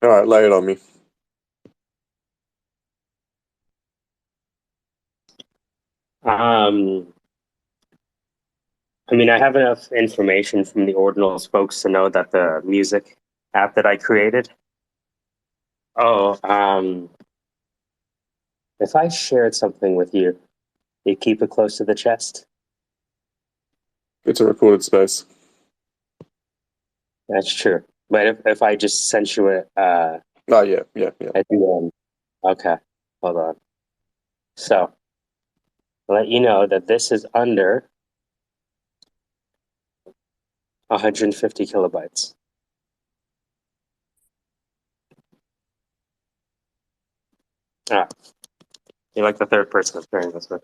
All right, lay it on me. Um, I have enough information from the Ordinals folks to know that the music app that I created. Oh, if I shared something with you, you keep it close to the chest. It's a recorded space. That's true. But if I just sent you Oh yeah, yeah, yeah. at the end, okay, hold on. So I'll let you know that this is under 150 kilobytes. Ah, you're like the third person I'm sharing this with.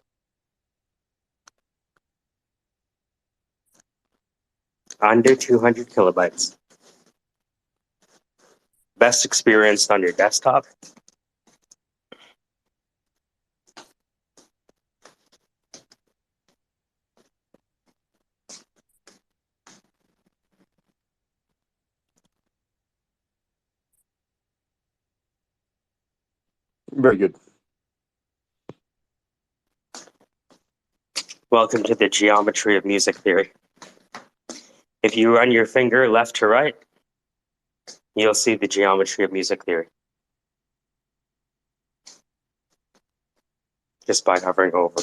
Under 200 kilobytes. Best experience on your desktop. Very good. Welcome to the geometry of music theory. If you run your finger left to right, you'll see the geometry of music theory just by hovering over.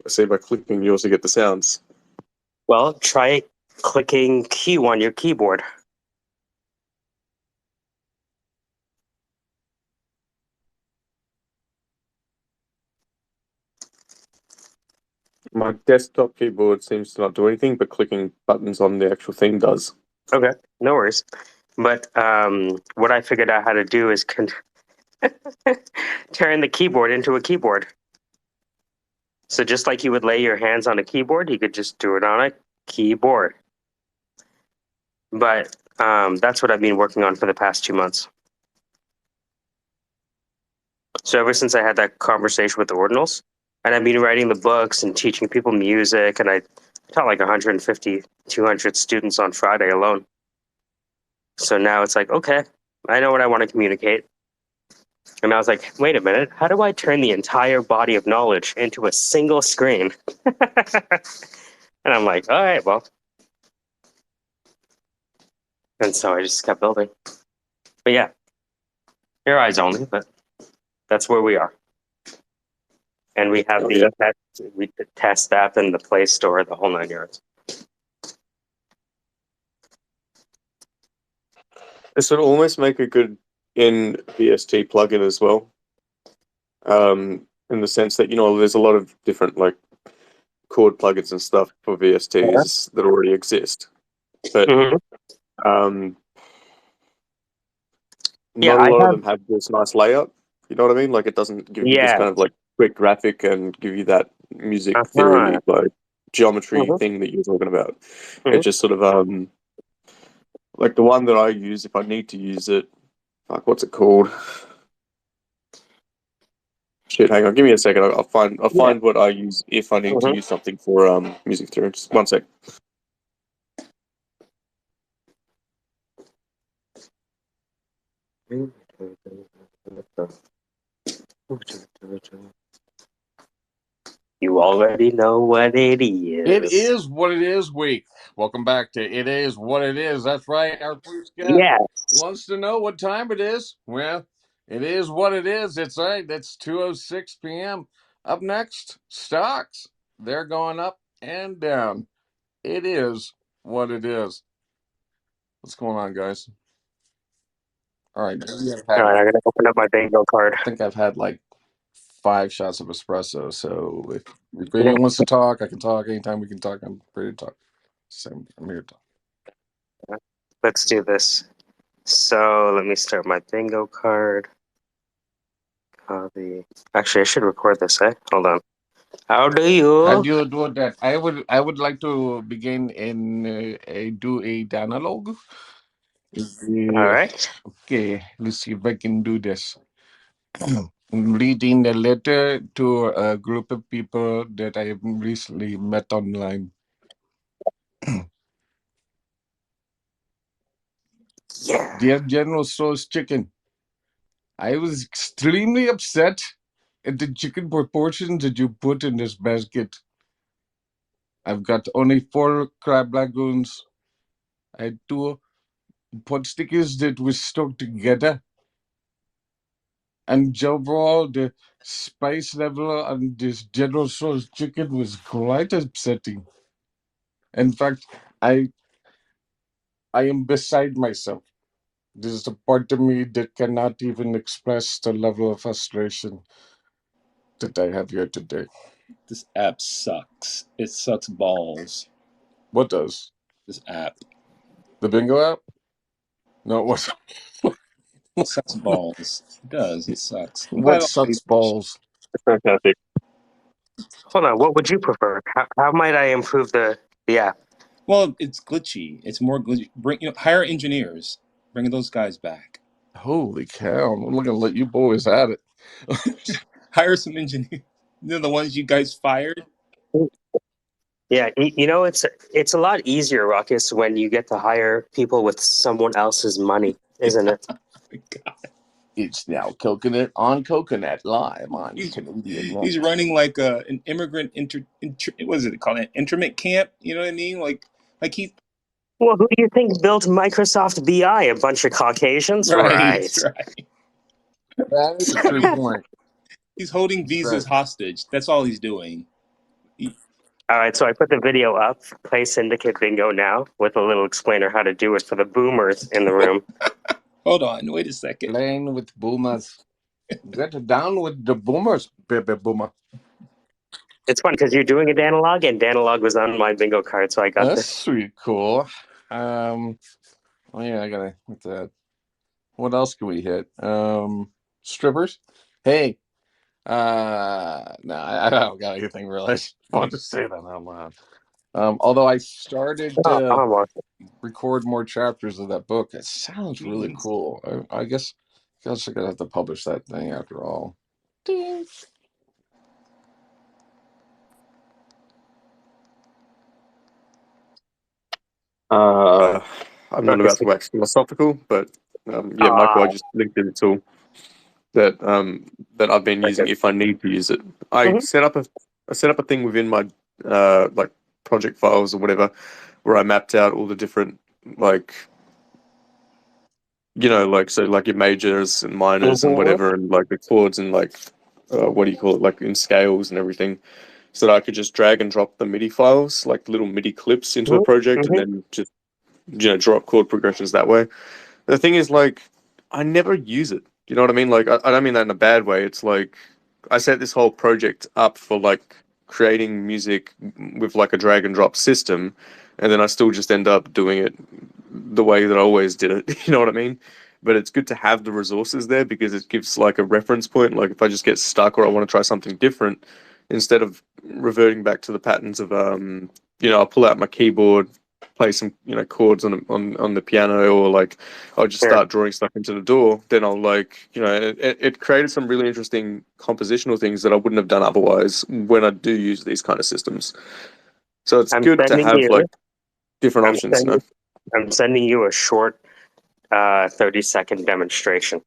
I see by clicking, you also get the sounds. Well, try clicking Q on your keyboard. My desktop keyboard seems to not do anything, but clicking buttons on the actual thing does. Okay, no worries. But what I figured out how to do is turn the keyboard into a keyboard. So just like you would lay your hands on a keyboard, you could just do it on a keyboard. But that's what I've been working on for the past 2 months. So ever since I had that conversation with the ordinals, and I've been writing the books and teaching people music, and I taught like 150, 200 students on Friday alone. So now it's like, okay, I know what I want to communicate. And I was like, wait a minute, how do I turn the entire body of knowledge into a single screen? And I'm like, all right, well. And so I just kept building. But yeah, your eyes only, but that's where we are. And we have Oh yeah. the test app in the Play Store, the whole 9 yards. This would almost make a good NVST plugin as well. In the sense that, there's a lot of different like chord plugins and stuff for Yeah. VSTs that already exist. But Hmm. um Yeah, not a I lot of have. them have this nice layout. You know what I mean? Like it doesn't give you this Yeah. kind of like quick graphic and give you that music Uh-huh. theory like geometry Hmm. thing that you were talking about. It Hmm. just sort of like the one that I use if I need to use it. Fuck, what's it called? Shit, hang on, give me a second. I'll Yeah. find what I use if I need to Hmm. use something for music theory. Just one sec. You already know what it It is. is what it is week. Welcome back to It Is What It Is. That's right. Our first guest Yeah. wants to know what time it is. Well, it is what it is. It's right. It's 2:06 p.m. Up next, stocks. They're going up and down. It is what it is. What's going on, guys? All right. Maybe All right, I'm gonna open up my bingo card. I think I've had like 5 shots of espresso. So if Yeah. anyone wants to talk, I can talk. Anytime we can talk, I'm ready to talk. Same, I'm here to talk. Let's do this. So let me start my bingo card. Copy. Actually, I should record this, eh? Hold on. How do How you? do you do that? I would like to begin in do a dialogue. All Yeah. right. Okay, let's see if I can do this. reading a letter to a group of people that I have recently met online. Yeah. Dear General Soul's Chicken, I was extremely upset at the chicken proportions that you put in this basket. I've got only 4 crab lagoons. I had 2 pot stickers that were stuck together. And overall, the spice level on this General Soul's chicken was quite upsetting. In fact, I I am beside myself. This is a part of me that cannot even express the level of frustration that I have here today. This app sucks. It sucks balls. What does? This app The bingo app? No, what? sucks balls. It does. It sucks. I'm glad What all sucks these- balls? It's fantastic. Hold on. What would you prefer? How might I improve the app? Well, it's glitchy. It's more glitchy. Hire engineers. Bring those guys back. Holy cow! I'm gonna let you boys at it. Hire some engineers. The ones you guys fired. Yeah, it's a lot easier, Ruckus, when you get to hire people with someone else's money, isn't it? God. It's now coconut on coconut live on Canadian Rock. He's running like an immigrant what is it called? An interment camp. You know what I mean? Like he. Well, who do you think built Microsoft BI? A bunch of Caucasians, Right. That is a true point. He's holding visas Right. hostage. That's all he's doing. All right, so I put the video up. Play Syndicate Bingo now with a little explainer how to do it for the boomers in the room. Hold on. Wait a second. Playing with boomers. Get down with the boomers, baby boomer. It's fun because you're doing it analog, and Danalog was on my bingo card, so I got That's this. sweet, cool. Oh yeah, I gotta hit that. What else can we hit? Strippers. Hey, no, I don't got anything really. I just wanted to say that out loud. Although I started Oh, to almost. record more chapters of that book. It sounds really cool. I guess I'm gonna have to publish that thing after all. Ding. I'm not about to wax philosophical, but yeah, Michael, I just linked in a tool that I've been using if I need to use it. I set up a thing within my like project files or whatever where I mapped out all the different like like your majors and minors and whatever and like the chords and like what do you call it, like in scales and everything, so that I could just drag and drop the MIDI files like little MIDI clips into a project and then just drop chord progressions that way. The thing is, like, I never use it. You know what I mean? Like, I don't mean that in a bad way. It's like I set this whole project up for like creating music with like a drag and drop system, and then I still just end up doing it the way that I always did it. You know what I mean? But it's good to have the resources there because it gives like a reference point. Like if I just get stuck or I want to try something different, instead of reverting back to the patterns of I'll pull out my keyboard, play some chords on the piano, or like I'll just start drawing stuff into the door. Then I'll like it created some really interesting compositional things that I wouldn't have done otherwise when I do use these kind of systems. So it's good to have like different options. I'm sending you a short 30-second demonstration.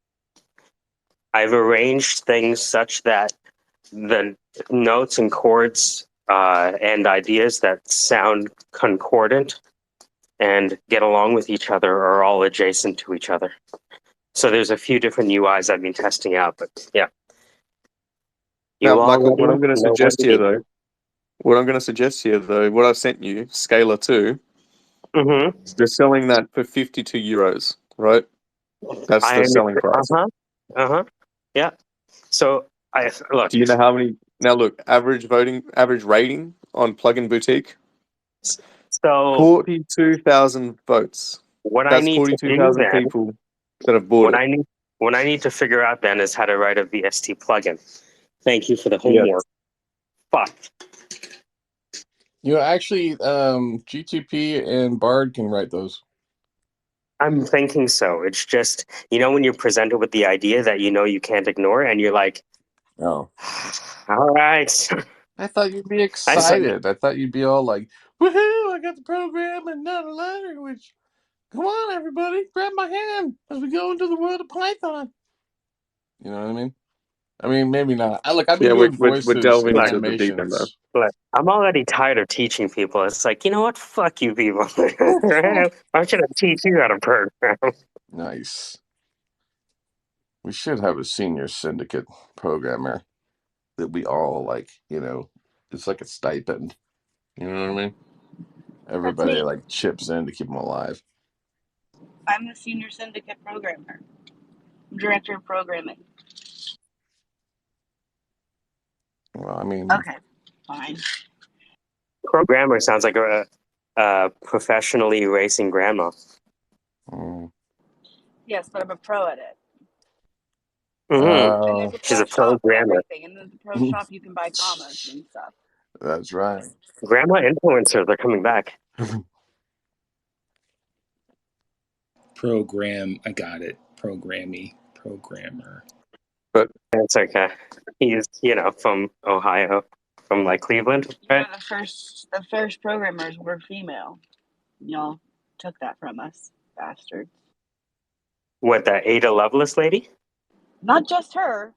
I've arranged things such that the notes and chords and ideas that sound concordant and get along with each other are all adjacent to each other. So there's a few different UIs I've been testing out, but yeah. Now, Michael, what I'm going to suggest here, though, what I've sent you, Scalar 2, they're selling that for €52, right? That's the selling price. Yeah. So look. Do you know how many? Now, look, average rating on Plugin Boutique. So 42,000 votes. That's 42,000 people that have bought it. What I need to figure out then is how to write a VST plugin. Thank you for the homework. Fuck. Actually, GTP and Bard can write those. I'm thinking so. It's just, when you're presented with the idea that you can't ignore, and you're like, Oh, all right. I thought you'd be I said, excited. I thought you'd be all like, "Woohoo! I got the program and not a language. Come on, everybody, grab my hand as we go into the world of Python." You know what I mean? I mean, maybe not. I've been Yeah, doing we're voices delving and like, into the deep end though. animations. like, I'm already tired of teaching people. It's like, you know what? Fuck you people. I'm going to teach you how to program. Nice. We should have a senior syndicate programmer that we all like. It's like a stipend. You know what I mean? That's Everybody me. like chips in to keep them alive. I'm the senior syndicate programmer. I'm director of programming. Well, I mean, Okay, fine. Programmer sounds like a professionally erasing grandma. mm, Yes, but I'm a pro at it. Mm-hmm. And there's a She's pro a pro shop and grammar. everything. And in the pro shop, you can buy commas and stuff. that's right. Grandma influencers are coming back. Program. I got it. Programmer. But It's okay. He's, from Ohio, from like Cleveland, right? The first programmers were female. Y'all took that from us, bastards. What, that Ada Lovelace lady? Not just her.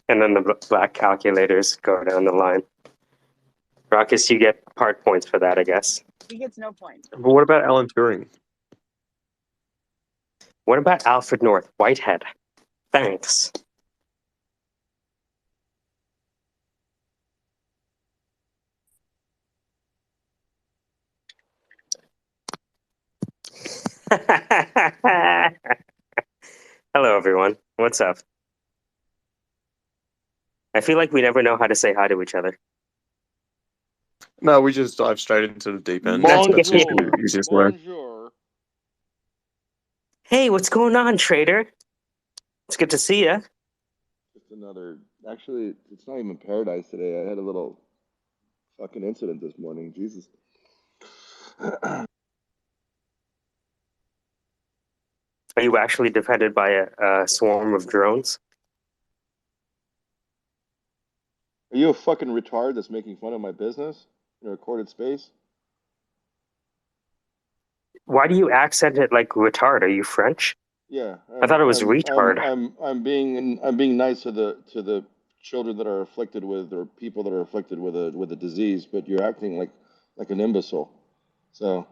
And then the black calculators go down the line. Ruckus, you get part points for that, I guess. He gets no points. but what about Alan Turing? What about Alfred North Whitehead? Thanks. Hello, everyone. What's up? I feel like we never know how to say hi to each other. No, we just dive straight into the deep end. That's That's just okay. the easiest way. Bonjour. Hey, what's going on, trader? It's good to see you. Just another. Actually, it's not even paradise today. I had a little fucking incident this morning. Jesus. Are you actually defended by a swarm of drones? Are you a fucking retard that's making fun of my business in a recorded space? Why do you accent it like retard? Are you French? Yeah, I thought it was retard. I'm being nice to the children that are afflicted with, or people that are afflicted with a disease, but you're acting like an imbecile. So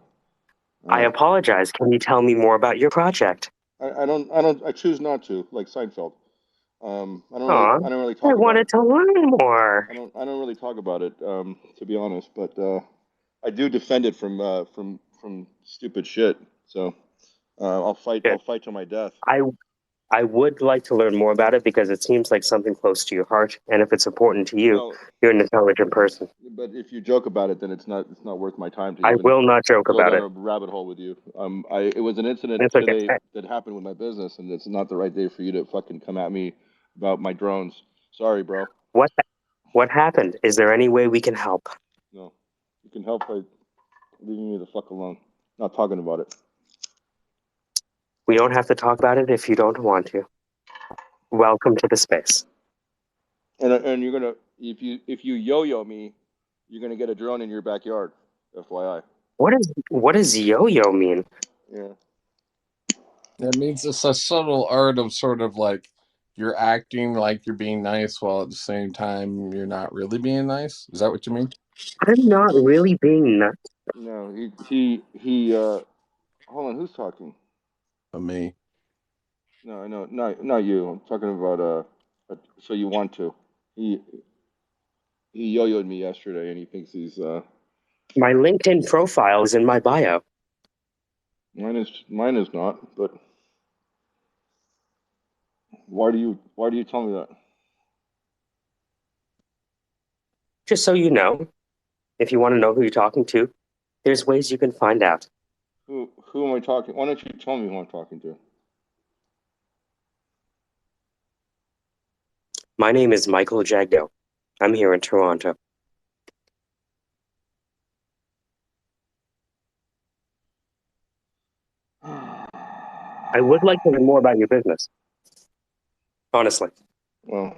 I apologize. Can you tell me more about your project? I choose not to, like Seinfeld. Aw, I don't really I talk about wanted it. to learn more. I don't really talk about it, to be honest. But I do defend it from stupid shit. So I'll fight. Good. I'll fight to my death. I would like to learn more about it because it seems like something close to your heart, and if it's important to you, Well, you're an intelligent person. but if you joke about it, then it's not worth my time to I even will not joke go about down it. a rabbit hole with you. It was an incident It's okay. today that happened with my business, and it's not the right day for you to fucking come at me about my drones. Sorry, bro. What what happened? Is there any way we can help? No, you can help by leaving me the fuck alone. Not talking about it. We don't have to talk about it if you don't want to. Welcome to the space. And you're gonna if you yo-yo me, you're gonna get a drone in your backyard. FYI. What does yo-yo mean? Yeah. That means it's a subtle art of sort of like you're acting like you're being nice while at the same time you're not really being nice. Is that what you mean? I'm not really being nuts. No, he. Hold on, who's talking? Me. No, I know, not you. I'm talking about so you want to. He he yo-yoed me yesterday, and he thinks he's My LinkedIn profile is in my bio. mine is not. But why do you tell me that? Just so you know, if you want to know who you're talking to, there's ways you can find out. Who am I talking? Why don't you tell me who I'm talking to? My name is Michael Jagdo. I'm here in Toronto. I would like to learn more about your business. Honestly. Well,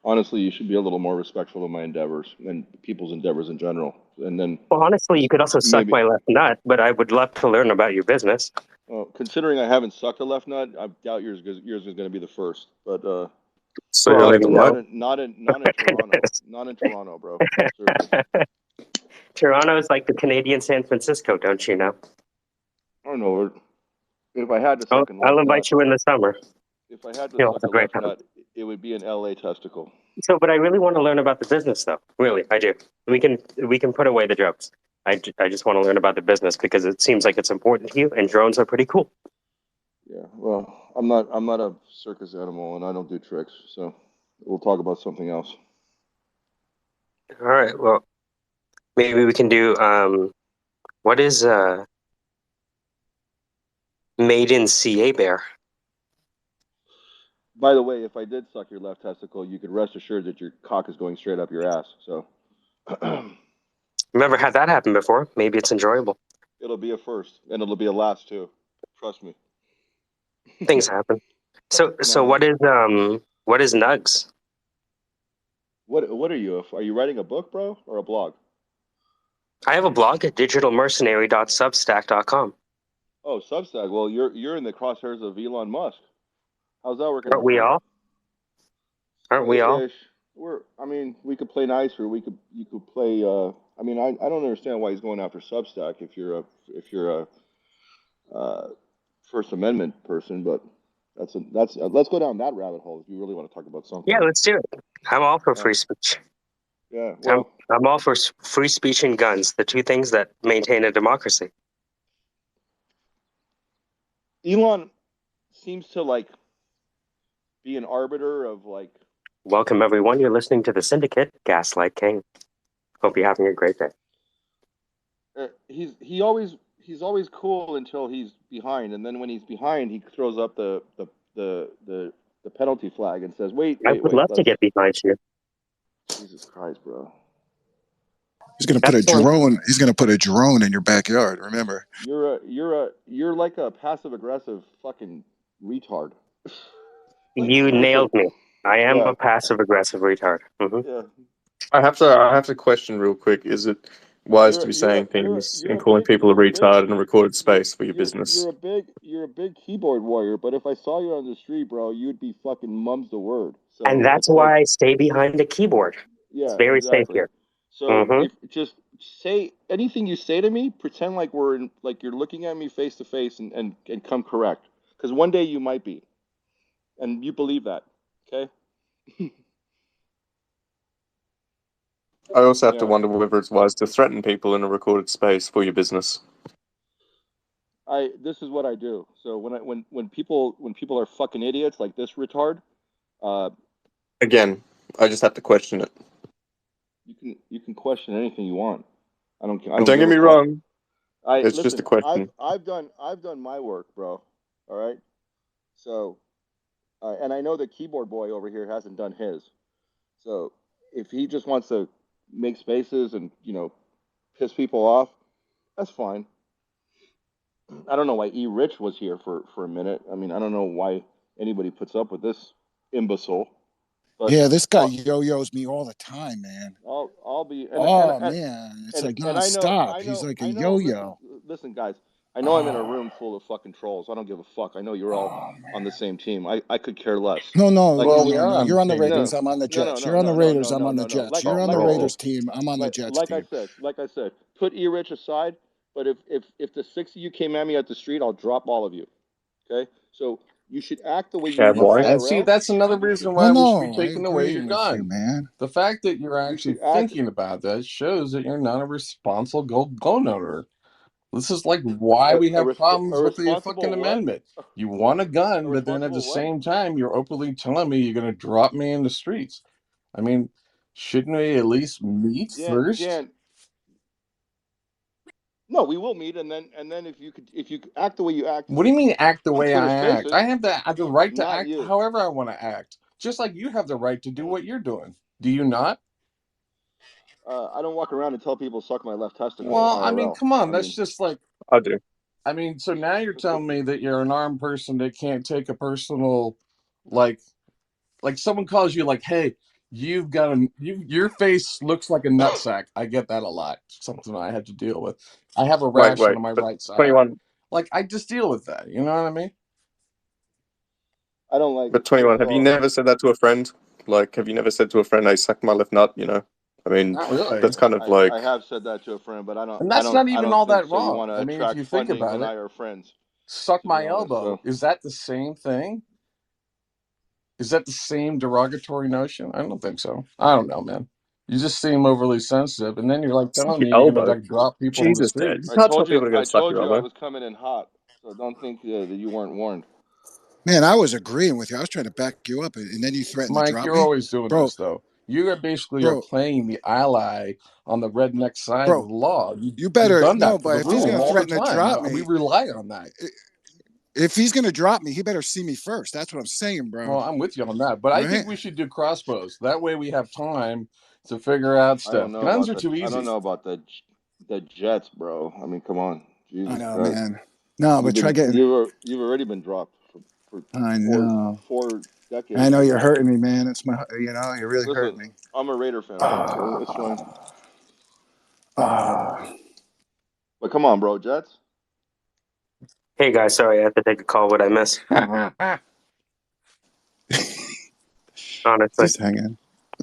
honestly, you should be a little more respectful of my endeavors and people's endeavors in general. And then Well, honestly, you could also suck maybe, my left nut, but I would love to learn about your business. well, considering I haven't sucked a left nut, I doubt yours is going to be the first. But So Well, you're you leaving know. what? not in Toronto, not in Toronto, bro. Seriously, Toronto is like the Canadian San Francisco, don't you know? I don't know. If I had to suck a I'll left nut, invite you in the summer. if I had to You'll suck have a a great left time. nut, it would be an LA testicle. So, but I really want to learn about the business, though. Really, I do. We can put away the jokes. I just want to learn about the business because it seems like it's important to you, and drones are pretty cool. Yeah, well, I'm not a circus animal, and I don't do tricks. So we'll talk about something else. All right. Well, maybe we can do. What is made in CA bear? By the way, if I did suck your left testicle, you could rest assured that your cock is going straight up your ass. So Never had that happen before. Maybe it's enjoyable. it'll be a first, and it'll be a last too. Trust me. Things happen. So No. what is Nugs? What are you? Are you writing a book, bro, or a blog? I have a blog at digitalmercenary.substack.com. Oh, Substack. Well, you're in the crosshairs of Elon Musk. How's that working Aren't out for we you? all? Aren't we all? Ish. I mean, we could play nice, or you could play. I mean, I don't understand why he's going after Substack if you're a First Amendment person, but let's go down that rabbit hole if you really want to talk about something. Yeah, let's do it. I'm all for free speech. Yeah, well, I'm all for free speech and guns, the two things that maintain a democracy. Elon seems to like be an arbiter of like. Welcome, everyone. You're listening to the Syndicate, Gaslight King. Hope you're having a great day. He's always cool until he's behind, and then when he's behind, he throws up the penalty flag and says, "Wait, I would love to get behind you." Jesus Christ, bro! He's gonna put a drone. He's gonna put a drone in your backyard. Remember? You're like a passive aggressive fucking retard. Like, you seriously. nailed me. I am a passive aggressive retard. Yeah. I have to question real quick. Is it wise to be saying things and calling people a retard in a recorded space for your business? You're a big keyboard warrior, but if I saw you on the street, bro, you'd be fucking mum's the word. So And that's why I stay behind the keyboard. Yeah, it's very exactly. safe here. So if just say anything you say to me, pretend like you're looking at me face to face and come correct. Because one day you might be. And you believe that. Okay? I also have to wonder whether it's wise to threaten people in a recorded space for your business. This is what I do. So when people are fucking idiots like this retard, again, I just have to question it. You can question anything you want. I don't care. Don't get me wrong. It's listen, just a question. I've done my work, bro. All right. So, and I know the keyboard boy over here hasn't done his. So if he just wants to make spaces and piss people off, that's fine. I don't know why E. Rich was here for a minute. I mean, I don't know why anybody puts up with this imbecile. But yeah, this guy yo-yos me all the time, man. I'll be. Man, it's like nonstop. He's like a yo-yo. Listen, guys. I know I'm in a room full of fucking trolls. I don't give a fuck. I know you're all on the same team. I could care less. No. we are on You're on the the Raiders. No. I'm on the No, Jets. You're on the Raiders. I'm on the Jets. You're on the Raiders team. I'm on the Jets team. Like I said, put E. Rich aside. But if the 6 of you came at me at the street, I'll drop all of you. Okay? So you should act the way you boy. And see, that's another reason why we should be taking away your gun. man. The fact that you're actually thinking about that shows that you're not a responsible gun owner. This is like why we have problems with the fucking amendment. You want a gun, but then at the same time, you're openly telling me you're going to drop me in the streets. I mean, shouldn't we at least meet first? Dan, no, we will meet, and then if you act the way you act. What do you mean act the way Twitter I act? Spaces, I have the right to not act you. however I want to act. Just like you have the right to do what you're doing. Do you not? I don't walk around and tell people suck my left testicle. Well, I mean, IRL. come on. That's just like I do. I mean, so now you're telling me that you're an armed person that can't take a personal, like someone calls you like, hey, you've got your face looks like a nutsack. I get that a lot. Something I had to deal with. I have a rash Wait, on my but right side. 21, Like, I just deal with that. You know what I mean? I don't like. but 21, have you Well, never said that to a friend? Like, have you never said to a friend, "Hey, suck my left nut"? You know, I mean, Not really. that's kind of like, I have said that to a friend, but And that's not I even don't all think that so. You wrong. want to I mean, if attract you think funding about when it, I are friends, suck to be my honest. elbow. So Is that the same thing? Is that the same derogatory notion? I don't think so. I don't know, man. You just seem overly sensitive, and then you're like suck telling your me you're gonna elbow. like drop people on the Jesus, man, you streets. can't tell people to go I suck told your you I elbow. was coming in hot. So don't think that you weren't warned. Man, I was agreeing with you. I was trying to back you up, and then you threatened to Mike, drop you're me, always doing bro. this though. You are basically Bro, playing the ally on the redneck side of bro. the law. You You've better done no. that for the But if he's room gonna all the threaten to time. drop We me, rely on that. if he's gonna drop me, he better see me first. That's what I'm saying, bro. Well, I'm with you on that, but I Right? think we should do crossbows. That way, we have time to figure out I don't stuff. know Guns about are too I don't easy. know about the Jets, bro. I mean, come on, I Jesus know, Christ. man. No, but try getting. You've already been dropped for I know. four I decades. know you're So hurting me, man. It's my. You're really listen, hurting me. I'm a Raider fan, so it's fine. Ah, ah. But come on, bro, Jets. Hey guys, sorry I had to take a call. What I miss? Honestly, Just hanging.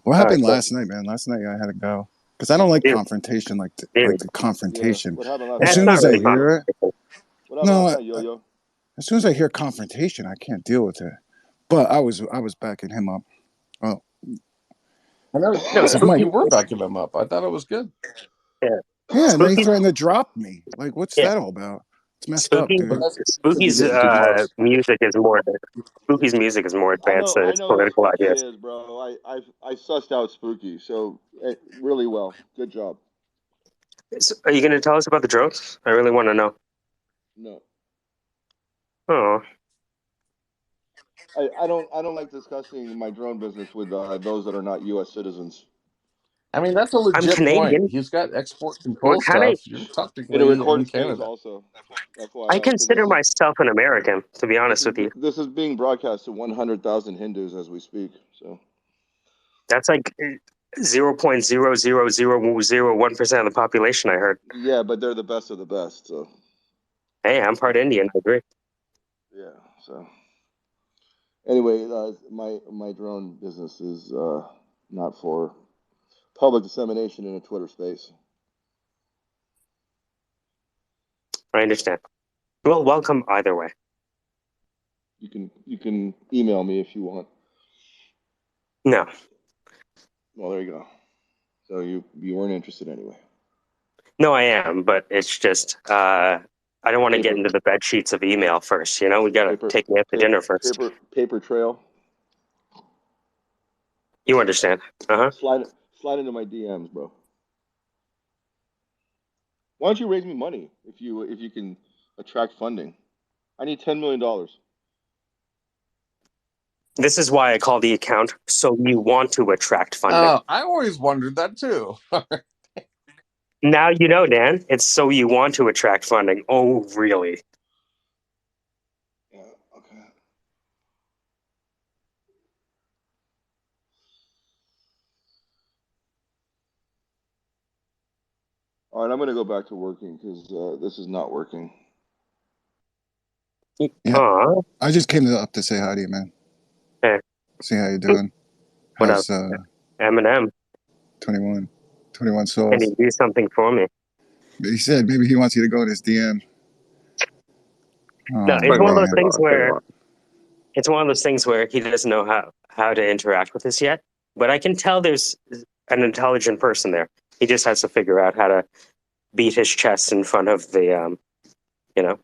What happened so, last night, man? Last night I had to go because I don't like dude, confrontation, like dude, the Yeah. confrontation. What happened last As that's night? soon not as I really hear it, fun. What happened last no. night, Yo-Yo? As soon as I hear confrontation, I can't deal with it. But I was backing him up. Oh, I know, No, if you Mike, were backing them up. I thought it was good. yeah, yeah, and then he Spooky, threatened to drop me. Like, what's yeah, that all about? It's messed up, Spooky, But dude. that's Spooky's ridiculous. music is more. Spooky's music is more advanced than I its know who political Spooky ideas. is, bro. I sussed out Spooky, so really well. Good job. Are you going to tell us about the drones? I really want to know. No, Oh, I don't like discussing my drone business with those that are not U.S. citizens. I mean, that's a I'm legit point. Canadian. He's got export What control kind of? stuff. You're In a technically in recorded space, Canada. also, I FYI, because consider myself an American, to be honest with you. this is being broadcast to 100,000 Hindus as we speak. So That's like 0.00001% of the population. I heard. yeah, but they're the best of the best. So Hey, I'm part Indian. I agree. yeah. So anyway, my drone business is not for public dissemination in a Twitter space. I understand. Well, welcome either way. You can email me if you want. No, Well, there you go. So you weren't interested anyway. no, I am, but it's just I don't want to get Paper into the bed sheets of email first. You know, we gotta paper take me out to dinner first. paper trail. You understand? Uh huh. Slide into my DMs, bro. Why don't you raise me money if you can attract funding? I need $10 million. This is why I call the account. So you want to attract funding? I always wondered that too. Now you know, Dan. It's so you want to attract funding. Oh, really? Yeah. Okay. All right. I'm gonna go back to working because this is not working. Yeah, Aw, I just came up to say hi to you, man. hey, See how you doing. what up, How's Eminem? 21 Can souls? you do something for me? He said maybe he wants you to go in his DM. No, Oh it's one of 21, those man. 21, things where 21. he doesn't know how to interact with us yet. But I can tell there's an intelligent person there. He just has to figure out how to beat his chest in front of the you know,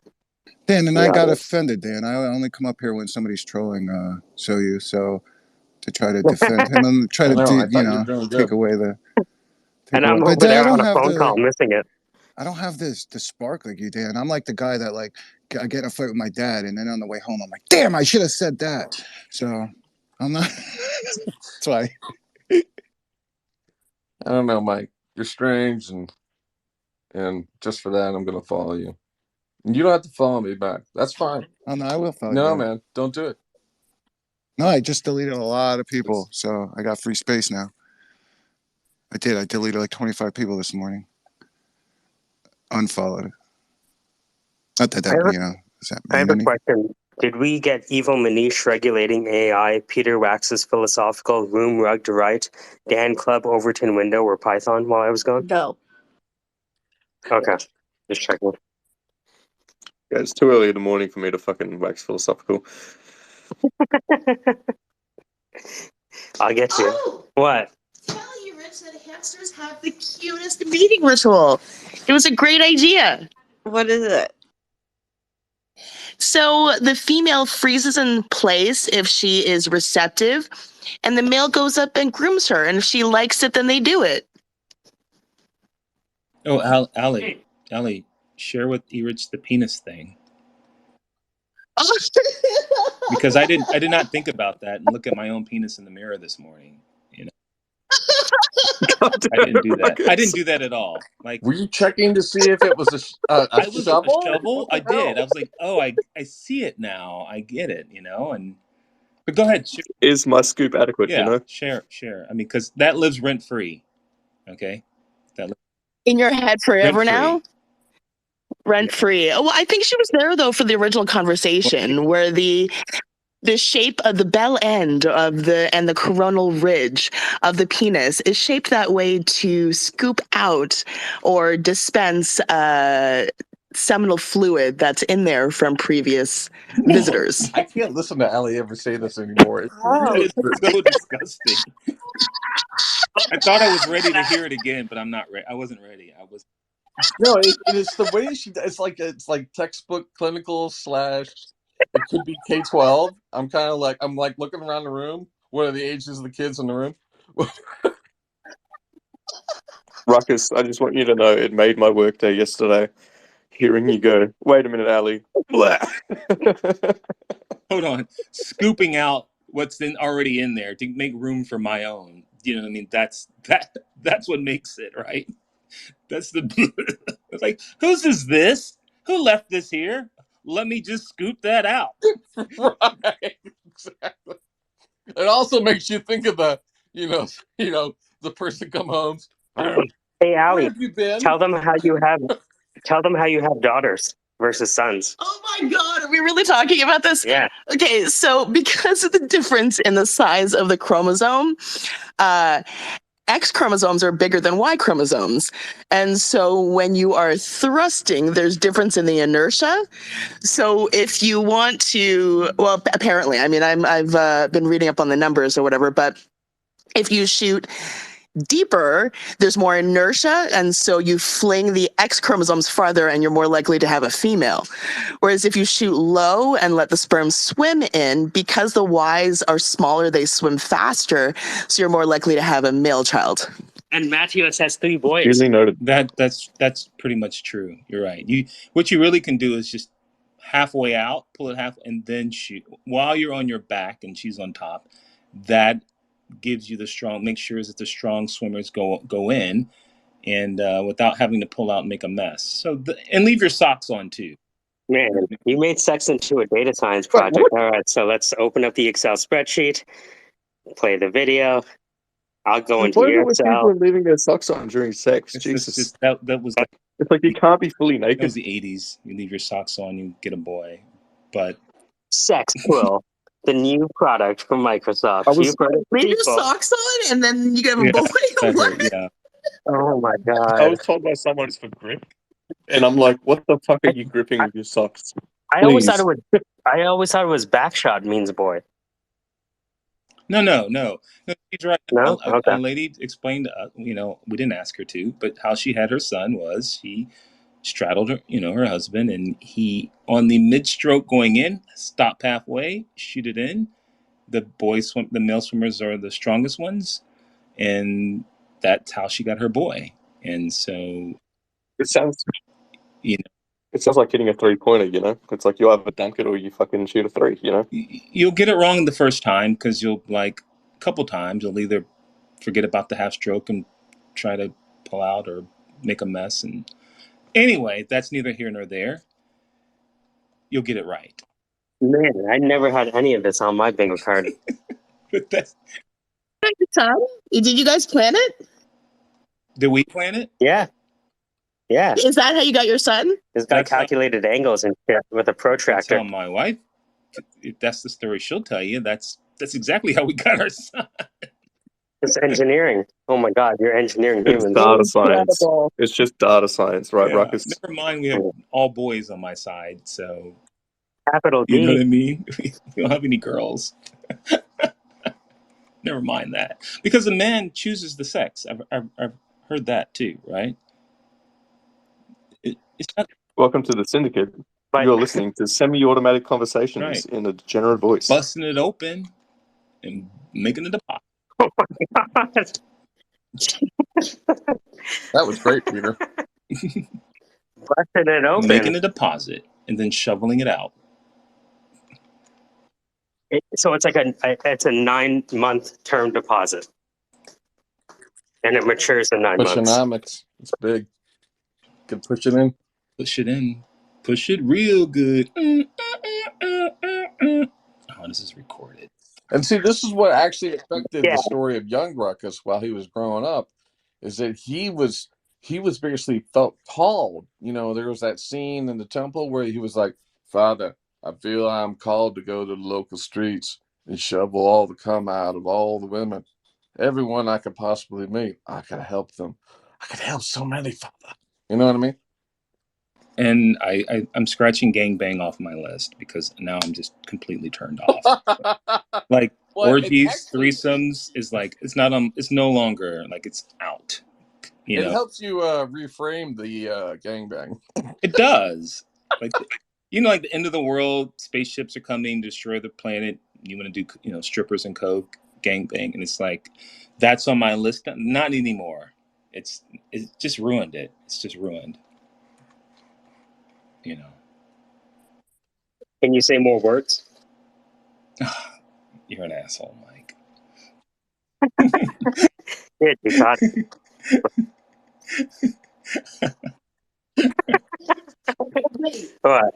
Dan, and the I got audience. offended, Dan. I only come up here when somebody's trolling show you, so to try to defend him and try I to know. do, I thought you were doing take good. away the And I'm but over Dan, there on a phone call missing it. I don't have the spark like you, Dan. I'm like the guy that like I get in a fight with my dad, and then on the way home, I'm like, damn, I should have said that. So I'm not. That's why. I don't know, Mike. You're strange, and just for that, I'm gonna follow you. You don't have to follow me back. That's fine. Oh no, I will follow No, you back. man, don't do it. No, I just deleted a lot of people, so I got free space now. I did. I deleted like 25 people this morning. Unfollowed. Not that I have, you know, is that I have mean a anything? question. Did we get Evil Manish regulating AI, Peter Wax's philosophical room rug to right, Dan Club Overton window or Python while I was gone? No. Okay, just checking. Yeah, it's too early in the morning for me to fucking wax philosophical. I'll get you. Oh, What? tell you, Rich, that hamsters have the cutest mating ritual. It was a great idea. What is it? So the female freezes in place if she is receptive, and the male goes up and grooms her. And if she likes it, then they do it. Oh, Allie, share with Erich the penis thing. Because I did not think about that and look at my own penis in the mirror this morning. You know, I didn't do that. I didn't do that at all. Like, Were you checking to see if it was a I was a shovel? shovel. What the I did. hell? I was like, oh, I see it now. I get it. You know, and but go ahead. Is my scoop adequate? You Yeah, know. share. I mean, because that lives rent free. Okay, that lives In your head rent forever free. now? Rent Yeah. free. Well, I think she was there though for the original conversation where the shape of the bell end of the coronal ridge of the penis is shaped that way to scoop out or dispense seminal fluid that's in there from previous visitors. I can't listen to Allie ever say this anymore. It's That is ridiculous. so disgusting. I thought I was ready to hear it again, but I'm not ready. I wasn't ready. I was. No, it's the way it's like textbook clinical slash. It could be K-12. I'm like looking around the room. What are the ages of the kids in the room? Ruckus, I just want you to know it made my workday yesterday. Hearing you go, wait a minute, Ali. Blah. Hold on, scooping out what's already in there to make room for my own. You know what I mean? That's what makes it, right? That's the it's like, whose is this? Who left this here? Let me just scoop that out. Right, exactly. It also makes you think of the person come home. Hey, Where Allie, have you been? tell them how you have daughters versus sons. Oh my God, are we really talking about this? Yeah. Okay, so because of the difference in the size of the chromosome, X chromosomes are bigger than Y chromosomes. And so when you are thrusting, there's difference in the inertia. So if you want to, well, apparently, I mean, I've been reading up on the numbers or whatever, but if you shoot deeper, there's more inertia, and so you fling the X chromosomes farther and you're more likely to have a female. Whereas if you shoot low and let the sperm swim in, because the Ys are smaller, they swim faster, so you're more likely to have a male child. And Matthews has 3 boys. Duly noted. That's pretty much true. You're right. What you really can do is just halfway out, pull it half, and then shoot while you're on your back and she's on top. That gives you make sure that the strong swimmers go in, and without having to pull out and make a mess. So and leave your socks on too. Man, you made sex into a data science project. All right, so let's open up the Excel spreadsheet, play the video. I'll go into What is your it with people Excel. leaving their socks on during sex? It's Jesus. just that was It's like you can't be fully that was naked. the 80s. You leave your socks on, you get a boy. But Sex Quill, the new product from Microsoft. You've heard it Leave your before. socks on, and then you get a yeah, boy. that What? hurt. Yeah. Oh my I God. was told by someone it's for grip, and I'm like, what the fuck are you gripping I, with your socks? I always thought Please. I always thought it was backshot means boy. No. She's right. No? A Okay. lady explained to us, we didn't ask her to, but how she had her son was she straddled her, her husband, and he, on the mid-stroke going in, stop halfway, shoot it in. The male swimmers are the strongest ones, and that's how she got her boy. And so, It sounds you know, it sounds like hitting a 3-pointer, you know? It's like you either dunk it or you fucking shoot a 3, you know? you'll get it wrong the first time because you'll a couple times you'll either forget about the half stroke and try to pull out or make a mess. And anyway, that's neither here nor there. you'll get it right. Man, I never had any of this on my bingo card. But that's, Tom, did you guys plan it? did we plan it? Yeah. Yeah. Is that how you got your son? This guy That's how- calculated angles and shit with a To protractor. tell my wife, if that's the story she'll tell you, that's exactly how we got our son. It's engineering. Oh my God, you're engineering It's humans. data science. Incredible. It's just data science, right, Yeah, Ruckus? never mind, we have all boys on my side, so Capital you know what D. I mean? We don't have any girls. Never mind that. Because a man chooses the sex. I've heard that too, right? It's not Welcome to the Syndicate. But You're listening to semi-automatic conversations Right. in a degenerate voice. busting it open and making a deposit. oh my God. That was great, Peter. Busting it open. Making a deposit and then shoveling it out. So it's like it's a 9-month term deposit, and it matures in 9 months. Pushonomics. It's big. Could push it in. Push it in. Push it real good. Oh, this is recorded. And see, this is what actually affected Yeah. the story of young Ruckus while he was growing up, is that he was basically felt called. You know, there was that scene in the temple where he was like, "Father, I feel I'm called to go to the local streets and shovel all the cum out of all the women. Everyone I could possibly meet. I could help them. I could help so many, Father." You know what I mean? And I'm scratching gangbang off my list because now I'm just completely turned off. Like Well, it's orgies, actually- threesomes is like it's not it's no longer like it's out. You It know, helps you reframe the gangbang. it does. Like like the end of the world, spaceships are coming to destroy the planet. You want to do strippers and coke, gangbang, and it's like that's on my list. Not anymore. It's just ruined it. It's just ruined. You know. Can you say more words? You're an asshole, Mike. Yeah, you got What?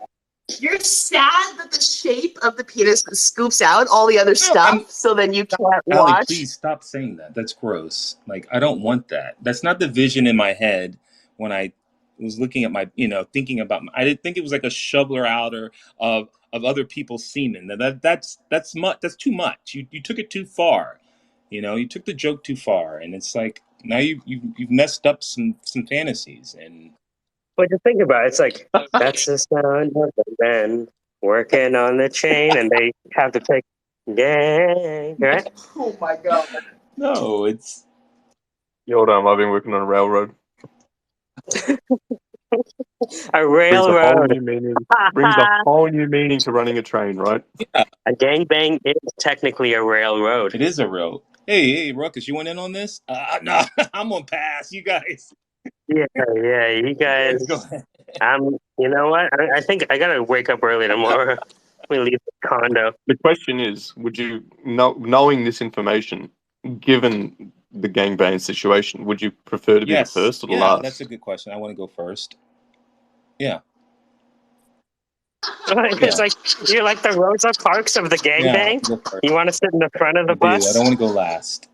You're sad that the shape of the penis scoops out all the other stuff, so then you can't Allie, watch. please stop saying that. That's gross. Like, I don't want that. That's not the vision in my head when I was looking at my, thinking about. I didn't think it was like a shoveler outer of other people's semen. That's much. That's too much. You took it too far. You took the joke too far, and it's like now you've messed up some fantasies. And But to think about it, it's like that's the sound of the men working on the chain, and they have to take gang, right? Oh my God. no, it's Hold on, I've been working on a railroad. A Brings a whole railroad. new meaning. Brings a whole new meaning to running a train, right? A gangbang is technically a railroad. it is a real. Hey, Ruckus, you went in on this? No, I'm on pass. You guys. Yeah, you guys. Go ahead. You know what? I think I gotta wake up early tomorrow. We leave the condo. The question is, would you, knowing this information, given the gangbang situation, would you prefer to be the first or the last? That's a good question. I want to go first. Yeah. It's like you're like the Rosa Parks of the gangbang. Go first. You want to sit in the front of the I bus? don't want to go last.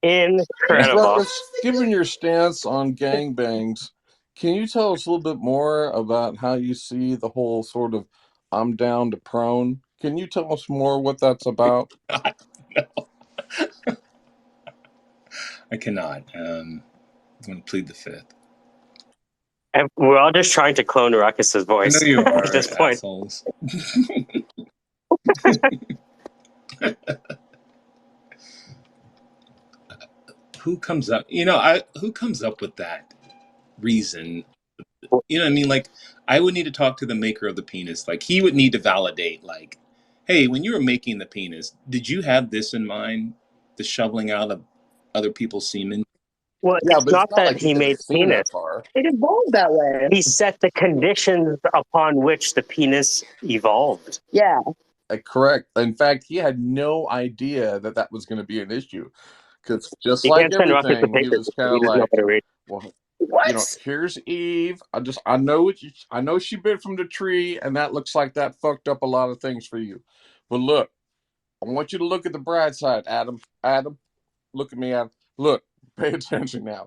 Incredible. Ruckus, given your stance on gangbangs, can you tell us a little bit more about how you see the whole sort of "I'm down to prone"? Can you tell us more what that's about? No. I cannot. I'm going to plead the fifth. And we're all just trying to clone Ruckus's voice. I know you are, at this point. assholes. Who comes up? Who comes up with that reason? You know what I mean? Like, I would need to talk to the maker of the penis. Like, he would need to validate, like, hey, when you were making the penis, did you have this in mind? The shoveling out of other people's semen? Well, Yeah, it's but not it's not that like he made seen penis. that far. It evolved that way. He set the conditions upon which the penis evolved. Yeah. Correct. In fact, he had no idea that was going to be an issue, because just You like can't send Ruckus the everything, he papers. was He kind of doesn't know like, how to read. "Well, What? here's Eve. I know she bit from the tree, and that looks like that fucked up a lot of things for you. But look, I want you to look at the bright side, Adam. Adam, look at me, Adam. Look, pay attention now.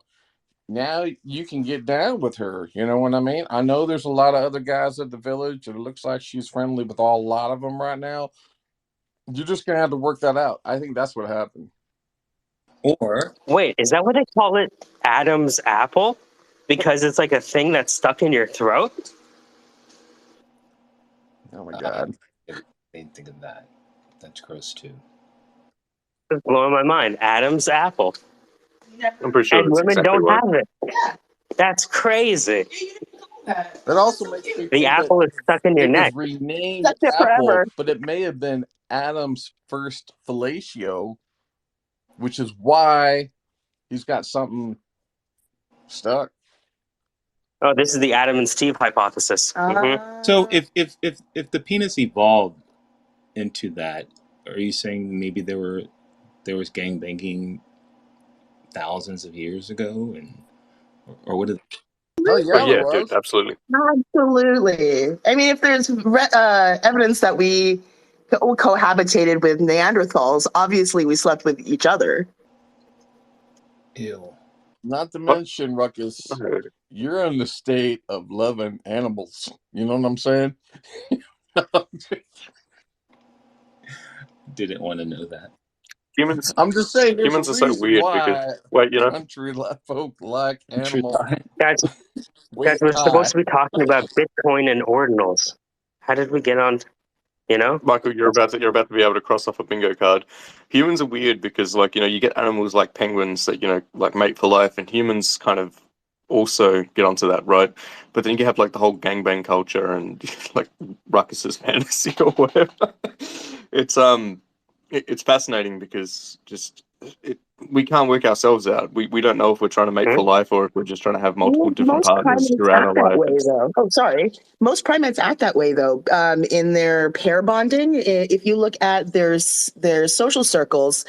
Now you can get down with her. You know what I mean? I know there's a lot of other guys at the village, and it looks like she's friendly with a lot of them right now. You're just gonna have to work that out. I think that's what happened. Or Wait, is that what they call it? Adam's apple? Because it's like a thing that's stuck in your throat? Oh my god. I didn't think of that. That's gross too. It's blowing my mind. Adam's apple. I'm pretty sure And that's women exactly don't right. have it. That's crazy. That also makes me The think that apple is stuck in your it was neck. renamed Stuck there Apple, forever. but it may have been Adam's first fellatio, which is why he's got something stuck. Oh, this is the Adam and Steve hypothesis. So if the penis evolved into that, are you saying maybe there was gangbanging thousands of years ago, and or what? Oh Oh yeah, there yeah, dude, was. absolutely. Absolutely. I mean, if there's evidence that we cohabitated with Neanderthals, obviously we slept with each other. Ew. Not to What? mention, Ruckus, you're in the state of loving animals. You know what I'm saying? Didn't want to know that. Humans, I'm just saying, there's a humans are so reason weird because why wait, country folk like animals. Guys, Wait, we're supposed hi. to be talking about Bitcoin and ordinals. How did we get on? You know? Michael, you're about to be able to cross off a bingo card. Humans are weird because, like, you get animals like penguins that like mate for life, and humans kind of also get onto that, right? But then you have like the whole gangbang culture and like Ruckus's fantasy or whatever. It's it's fascinating because we can't work ourselves out. We don't know if we're trying to mate for life or if we're just trying to have multiple different Most partners primates throughout act our that life. way, though. Oh, sorry. Most primates act that way, though. In their pair bonding, if you look at their social circles,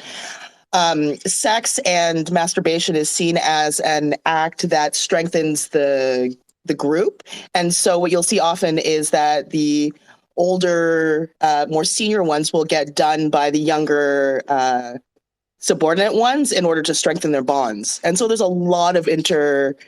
sex and masturbation is seen as an act that strengthens the group. And so what you'll see often is that the older, more senior ones will get done by the younger subordinate ones in order to strengthen their bonds. And so there's a lot of interspecies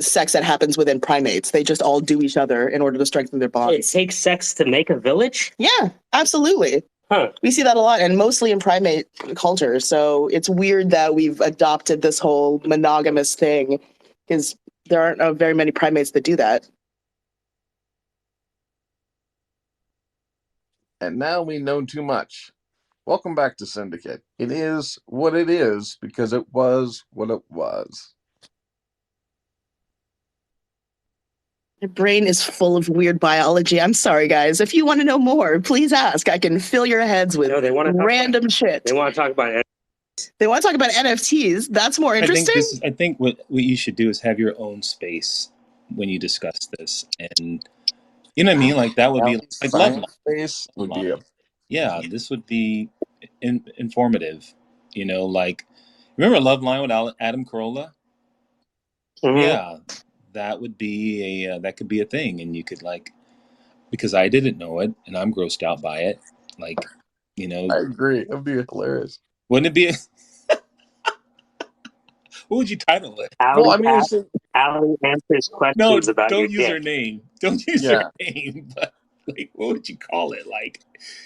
sex that happens within primates. They just all do each other in order to strengthen their It bonds. takes sex to make a village? Yeah, absolutely. Huh. We see that a lot, and mostly in primate culture. So it's weird that we've adopted this whole monogamous thing, because there aren't very many primates that do that. And now we know too much. Welcome back to Syndicate. It is what it is because it was what it was. My brain is full of weird biology. I'm sorry, guys. If you want to know more, please ask. I can fill your heads with random shit. They want to talk about it. They want to talk about NFTs. That's more interesting. I think what you should do is have your own space when you discuss this, and you know what I mean. Like that would be like love line. Space would be a Yeah, this would be informative. Like remember Love Line with Adam Carolla? Mhm. Yeah, that would be that could be a thing, and you could because I didn't know it, and I'm grossed out by it. I agree. It'd be hilarious. Wouldn't it be? What would you title it? Well, I mean, Allie answers questions about your don't use dick. her name. Don't use her name. But what would you call it?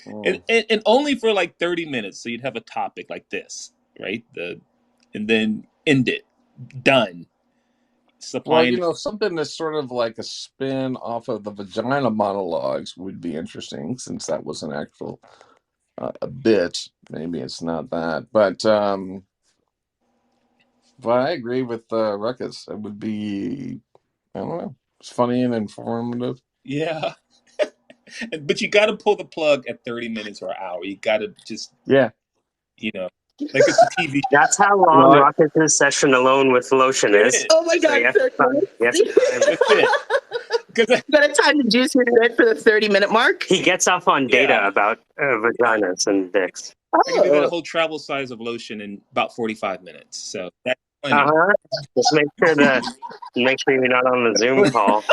And only for 30 minutes, so you'd have a topic like this, right? And then end it. Done. Supplying. Well, something that's sort of like a spin off of the vagina monologues would be interesting, since that was an actual a bit. Maybe it's not that, but I agree with Ruckus. It would be, I don't know, it's funny and informative. Yeah. But you got to pull the plug at 30 minutes or an hour. You got to just, like it's a TV show. That's how long Ruckus' session alone with lotion is. Oh my God. That's it. You got a time to juice your shit for the 30-minute mark? He gets off on data about vaginas and dicks. I can do that whole travel size of lotion in about 45 minutes. So Uh-huh. Just make sure you're not on the Zoom call.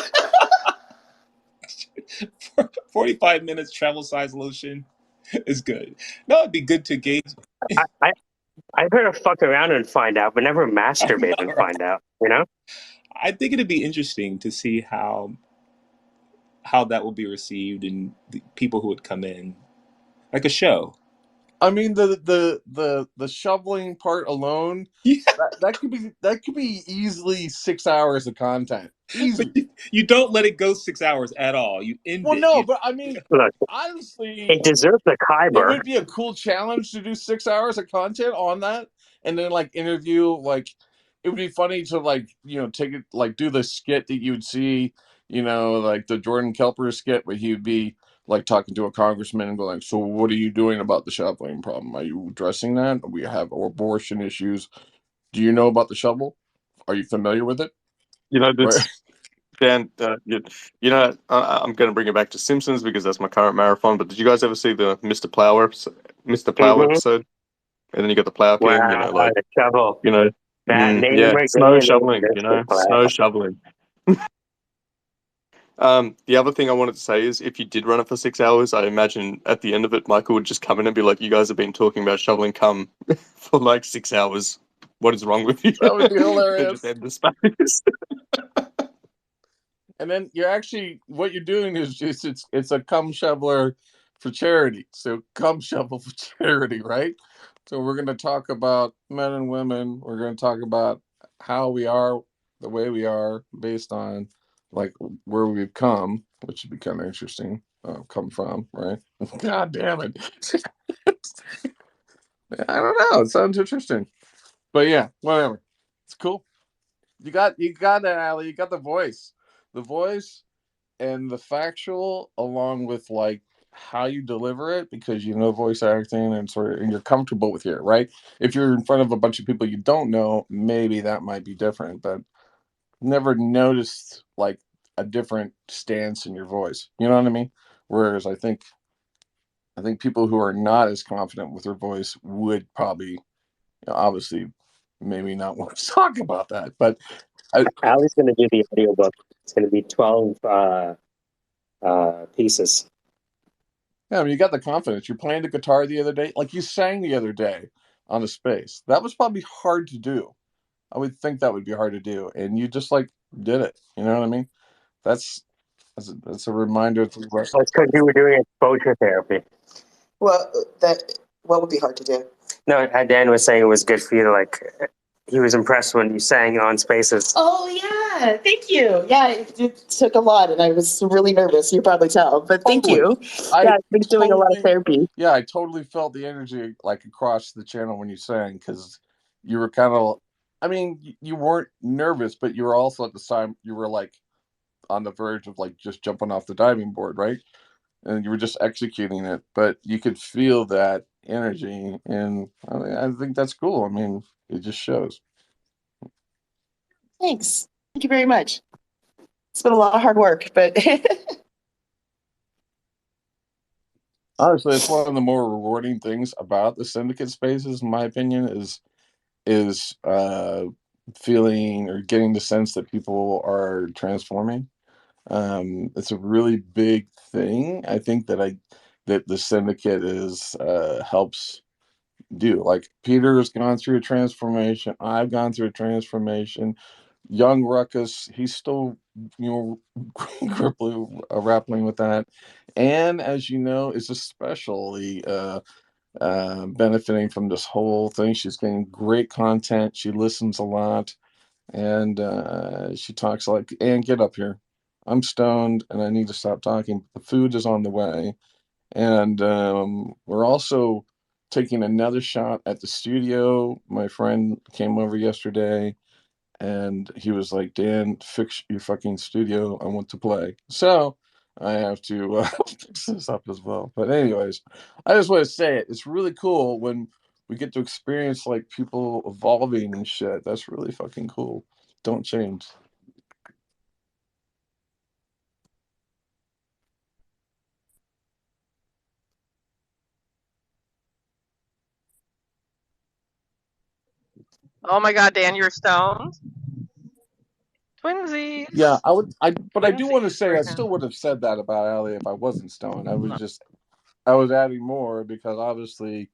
45 minutes travel size lotion is good. No, it'd be good to gauge. I've heard of fuck around and find out, but never I masturbate know, and right? find out, you know? I think it'd be interesting to see how that will be received and the people who would come in, like a show. I mean, the shoveling part alone, Yeah, that could be easily 6 hours of content. but Easy. you don't let it go 6 hours at all. You end Well, it. no, You, but I mean, Look, honestly, it deserves a it Kyber. would be a cool challenge to do 6 hours of content on that, and then like interview. Like, it would be funny to like take it like do the skit that you would see, like the Jordan Kelper skit where he would be like talking to a congressman and go like, "So what are you doing about the shoveling problem? Are you addressing that? We have abortion issues. Do you know about the shovel? Are you familiar with it?" You know Right? this, Dan. I'm going to bring it back to Simpsons because that's my current marathon. But did you guys ever see the Mr. Plow Mm-hmm. episode? And then you got the Plow King. Wow, the shovel. You know, That name yeah, right snow there, shoveling. Mr. Snow Plow. shoveling. The other thing I wanted to say is if you did run it for 6 hours, I imagine at the end of it, Michael would just come in and be like, "You guys have been talking about shoveling cum for like 6 hours. What is wrong with you?" That would be And just hilarious. end the space. And then what you're doing is just it's a cum shoveler for charity. So cum shovel for charity, right? So we're going to talk about men and women. We're going to talk about how we are the way we are based on like where we've come, which would be kind of interesting. Come from, right? God damn it! I don't know. It sounds interesting, but yeah, whatever. It's cool. You got that, Allie. You got the voice and the factual along with like how you deliver it because you know voice acting and you're comfortable with it, right? If you're in front of a bunch of people you don't know, maybe that might be different, but never noticed like a different stance in your voice. You know what I mean? Whereas I think people who are not as confident with their voice would probably, obviously, maybe not want to talk about that. But Allie's going to do the audiobook. It's going to be 12 pieces. yeah, I mean, you got the confidence. You're playing the guitar the other day, like you sang the other day on a space. That was probably hard to do. I would think that would be hard to do, and you just like did it. You know what I mean? That's that's a reminder to the rest. That's because you were doing exposure therapy. Well, what would be hard to do? No, Dan was saying it was good for you to like. He was impressed when you sang on Spaces. Oh yeah, thank you. Yeah, it took a lot, and I was really nervous. You probably tell, but thank Totally. you. Yeah, I've been doing a lot of totally, therapy. yeah, I totally felt the energy like across the channel when you sang because you were kind of. I mean, you weren't nervous, but you were also at the time you were like on the verge of like just jumping off the diving board, right? And you were just executing it, but you could feel that energy, and I think that's cool. I mean, it just shows. Thanks. Thank you very much. It's been a lot of hard work, but Honestly, it's one of the more rewarding things about the syndicate spaces, in my opinion, is feeling or getting the sense that people are transforming. It's a really big thing. I think that the syndicate is helps do. Like Peter's gone through a transformation. I've gone through a transformation. Young Ruckus, he's still, grappling with that. And as you know, is especially benefiting from this whole thing. She's getting great content. She listens a lot, and she talks like, "And get up here. I'm stoned, and I need to stop talking. The food is on the way." And we're also taking another shot at the studio. My friend came over yesterday and he was like, "Dan, fix your fucking studio. I want to play." So I have to fix this up as well. But, anyways, I just want to say it. It's really cool when we get to experience like people evolving and shit. That's really fucking cool. Don't change. Oh my God, Dan, you're stoned. Twinsies. Yeah, but I do want to Twinsies say I right still now. would have said that about Allie if I wasn't stoned. I was adding more because obviously,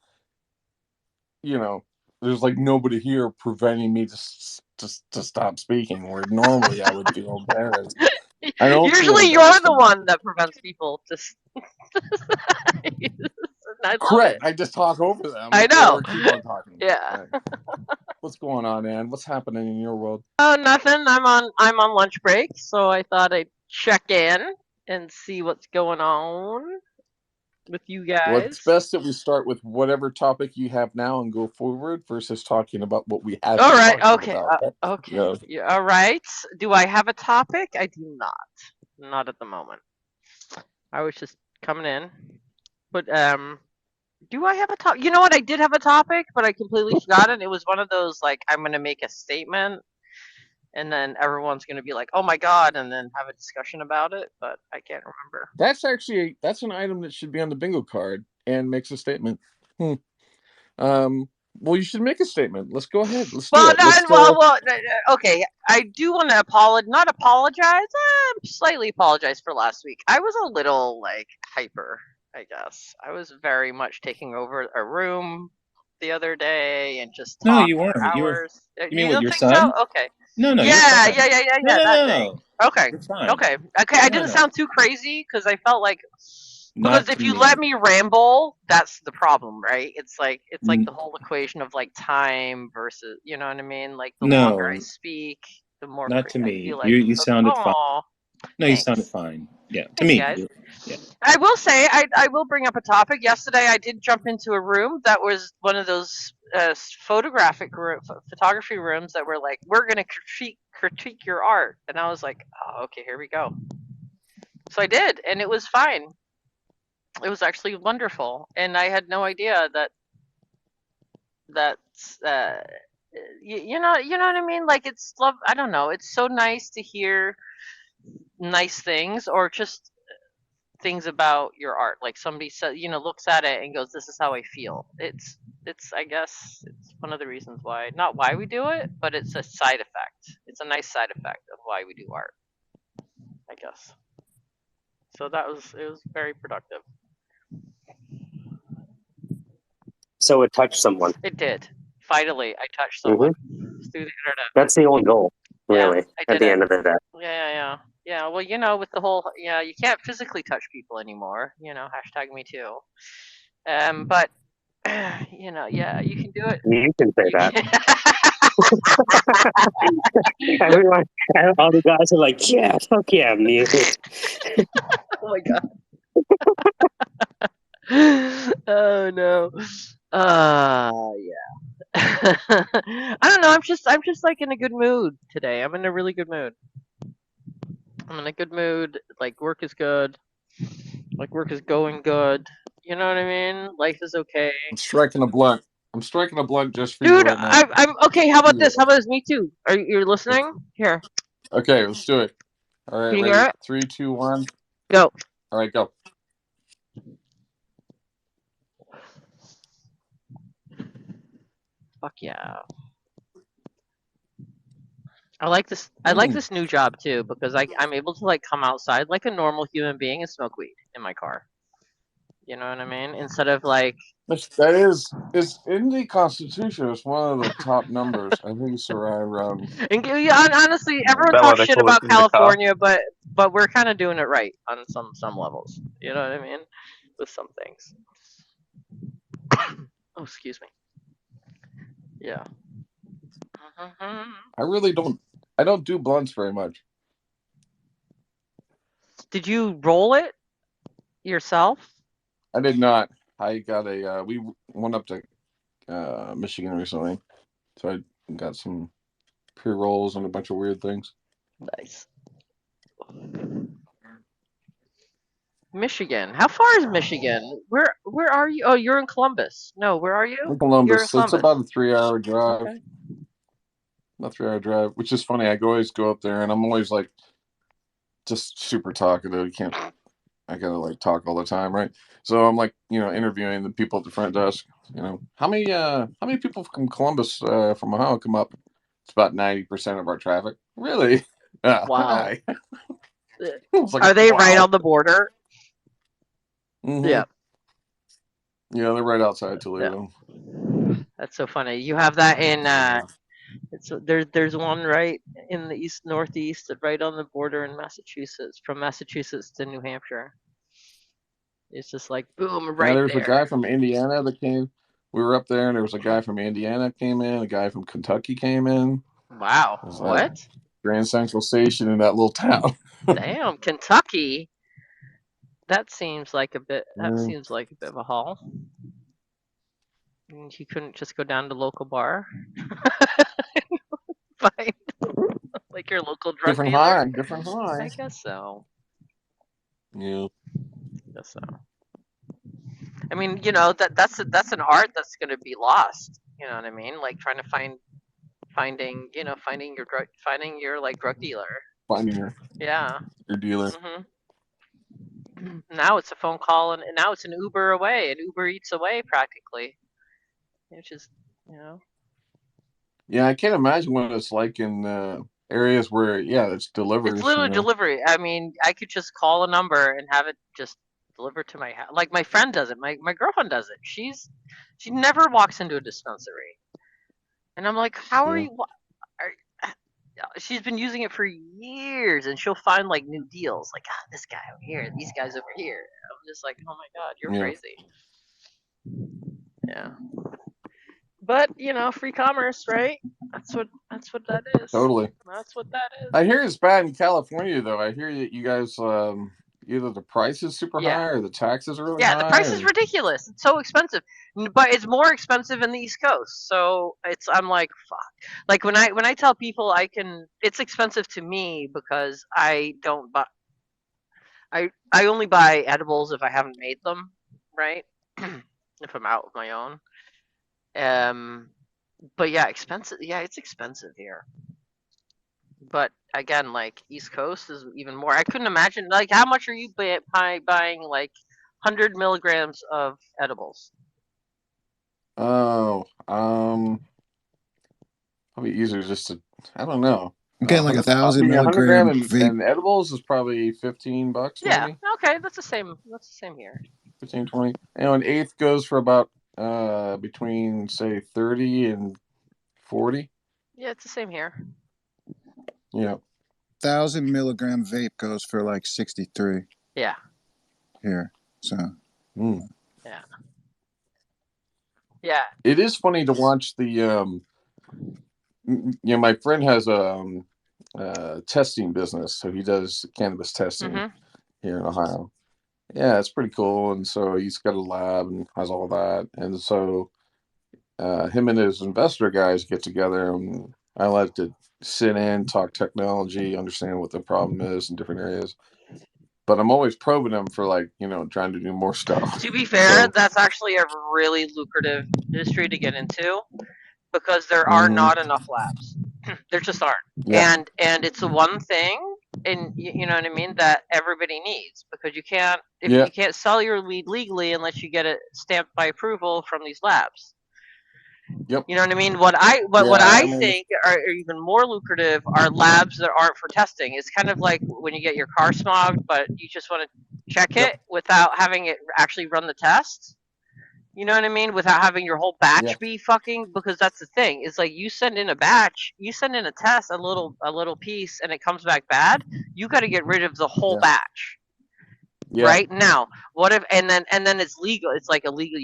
there's like nobody here preventing me to stop speaking. Where normally I would feel embarrassed. I don't feel Usually you're embarrassed the about one it. that prevents people to. I love it. Correct. I just talk over I them know. or keep on talking. Yeah. Right. What's going on, Ann? What's happening in your world? Oh, nothing. I'm on lunch break, so I thought I'd check in and see what's going on with you Well, it's guys. best that we start with whatever topic you have now and go forward versus talking about what we have All been right. talking Okay. about. Okay. Yeah. Yeah, all right. Do I have a topic? I do not. Not at the moment. I was just coming in. But do I have a topic? You know what? I did have a topic, but I completely forgot it. It was one of those like I'm gonna make a statement, and then everyone's gonna be like, "Oh my God," and then have a discussion about it. But I can't remember. That's an item that should be on the bingo card and makes a statement. Well, you should make a statement. Let's go ahead. Let's do Well, it. no, Let's okay. I do want to not apologize. Slightly apologize for last week. I was a little like hyper, I guess. I was very much taking over a room the other day and just No, talk you for weren't. hours. You mean You with don't your think so? son? Okay. No, you're Yeah, fine. yeah, yeah, yeah, No, yeah. no, That no, thing. no. Okay. You're fine. Okay. Okay. I No, didn't no, sound too crazy because I felt like because not if to you let me. me ramble, that's the problem, right? It's like N- the whole equation of like time versus, you know what I mean? Like the longer I No, speak, the more not to I me. feel like You it's okay. sounded fine. Oh, No, you sounded thanks. fine. Yeah, to Thanks, me. guys. Yeah. I will say, I will bring up a topic. Yesterday, I did jump into a room that was one of those photography rooms that were like, we're going to critique your art. And I was like, oh, okay, here we go. So I did, and it was fine. It was actually wonderful. And I had no idea that's, you know what I mean? Like, it's love. I don't know. It's so nice to hear nice things or just things about your art. Like somebody said, looks at it and goes, "This is how I feel." It's I guess it's one of the reasons why, not why we do it, but it's a side effect. It's a nice side effect of why we do art, I guess. So it was very productive. So it touched someone. It did. Finally, I touched someone through the internet. That's the only goal, Yeah, really, I at did the it. end of the day. Yeah. Yeah, well, with the whole, you can't physically touch people anymore. Hashtag me too. But yeah, you can do it. You can say You that. can. Everyone, all the guys are like, yeah, fuck yeah, music. Oh my God. Oh no. Yeah. I don't know. I'm just like in a good mood today. I'm in a really good mood. I'm in a good mood. Like work is good. Like work is going good. You know what I mean? Life is okay. I'm striking a blunt. I'm striking a blunt just for you Dude, right now. I'm okay. How about Yeah. this? How about this? Me too. Are you listening? Here. Okay, let's do it. All right, Can you ready? hear it? 3, 2, 1. Go. All right, go. Fuck yeah. I like this. I like this new job too because I'm able to like come outside like a normal human being and smoke weed in my car. You know what I mean? Instead of like, That is in the Constitution. It's one of the top numbers. I think it's around. honestly, everyone Bella, talks they shit call it about in the car. California, but we're kind of doing it right on some levels. You know what I mean? With some things. Oh, excuse me. Yeah. I really don't. I don't do blunts very much. Did you roll it yourself? I did not. I got a. We went up to Michigan recently, so I got some pre-rolls and a bunch of weird things. Nice. Michigan. How far is Michigan? Where are you? Oh, you're in Columbus. No, where are you? In Columbus, You're in so it's Columbus. about a 3-hour drive. Okay. About 3-hour drive, which is funny. I always go up there, and I'm always like, just super talkative. You can't. I gotta like talk all the time, right? So I'm like, interviewing the people at the front desk. You know, how many people from Columbus, from Ohio, come up? It's about 90% of our traffic. Really? Wow. Hi. It's like, Are they right wow. on the border? Mm-hmm. Yeah. Yeah, they're right outside Toledo. That's so funny. You have that in there's one right in the northeast, right on the border in Massachusetts, from Massachusetts to New Hampshire. It's just like boom, Yeah, right there's a there. guy from Indiana that came. We were up there, and there was a guy from Indiana came in. A guy from Kentucky came in. Wow. It was like What? Grand Central Station in that little town. Damn, Kentucky. That seems like a bit. That Yeah, seems like a bit of a haul. And you couldn't just go down to local bar, find like your local drug different dealer. high, different I high. guess so. Yeah, I guess so. I mean, that's an art that's going to be lost. You know what I mean? Like trying to finding finding your like drug dealer. finding Yeah. your dealer. Now it's a phone call, and now it's an Uber away, an Uber Eats away practically. Which is, you know. Yeah, I can't imagine what it's like in areas where it's It's delivers. literally delivery. I mean, I could just call a number and have it just delivered to my house. Like my friend does it. My girlfriend does it. She never walks into a dispensary, and I'm like, how are Yeah, you? She's been using it for years, and she'll find like new deals. Like this guy over here, these guys over here. I'm just like, oh my god, you're yeah, crazy. Yeah. But free commerce, right? That's what that is. totally. That's what that I is. hear it's bad in California, though. I hear that you guys, either the price is super Yeah. high or the taxes are really Yeah, the high. price is ridiculous. It's so expensive, but it's more expensive in the East Coast. So I'm like, fuck. Like when I tell people it's expensive to me because I don't buy. I only buy edibles if I haven't made them, right? If I'm out with my own. But yeah, expensive. Yeah, it's expensive here. But again, like East Coast is even more. I couldn't imagine. Like, how much are you buying? Like, 100 milligrams of edibles. Oh, probably easier just to. I don't know. I'm getting like 100 1,000 gram milligram and vape. edibles is probably $15, Yeah. maybe Okay, that's the same. That's the same here. 15, 20. And an eighth goes for about between say 30 and 40. Yeah, it's the same here. Yeah. 1,000 milligram vape goes for like 63 Yeah. here. So. Yeah. Yeah. It is funny to watch the. My friend has a testing business, so he does cannabis testing here in Ohio. Yeah, it's pretty cool. And so he's got a lab and has all that. And so him and his investor guys get together, and I like to sit in, talk technology, understand what the problem is in different areas. But I'm always probing them for trying to do more stuff. To be fair, that's actually a really lucrative industry to get into because there are not enough labs. There just aren't. Yeah. And it's the one thing, and you know what I mean, that everybody needs, because you can't sell your weed legally unless you get it stamped by approval from these labs. Yep. You know what I mean? What I think are even more lucrative are labs that aren't for testing. It's kind of like when you get your car smogged, but you just want to check it without having it actually run the test. You know what I mean? Without having your whole batch be fucking, because that's the thing. It's like you send in a batch, you send in a test, a little piece, and it comes back bad. You got to get rid of the whole batch. Yeah. Right now, what if and then it's legal? It's like illegal.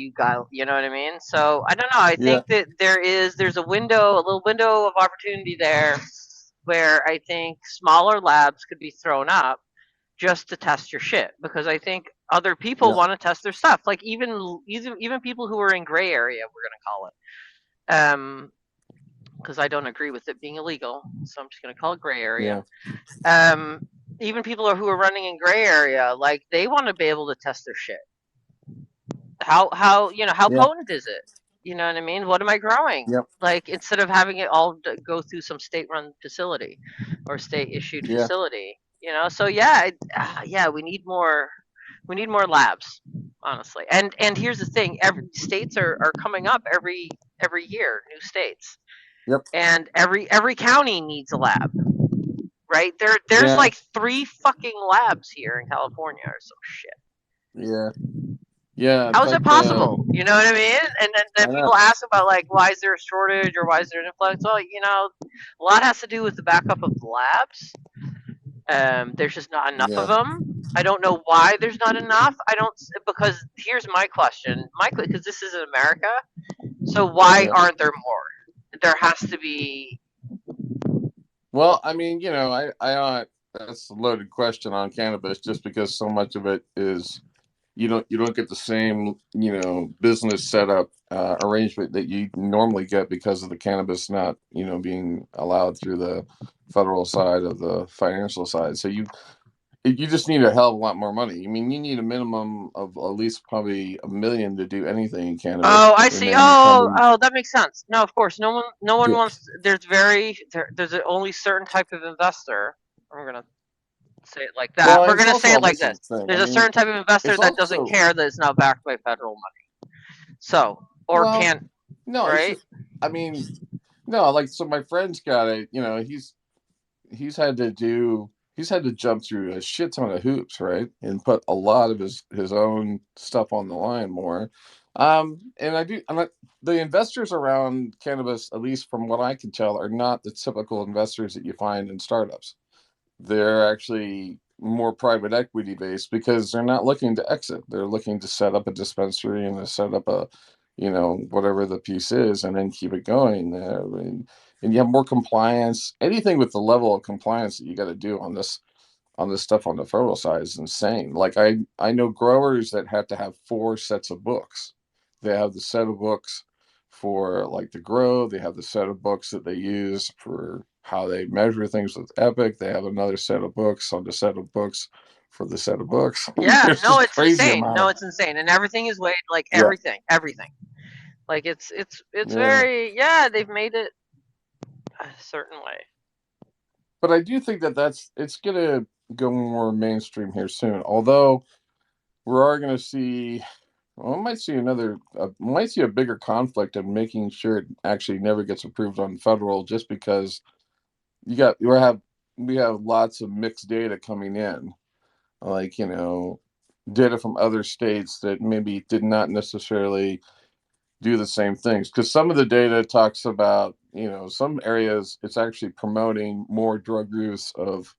You know what I mean? So I don't know. I think that there's a little window of opportunity there, where I think smaller labs could be thrown up just to test your shit, because I think other people want to test their stuff. Like even people who are in gray area, we're gonna call it, because I don't agree with it being illegal, so I'm just gonna call it gray area. Even people who are running in gray area, like they want to be able to test their shit. How potent is it? You know what I mean? What am I growing? Yep. Like instead of having it all go through some state-run facility or state-issued facility, So we need more labs. honestly. And here's the thing: every states are coming up every year, new states, Yep. and every county needs a lab, right? There's Yeah. like 3 fucking labs here in California or some shit. Yeah. Yeah. How is Like that possible? You know what I mean? And then I know. people ask about like, why is there a shortage or why is there an influx? Well, you know, a lot has to do with the backup of the labs. There's just not enough of Yeah. them. I don't know why there's not enough. I don't, because here's my question, because this is in America. So why Yeah. aren't there more? There has to be. Well, I mean, you know, I that's a loaded question on cannabis, just because so much of it is you don't get the same, you know, business setup arrangement that you normally get because of the cannabis not, you know, being allowed through the federal side of the financial side. So you just need a hell of a lot more money. I mean, you need a minimum of at least probably $1 million to do anything in cannabis, Oh, I and see. then Oh, probably that makes sense. No, of course, no one yeah. wants. There's only certain type of investor. I'm gonna say it like that. Well, We're it's gonna say also it like this is this. the thing. I There's a mean, certain type of investor it's that doesn't also care that it's not backed by federal money. So, or well, can't, no, it's right? just I mean, no, like so my friend's got it. You know, he's had to jump through a shit ton of hoops, right, and put a lot of his own stuff on the line more. And the investors around cannabis, at least from what I can tell, are not the typical investors that you find in startups. They're actually more private equity based because they're not looking to exit. They're looking to set up a dispensary and to set up a, you know, whatever the piece is, and then keep it going. And you have more compliance. Anything with the level of compliance that you got to do on this stuff on the federal side is insane. Like I know growers that have to have 4 sets of books. They have the set of books for like the grow. They have the set of books that they use for how they measure things with Epic. They have another set of books on the set of books for the set of books. Yeah, There's no, just it's crazy insane. amount No, of it's insane, and everything is weighed like yeah, everything. Like it's yeah. very, yeah. They've made it a certain way. But I do think that it's gonna go more mainstream here soon. Although we are gonna see. Well, might see a bigger conflict of making sure it actually never gets approved on federal, just because we have lots of mixed data coming in, like, you know, data from other states that maybe did not necessarily do the same things. Because some of the data talks about, you know, some areas it's actually promoting more drug use of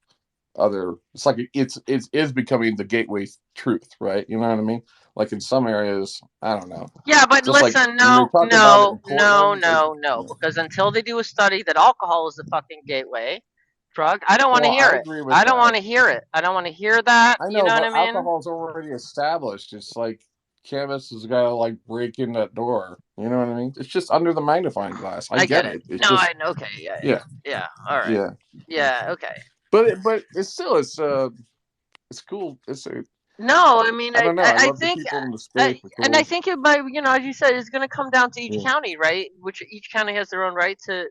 other. It's like it is becoming the gateway truth, right? You know what I mean? Like in some areas, I don't know. Yeah, but Just like listen, when they no, talk about it no, in no, Portland, no, no, because until they do a study that alcohol is the fucking gateway drug, I don't want to well, hear I it. agree with I don't that. want to hear it. I don't want to hear that. I You know, know what but I mean? alcohol's already established. It's like cannabis has got to like break in that door. You know what I mean? It's just under the magnifying glass. I I get get it. it. It's No, just okay, yeah, yeah, yeah. All right, yeah. yeah, okay. But it's still it's cool. No, I mean, I don't know. I I love the think, people in the space. Are and I cool. think it might, you know, as you said, it's going to come down to each Yeah. county, right? Which each county has their own right to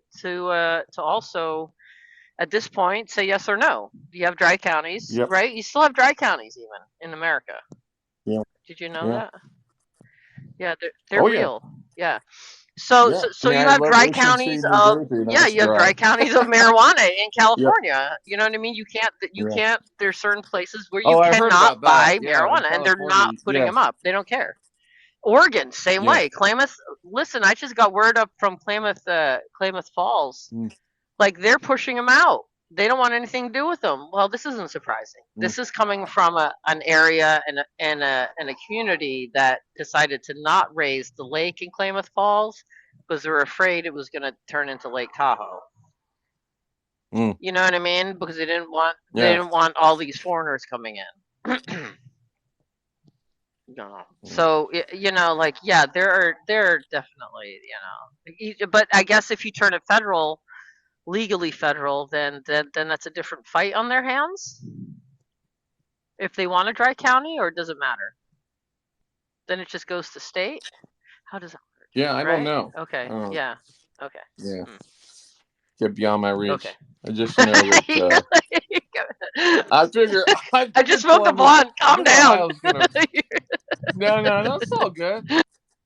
also at this point say yes or no. You have dry counties, Yep. right? You still have dry counties even in America. Yeah. Did you know Yeah. that? Yeah, they're Oh yeah. real. Yeah. So Yeah. I so mean, you I have love dry Ocean City, counties New of, Jersey, and yeah, it's you have dry. dry counties of marijuana in Yep. California. You know what I mean? You Yeah. can't. There's certain places where you Oh, I heard cannot about that. buy Yeah, in marijuana, and they're not California. putting Yeah. them up. They don't care. Oregon, same Yeah. way. Klamath. Listen, I just got word up from Klamath Falls. Mm, Like they're pushing them out. They don't want anything to do with them. Well, this isn't surprising. mm, This is coming from an area and a community that decided to not raise the lake in Klamath Falls because they were afraid it was going to turn into Lake Tahoe. mm. You know what I mean? Because they Yeah. didn't want all these foreigners coming in. No. Mm. So you know, like, yeah, there are definitely, but I guess if you turn it federal, legally federal, then that's a different fight on their hands. If they want a dry county, or does it matter? Then it just goes to state. How does it work? Yeah. I don't Right? know. I Okay. don't. Yeah. Okay. Yeah. Mm. Get beyond my Okay. reach. I just know that. I figure I just smoked the blunt. I Calm think down. Ohio's gonna. No, it's all good.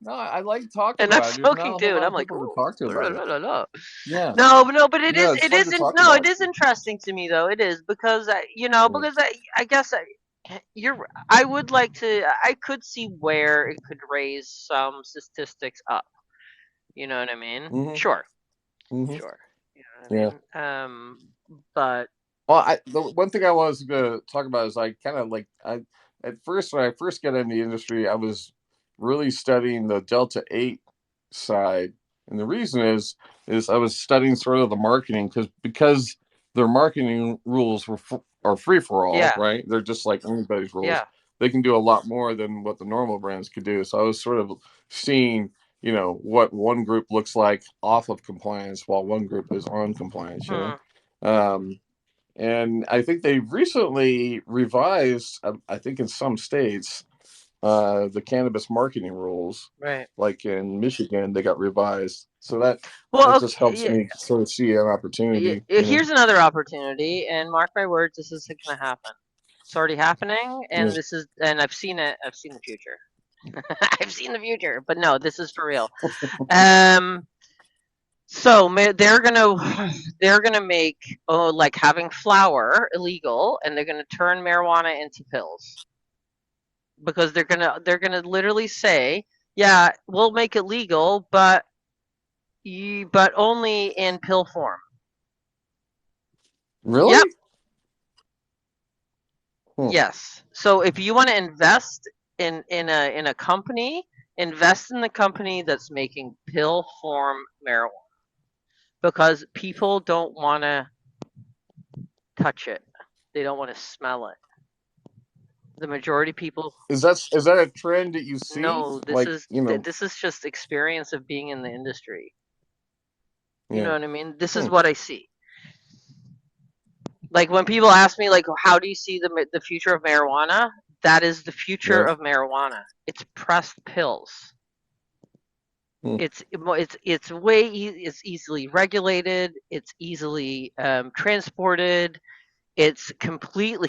No, I like talking And I'm about it. There's not smoking a too, whole and lot I'm of like, people to ooh, talk to about it. Yeah. no, but it No, is, it's fun to talk about. it is interesting to me though. It is because Yeah. because I guess I would like to, I could see where it could raise some statistics up. You know what I mean? Mm-hmm. Sure, Mm-hmm. sure. You know what I mean? But Well, the one thing I was going to talk about is I kind of like at first when I first got in the industry, I was really studying the Delta 8 side, and the reason is I was studying sort of the marketing because their marketing rules are free for all, yeah, right? They're just like anybody's rules. yeah. They can do a lot more than what the normal brands could do. So I was sort of seeing, what one group looks like off of compliance while one group is on compliance, Um, and I think they've recently revised, I think in some states, the cannabis marketing rules. Right. Like in Michigan, they got revised. So that Well, just helps okay, me sort of see an opportunity. here's another opportunity, and mark my words, this is going to happen. It's already happening, and I've seen it. I've seen the future. I've seen the future, but no, this is for real. So they're gonna make like having flour illegal, and they're gonna turn marijuana into pills because they're gonna literally say, yeah, we'll make it legal, but only in pill form. Really? Yep. Hmm. Yes. So if you want to invest in a company, invest in the company that's making pill form marijuana because people don't want to touch it. They don't want to smell it. The majority of people. Is that a trend that you see? No, Like, this is just experience of being in the industry. You know yeah. what I mean? This is what I see. Like when people ask me, like, how do you see the future of marijuana? That is the future of marijuana. It's pressed pills. It's way it's easily regulated. It's easily transported. It's completely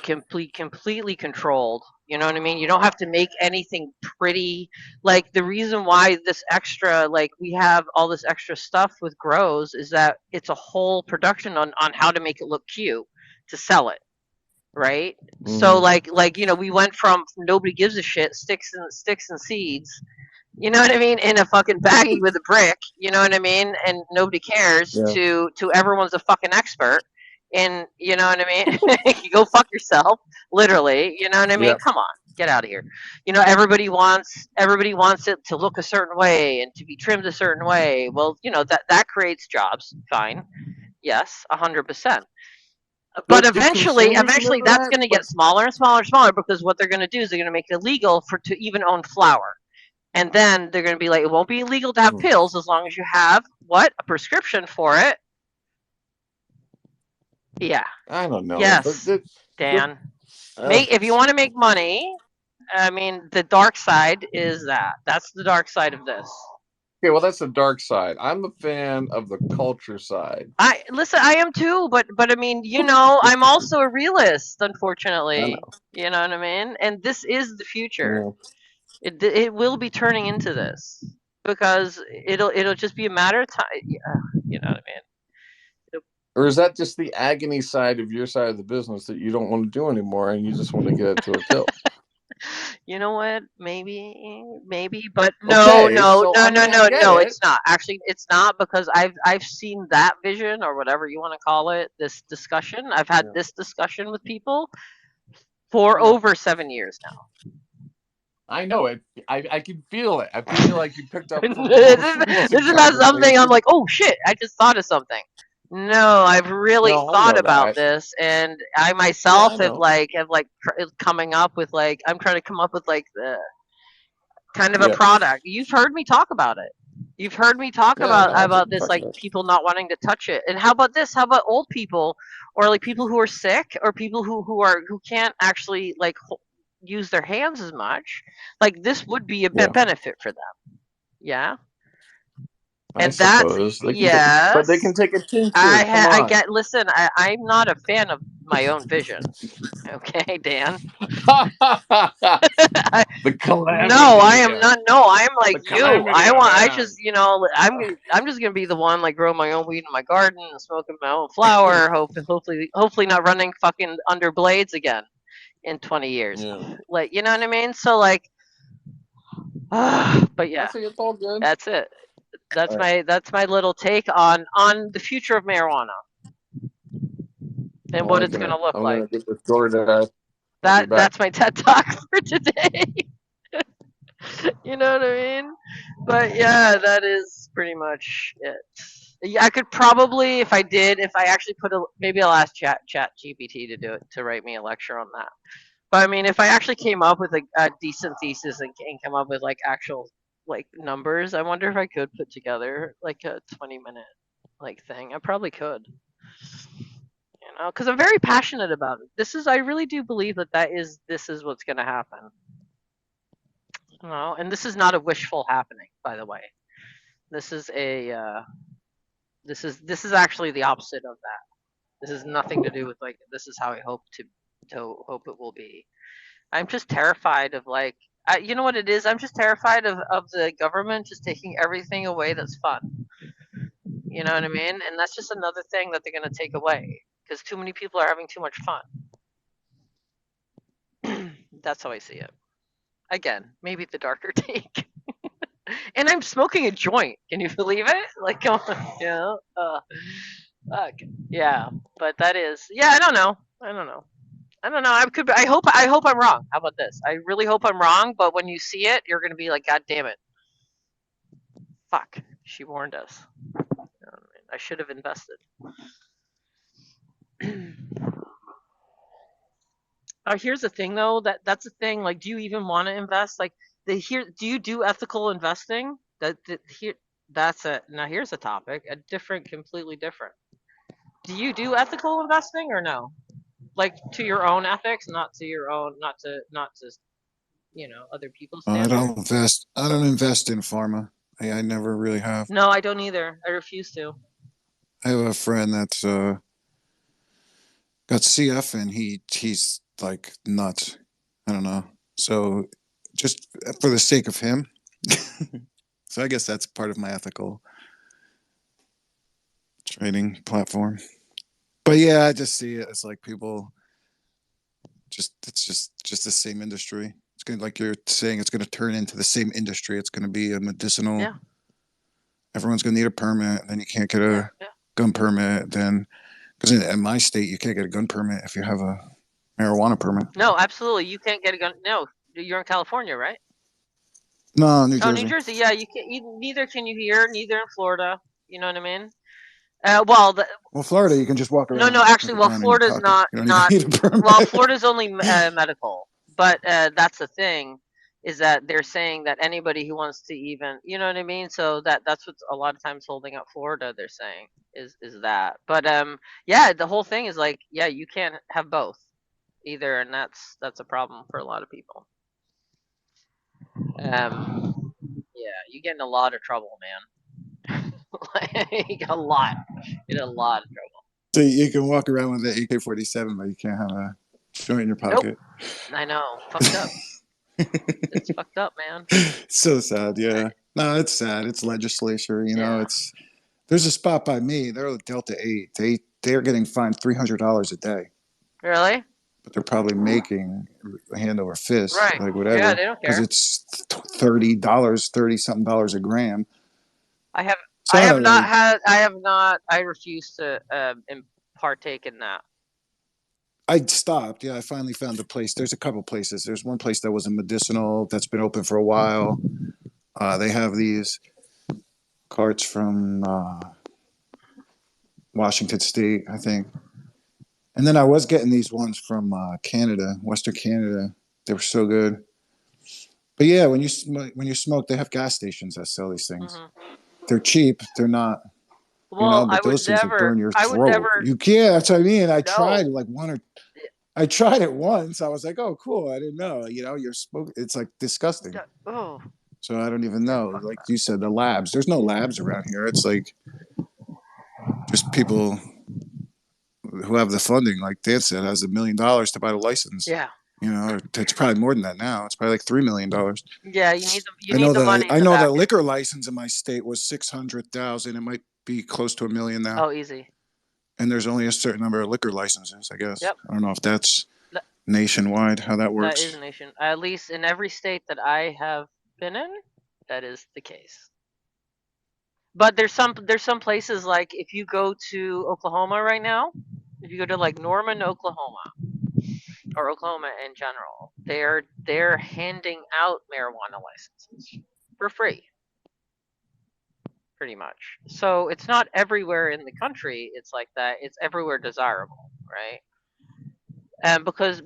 controlled. You know what I mean? You don't have to make anything pretty. Like the reason why this extra, like we have all this extra stuff with grows, is that it's a whole production on how to make it look cute to sell it, right? So like we went from nobody gives a shit, sticks and seeds, you know what I mean, in a fucking baggie with a brick, you know what I mean, and nobody cares, to everyone's a fucking expert. And you know what I mean? You go fuck yourself, literally. You know what I mean? Come on, get out of here. Everybody wants it to look a certain way and to be trimmed a certain way. Well, that creates jobs. Fine, yes, 100%. But eventually, that's going to get smaller and smaller and smaller because what they're going to do is they're going to make it illegal to even own flour. And then they're going to be like, it won't be illegal to have pills as long as you have a prescription for it. Yeah. I don't know. Yes, Dan. If you want to make money, I mean, the dark side is that. That's the dark side of this. Okay, well, that's the dark side. I'm a fan of the culture side. I am too, but I mean, I'm also a realist, unfortunately. You know what I mean? And this is the future. Yeah. It will be turning into this because it'll just be a matter of time. Yeah, you know what I mean? Or is that just the agony side of your side of the business that you don't want to do anymore and you just want to get it to a pill? You know what? Maybe, but no, it's not. Actually, it's not because I've seen that vision or whatever you want to call it. This discussion. I've had this discussion with people for over 7 years now. I know it. I can feel it. I feel like you picked up. This is not something I'm like, oh shit, I just thought of something. No, I've really thought about this, and I myself have coming up with I'm trying to come up with the kind of a product. You've heard me talk about it. You've heard me talk about this, like people not wanting to touch it. And how about this? How about old people, or like people who are sick, or people who can't actually use their hands as much? Like this would be a benefit for them. Yeah. I that's suppose they can but they can yes. take a tincture. Come I on. get. Listen, I'm not a fan of my own vision. Okay, Dan. I, The no, I calamity. am not. No, I'm like The you. calamity of I man. just, I'm just gonna be the one like growing my own weed in my garden and smoking my own flower. Hopefully not running fucking under blades again in 20 years. Yeah. Like, you know what I mean? So like, but I yeah, see it's all good. that's it. All right. That's my little take on the future of marijuana I'm and what it's liking gonna it. look I'm like. gonna get this DoorDash. I'll be back. That's my TED talk for today. You know what I mean? But yeah, that is pretty much it. Yeah, I could probably, if I actually maybe I'll ask Chat GPT to do it, to write me a lecture on that. But I mean, if I actually came up with a decent thesis and come up with like actual like numbers, I wonder if I could put together like a 20-minute like thing. I probably could. You know, because I'm very passionate about it. I really do believe this is what's going to happen. You know, and this is not a wishful happening, by the way. This is this is actually the opposite of that. This has nothing to do with like this is how I hope it will be. I'm just terrified of like you know what it is? I'm just terrified of the government just taking everything away that's fun. You know what I mean? And that's just another thing that they're gonna take away because too many people are having too much fun. That's how I see it. Again, maybe the darker take. And I'm smoking a joint. Can you believe it? Like, come on, you know? Fuck. Yeah, but that is. Yeah, I don't know. I don't know. I don't know. I could. I hope. I hope I'm wrong. How about this? I really hope I'm wrong. But when you see it, you're gonna be like, God damn it! Fuck. She warned us. You know what I mean? I should have invested. Here's the thing, though. That's the thing. Like, do you even want to invest? Like, do you do ethical investing? Here. That's a now. Here's a topic. Completely different. Do you do ethical investing or no? Like to your own ethics, not to your own, not to other people's standards. I don't invest in pharma. I never really have. No, I don't either. I refuse to. I have a friend that's got CF and he's like nuts. I don't know. So just for the sake of him. So I guess that's part of my ethical trading platform. But yeah, I just see it as like people it's just the same industry. It's gonna, like you're saying, it's gonna turn into the same industry. It's gonna be a medicinal. Yeah. Everyone's gonna need a permit. Then you can't get a Yeah. gun permit. Then because in my state you can't get a gun permit if you have a marijuana permit. No, absolutely. You can't get a gun. No, you're in California, right? No, New Oh, Jersey. New Jersey. Yeah, you can't. Neither can you here. Neither in Florida. You know what I mean? Well, Florida, you can just walk around. no. Actually, with a gun in your Florida's pocket. You don't even need a permit. Well, Florida's only medical, but that's the thing, is that they're saying that anybody who wants to even, you know what I mean. So that's what's a lot of times holding up Florida. They're saying is that, but yeah, the whole thing is like, yeah, you can't have both either, and that's a problem for a lot of people. Yeah, you get in a lot of trouble, man. You get a lot of trouble. So you can walk around with an AK-47, but you can't have a joint in your pocket. Nope. I know, fucked up. It's fucked up, man. So sad, yeah. No, it's sad. It's legislature, you know. It's there's a spot by me. They're a Delta 8. They're getting fined $300 a day. Really? But they're probably making hand over fist, right? Like whatever. Yeah, they don't care. Because it's $30 something a gram. I have So, I refuse to partake in that. I stopped. Yeah, I finally found a place. There's a couple places. There's one place that was a medicinal that's been open for a while. They have these carts from Washington State, I think. And then I was getting these ones from Canada, Western Canada. They were so good. But yeah, when you smoke, they have gas stations that sell these things. Mm-hmm. They're cheap. They're not. Well, but those things will burn your throat. You can't. That's what I mean. I tried like I tried it once. I was like, oh, cool. I didn't know. You're smoking. It's like disgusting. Oh, So I don't even know. Like you said, the labs. There's no labs around here. It's like just people who have the funding, like Dan said, has $1 million to buy the license. Yeah. You know, it's probably more than that now. It's probably like $3 million. Yeah, you need the I know money I to know back the it. liquor license in my state was 600,000. It might be close to $1 million now. Oh, easy. And there's only a certain number of liquor licenses, I guess. Yep. I don't know if that's That- nationwide, how that That works. is a nation. At least in every state that I have been in, that is the case. But there's some places, like if you go to Oklahoma right now, if you go to like Norman, Oklahoma, or Oklahoma in general, they're handing out marijuana licenses for free, pretty much. So it's not everywhere in the country. It's like that. It's everywhere desirable, right? And because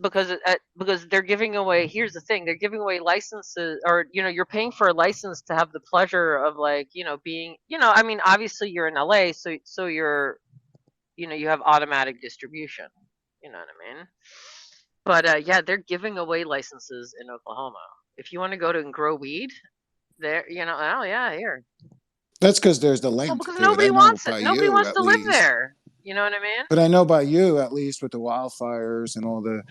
they're giving away. Here's the thing: they're giving away licenses, or you're paying for a license to have the pleasure of, like, being. I mean, obviously you're in LA, so you're, you have automatic distribution. You know what I mean? But yeah, they're giving away licenses in Oklahoma. If you want to go to and grow weed, there, oh yeah, here. That's because there's the Well, land to because do it. nobody I know wants it. by Nobody you wants at to live least. there. You know what I mean? But I know by you at least with the wildfires and all the,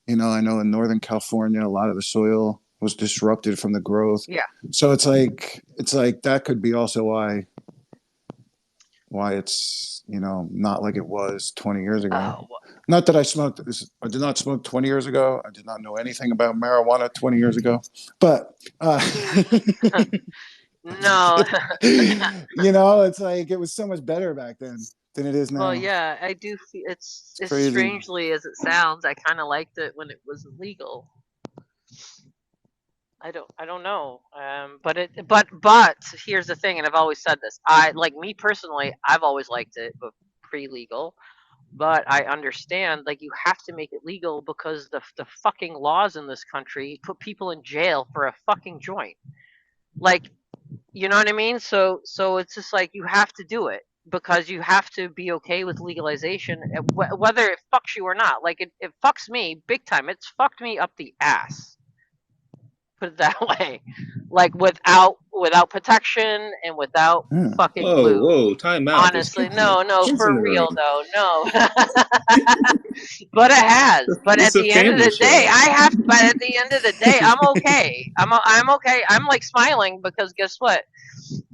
I know in Northern California, a lot of the soil was disrupted from the growth. Yeah. So it's like that could be also why it's, not like it was 20 years ago. Oh, well, Not that I smoked this. I did not smoke 20 years ago. I did not know anything about marijuana 20 years ago. But, no. it's like it was so much better back then than it is now. Well, yeah, I do feel it's as crazy. strangely as it sounds. I kind of liked it when it was illegal. I don't know. But here's the thing, and I've always said this. Like, me personally, I've always liked it, but pre-legal. But I understand, like, you have to make it legal because the fucking laws in this country put people in jail for a fucking joint. Like, you know what I mean? So it's just like you have to do it because you have to be okay with legalization, whether it fucks you or not. Like, it fucks me big time. It's fucked me up the ass. Put it that way. Like, without protection and without fucking Whoa, lube. whoa, time out. There's Honestly, kids no, kids in for the real room. though, no. But it has. But This at is a the end of family the day, show. But at the end of the day, I'm okay. I'm okay. I'm like smiling because guess what?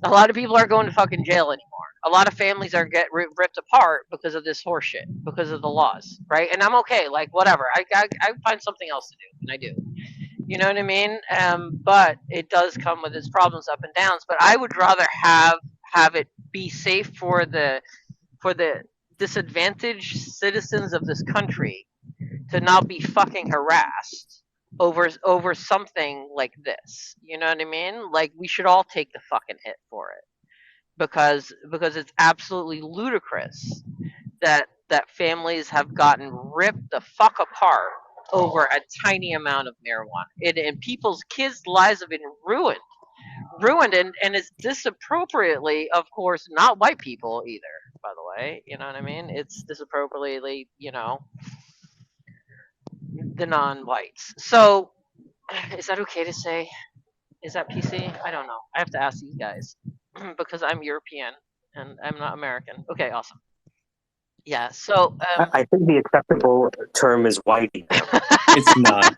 A lot of people aren't going to fucking jail anymore. A lot of families are ripped apart because of this horseshit, because of the laws, right? And I'm okay. Like, whatever. I find something else to do, and I do. You know what I mean? But it does come with its problems, up and downs. But I would rather have it be safe for the disadvantaged citizens of this country to not be fucking harassed over something like this. You know what I mean? Like, we should all take the fucking hit for it because it's absolutely ludicrous that families have gotten ripped the fuck apart over a tiny amount of marijuana. And people's kids' lives have been ruined, and it's disappropriately, of course, not white people either, by the way. You know what I mean? It's disappropriately, the non-whites. So, is that okay to say? Is that PC? I don't know. I have to ask these guys because I'm European and I'm not American. Okay, awesome. Yeah, so I think the acceptable term is whitey. It's not.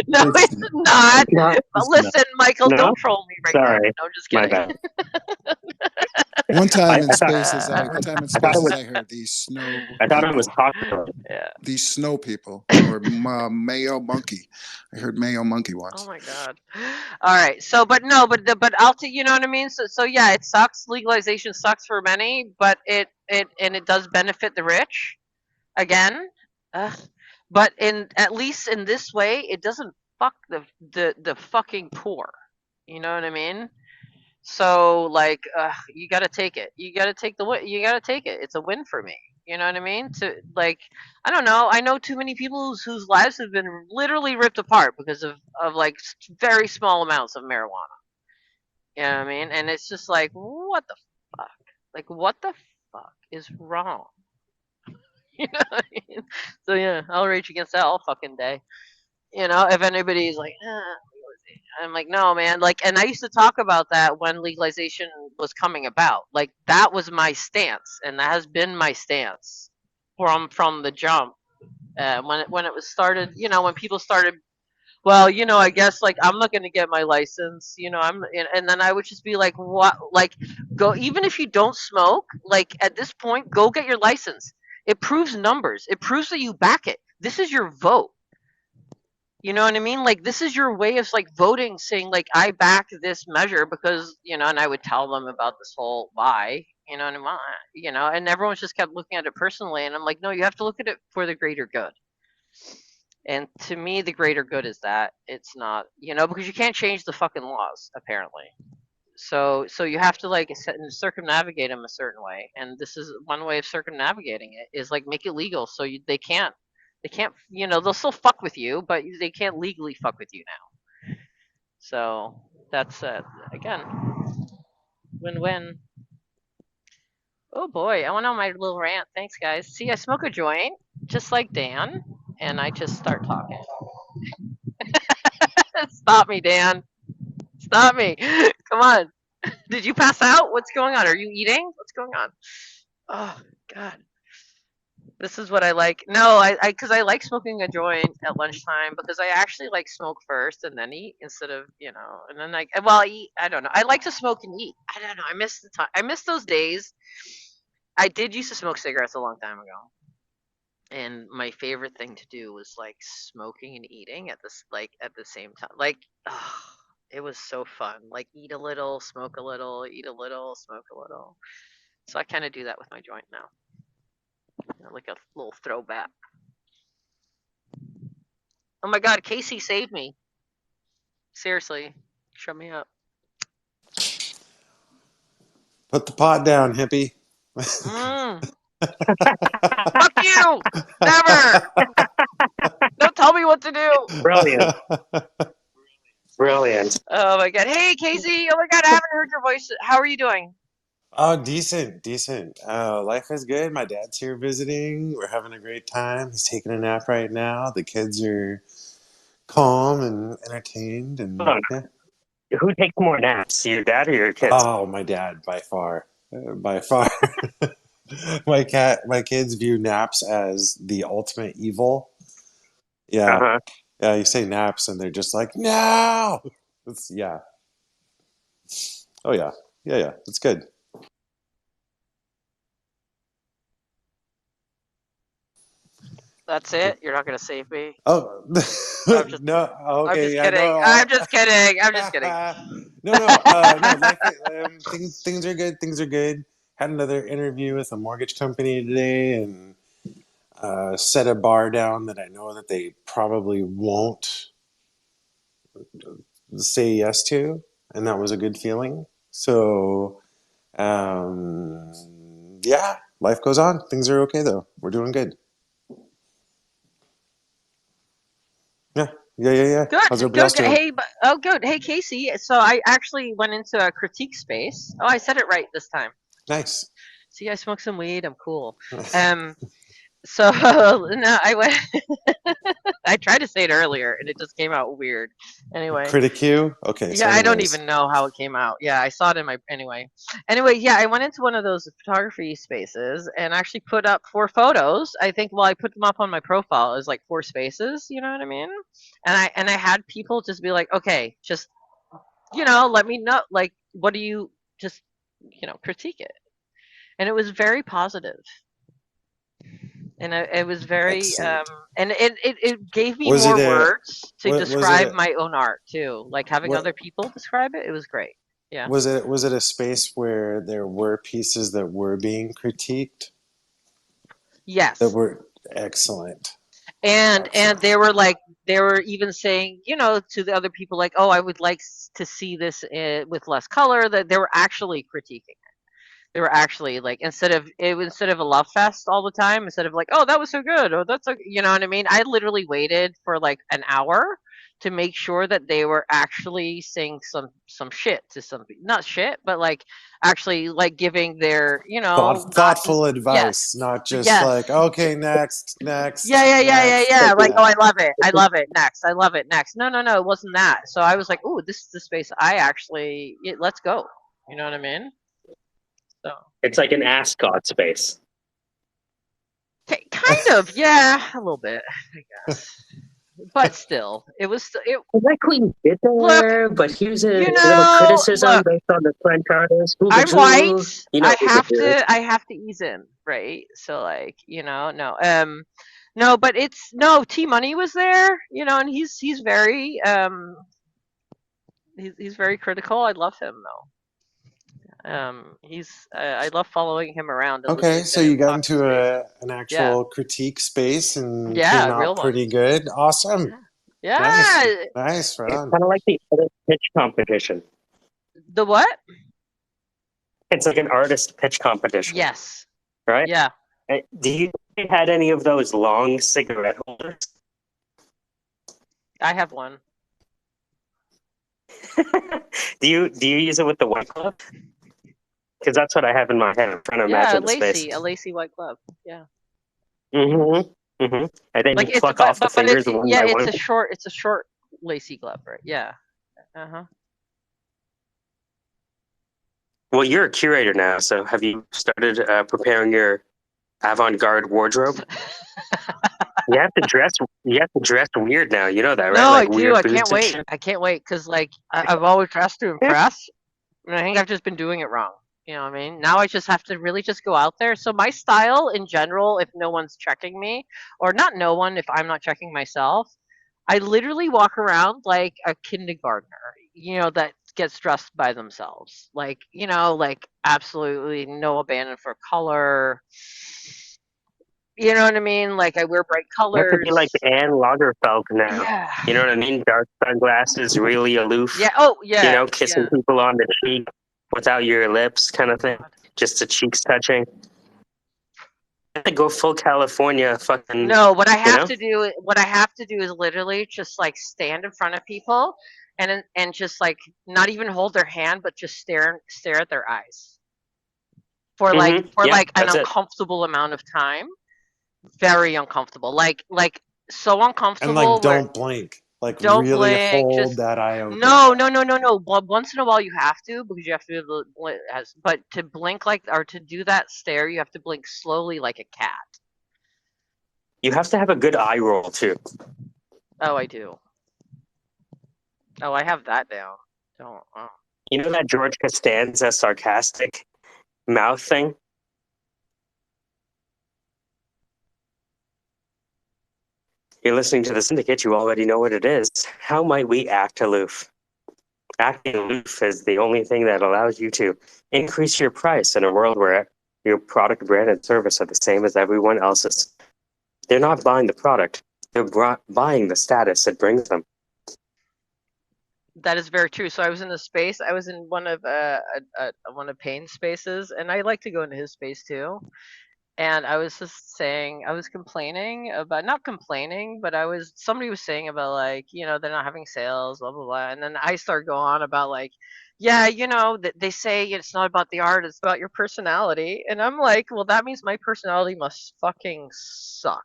No, It's it's not. not. But listen, Michael, No? don't troll me right Sorry. now. No, just My kidding. bad. One time in I thought- spaces, I heard these snow. I thought it was people. hot. Yeah. These snow people or Mayo Monkey. I heard Mayo Monkey once. Oh my god. All right. So, but no, but I'll you know what I mean. So yeah, it sucks. Legalization sucks for many, but it does benefit the rich. Again, but at least in this way, it doesn't fuck the fucking poor. You know what I mean? So, like, you gotta take it. You gotta take the win. You gotta take it. It's a win for me. You know what I mean? To, like, I don't know. I know too many people whose lives have been literally ripped apart because of like very small amounts of marijuana. You know what I mean? And it's just like, what the fuck? Like, what the fuck is wrong? You know what I mean? So yeah, I'll rage against that all fucking day. You know, if anybody's like, I'm like, no, man. Like, and I used to talk about that when legalization was coming about. Like, that was my stance, and that has been my stance from the jump. When it was started, when people started, well, I guess like I'm not going to get my license, and then I would just be like, what? Like, go, even if you don't smoke, like at this point, go get your license. It proves numbers. It proves that you back it. This is your vote. You know what I mean? Like, this is your way of like voting, saying like I back this measure because and I would tell them about this whole why. And and everyone just kept looking at it personally, and I'm like, no, you have to look at it for the greater good. And to me, the greater good is that it's not, because you can't change the fucking laws apparently. So you have to like circumnavigate them a certain way, and this is one way of circumnavigating it is like make it legal so they can't they'll still fuck with you, but they can't legally fuck with you now. So that's again win-win. Oh boy, I went on my little rant. Thanks guys. See, I smoke a joint just like Dan, and I just start talking. Stop me, Dan. Stop me. Come on. Did you pass out? What's going on? Are you eating? What's going on? Oh God. This is what I like. No, because I like smoking a joint at lunchtime because I actually like smoke first and then eat instead of, and then I eat. I don't know. I like to smoke and eat. I don't know. I miss the time. I miss those days. I did used to smoke cigarettes a long time ago. And my favorite thing to do was like smoking and eating at the same time. Like, oh, it was so fun. Like eat a little, smoke a little, eat a little, smoke a little. So I kind of do that with my joint now. Like a little throwback. Oh my God, Casey saved me. Seriously, shut me up. Put the pot down, hippie. Fuck you! Never! Don't tell me what to do! Brilliant. Brilliant. Oh my God. Hey, Casey! Oh my God, I haven't heard your voice. How are you doing? Oh, decent, decent. Life is good. My dad's here visiting. We're having a great time. He's taking a nap right now. The kids are calm and entertained, and yeah. Who takes more naps, your dad or your kids? Oh, my dad, by far, by far. My kids view naps as the ultimate evil. Yeah, Uh-huh. yeah. You say naps, and they're just like, no. Yeah. Oh yeah, yeah, yeah. It's good. That's it? You're not going to save me? Oh I'm just, no. I'm Okay, just yeah, kidding. no. I'm just kidding. I'm just kidding. No. Life, things are good. Things are good. Had another interview with a mortgage company today, and set a bar down that I know that they probably won't say yes to, and that was a good feeling. So, um, yeah, life goes on. Things are okay though. We're doing good. Yeah, yeah. How's Good, everybody else good, good. doing? Hey, good. Hey, Casey. So I actually went into a critique space. Oh, I said it right this time. Nice. See, I smoke some weed. I'm cool. So no, I went. I tried to say it earlier, and it just came out weird. Anyway, Critic you? Okay, so yeah, I don't anyways. even know how it came out. Yeah, I saw it in my anyway. Anyway, yeah, I went into one of those photography spaces and actually put up 4 photos. I think I put them up on my profile. It was like 4 spaces. You know what I mean? And I had people just be like, okay, just let me know. Like, what do you just critique it? And it was very positive. And it was very Excellent. and it gave me Was it more a words to was it describe a my own art too, like having what other people describe it. It was great. Yeah. was it a space where there were pieces that were being critiqued that Yes. were excellent. And Excellent. they were even saying, to the other people, like, oh, I would like to see this with less color. That they were actually critiquing. They were actually like, instead of a love fest all the time, instead of like, oh, that was so good, or that's so, you know what I mean. I literally waited for like an hour to make sure that they were actually saying some shit to some, not shit, but like actually like giving their, Thoughtful yes, advice, not just yes. like, okay, next, Yeah, next, yeah, yeah, yeah, next. yeah. Like, oh, Yeah. I love it. I love it. Next, I love it. Next. No, no, no. It wasn't that. So I was like, oh, this is the space I actually. Let's go. You know what I mean? So It's like an ascot space. kind of, yeah, a little bit, I guess. But still, it was. I like what you did Look, there, but here's a little criticism look. based on the French artist. I'm white. Boobajoo. You know Boobajoo. I have to ease in, right? So like, no. No, but it's no, T Money was there, and he's very he's very critical. I love him though. I love following him around and Okay, listening so to him you got talk to into space. an Yeah. actual critique space and Yeah, came a real out one. pretty good. Awesome. Yeah. Nice. Nice, right It's on. kind of like the artist pitch competition. The what? It's like an artist pitch competition. Yes. Right? Yeah. Do you had any of those long cigarette holders? I have one. do you use it with the white glove? Because that's what I have in my head. I'm trying to imagine the space. A lacy white glove. Yeah. Mm-hmm. Mm-hmm. And then Like you it's pluck off the but it's fingers one by one. it's a short lacy glove, right? Yeah. Uh-huh. Well, you're a curator now, so have you started preparing your avant-garde wardrobe? You have to dress. You have to dress weird now. You know that, right? No, Like I do. weird I boots can't and wait. shit. I can't wait because like I've always dressed to impress, and I think I've just been doing it wrong. You know what I mean? Now I just have to really just go out there. So my style in general, if no one's checking me, or not no one, if I'm not checking myself, I literally walk around like a kindergartner, that gets dressed by themselves. Like, like absolutely no abandon for color. You know what I mean? Like I wear bright You have to be like colors. Anne Lagerfeld now. Yeah. You know what I mean? Dark sunglasses, really aloof. Yeah. Oh, yeah. You know, kissing Yeah. people on the cheek without your lips, kind of thing. God. Just the cheeks touching. You have to go full California, fucking. No, what I You have know? to do, is literally just like stand in front of people, and just like not even hold their hand, but just stare at their eyes for Mm-hmm. Yeah, an that's it. uncomfortable amount of time. Very uncomfortable. Like so uncomfortable. And like, where don't blink. Like, don't really blink. hold Just that eye open. no. But once in a while you have to, because you have to be able to blink. But to blink or to do that stare, you have to blink slowly like a cat. You have to have a good eye roll too. Oh, I do. Oh, I have that down. Don't. Oh. You know that George Costanza sarcastic mouth thing? You're listening to the Syndicate. You already know what it is. How might we act aloof? Acting aloof is the only thing that allows you to increase your price in a world where your product, brand, and service are the same as everyone else's. They're not buying the product. They're buying the status it brings them. That is very true. So I was in a space. I was in one of Payne's spaces, and I like to go into his space too. And I was just saying, I was complaining about, not complaining, but somebody was saying about like, they're not having sales, blah, blah, blah. And then I started going on about like, yeah, they say it's not about the art, it's about your personality. And I'm like, well, that means my personality must fucking suck.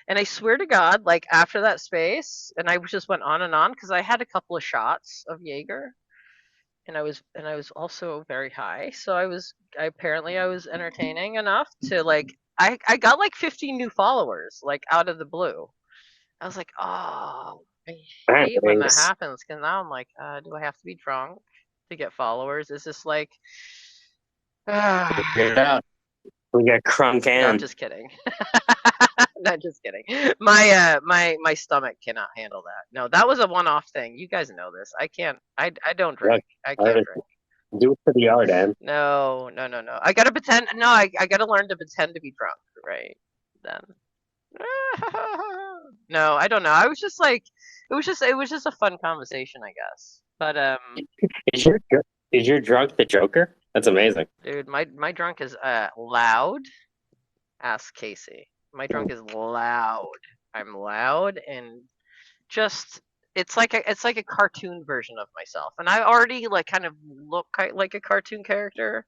And I swear to God, like after that space, and I just went on and on because I had a couple of shots of Jaeger, and I was also very high. So apparently I was entertaining enough to like I got like 15 new followers like out of the blue. I was like, oh, I hate when that Thanks. happens because now I'm like, do I have to be drunk to get followers? Is this like? Get it out. We got crunk No, I'm and just kidding. Not just kidding. My stomach cannot handle that. No, that was a one-off thing. You guys know this. I can't. I don't drink. I can't drink. do it for the art, Anne. No. I gotta pretend. No, I gotta learn to pretend to be drunk, right? Then. No, I don't know. I was just like, it was just a fun conversation, I guess. But Is your drunk the Joker? That's amazing. dude, my drunk is loud. Ask Casey. My drunk is loud. I'm loud and just It's like a cartoon version of myself, and I already like kind of look like a cartoon character.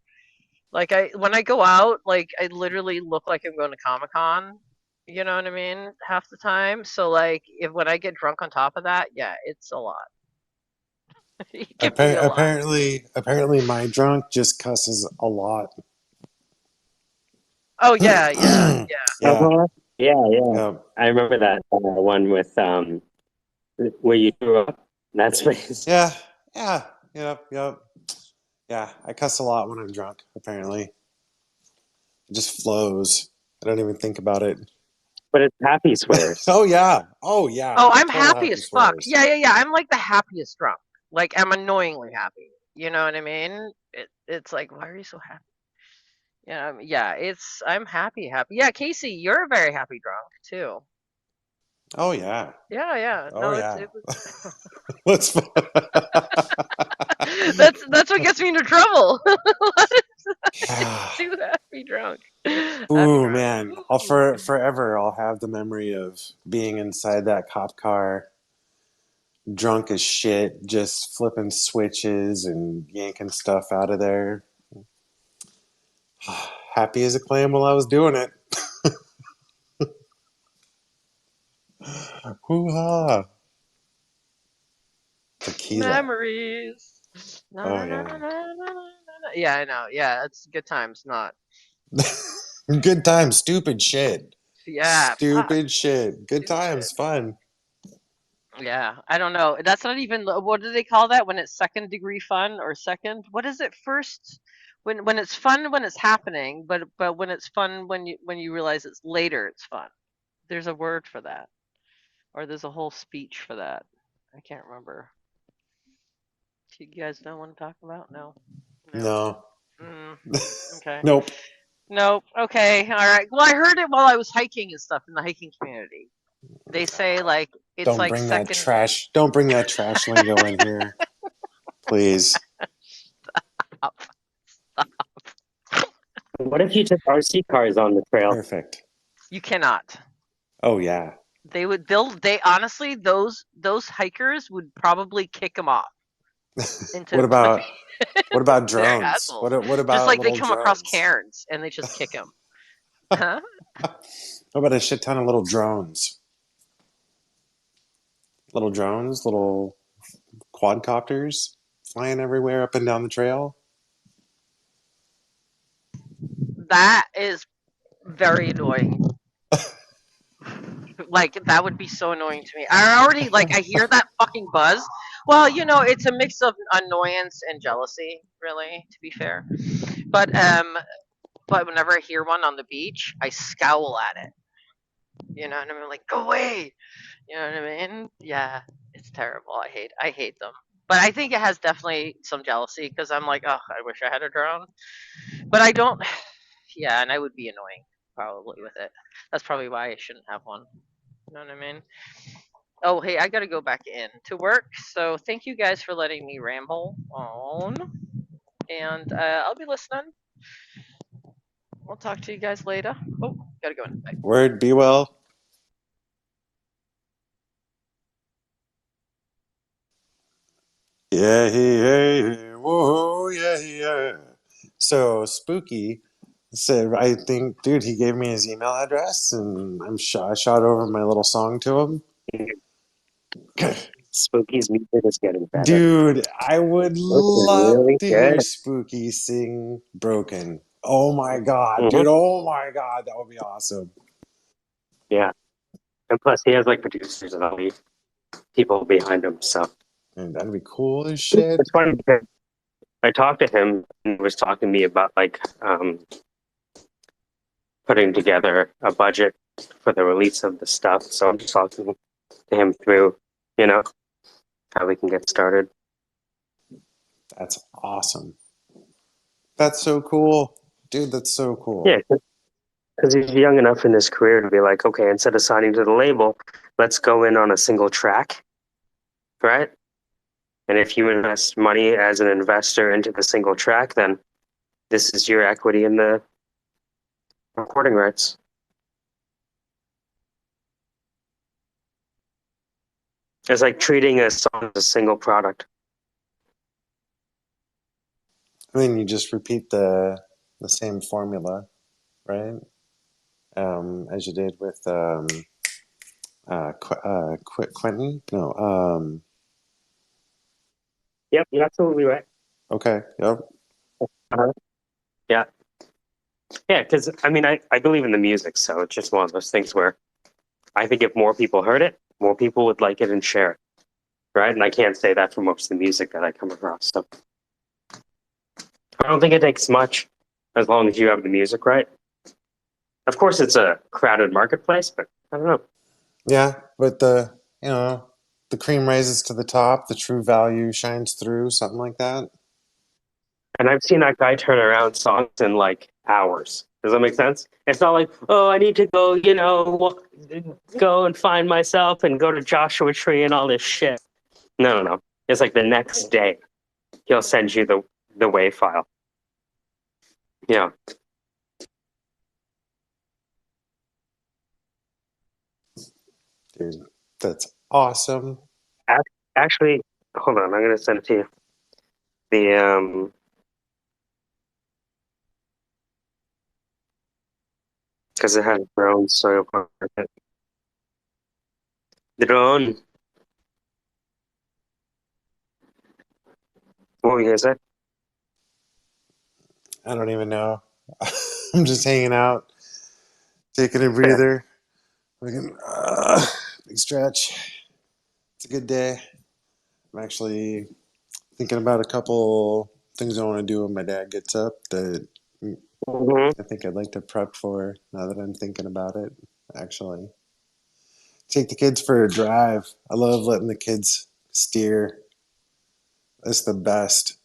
Like when I go out, like I literally look like I'm going to Comic Con. You know what I mean? Half the time. So like if when I get drunk on top of that, yeah, it's a lot. It can be a lot. Apparently, my drunk just cusses a lot. Oh yeah, yeah, yeah. Yeah, Yeah, yeah. yeah, I remember that one with where you grew up. That's amazing. yeah, yeah, yep, yep. Yeah, I cuss a lot when I'm drunk. Apparently, it just flows. I don't even think about it. But it's happy swears. Oh yeah, oh yeah. Oh, I'm Total happy happy as fuck. swears. Yeah, yeah, yeah. I'm like the happiest drunk. Like I'm annoyingly happy. You know what I mean? It's like, why are you so happy? Yeah, yeah. I'm happy, happy. Yeah, Casey, you're a very happy drunk too. Oh yeah, Yeah, yeah. oh No, yeah. it was. Let's. That's what gets me into trouble. Yeah. Too happy drunk. Happy Ooh drunk. man, Ooh. forever I'll have the memory of being inside that cop car, drunk as shit, just flipping switches and yanking stuff out of there. Happy as a clam while I was doing it. Hoo ha! Tequila. Memories. Na, Oh na, na, yeah. na, na, na, na, na. Yeah, I know. Yeah, it's good times. Not. Good times, stupid shit. Yeah, fuck. Stupid shit. Good Stupid shit. times, fun. Yeah, I don't know. That's not even what do they call that when it's second degree fun or second? What is it first? When it's fun when it's happening, but when it's fun when you realize it's later, it's fun. There's a word for that, or there's a whole speech for that. I can't remember. You guys don't want to talk about? No, no. No. Mm, okay. Nope. Nope. Okay. All right. Well, I heard it while I was hiking and stuff in the hiking community. They say like it's Don't like bring that second. trash. Don't bring that trash lingo in here, please. Up. What if you took RC cars on the trail? Perfect. You cannot. Oh yeah. They honestly those hikers would probably kick them off into What about they're drones? assholes. What Just about like they little come across drones? cairns and they just kick them. Huh? What about a shit ton of little drones? Little drones, little quadcopters flying everywhere up and down the trail. That is very annoying. Like that would be so annoying to me. I already like I hear that fucking buzz. Well, it's a mix of annoyance and jealousy, really, to be fair. But whenever I hear one on the beach, I scowl at it. You know what I mean? Like, go away. You know what I mean? Yeah, it's terrible. I hate them. But I think it has definitely some jealousy because I'm like, oh, I wish I had a drone, but I don't. Yeah, and I would be annoying probably with it. That's probably why I shouldn't have one. You know what I mean? Oh, hey, I gotta go back in to work. So thank you guys for letting me ramble on, and I'll be listening. We'll talk to you guys later. Oh, gotta go in. Bye. Word, be well. Yeah, yeah, whoa, yeah, yeah. So Spooky said, I think, dude, he gave me his email address, and I shot over my little song to him. Spooky's music is getting better. Dude, I would This is love really to hear good. Spooky sing Broken. Oh my god, Hmm. dude, oh my god, that would be awesome. Yeah, and plus he has like producers and all these people behind him. So And that'd be cool as shit. it's funny because I talked to him and he was talking to me about like putting together a budget for the release of the stuff. So I'm just talking to him through, how we can get started. That's awesome. That's so cool. Dude, that's so cool. Yeah, because he's young enough in his career to be like, okay, instead of signing to the label, let's go in on a single track, right? And if you invest money as an investor into the single track, then this is your equity in the recording rights. It's like treating a song as a single product. I mean, you just repeat the same formula, right? As you did with Quentin. No. Yep, you're absolutely right. Okay. Yep. Uh-huh. Yeah. Yeah, because I mean, I believe in the music, so it's just one of those things where I think if more people heard it, more people would like it and share it, right? And I can't say that for most of the music that I come across. So I don't think it takes much as long as you have the music right. Of course, it's a crowded marketplace, but I don't know. Yeah, but the cream rises to the top. The true value shines through. Something like that. And I've seen that guy turn around songs in like hours. Does that make sense? It's not like, oh, I need to go, go and find myself and go to Joshua Tree and all this shit. No, no, no. It's like the next day he'll send you the WAV file. Yeah. Dude, that's awesome. Actually, hold on. I'm gonna send it to you. The because it has drone soil content. The drone. What were you gonna say? I don't even know. I'm just hanging out, taking a Yeah. breather. Big stretch. It's a good day. I'm actually thinking about a couple things I want to do when my dad gets up that Mm-hmm. I think I'd like to prep for now that I'm thinking about it. Actually, take the kids for a drive. I love letting the kids steer. It's the best.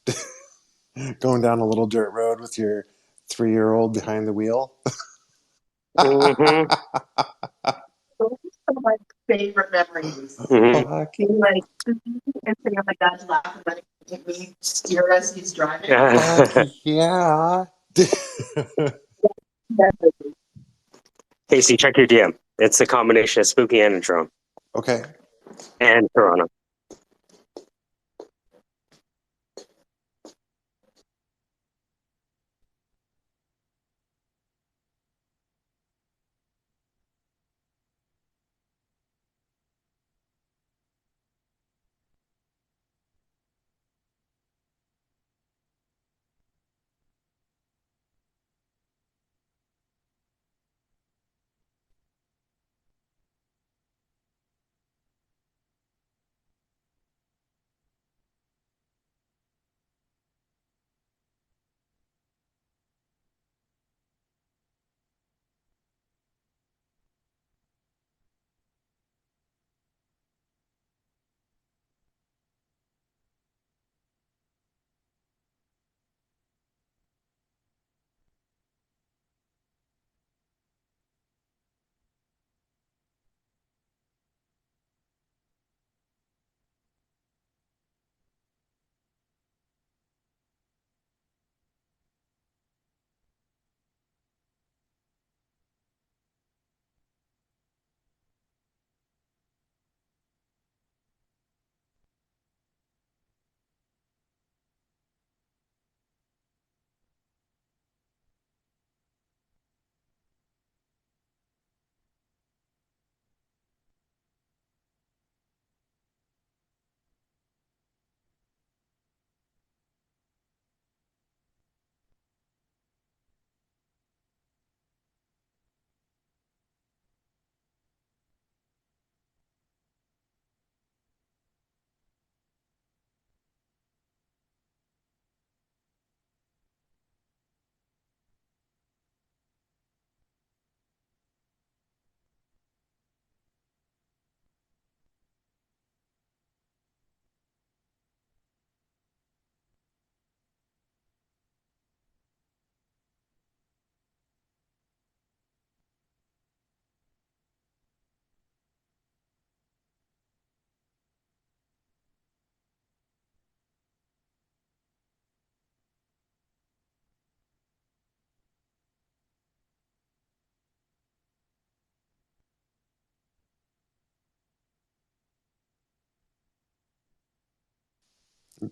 Going down a little dirt road with your 3-year-old behind the wheel. Mm-hmm. Those are my favorite memories. Mm-hmm. Fuck, Being like, and sitting on my dad's lap and letting me steer as he's driving. fuck yeah. Casey, check your DM. It's a combination of Spooky and a drone. Okay. And Toronto.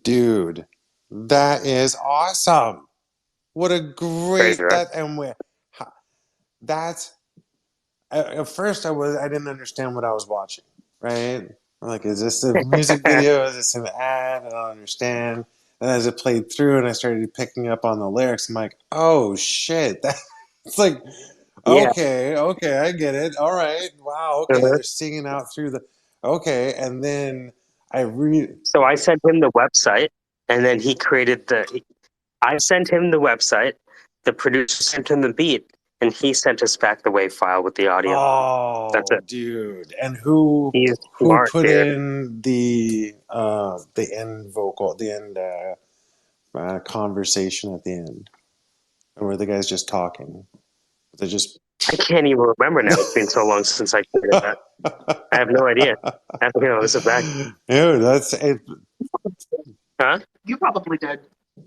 Dude, that is awesome. What a Crazy, great right? that's at first I didn't understand what I was watching, right? I'm like, is this a music video? Is this an ad? I don't understand. And as it played through and I started picking up on the lyrics, I'm like, oh shit. It's like, Yeah. okay, I get it. All right. Wow, okay. Uh-huh. They're singing out through the okay, and then I read So I sent him the website, and then he created I sent him the website. The producer sent him the beat, and he sent us back the WAV file with the audio. That's oh it. dude. And who He's who smart, put dude. in the end vocal, the end conversation at the end? Or were the guys just talking? They just I can't even remember now. It's been so long since I created that. I have no idea. I have to go listen back. Dude, that's it. Huh? You probably did.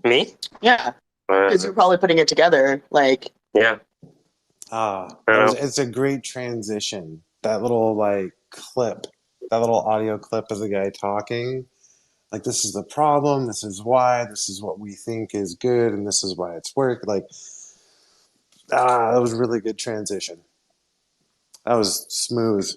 Me? Yeah, because you're probably putting it together. Like, Yeah. Ah, I don't know. it's a great transition. That little like clip, that little audio clip of the guy talking. Like, this is the problem, this is why, this is what we think is good, and this is why it's work. Like, that was a really good transition. That was smooth.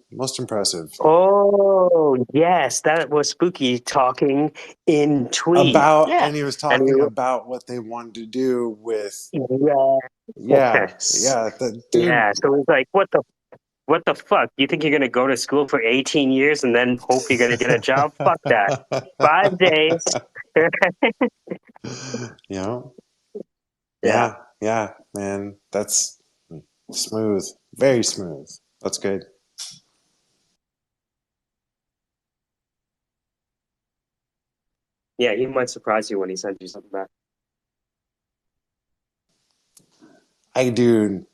Most impressive. Oh, yes. That was Spooky talking in Tweet. yeah, And he was And talking about what they wanted to do with, yeah. Yes. yeah, the dude. Yeah. So it's like, what the fuck? You think you're gonna go to school for 18 years and then hope you're gonna get a job? Fuck that. 5 days. You know? Yeah. Yeah, man. That's smooth. Very smooth. That's good. Yeah, he might surprise you when he sends you something back. I get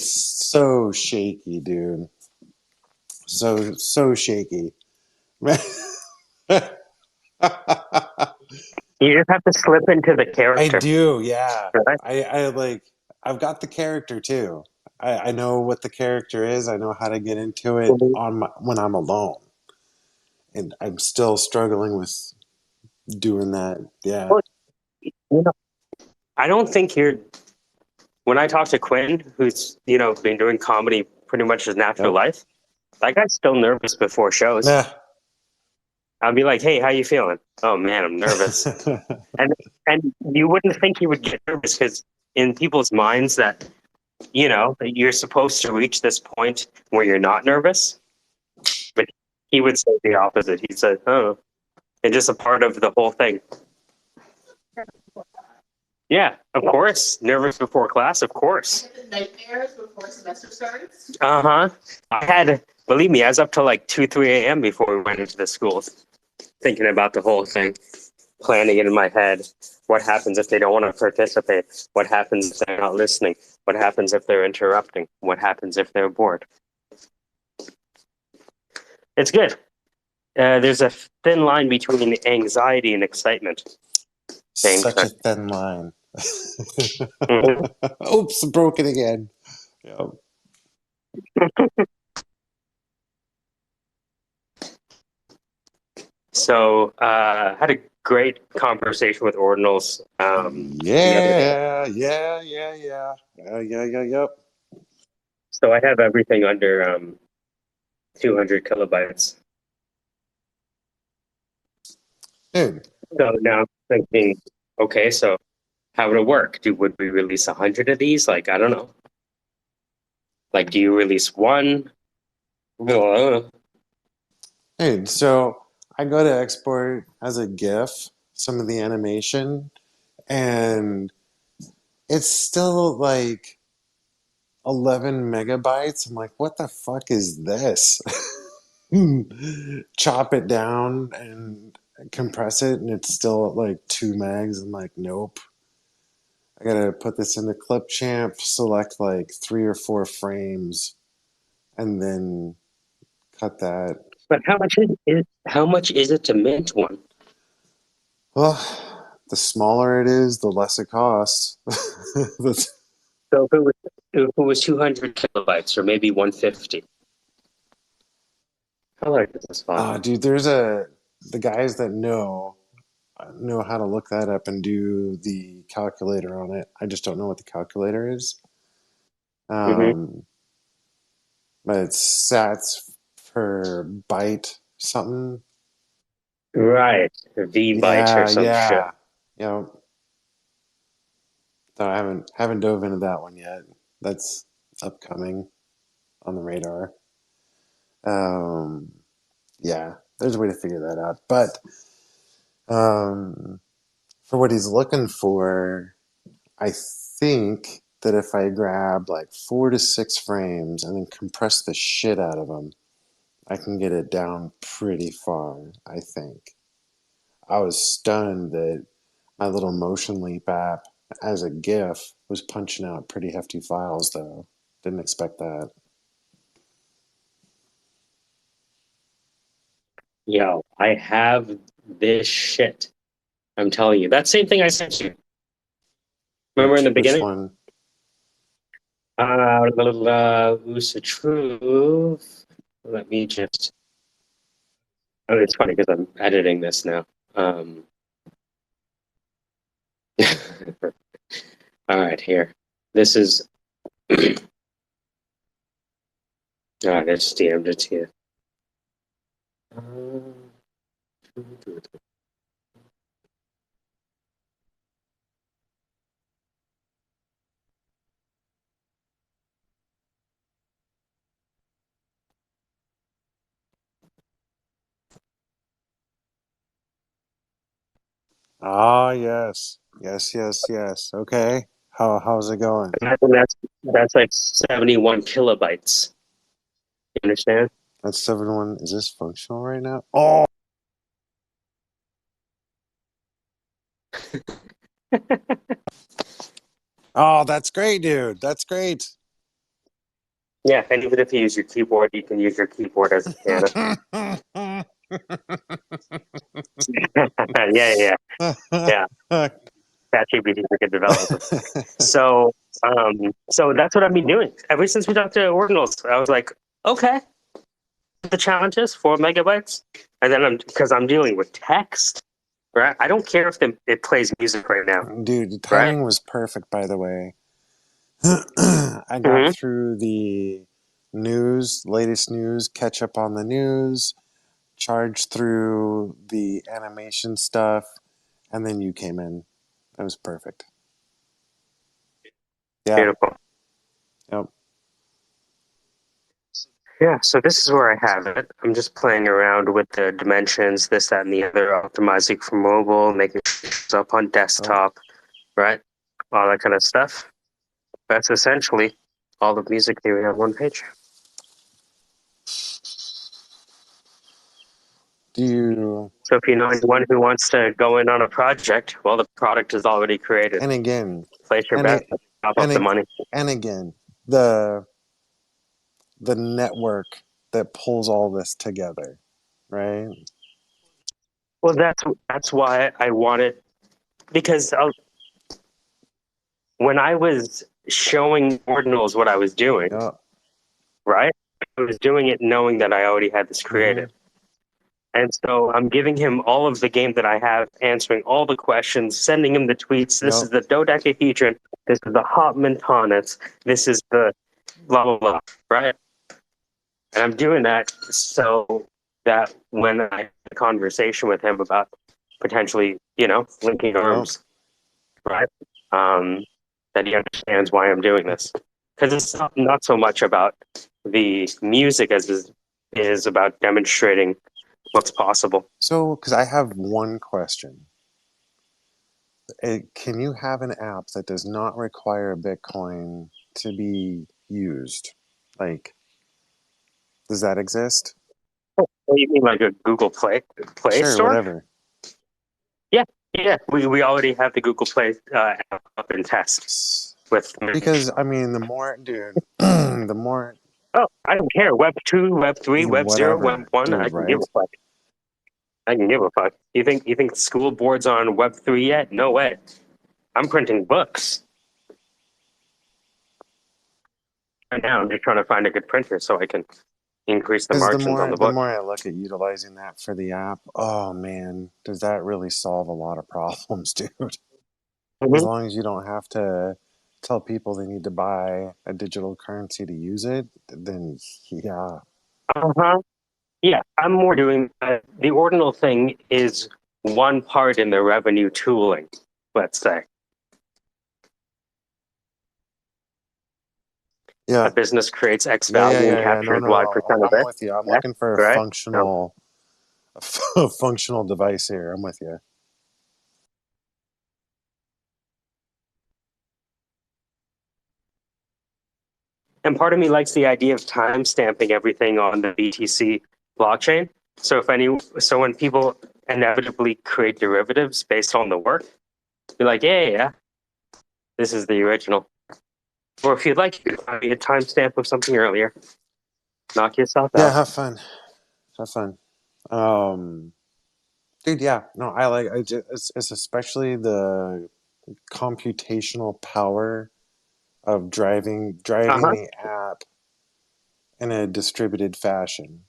so shaky, dude. So shaky. You just have to slip into the I character. do, yeah. Right? I like I've got the character too. I know what the character is. I know how to get into it Mhm. when I'm alone. And I'm still struggling with doing that. Yeah. Well, you know, I don't think you're. When I talk to Quinn, who's been doing comedy pretty much his natural Yep. life, that guy's still nervous before shows. Nah. I'll be like, "Hey, how you feeling?" "Oh man, I'm nervous." And you wouldn't think he would get nervous because in people's minds that you're supposed to reach this point where you're not nervous, but he would say the opposite. He said, "Oh, it's just a part of the whole thing." Yeah, of course. Nervous before class, of course. nightmares before semester starts. Uh-huh. Believe me, I was up till like 2, 3 a.m. before we went into the schools, thinking about the whole thing, planning it in my head. What happens if they don't want to participate? What happens if they're not listening? What happens if they're interrupting? What happens if they're bored? It's good. There's a thin line between anxiety and excitement. Such a thin line. Mhm. Oops, broke it again. Yep. So had a great conversation with Ordinals. The other day. Yep. So I have everything under 200 kilobytes. Dude, So now I'm thinking, okay, so how would it work? Would we release 100 of these? Like, I don't know. Like, do you release one? Well, I don't know. dude, so I go to export as a GIF some of the animation, and it's still like 11 megabytes. I'm like, what the fuck is this? Chop it down and compress it, and it's still at like 2 megs. I'm like, nope. I gotta put this into Clipchamp, select like 3 or 4 frames, and then cut that. But how much is it to mint one? Well, the smaller it is, the less it costs. That's, So if it was 200 kilobytes or maybe 150, how large is this file? dude, the guys that know how to look that up and do the calculator on it. I just don't know what the calculator is. Hmm. But it's sats per byte something. Right. V bytes or Yeah, some shit. yeah. You know, so I haven't dove into that one yet. That's upcoming on the radar. Um, yeah, there's a way to figure that out. But for what he's looking for, I think that if I grab like 4 to 6 frames and then compress the shit out of them, I can get it down pretty far, I think. I was stunned that my little Motion Leap app as a GIF was punching out pretty hefty files, though. Didn't expect that. Yo, I have this shit. I'm telling you. That same thing I sent you. Remember in the Which beginning? one? Who's the truth? Let me just. Oh, it's funny because I'm editing this now. All right, here. This is. I just DM'd it to you. Ah, yes. Yes, yes, yes. Okay. How's it going? And that's like 71 kilobytes. You understand? That's 7-1. Is this functional right now? Oh, oh, that's great, dude. That's great. Yeah, and even if you use your keyboard, you can use your keyboard as a piano. Yeah. ChatGPT is a good developer. So that's what I've been doing ever since we talked to Ordinals. I was like, okay, the challenge is 4 megabytes, and then because I'm dealing with text, right? I don't care if it plays music right now, Dude, the right? timing was perfect, by the way. I got Mm-hmm. through the news, latest news, catch up on the news, charged through the animation stuff, and then you came in. That was perfect. Yeah. Beautiful. Yep. Yeah, so this is where I have it. I'm just playing around with the dimensions, this, that, and the other, optimizing for mobile, making sure it's up on desktop, right? All that kind of stuff. That's essentially all the music theory on one page. Do you? So if you know anyone who wants to go in on a project, well, the product is already created. And again, Place your and bet, it, top up and the it, money. and again, the network that pulls all this together, right? Well, that's why I wanted, because when I was showing Ordinals what I was doing, Yeah. right? I was doing it knowing that I already had this Mm-hmm. created. And so I'm giving him all of the game that I have, answering all the questions, sending him the tweets. This Yep. is the dodecahedron. This is the Hopman tonnets. This is the blah, blah, blah, right? And I'm doing that so that when I have a conversation with him about potentially, linking Yep. arms, right? That he understands why I'm doing this. Because it's not so much about the music as it is about demonstrating what's possible. So, because I have one question. Can you have an app that does not require Bitcoin to be used? Like, does that exist? What do you mean, like a Google Play Sure, Store? whatever. Yeah. We already have the Google Play app up in test with. Because, I mean, the more, dude, the more, Oh, I don't care. Web 2, Web 3, Web 0, Web whatever, 1. I dude, can give right? a fuck. I can give a fuck. You think school board's on Web 3 yet? No way. I'm printing books. Right now, I'm just trying to find a good printer so I can increase the Because margins on the the book. more I look at utilizing that for the app, oh man, does that really solve a lot of problems, dude? As long as you don't have to tell people they need to buy a digital currency to use it, then yeah. Yeah, I'm more doing the ordinal thing is one part in the revenue tooling, let's say. Yeah. A business creates X Yeah, value and No, captures no, Y percent of I'm it. with you. I'm Yeah, looking for a right? No. functional device here. I'm with you. And part of me likes the idea of time stamping everything on the BTC blockchain. So when people inevitably create derivatives based on the work, be like, yeah, this is the original. Or if you'd like, you could find me a timestamp of something earlier. Knock yourself Yeah, out. have fun. Have fun. Dude, yeah. No, it's especially the computational power of driving the app in a distributed fashion.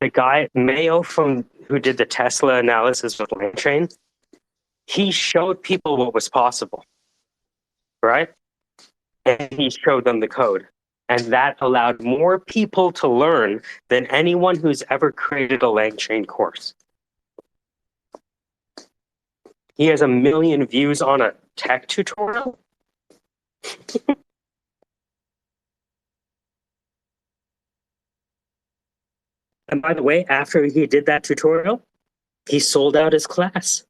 The guy Mayo who did the Tesla analysis with LangChain, he showed people what was possible, right? And he showed them the code. And that allowed more people to learn than anyone who's ever created a LangChain course. He has 1 million views on a tech tutorial. And by the way, after he did that tutorial, he sold out his class.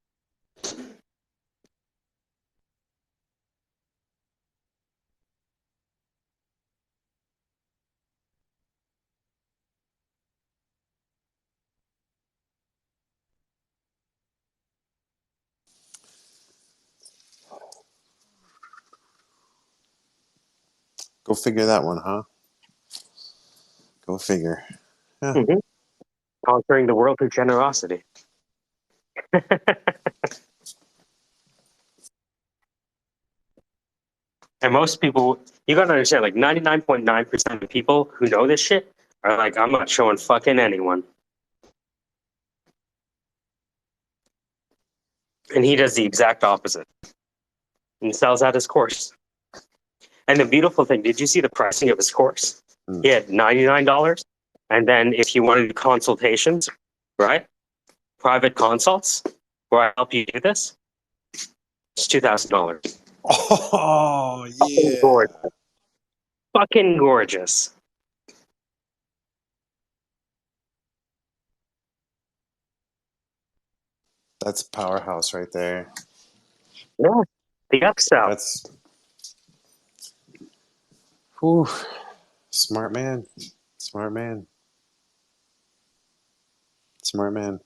Go figure that one, huh? Go figure. Yeah. Mm-hmm. Conquering the world through generosity. And most people, you gotta understand, like 99.9% of people who know this shit are like, I'm not showing fucking anyone. And he does the exact opposite and sells out his course. And the beautiful thing, did you see the pricing of his course? He had $99. And then if you wanted consultations, right? Private consults, where I help you do this, it's $2,000. Oh, Fucking yeah. gorgeous. Fucking gorgeous. That's a powerhouse right there. Yeah. The upsell. That's whew. Smart man. Smart man. Smart man.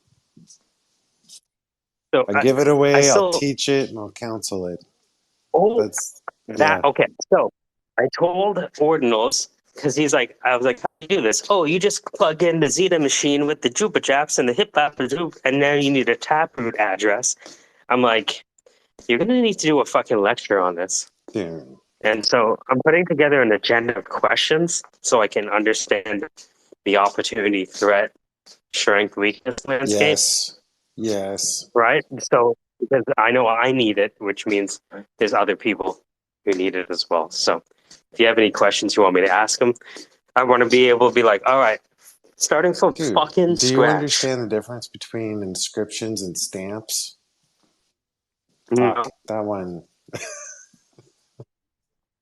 So I give it away, I'll still, teach it, and I'll counsel it. oh, That's yeah. okay. So I told Ordinals, because I was like, how do you do this? Oh, you just plug in the Zeta machine with the Juba Japs and the hip hop, and now you need a taproot address. I'm like, you're gonna need to do a fucking lecture on this. Yeah. And so I'm putting together an agenda of questions so I can understand the opportunity, threat, strength, weakness landscape. Yes. Right? So because I know I need it, which means there's other people who need it as well. So if you have any questions you want me to ask them, I want to be able to be like, all right, starting from Dude, fucking do you scratch. understand the difference between inscriptions and stamps? No. Fuck, that one.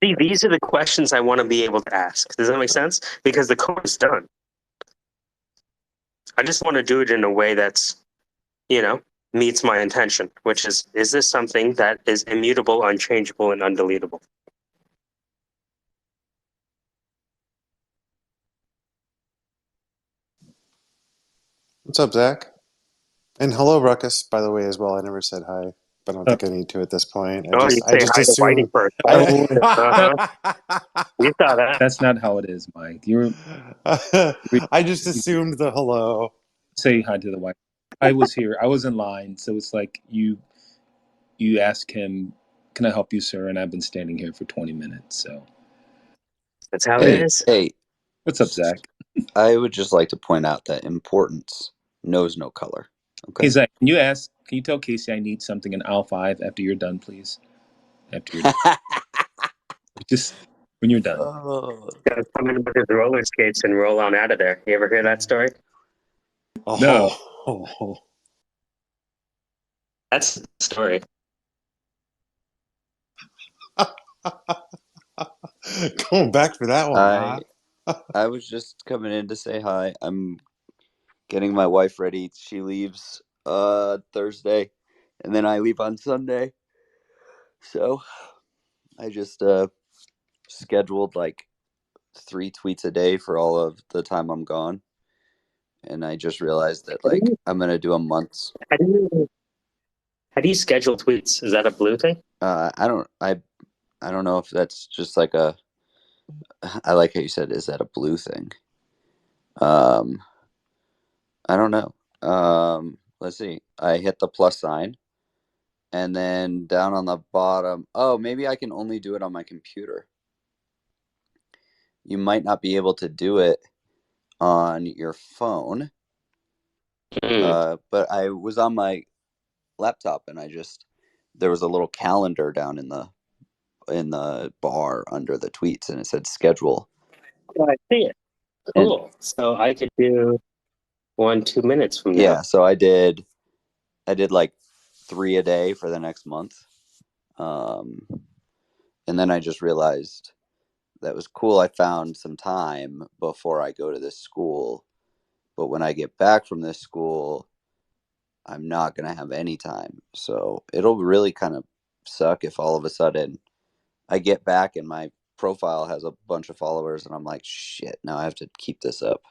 See, these are the questions I want to be able to ask. Does that make sense? Because the code is done. I just want to do it in a way that's, meets my intention, which is this something that is immutable, unchangeable, and undeletable? What's up, Zach? And hello, Ruckus, by the way, as well. I never said hi, but I don't think I need to at this point. Oh, you I say just hi to Whitey assume. first. Oh, You saw that. that's not how it is, Mike. I just assumed the hello. Say hi to the wife. I was here. I was in line, so it's like you ask him, "Can I help you, sir?" And I've been standing here for 20 minutes. So That's how it Hey, is. hey, What's up, Zach? I would just like to point out that importance knows no color. Okay. Hey, Zach, can you tell Casey I need something in aisle 5 after you're done, please? After you're done. Just when you're done. Oh. Gotta come in with his roller skates and roll on out of there. You ever hear that story? No. Oh. That's the story. Going back for that one, I was just coming in to say hi. I'm getting my wife ready. She leaves Thursday, and then I leave on Sunday. So I just scheduled like 3 tweets a day for all of the time I'm gone, and I just realized that like I'm gonna do a month's. How do you schedule tweets? Is that a blue thing? I don't know if that's just like a. I like how you said, "Is that a blue thing?" Um, I don't know. Let's see. I hit the plus sign, and then down on the bottom. Oh, maybe I can only do it on my computer. You might not be able to do it on your phone. But I was on my laptop, and there was a little calendar down in the bar under the tweets, and it said schedule. Oh, I see it. Cool. So I could do 2 minutes from now. Yeah. So I did like 3 a day for the next month. And then I just realized that was cool. I found some time before I go to this school. But when I get back from this school, I'm not going to have any time. So it'll really kind of suck if all of a sudden I get back and my profile has a bunch of followers and I'm like, shit, now I have to keep this up.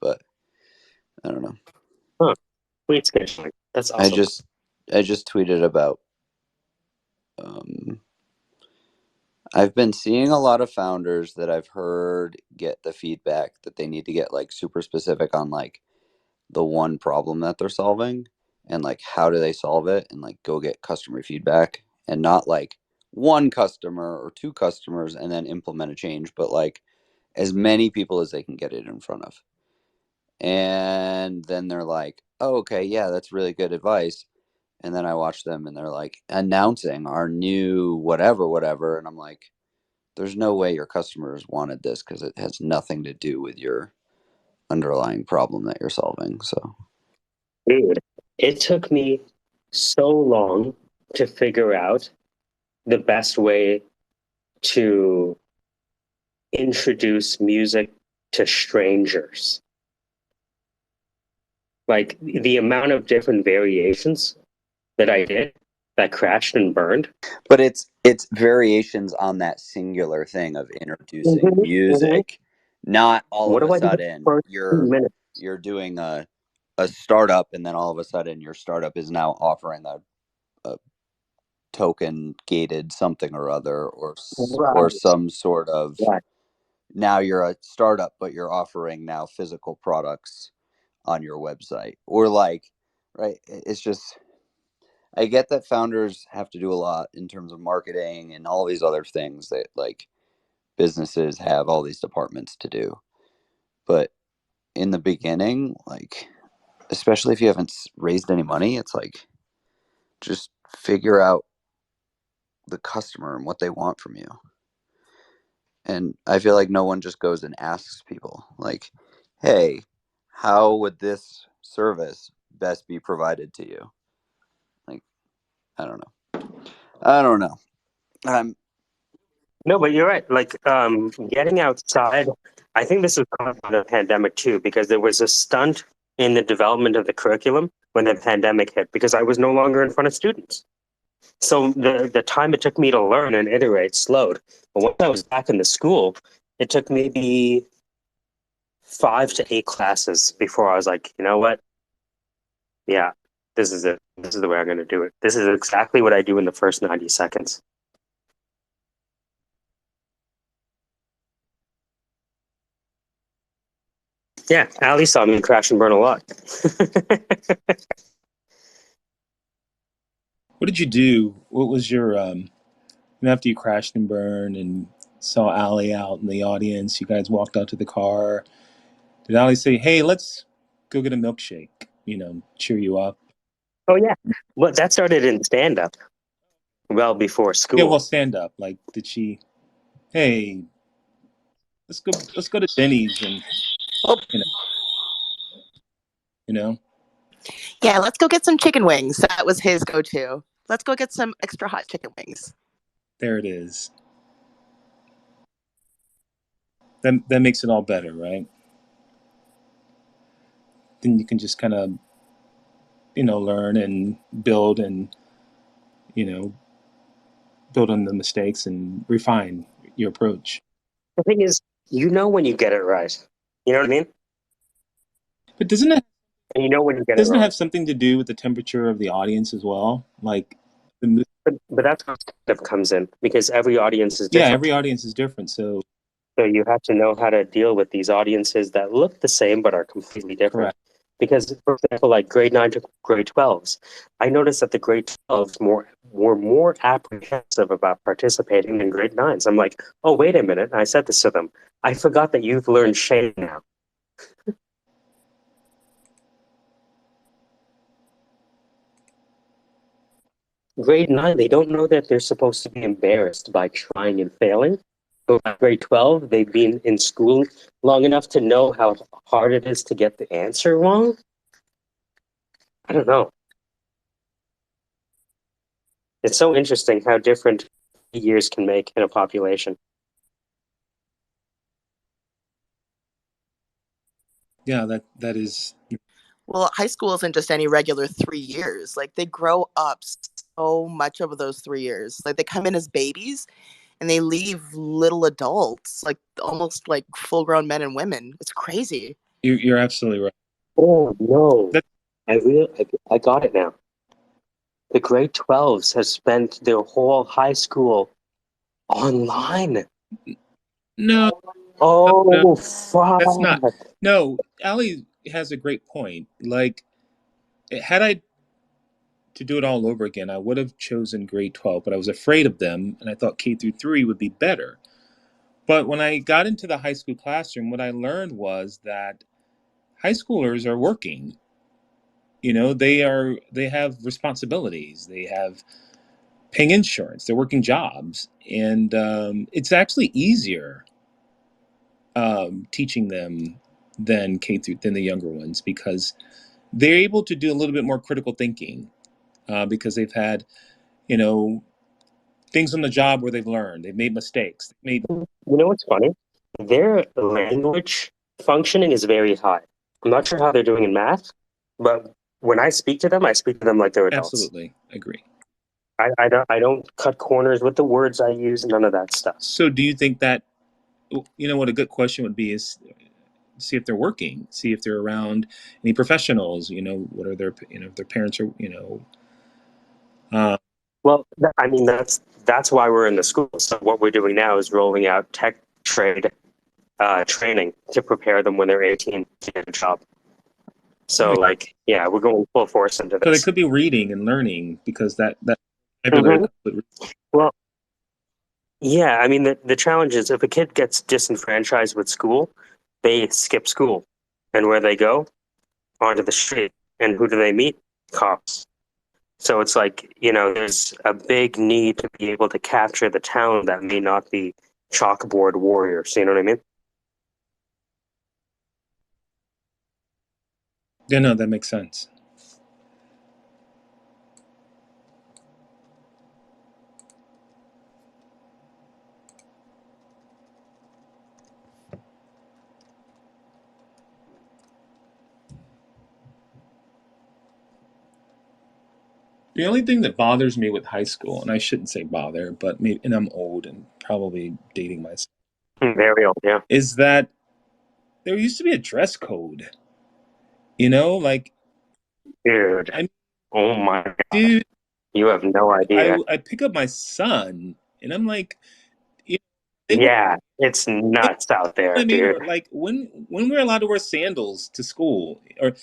But I don't know. Huh. Tweet scheduling. That's awesome. I just tweeted about I've been seeing a lot of founders that I've heard get the feedback that they need to get like super specific on like the one problem that they're solving and like how do they solve it and like go get customer feedback and not like one customer or 2 customers and then implement a change, but like as many people as they can get it in front of. And then they're like, oh, okay, yeah, that's really good advice. And then I watch them and they're like announcing our new whatever. And I'm like, there's no way your customers wanted this because it has nothing to do with your underlying problem that you're solving. So, dude, it took me so long to figure out the best way to introduce music to strangers. Like the amount of different variations that I did that crashed and burned. But it's variations on that singular thing of introducing music, not all What of do a I do sudden for 2 minutes? you're doing a startup and then all of a sudden your startup is now offering a token gated something or other or some sort of now you're a startup but you're offering now physical products on your website or like right, it's just I get that founders have to do a lot in terms of marketing and all these other things that like businesses have all these departments to do. But in the beginning, like, especially if you haven't raised any money, it's like just figure out the customer and what they want from you. And I feel like no one just goes and asks people, like, hey, how would this service best be provided to you? Like, I don't know. No, but you're right. Like getting outside, I think this was caused by the pandemic too, because there was a stunt in the development of the curriculum when the pandemic hit, because I was no longer in front of students. So the time it took me to learn and iterate slowed. But once I was back in the school, it took maybe 5 to 8 classes before I was like, you know what? Yeah, this is it. This is the way I'm going to do it. This is exactly what I do in the first 90 seconds. Yeah, Ali saw me crash and burn a lot. What did you do? What was your after you crashed and burned and saw Allie out in the audience. You guys walked out to the car. Did Allie say, "Hey, let's go get a milkshake"? Cheer you up. Oh yeah, well that started in stand up, well before Yeah, well, school. stand up. Like, did she? Hey, let's go to Denny's and Oh, you know, you know. yeah, let's go get some chicken wings. That was his go-to. Let's go get some extra hot chicken wings. There it is. That makes it all better, right? Then you can just kind of learn and build and you know build on the mistakes and refine your approach. The thing is, when you get it right. You know what I mean? But doesn't it And you know when you get it doesn't it wrong. have something to do with the temperature of the audience as well? Like the But that's where stand up comes in because every audience is yeah, different. every audience is different. So So you have to know how to deal with these audiences that look the same but are completely different. correct. Because, for example, like grade 9 to grade 12s, I noticed that the grade 12s were more apprehensive about participating than grade 9s. I'm like, oh, wait a minute. I said this to them. I forgot that you've learned shame now. Grade 9, they don't know that they're supposed to be embarrassed by trying and failing. But by grade 12, they've been in school long enough to know how hard it is to get the answer wrong. I don't know. It's so interesting how different years can make in a population. Yeah, that is. Well, high school isn't just any regular 3 years. Like they grow up so much over those 3 years. Like they come in as babies and they leave little adults, like almost like full-grown men and women. It's crazy. You're absolutely right. Oh no, That, I got it now. The grade 12s have spent their whole high school online. no, no, Oh that's not. fuck! No, Allie has a great point. Like, had I to do it all over again, I would have chosen grade 12, but I was afraid of them, and I thought K through 3 would be better. But when I got into the high school classroom, what I learned was that high schoolers are working. They have responsibilities. They have paying insurance. They're working jobs, and it's actually easier teaching them than the younger ones because they're able to do a little bit more critical thinking because they've had you know things on the job where they've made mistakes. You know what's funny? Their language functioning is very high. I'm not sure how they're doing in math, but when I speak to them, I speak to them like they're adults. Absolutely agree. I don't cut corners with the words I use, none of that stuff. So, do you think that what a good question would be is see if they're working, see if they're around any professionals. What are their if their parents are Well, I mean that's why we're in the school. So what we're doing now is rolling out tech trade training to prepare them when they're 18 to get a job. So like, yeah, we're going full force into so they this. could be reading and learning because that Mhm. Well, yeah, I mean the challenge is if a kid gets disenfranchised with school, they skip school, and where they go onto the street, and who do they meet? Cops. So it's like, there's a big need to be able to capture the town that may not be chalkboard warriors. You know what I mean? Yeah, no, that makes sense. The only thing that bothers me with high school, and I shouldn't say bother, but maybe, and I'm old and probably dating myself, Very old, yeah. is that there used to be a dress code. Like Dude. I Oh my God. dude, You have no idea. I pick up my son, and I'm like, they would Yeah, it's nuts out there, I mean, dude. like when we're allowed to wear sandals to school, and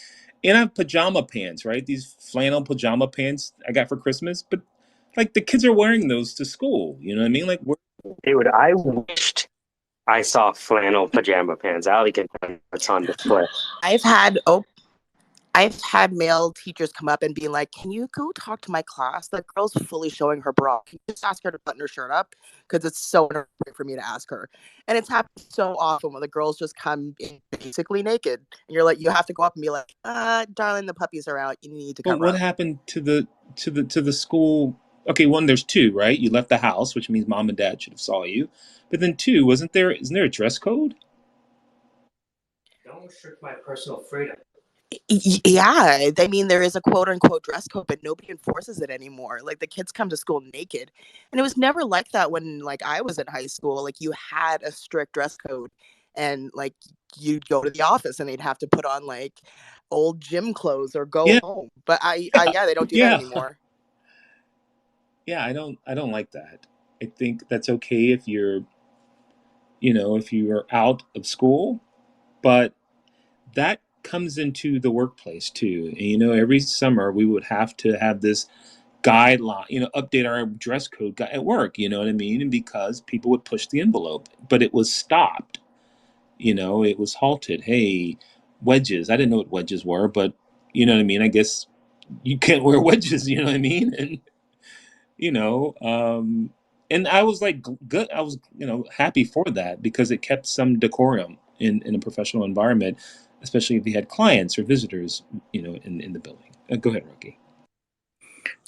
I have pajama pants, right? These flannel pajama pants I got for Christmas, but like the kids are wearing those to school. You know what I mean? Like, Dude, I wished I saw flannel pajama pants. Allie can tell you what's on display. I've had male teachers come up and be like, "Can you go talk to my class? That girl's fully showing her bra. Can you just ask her to button her shirt up? Because it's so inappropriate for me to ask her." And it's happened so often when the girls just come in basically naked, and you're like, you have to go up and be like, "Darling, the puppies are out. You need to But cover what up." happened to the school? Okay, one, there's two, right? You left the house, which means mom and dad should have saw you. But then two, isn't there a dress code? Don't restrict my personal freedom. Yeah, I mean, there is a quote unquote dress code, but nobody enforces it anymore. Like the kids come to school naked, and it was never like that when like I was in high school. Like you had a strict dress code, and like you'd go to the office and they'd have to put on like old gym clothes or go Yeah, home. But yeah, yeah, they don't do that yeah, anymore. yeah. I don't like that. I think that's okay if you're out of school, but that comes into the workplace too. And every summer we would have to have this guideline, update our dress code at work. You know what I mean? And because people would push the envelope, but it was stopped. It was halted. Hey, wedges. I didn't know what wedges were, but you know what I mean. I guess you can't wear wedges. You know what I mean? And you know, um, and I was like good. I was happy for that because it kept some decorum in a professional environment, especially if you had clients or visitors, in the building. Go ahead, Rocky.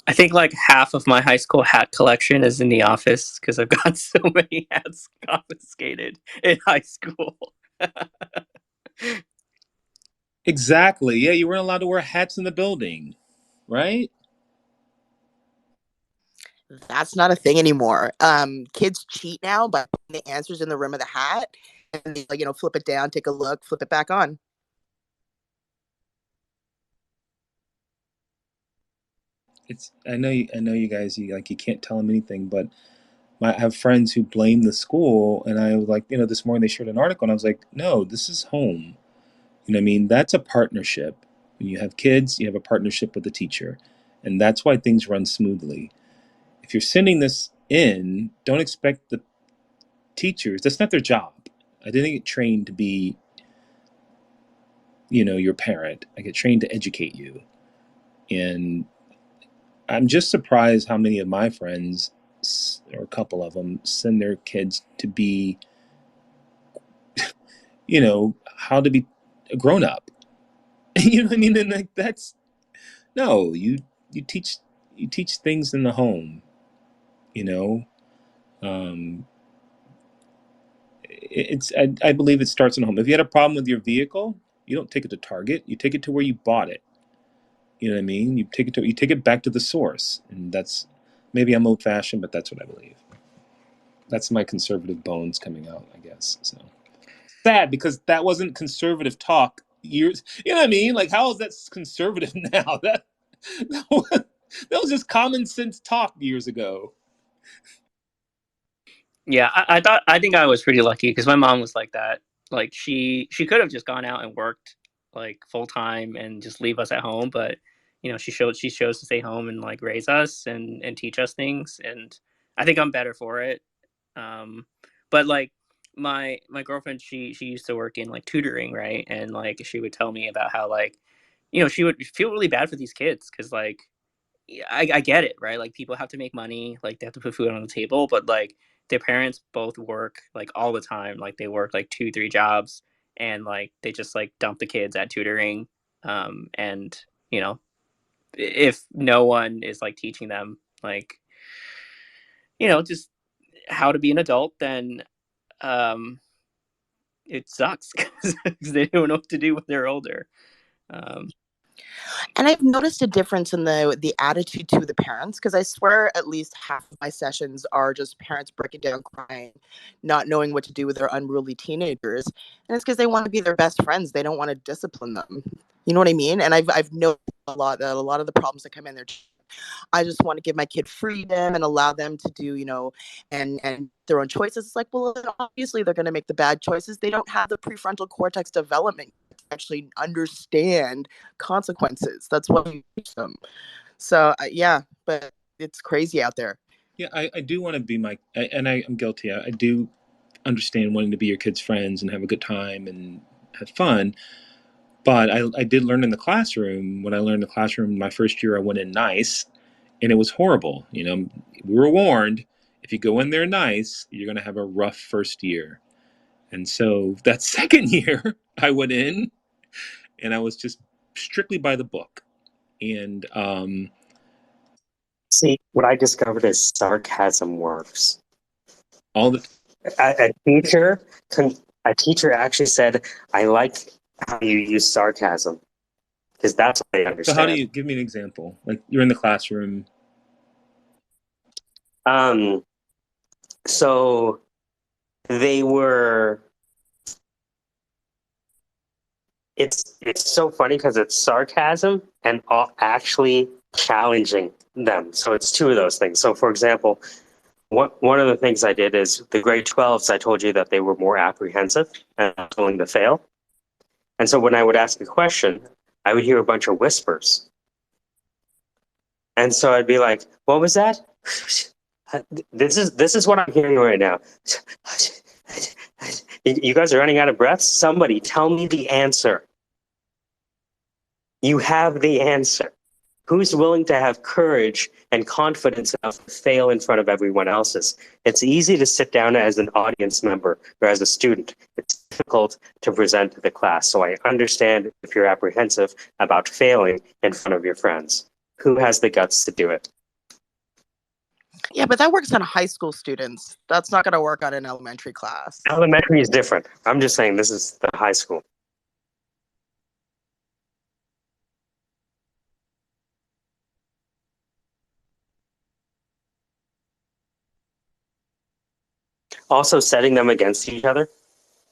I think like half of my high school hat collection is in the office because I've got so many hats confiscated in high school. Exactly. Yeah, you weren't allowed to wear hats in the building, right? That's not a thing anymore. Kids cheat now by putting the answers in the rim of the hat, and they like flip it down, take a look, flip it back on. I know you guys. You can't tell them anything, but I have friends who blame the school, and I was like, this morning they shared an article, and I was like, no, this is home. You know what I mean? That's a partnership. When you have kids, you have a partnership with the teacher, and that's why things run smoothly. If you're sending this in, don't expect the teachers. That's not their job. I didn't get trained to be, your parent. I get trained to educate you, and I'm just surprised how many of my friends, or a couple of them, send their kids to be, how to be a grown up. You know what I mean? And like that's no, you teach things in the home. You know, um, I believe it starts in home. If you had a problem with your vehicle, you don't take it to Target. You take it to where you bought it. You know what I mean? You take it back to the source, and that's maybe I'm old fashioned, but that's what I believe. That's my conservative bones coming out, I guess. So sad because that wasn't conservative talk years. You know what I mean? Like, how is that conservative now? That was just common sense talk years ago. Yeah, I think I was pretty lucky because my mom was like that. Like she could have just gone out and worked like full time and just leave us at home, but she chose to stay home and like raise us and teach us things, and I think I'm better for it. But like my girlfriend, she used to work in like tutoring, right? And like she would tell me about how like she would feel really bad for these kids because like yeah, I get it, right? Like people have to make money, like they have to put food on the table, but like their parents both work like all the time. Like they work like 2, 3 jobs and like they just like dump the kids at tutoring. And you know, if no one is like teaching them like, just how to be an adult, then um it sucks because they don't know what to do when they're older. Um, And I've noticed a difference in the attitude to the parents because I swear at least half of my sessions are just parents breaking down crying, not knowing what to do with their unruly teenagers. And it's because they want to be their best friends. They don't want to discipline them. You know what I mean? And I've noticed a lot that a lot of the problems that come in there, I just want to give my kid freedom and allow them to do, and their own choices. It's like, well, obviously they're going to make the bad choices. They don't have the prefrontal cortex development to actually understand consequences. That's what you teach them. So yeah, but it's crazy out there. Yeah, I do want to be and I'm guilty. I do understand wanting to be your kids' friends and have a good time and have fun. But I did learn in the classroom. When I learned in the classroom, my first year, I went in nice, and it was horrible. You know, we were warned, if you go in there nice, you're going to have a rough first year. And so that second year, I went in, and I was just strictly by the book. And See, what I discovered is sarcasm works. all the A teacher, a teacher actually said, "I like how you use sarcasm because that's what they so how do understand." you give me an example? Like you're in the classroom. So they were. It's so funny because it's sarcasm and actually challenging them. So it's two of those things. So for example, one of the things I did is the grade 12s. I told you that they were more apprehensive and not willing to fail. And so when I would ask a question, I would hear a bunch of whispers. And so I'd be like, "What was that? This is what I'm hearing right now. You guys are running out of breath. Somebody tell me the answer. You have the answer. Who's willing to have courage and confidence enough to fail in front of everyone else's? It's easy to sit down as an audience member or as a student. It's difficult to present to the class. So I understand if you're apprehensive about failing in front of your friends. Who has the guts to do it?" Yeah, but that works on high school students. That's not going to work on an elementary class. Elementary is different. I'm just saying this is the high school. Also setting them against each other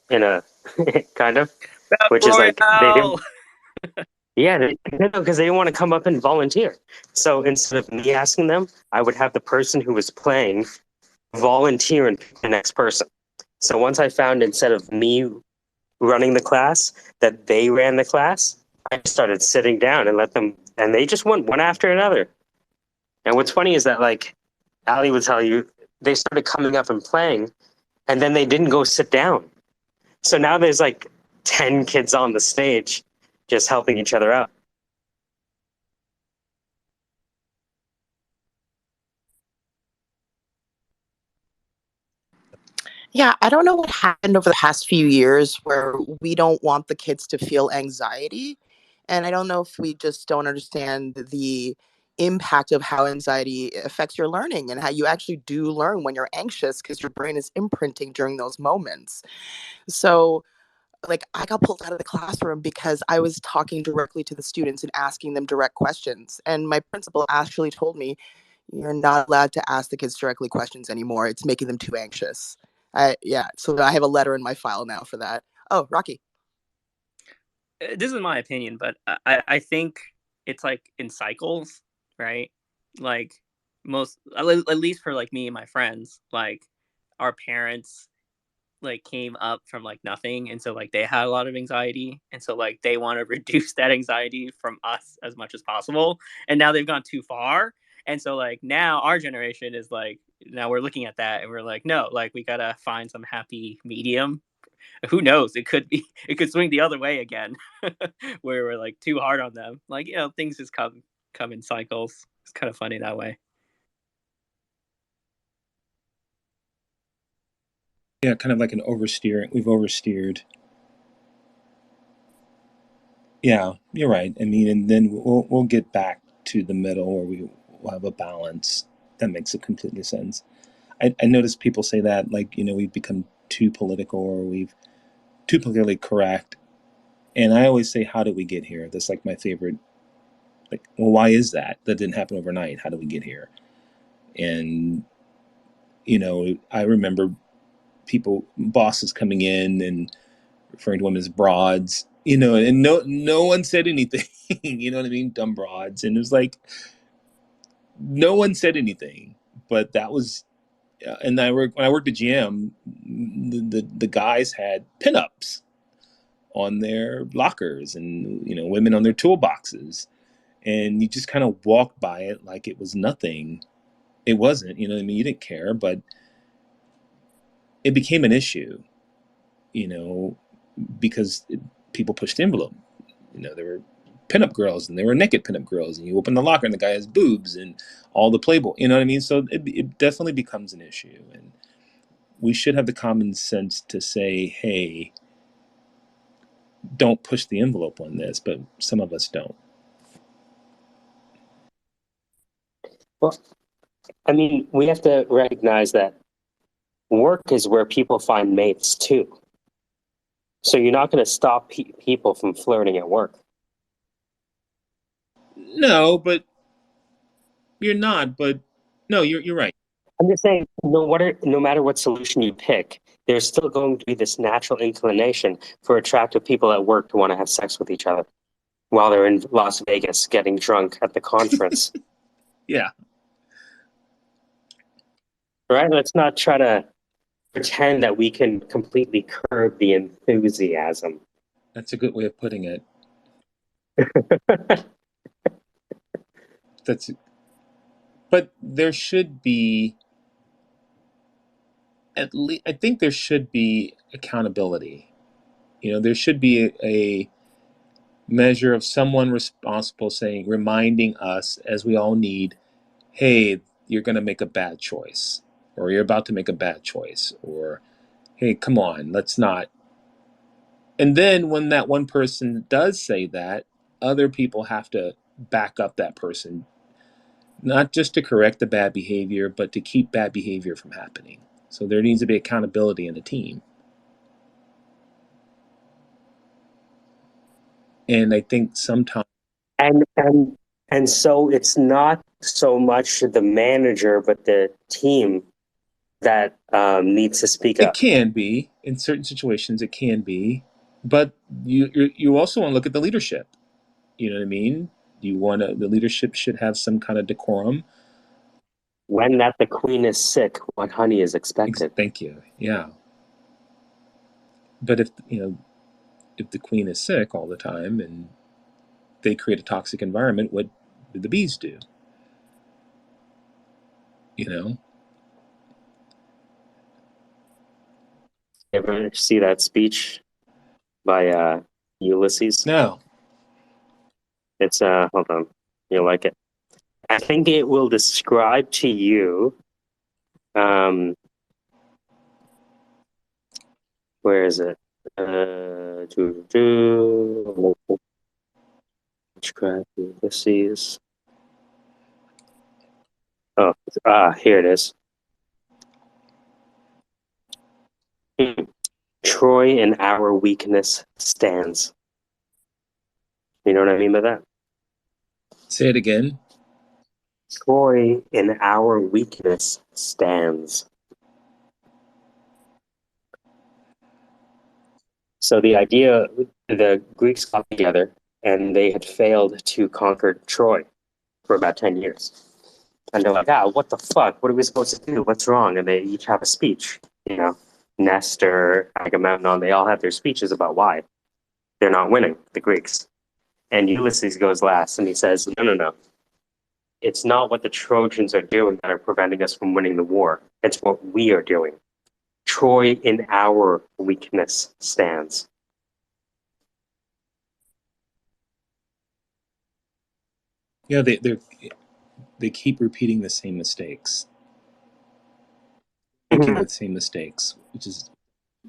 in a kind of, which is like they didn't. Yeah, because they didn't want to come up and volunteer. So instead of me asking them, I would have the person who was playing volunteer and pick the next person. So once I found instead of me running the class, that they ran the class, I just started sitting down and let them, and they just went one after another. And what's funny is that, like, Ali would tell you, they started coming up and playing, and then they didn't go sit down. So now there's like 10 kids on the stage just helping each other out. Yeah, I don't know what happened over the past few years where we don't want the kids to feel anxiety. And I don't know if we just don't understand the impact of how anxiety affects your learning and how you actually do learn when you're anxious because your brain is imprinting during those moments. So, like, I got pulled out of the classroom because I was talking directly to the students and asking them direct questions. And my principal actually told me, "You're not allowed to ask the kids directly questions anymore. It's making them too anxious." Yeah, so I have a letter in my file now for that. Oh, Rocky. This is my opinion, but I think it's like in cycles, right? Like most, at least for like me and my friends, like our parents like came up from like nothing, and so like they had a lot of anxiety, and so like they want to reduce that anxiety from us as much as possible, and now they've gone too far, and so like now our generation is like, now we're looking at that and we're like, no, like we gotta find some happy medium. Who knows, it could swing the other way again, where we're like too hard on them, like, you know, things just come in cycles. It's kind of funny that way. Yeah, kind of like an oversteering. We've oversteered. Yeah, you're right. I mean, and then we'll get back to the middle where we'll have a balance. That makes a completely sense. I notice people say that, like, you know, we've become too political or we've too politically correct. And I always say, how did we get here? That's like my favorite. Like, well, why is that? That didn't happen overnight. How did we get here? And, you know, I remember bosses coming in and referring to women as broads, you know, and no one said anything. You know what I mean? Dumb broads. And it was like, no one said anything. But that was, and when I worked at GM, the guys had pinups on their lockers and, you know, women on their toolboxes. And you just kind of walked by it like it was nothing. It wasn't, you know what I mean? You didn't care, but it became an issue, you know, because people pushed the envelope. You know, there were pinup girls and there were naked pinup girls, and you open the locker and the guy has boobs and all the Playboy, you know what I mean? So it definitely becomes an issue. And we should have the common sense to say, hey, don't push the envelope on this, but some of us don't. Well, I mean, we have to recognize that work is where people find mates too. So you're not going to stop people from flirting at work. No, but you're not. But no, you're right. I'm just saying, no matter what solution you pick, there's still going to be this natural inclination for attractive people at work to want to have sex with each other while they're in Las Vegas getting drunk at the conference. Yeah. Right? Let's not try to pretend that we can completely curb the enthusiasm. That's a good way of putting it. But there should be, at least, I think there should be accountability. You know, there should be a measure of someone responsible saying, reminding us, as we all need, hey, you're going to make a bad choice, or you're about to make a bad choice, or hey, come on, let's not. And then when that one person does say that, other people have to back up that person, not just to correct the bad behavior, but to keep bad behavior from happening. So there needs to be accountability in the team. And I think sometimes, and so it's not so much the manager, but the team that needs to speak it up. can be, in certain situations, it can be, but you also want to look at the leadership. You know what I mean? The leadership should have some kind of decorum. When that the queen is sick, what honey is expected. Thank you. Yeah. But if the queen is sick all the time and they create a toxic environment, what do the bees do? You know? Ever see that speech by Ulysses? No. It's hold on, you'll like it. I think it will describe to you where is it? Describe Ulysses. Oh, here it is. Troy in our weakness stands. You know what I mean by that? Say it again. Troy in our weakness stands. So the idea, the Greeks got together and they had failed to conquer Troy for about 10 years. And they're like, what the fuck? What are we supposed to do? What's wrong? And they each have a speech, you know. Nestor, Agamemnon, they all have their speeches about why they're not winning, the Greeks. And Ulysses goes last and he says, no. It's not what the Trojans are doing that are preventing us from winning the war. It's what we are doing. Troy in our weakness stands. Yeah, they keep repeating the same mistakes. Making the same mistakes, which is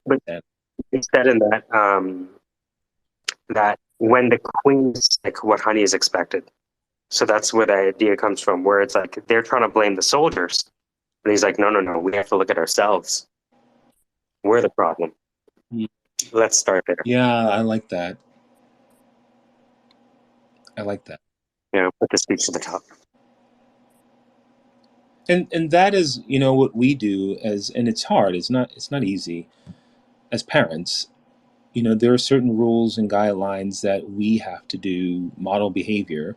bad. It's said in that when the queen is sick, what honey is expected. So that's where the idea comes from, where it's like they're trying to blame the soldiers. And he's like, no, we have to look at ourselves. We're the problem. Let's start there. Yeah, I like that. Put the speech to the top. And that is, what we do and it's hard. It's not easy as parents. There are certain rules and guidelines that we have to do, model behavior.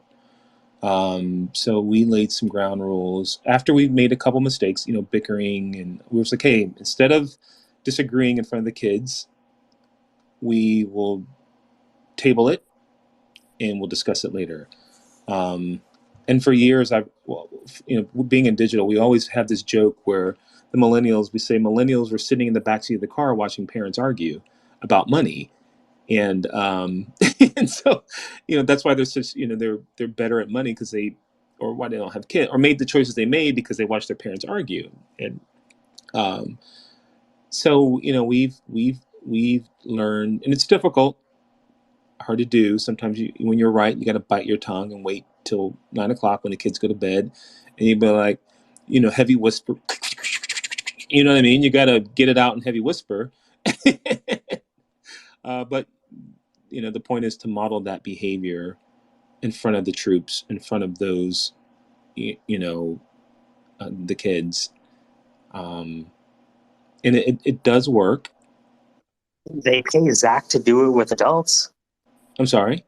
So we laid some ground rules after we've made a couple mistakes, bickering, and we were like, hey, instead of disagreeing in front of the kids, we will table it and we'll discuss it later. And for years, being in digital, we always have this joke where we say millennials were sitting in the backseat of the car watching parents argue about money. And and so, that's why they're such, they're better at money or why they don't have kids, or made the choices they made because they watched their parents argue. And so, we've learned, and it's difficult, hard to do. Sometimes when you're right, you got to bite your tongue and wait till 9 o'clock when the kids go to bed, and you'd be like, heavy whisper. You know what I mean? You got to get it out in heavy whisper. But the point is to model that behavior in front of the troops, in front of those, the kids, and it does work. They pay Zach to do it with adults. I'm sorry.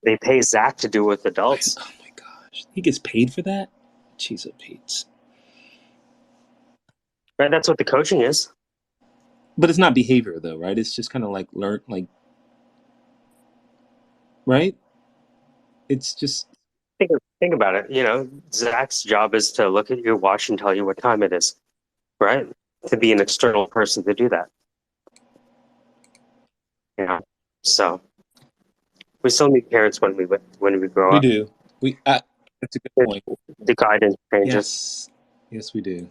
They pay Zach to do it with adults. Oh my gosh, he gets paid for that? Jeez, Pete. Right, that's what the coaching is. But it's not behavior though, right? It's just kind of like right? It's just think about it. Zach's job is to look at your watch and tell you what time it is, right? To be an external person to do that. So we still need parents when we grow we up. do. That's a good point. The guidance changes. Yes, we do.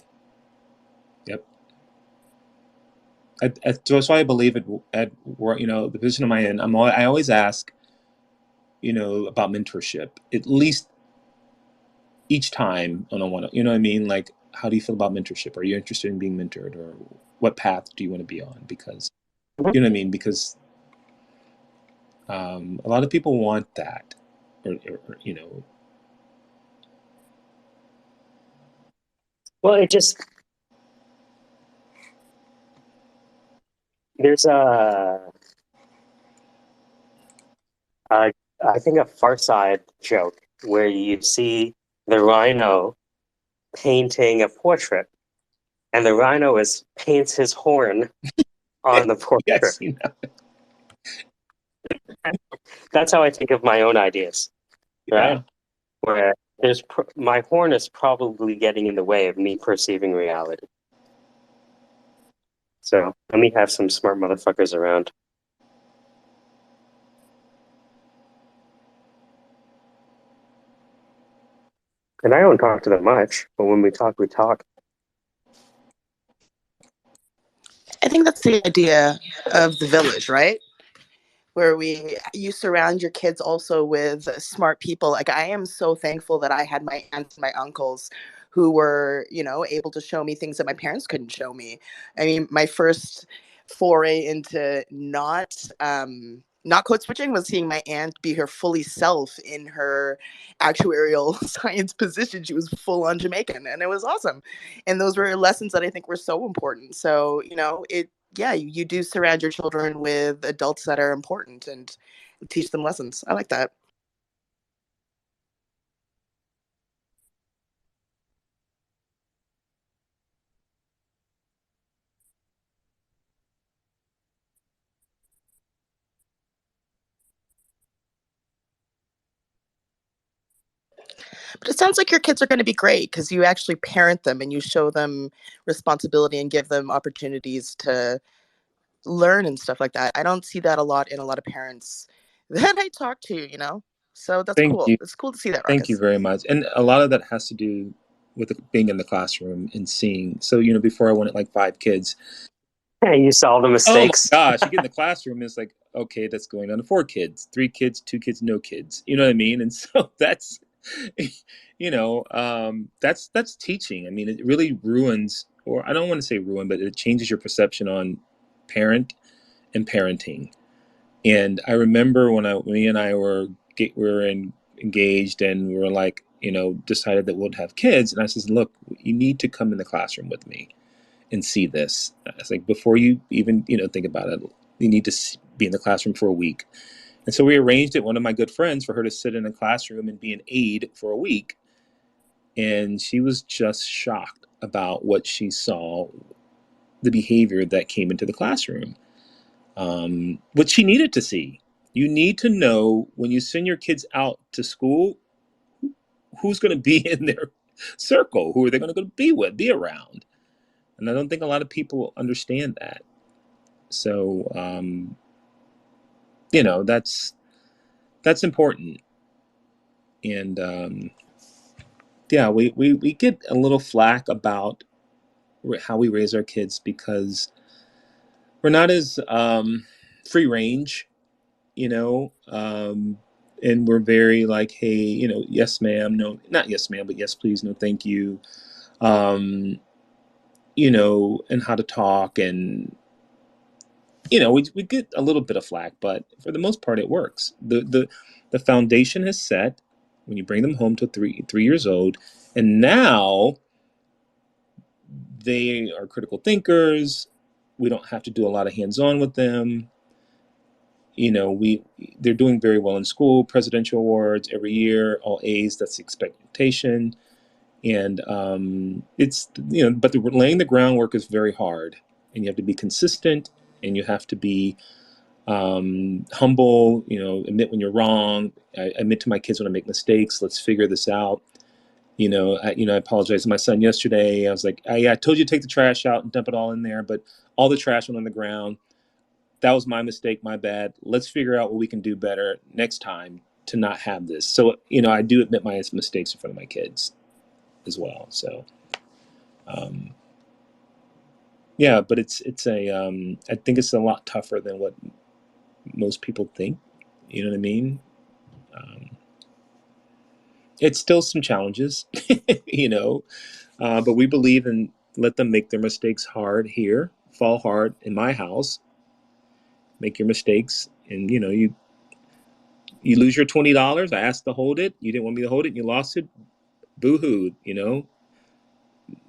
Yep. That's why I believe at work, the position I'm in, I always ask, about mentorship, at least each time on a one, you know what I mean? Like, how do you feel about mentorship? Are you interested in being mentored, or what path do you want to be on? Because, you know what I mean? Because a lot of people want that, or. Well, there's I think a Far Side joke where you see the rhino painting a portrait, and the rhino paints his horn on the portrait. Yes, That's how I think of my own ideas, right? Yeah. Where my horn is probably getting in the way of me perceiving reality. So let me have some smart motherfuckers around. And I don't talk to them much, but when we talk, we talk. I think that's the idea of the village, right? Where you surround your kids also with smart people. Like, I am so thankful that I had my aunts and my uncles who were, able to show me things that my parents couldn't show me. I mean, my first foray into not code switching was seeing my aunt be her fully self in her actuarial science position. She was full on Jamaican, and it was awesome. And those were lessons that I think were so important. So, you do surround your children with adults that are important and teach them lessons. I like that. But it sounds like your kids are going to be great because you actually parent them and you show them responsibility and give them opportunities to learn and stuff like that. I don't see that a lot in a lot of parents that I talk to. So that's Thank cool. you. It's cool to see that, Thank you Ruckus. very much. And a lot of that has to do with being in the classroom and seeing. So, before I wanted like 5 kids. Hey, you saw the mistakes. Oh my gosh, you get in the classroom, it's like, okay, that's going on to 4 kids, 3 kids, 2 kids, no kids. You know what I mean? And so that's, that's teaching. I mean, it really ruins, or I don't want to say ruin, but it changes your perception on parent and parenting. And I remember when me and I were engaged, and we were like, decided that we'll have kids. And I said, look, you need to come in the classroom with me and see this. It's like, before you even, think about it, you need to be in the classroom for a week. And so we arranged it, one of my good friends, for her to sit in a classroom and be an aide for a week. And she was just shocked about what she saw, the behavior that came into the classroom, what she needed to see. You need to know, when you send your kids out to school, who's going to be in their circle? Who are they going to be with, be around? And I don't think a lot of people understand that. So, that's important. And yeah, we get a little flack about how we raise our kids because we're not as free range, and we're very like, hey, yes ma'am, no, not yes ma'am, but yes please, no thank you, um, and how to talk, and we get a little bit of flack, but for the most part it works. The foundation is set when you bring them home to 3 years old, and now they are critical thinkers. We don't have to do a lot of hands-on with them. They're doing very well in school, presidential awards every year, all A's, that's the expectation. And it's, but laying the groundwork is very hard, and you have to be consistent, and you have to be humble, admit when you're wrong. I admit to my kids when I make mistakes. Let's figure this out. I apologized to my son yesterday. I was like, I told you to take the trash out and dump it all in there, but all the trash went on the ground. That was my mistake, my bad. Let's figure out what we can do better next time to not have this. So, I do admit my mistakes in front of my kids as well. So, yeah, but it's I think it's a lot tougher than what most people think. You know what I mean? It's still some challenges, but we believe in let them make their mistakes hard here, fall hard in my house, make your mistakes, and you lose your $20. I asked to hold it. You didn't want me to hold it, and you lost it. Boo-hoo,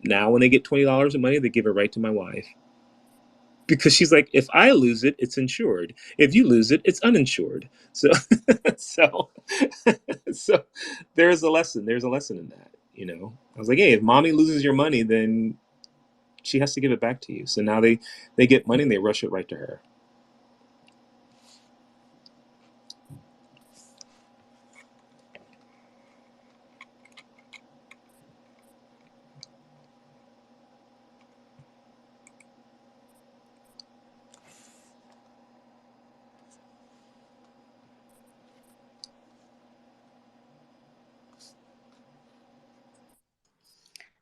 Now when they get $20 of money, they give it right to my wife. Because she's like, if I lose it, it's insured. If you lose it, it's uninsured. So, so, so there's a lesson. There's a lesson in that. I was like, hey, if mommy loses your money, then she has to give it back to you. So now they get money and they rush it right to her.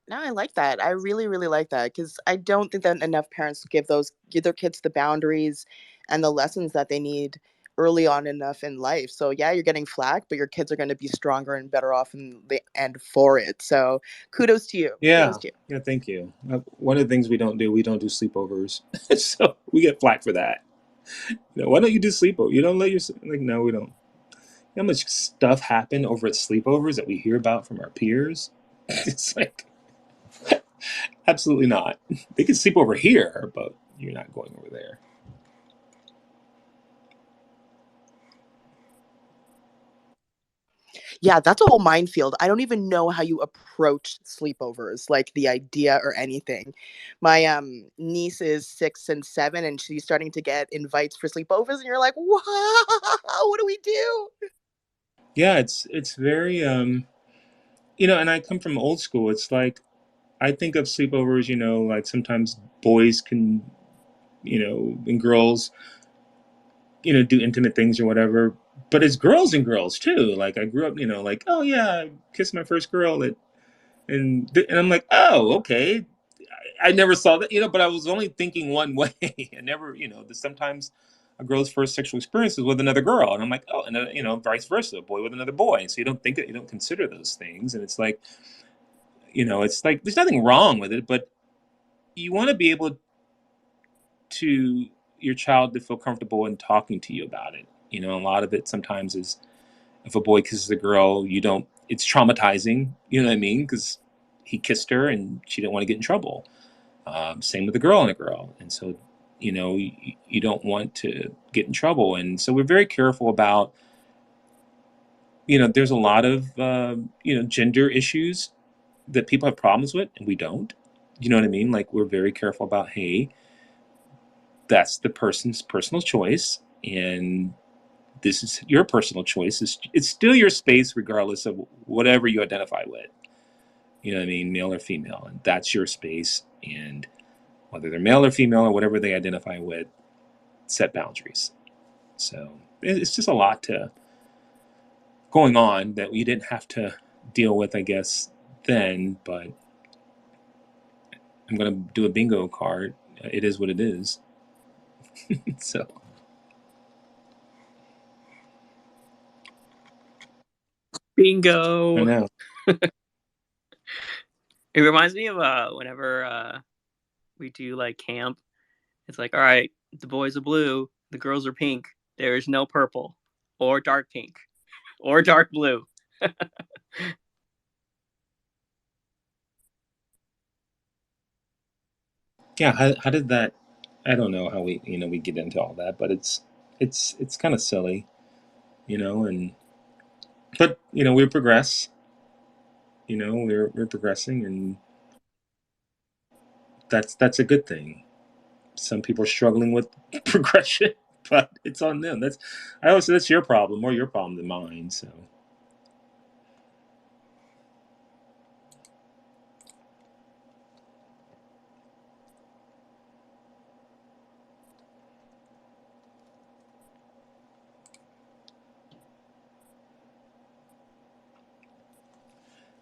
No, I like that. I really, really like that because I don't think that enough parents give their kids the boundaries and the lessons that they need early on enough in life. So yeah, you're getting flack, but your kids are going to be stronger and better off in the end for it. So kudos to you. Yeah. Kudos to you. Yeah, thank you. One of the things we don't do sleepovers. So we get flack for that. Why don't you do sleepover? You don't let your, like, no, we don't. You know how much stuff happened over at sleepovers that we hear about from our peers? It's like, absolutely not. They can sleep over here, but you're not going over there. Yeah, that's a whole minefield. I don't even know how you approach sleepovers, like the idea or anything. My niece is 6 and 7, and she's starting to get invites for sleepovers, and you're like, wow, what do we do? Yeah, it's very and I come from old school. It's like I think of sleepovers, like sometimes boys can, and girls, do intimate things or whatever. But it's girls and girls too. Like I grew up, like, oh yeah, I kissed my first girl and I'm like, oh, okay. I never saw that, but I was only thinking one way. I never, sometimes a girl's first sexual experience is with another girl, and I'm like, oh, and vice versa, a boy with another boy. And so you don't consider those things, and it's like, it's like there's nothing wrong with it, but you want to be able to your child to feel comfortable in talking to you about it. A lot of it sometimes is if a boy kisses a girl, it's traumatizing. You know what I mean? Because he kissed her and she didn't want to get in trouble. Same with a girl and a girl. And so, you don't want to get in trouble. And so we're very careful about, there's a lot of, gender issues that people have problems with and we don't. You know what I mean? Like we're very careful about, hey, that's the person's personal choice. And this is your personal choice. It's still your space, regardless of whatever you identify with. You know what I mean, male or female, and that's your space. And whether they're male or female or whatever they identify with, set boundaries. So it's just a lot going on that we didn't have to deal with, I guess, then. But I'm gonna do a bingo card. It is what it is. So I Bingo. know. It reminds me of whenever we do like camp. It's like, all right, the boys are blue, the girls are pink. There is no purple or dark pink or dark blue. Yeah. How did that? I don't know how we get into all that, but it's kind of silly, and but we progress. We're progressing, and that's a good thing. Some people are struggling with progression, but it's on them. I always say that's your problem, more your problem than mine. So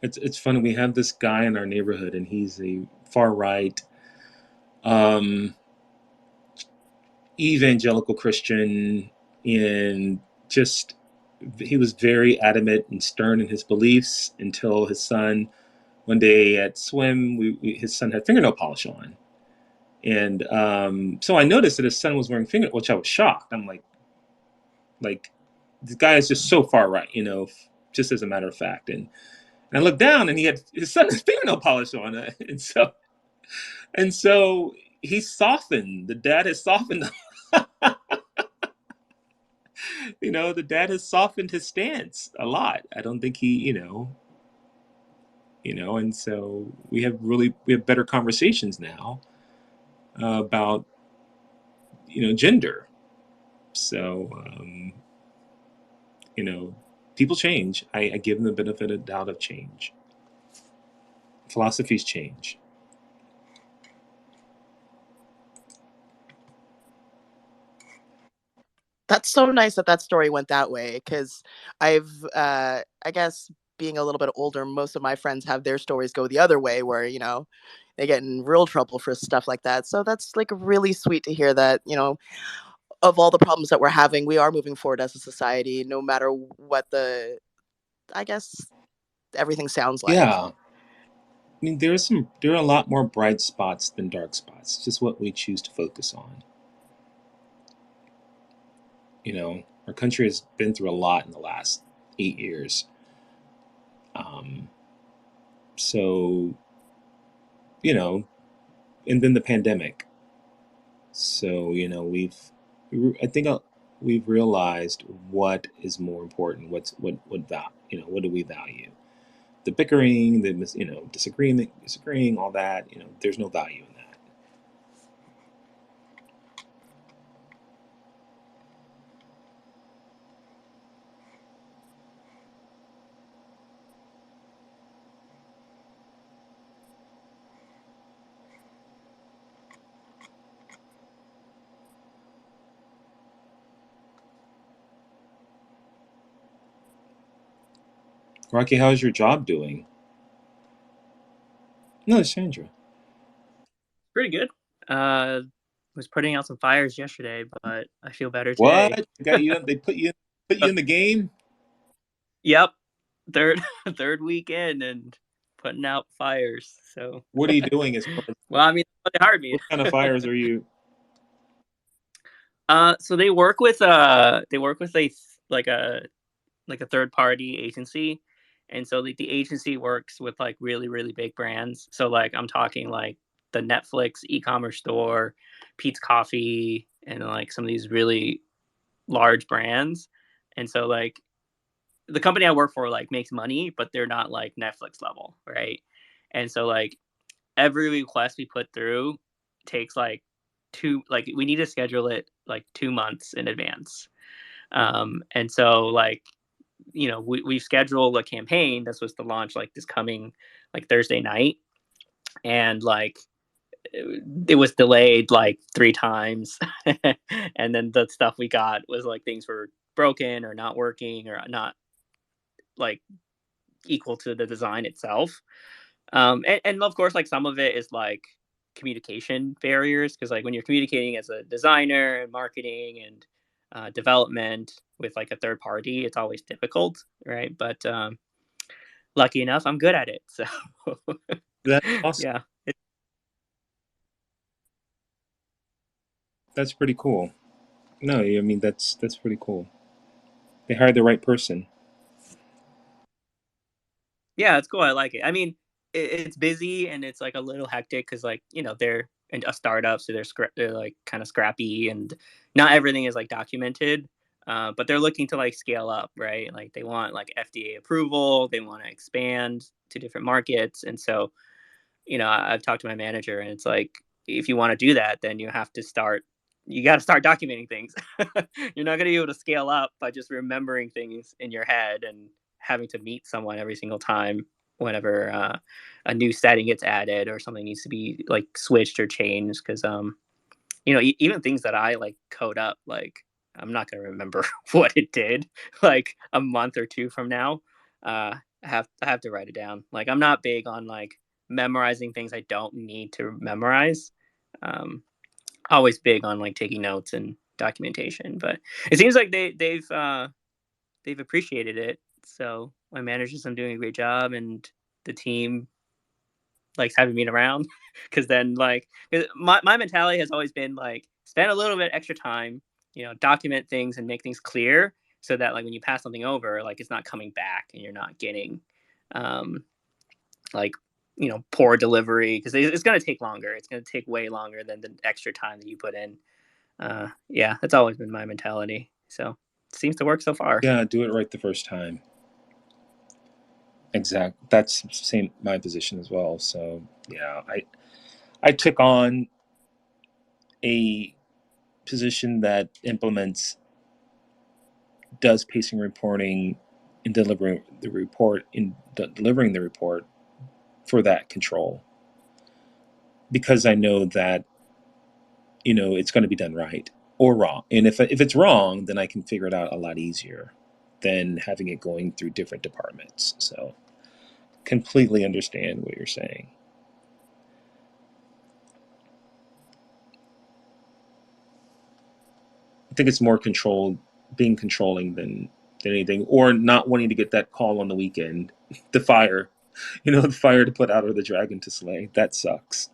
it's funny. We have this guy in our neighborhood, and he's a far right um, evangelical Christian, and just he was very adamant and stern in his beliefs until his son one day at swim, his son had fingernail polish on, and so I noticed that his son was wearing fingernail, which I was shocked. I'm like this guy is just so far right, just as a matter of fact. And I looked down, and he had his son's fingernail polish on, and so he softened. The dad has softened. The dad has softened his stance a lot. I don't think and so we have better conversations now about gender. So people change. I give them the benefit of doubt of change. Philosophies change. That's so nice that story went that way, because I guess being a little bit older, most of my friends have their stories go the other way, where they get in real trouble for stuff like that. So that's like really sweet to hear that of all the problems that we're having, we are moving forward as a society, no matter what I guess everything sounds like. Yeah. I mean, there are a lot more bright spots than dark spots. It's just what we choose to focus on. Our country has been through a lot in the last 8 years. So, and then the pandemic. So, I think we've realized what is more important. What do we value? The bickering, the disagreeing, all that. There's no value in that. Rocky, how's your job doing? No, Sandra. Pretty good. Was putting out some fires yesterday, but I feel better today. What? They put you in the game? Yep. Third weekend and putting out fires. So What are you doing as far as well, I mean, they hired me. what kind of fires are you? So they work with a like a third party agency, and so like the agency works with like really really big brands. So like I'm talking like the Netflix e-commerce store, Pete's Coffee, and like some of these really large brands. And so like the company I work for like makes money, but they're not like Netflix level, right? And so like every request we put through takes like we need to schedule it like 2 months in advance. And so like, we've scheduled a campaign that's supposed to launch like this coming like Thursday night, and like it was delayed like 3 times. And then the stuff we got was like things were broken or not working or not like equal to the design itself. And of course, like some of it is like communication barriers, because like when you're communicating as a designer and marketing and development with like a third party, it's always difficult, right? But lucky enough, I'm good at it. So That's awesome. yeah. That's pretty cool. No, I mean that's pretty cool. They hired the right person. Yeah, it's cool. I like it. I mean, it's busy and it's like a little hectic because like they're a startup, so they're like kind of scrappy and not everything is like documented. But they're looking to like scale up, right? Like they want like FDA approval, they want to expand to different markets, and so I've talked to my manager, and it's like if you want to do that, then you got to start documenting things. You're not going to be able to scale up by just remembering things in your head and having to meet someone every single time whenever a new setting gets added or something needs to be like switched or changed. Because even things that I like code up, like I'm not going to remember what it did like a month or two from now. I have to write it down. Like I'm not big on like memorizing things I don't need to memorize. Always big on like taking notes and documentation, but it seems like they've appreciated it. So my managers, I'm doing a great job, and the team likes having me around because then like my mentality has always been like spend a little bit extra time, document things and make things clear so that like when you pass something over, like it's not coming back and you're not getting um, like poor delivery, because it's going to take longer. It's going to take way longer than the extra time that you put in. Yeah, that's always been my mentality. So it seems to work so far. Yeah, do it right the first time. Exact. That's same my position as well. So yeah, I took on a position that does pacing reporting in delivering the report for that control, because I know that it's going to be done right or wrong, and if it's wrong, then I can figure it out a lot easier than having it going through different departments. So completely understand what you're saying. I think it's more being controlling than anything, or not wanting to get that call on the weekend. The fire, the fire to put out or the dragon to slay. That sucks.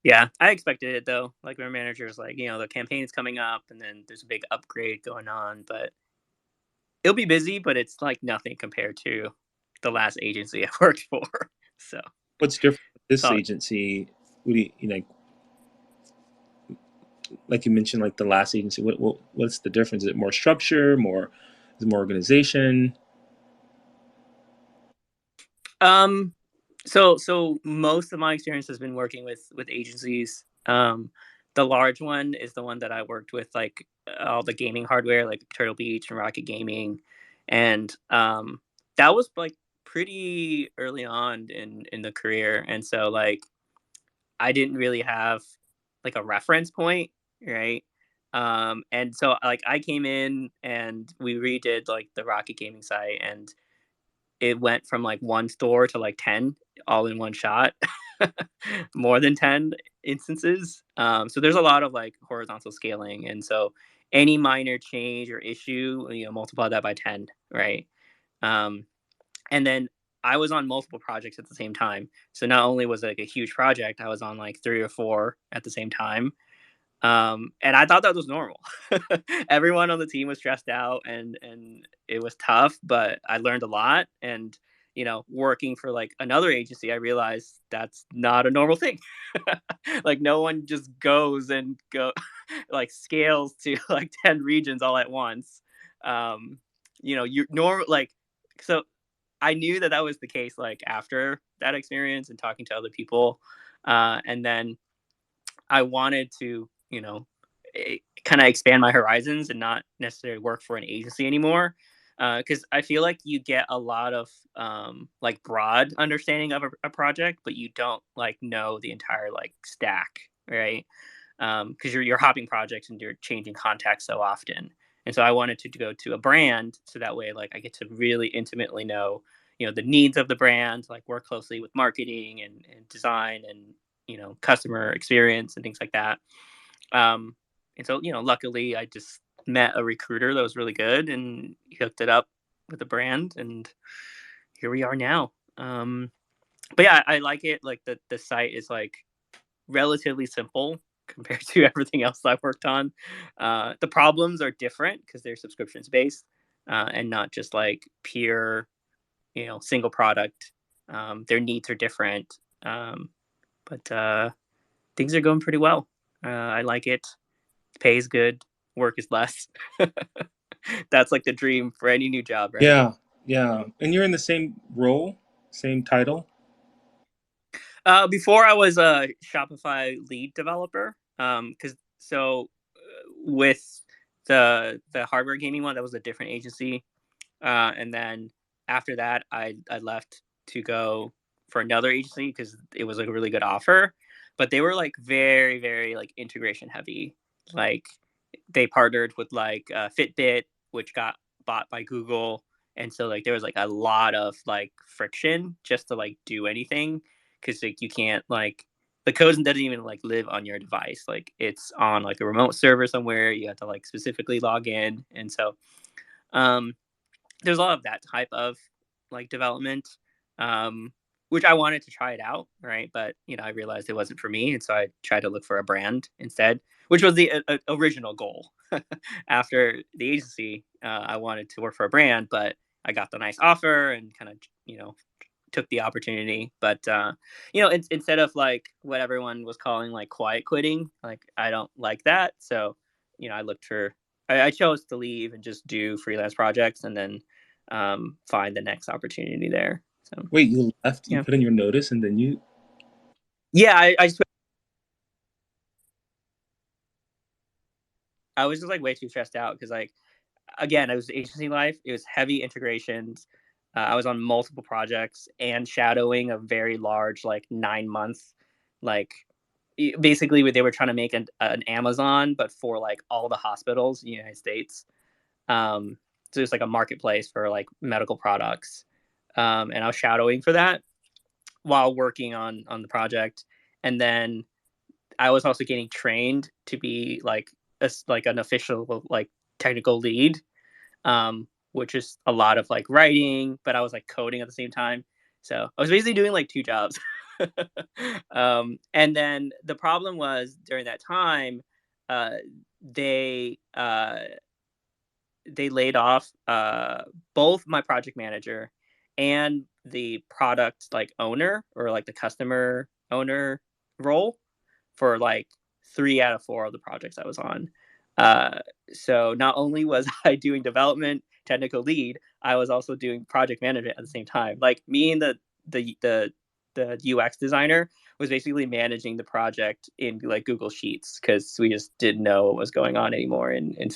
Yeah, I expected it though. Like my manager's like, the campaign's coming up and then there's a big upgrade going on, but it'll be busy, but it's like nothing compared to the last agency I worked for. So What's different with this all, agency? What do like you mentioned, like the last agency? What's the difference? Is it more structure? Is it more organization? so most of my experience has been working with agencies. The large one is the one that I worked with, like all the gaming hardware, like Turtle Beach and Rocket Gaming, and that was like pretty early on in the career, and so like I didn't really have like a reference point, right? And so like I came in and we redid like the Rocket Gaming site, and it went from like one store to like 10 all in one shot. More than 10 instances. So there's a lot of like horizontal scaling, and so any minor change or issue, multiply that by 10, right? um, and then I was on multiple projects at the same time, so not only was it like a huge project, I was on like 3 or 4 at the same time. And I thought that was normal. Everyone on the team was stressed out, and it was tough, but I learned a lot. And working for like another agency, I realized that's not a normal thing. Like no one just goes and go like scales to like 10 regions all at once. You normal like so I knew that that was the case like after that experience and talking to other people. And then I wanted to, kind of expand my horizons and not necessarily work for an agency anymore. Because I feel like you get a lot of like broad understanding of a project, but you don't like know the entire like stack, right? Because you're hopping projects and you're changing contacts so often. And so I wanted to go to a brand so that way like I get to really intimately know, you know, the needs of the brand, like work closely with marketing and design and, you know, customer experience and things like that. And so, you know, luckily I just met a recruiter that was really good and he hooked it up with a brand and here we are now. But yeah, I like it. Like the site is like relatively simple compared to everything else I've worked on. The problems are different because they're subscriptions based and not just like pure, you know, single product. Their needs are different. But things are going pretty well. I like it. Pay is good. Work is less. That's like the dream for any new job, right? Yeah, yeah. And you're in the same role, same title. Before I was a Shopify lead developer. Because with the hardware gaming one, that was a different agency. And then after that, I left to go for another agency because it was like a really good offer. But they were like very, very like integration heavy. Like they partnered with like Fitbit, which got bought by Google. And so like there was like a lot of like friction just to like do anything because like you can't like the code doesn't even like live on your device. Like it's on like a remote server somewhere. You have to like specifically log in. And so um there's a lot of that type of like development, um, which I wanted to try it out, right? But you know, I realized it wasn't for me, and so I tried to look for a brand instead, which was the original goal. After the agency, I wanted to work for a brand, but I got the nice offer and kind of you know took the opportunity. But you know, instead of like what everyone was calling like quiet quitting, like I don't like that, so you know, I chose to leave and just do freelance projects and then find the next opportunity there. So Wait, you left, you yeah, put in your notice, and then you. yeah. I was just like way too stressed out because like again, it was agency life. It was heavy integrations. I was on multiple projects and shadowing a very large like 9 month like basically they were trying to make an Amazon but for like all the hospitals in the United States. So it's like a marketplace for like medical products. And I was shadowing for that while working on the project. And then I was also getting trained to be like an official like technical lead, which is a lot of like writing, but I was like coding at the same time. So I was basically doing like two jobs. And then the problem was during that time, uh, they they laid off both my project manager and the product like owner or like the customer owner role for like 3 out of 4 of the projects I was on. Uh, so not only was I doing development, technical lead, I was also doing project management at the same time. Like me and the UX designer was basically managing the project in like Google Sheets because we just didn't know what was going on anymore in in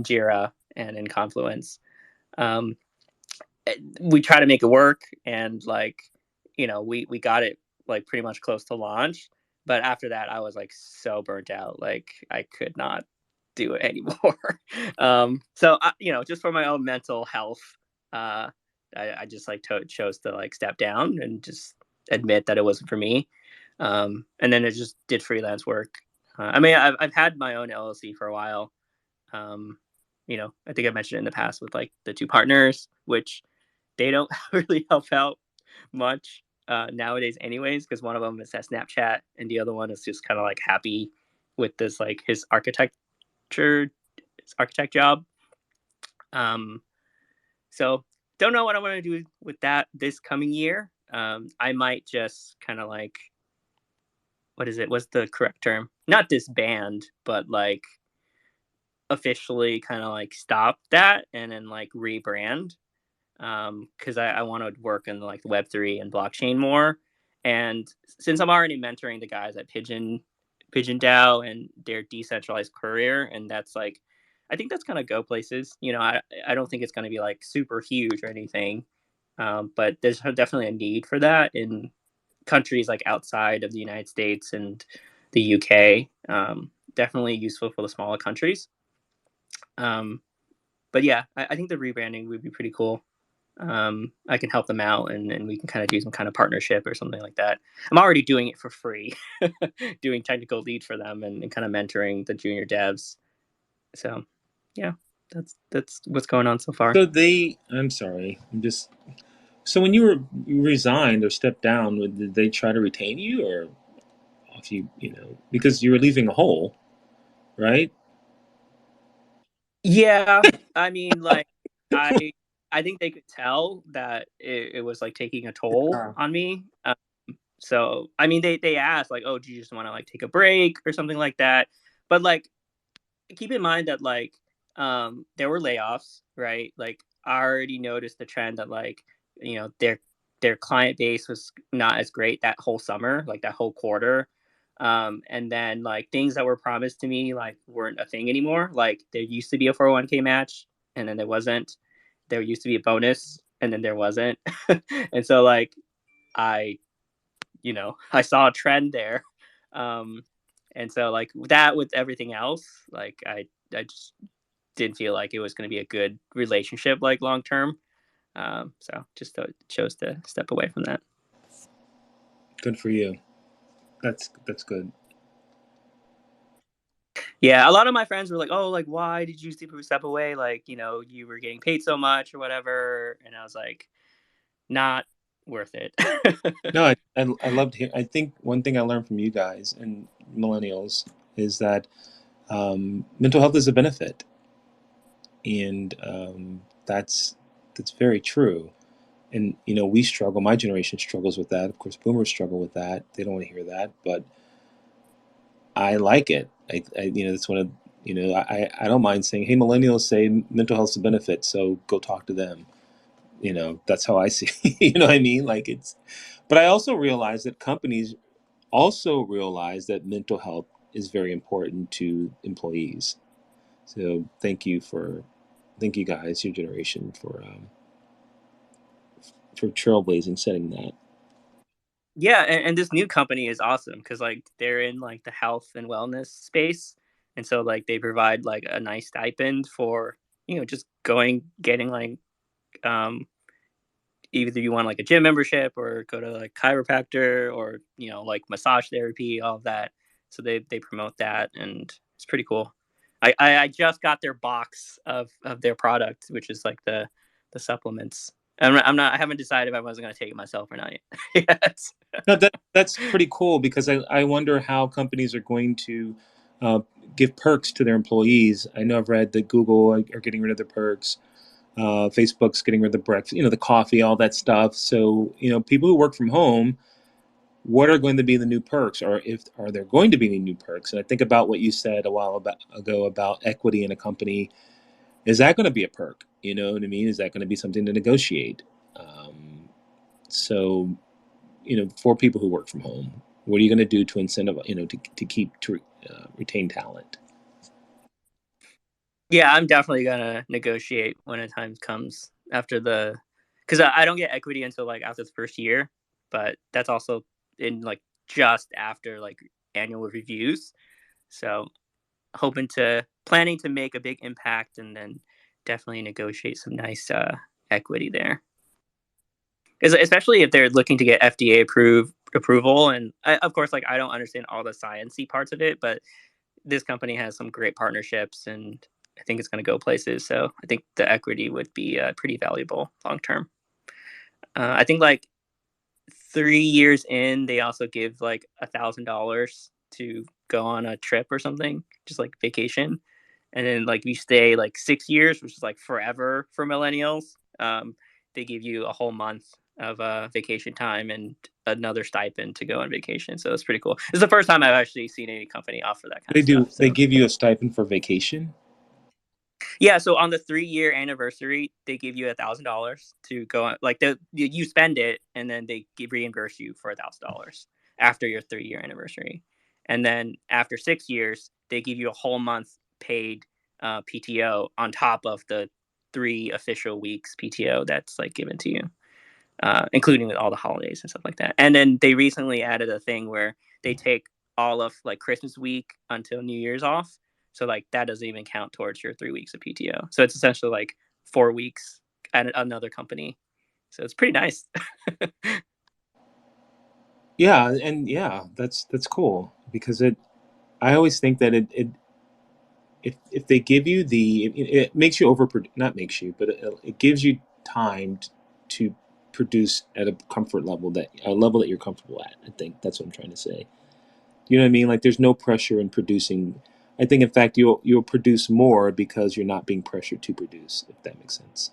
Jira and in Confluence. Um, we try to make it work, and like you know, we got it like pretty much close to launch. But after that, I was like so burnt out, like I could not do it anymore. So you know, just for my own mental health, uh, I just like chose to like step down and just admit that it wasn't for me. And then I just did freelance work. I mean, I've had my own LLC for a while. Um, you know, I think I mentioned it in the past with like the two partners, which they don't really help out much nowadays, anyways, because one of them is at Snapchat and the other one is just kind of like happy with this like his architect job. Um, so don't know what I'm gonna do with that this coming year. I might just kind of like what is it? What's the correct term? Not disband, but like officially kind of like stop that and then like rebrand because I want to work in like Web3 and blockchain more. And since I'm already mentoring the guys at Pigeon Pigeon DAO and their decentralized courier, and that's like, I think that's gonna go places. You know, I don't think it's gonna be like super huge or anything, but there's definitely a need for that in countries like outside of the United States and the UK. Definitely useful for the smaller countries. But yeah, I think the rebranding would be pretty cool. I can help them out, and we can kind of do some kind of partnership or something like that. I'm already doing it for free, doing technical lead for them and kind of mentoring the junior devs. So yeah, that's what's going on so far. So I'm sorry, so when you resigned or stepped down, did they try to retain you, or if you know, because you were leaving a hole, right? Yeah, I mean, like, I I think they could tell that it was like taking a toll on me. So I mean, they asked like, "Oh, do you just want to like take a break or something like that?" But like, keep in mind that like, there were layoffs, right? Like, I already noticed the trend that like, you know, their client base was not as great that whole summer, like that whole quarter. And then like things that were promised to me like weren't a thing anymore. Like there used to be a 401k match, and then there wasn't. There used to be a bonus, and then there wasn't. And so like I, you know, I saw a trend there. Um, and so like that with everything else, like I just didn't feel like it was going to be a good relationship like long term. So just chose to step away from that. Good for you. That's good. Yeah, a lot of my friends were like, "Oh, like why did you step away? Like, you know, you were getting paid so much or whatever." And I was like, "Not worth it." No, I loved hearing. I think one thing I learned from you guys and millennials is that mental health is a benefit, and that's very true. And you know, we struggle. My generation struggles with that. Of course, boomers struggle with that. They don't want to hear that, but I like it. You know, that's one of, you know, I don't mind saying, hey, millennials say mental health's a benefit, so go talk to them. You know, that's how I see. You know what I mean? Like it's, but I also realize that companies also realize that mental health is very important to employees. So thank you guys, your generation, for trailblazing, setting that. Yeah, and this new company is awesome because like they're in like the health and wellness space, and so like they provide like a nice stipend for, you know, just getting like, um either you want like a gym membership or go to like chiropractor or, you know, like massage therapy, all of that. So they promote that, and it's pretty cool. I just got their box of their product, which is like the supplements. I haven't decided if I wasn't going to take it myself or not yet. No, that's pretty cool, because I wonder how companies are going to uh, give perks to their employees. I know I've read that Google are getting rid of their perks. Facebook's getting rid of the breakfast, you know, the coffee, all that stuff. So, you know, people who work from home, what are going to be the new perks, or if are there going to be any new perks? And I think about what you said a while ago about equity in a company. Is that going to be a perk? You know what I mean? Is that going to be something to negotiate? So, you know, for people who work from home, what are you going to do to incentivize, you know, to retain talent? Yeah, I'm definitely gonna negotiate when the time comes after because I don't get equity until like after the first year, but that's also in like just after like annual reviews. So planning to make a big impact and then definitely negotiate some nice equity there. Especially if they're looking to get FDA approval, and of course, like I don't understand all the sciencey parts of it, but this company has some great partnerships, and I think it's going to go places. So I think the equity would be pretty valuable long term. I think like 3 years in, they also give like $1,000 to go on a trip or something, just like vacation. And then like you stay like 6 years, which is like forever for millennials. They give you a whole month of vacation time and another stipend to go on vacation. So it's pretty cool. It's the first time I've actually seen any company offer that kind They of do. stuff. They So give you a stipend for vacation. yeah, so on the 3 year anniversary, they give you $1,000 to go on. Like you spend it, and then they reimburse you for $1,000 after your 3 year anniversary. and then after 6 years, they give you a whole month paid PTO on top of the 3 official weeks PTO that's like given to you, including all the holidays and stuff like that. And then they recently added a thing where they take all of like Christmas week until New Year's off. So like that doesn't even count towards your 3 weeks of PTO. So it's essentially like 4 weeks at another company. So it's pretty nice. Yeah, and that's cool because I always think that if they give you it makes you not makes you, but it gives you time to produce at a comfort level that you're comfortable at. I think that's what I'm trying to say. You know what I mean? Like there's no pressure in producing. I think in fact you'll produce more because you're not being pressured to produce, if that makes sense.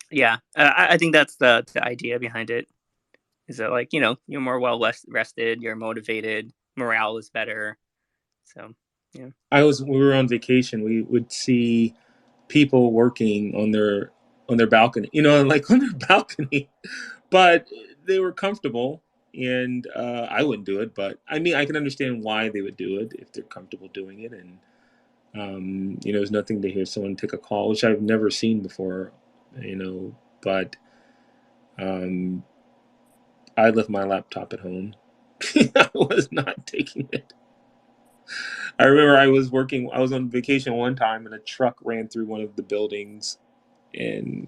Yeah, I think that's the idea behind it. Is that like you're more well rested, you're motivated, morale is better. So yeah. When we were on vacation, we would see people working on their balcony, like on their balcony, but they were comfortable, and I wouldn't do it, but I mean, I can understand why they would do it if they're comfortable doing it, and there's nothing to hear someone take a call, which I've never seen before, but I left my laptop at home. I was not taking it. I remember I was on vacation one time, and a truck ran through one of the buildings, and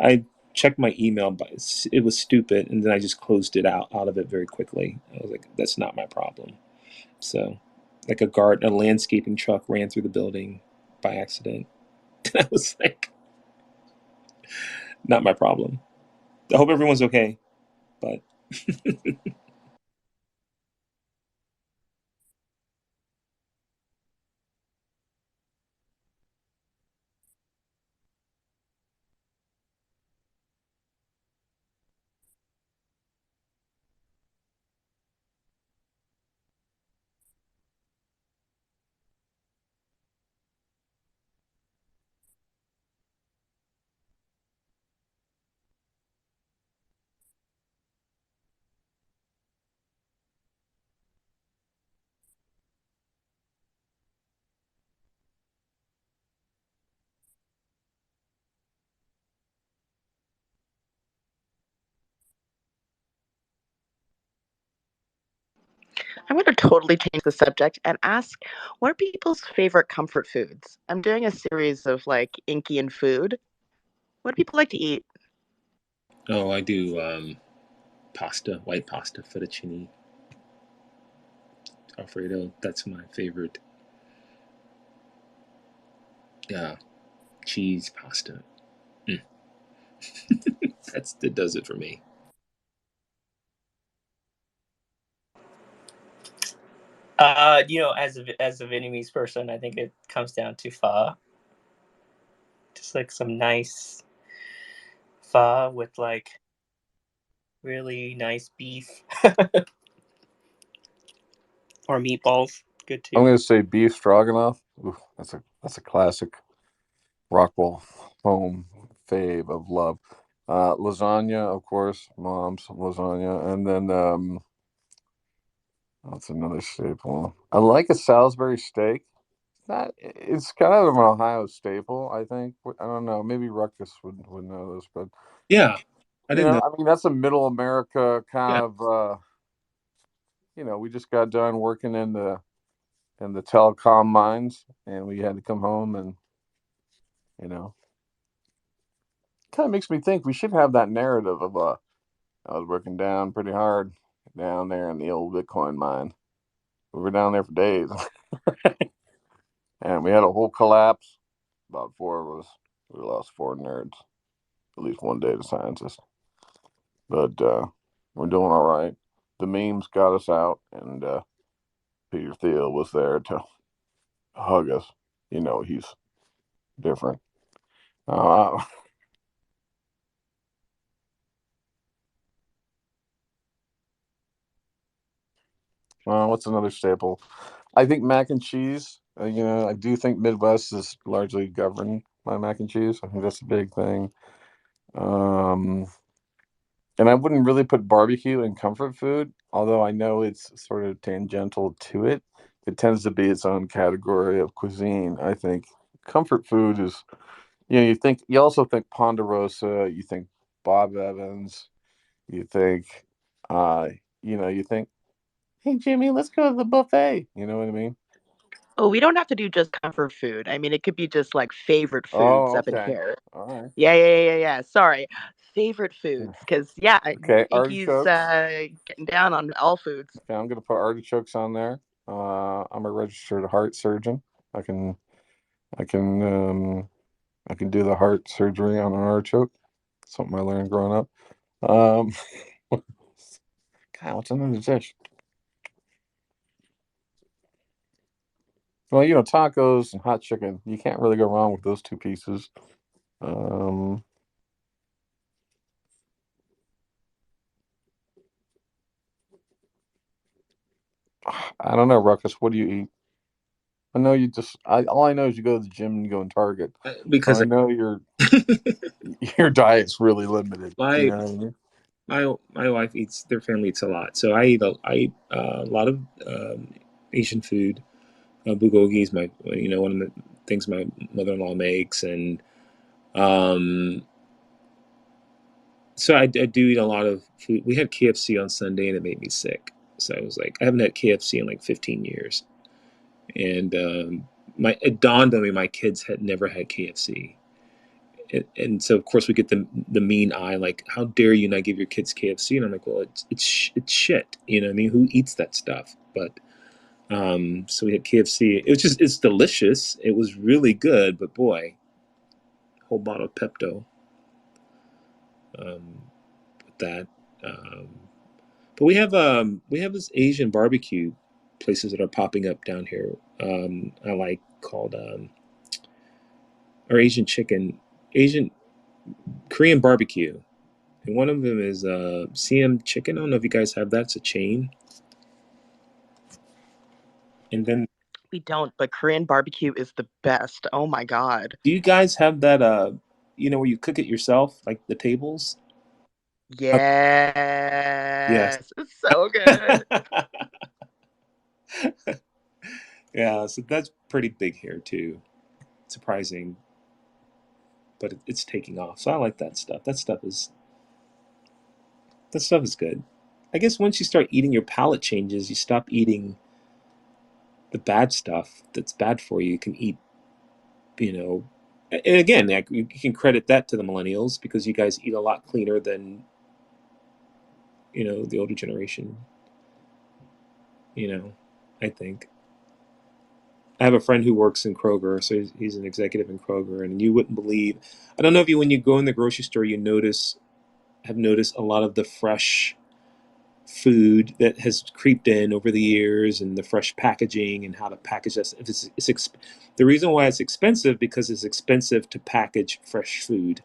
I checked my email, but it was stupid, and then I just closed it out of it very quickly. I was like, that's not my problem. So, like a landscaping truck ran through the building by accident. And I was like, not my problem. I hope everyone's okay, but I'm going to totally change the subject and ask, what are people's favorite comfort foods? I'm doing a series of like Inky and food. What do people like to eat? oh, I do pasta, white pasta, fettuccine Alfredo. That's my favorite. Yeah, cheese pasta. Mm. That does it for me. As a Vietnamese person, I think it comes down to pho. Just like some nice pho with like really nice beef or meatballs. Good I'm too. going to say beef stroganoff. Ooh, that's a classic Rockwell home fave of love. Lasagna, of course, mom's lasagna, and then that's another staple. I like a Salisbury steak. It's kind of an Ohio staple, I think. I don't know. Maybe Ruckus would know this, but Yeah, I didn't know. I mean, that's a middle America kind Yeah. of. We just got done working in the telecom mines, and we had to come home, and you know, kind of makes me think we should have that narrative of I was working down pretty hard down there in the old Bitcoin mine. We were down there for days, and we had a whole collapse. About 4 of us. We lost 4 nerds, at least one data scientist. But we're doing all right. The memes got us out, and Peter Thiel was there to hug us. He's different. Uh, what's another staple? I think mac and cheese. I do think Midwest is largely governed by mac and cheese. I think that's a big thing. Um, And I wouldn't really put barbecue in comfort food, although I know it's sort of tangential to it. It tends to be its own category of cuisine. I think comfort food is, you also think Ponderosa, you think Bob Evans, you think, uh, you think, hey Jimmy, let's go to the buffet. You know what I mean? Oh, we don't have to do just comfort food. I mean, it could be just like favorite foods Oh, up in okay. here. All right. Yeah. Sorry. Favorite foods. Because, yeah, Okay, Inky's artichokes. getting down on all foods. Okay, I'm gonna put artichokes on there. I'm a registered heart surgeon. I can, I can, I can do the heart surgery on an artichoke. Something I learned growing up. Um, God, what's another dish? Well, tacos and hot chicken. You can't really go wrong with those two pieces. Um, I don't know, Ruckus. What do you eat? I know you just. All I know is you go to the gym and you go in Target. So because I know your diet's really limited. You my know what I mean? my wife eats, their family eats a lot, so I eat a lot of Asian food. Bulgogi is my, one of the things my mother-in-law makes, and um, so I do eat a lot of food. We had KFC on Sunday, and it made me sick. So I was like, I haven't had KFC in like 15 years, and it dawned on me my kids had never had KFC. And so of course we get the mean eye, like, how dare you not give your kids KFC? And I'm like, well, it's shit, you know what I mean? Who eats that stuff? But so we had KFC. It's delicious. It was really good, but boy, whole bottle of Pepto with that. Um, but we have this Asian barbecue places that are popping up down here. I like, called or Asian chicken, Asian Korean barbecue. And one of them is CM Chicken. I don't know if you guys have that. It's a chain. And then, We don't, but Korean barbecue is the best. Oh my God. do you guys have that? Where you cook it yourself, like the tables? Yes. Yes. It's so good. Yeah. So that's pretty big here too. Surprising, but it's taking off. So I like that stuff. That stuff is good. I guess once you start eating, your palate changes. You stop eating the bad stuff that's bad for you. You can eat, you know, and again, like, you can credit that to the millennials because you guys eat a lot cleaner than, the older generation. I think. I have a friend who works in Kroger, so he's an executive in Kroger, and you wouldn't believe. I don't know if when you go in the grocery store, have noticed a lot of the fresh food that has creeped in over the years, and the fresh packaging and how to package this. If the reason why it's expensive, because it's expensive to package fresh food.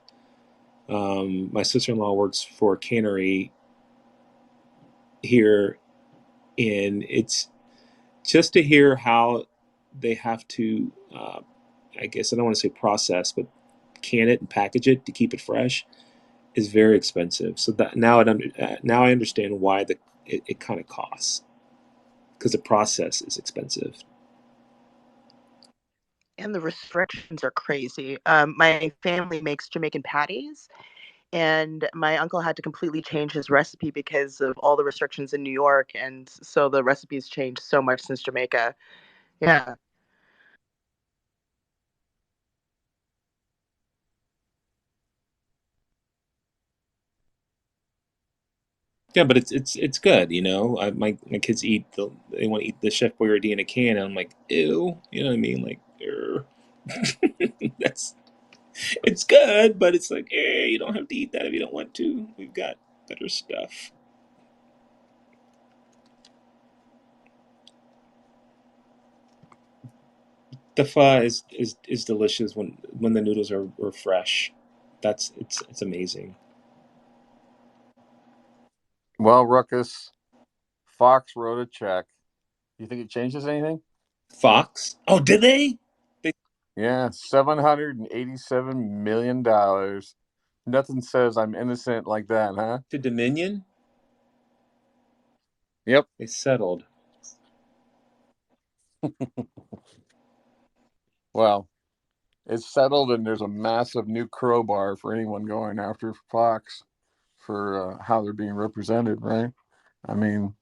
My sister-in-law works for a cannery here, and it's just to hear how they have to, I guess I don't want to say process, but can it and package it to keep it fresh is very expensive. So that now I understand why it kind of costs, because the process is expensive. And the restrictions are crazy. My family makes Jamaican patties, and my uncle had to completely change his recipe because of all the restrictions in New York, and so the recipe's changed so much since Jamaica. Yeah. Yeah, but it's good, my kids they want to eat the Chef Boyardee in a can, and I'm like, ew, you know what I mean? Like, that's it's good, but it's like, you don't have to eat that if you don't want to. We've got better stuff. The pho is delicious when the noodles are fresh. It's amazing. Well, Ruckus, Fox wrote a check. You think it changes anything? Fox? Oh, did they? They Yeah, $787 million. Nothing says I'm innocent like that, huh? To Dominion, Yep. they settled. Well, it's settled, and there's a massive new crowbar for anyone going after Fox for how they're being represented, right? I mean,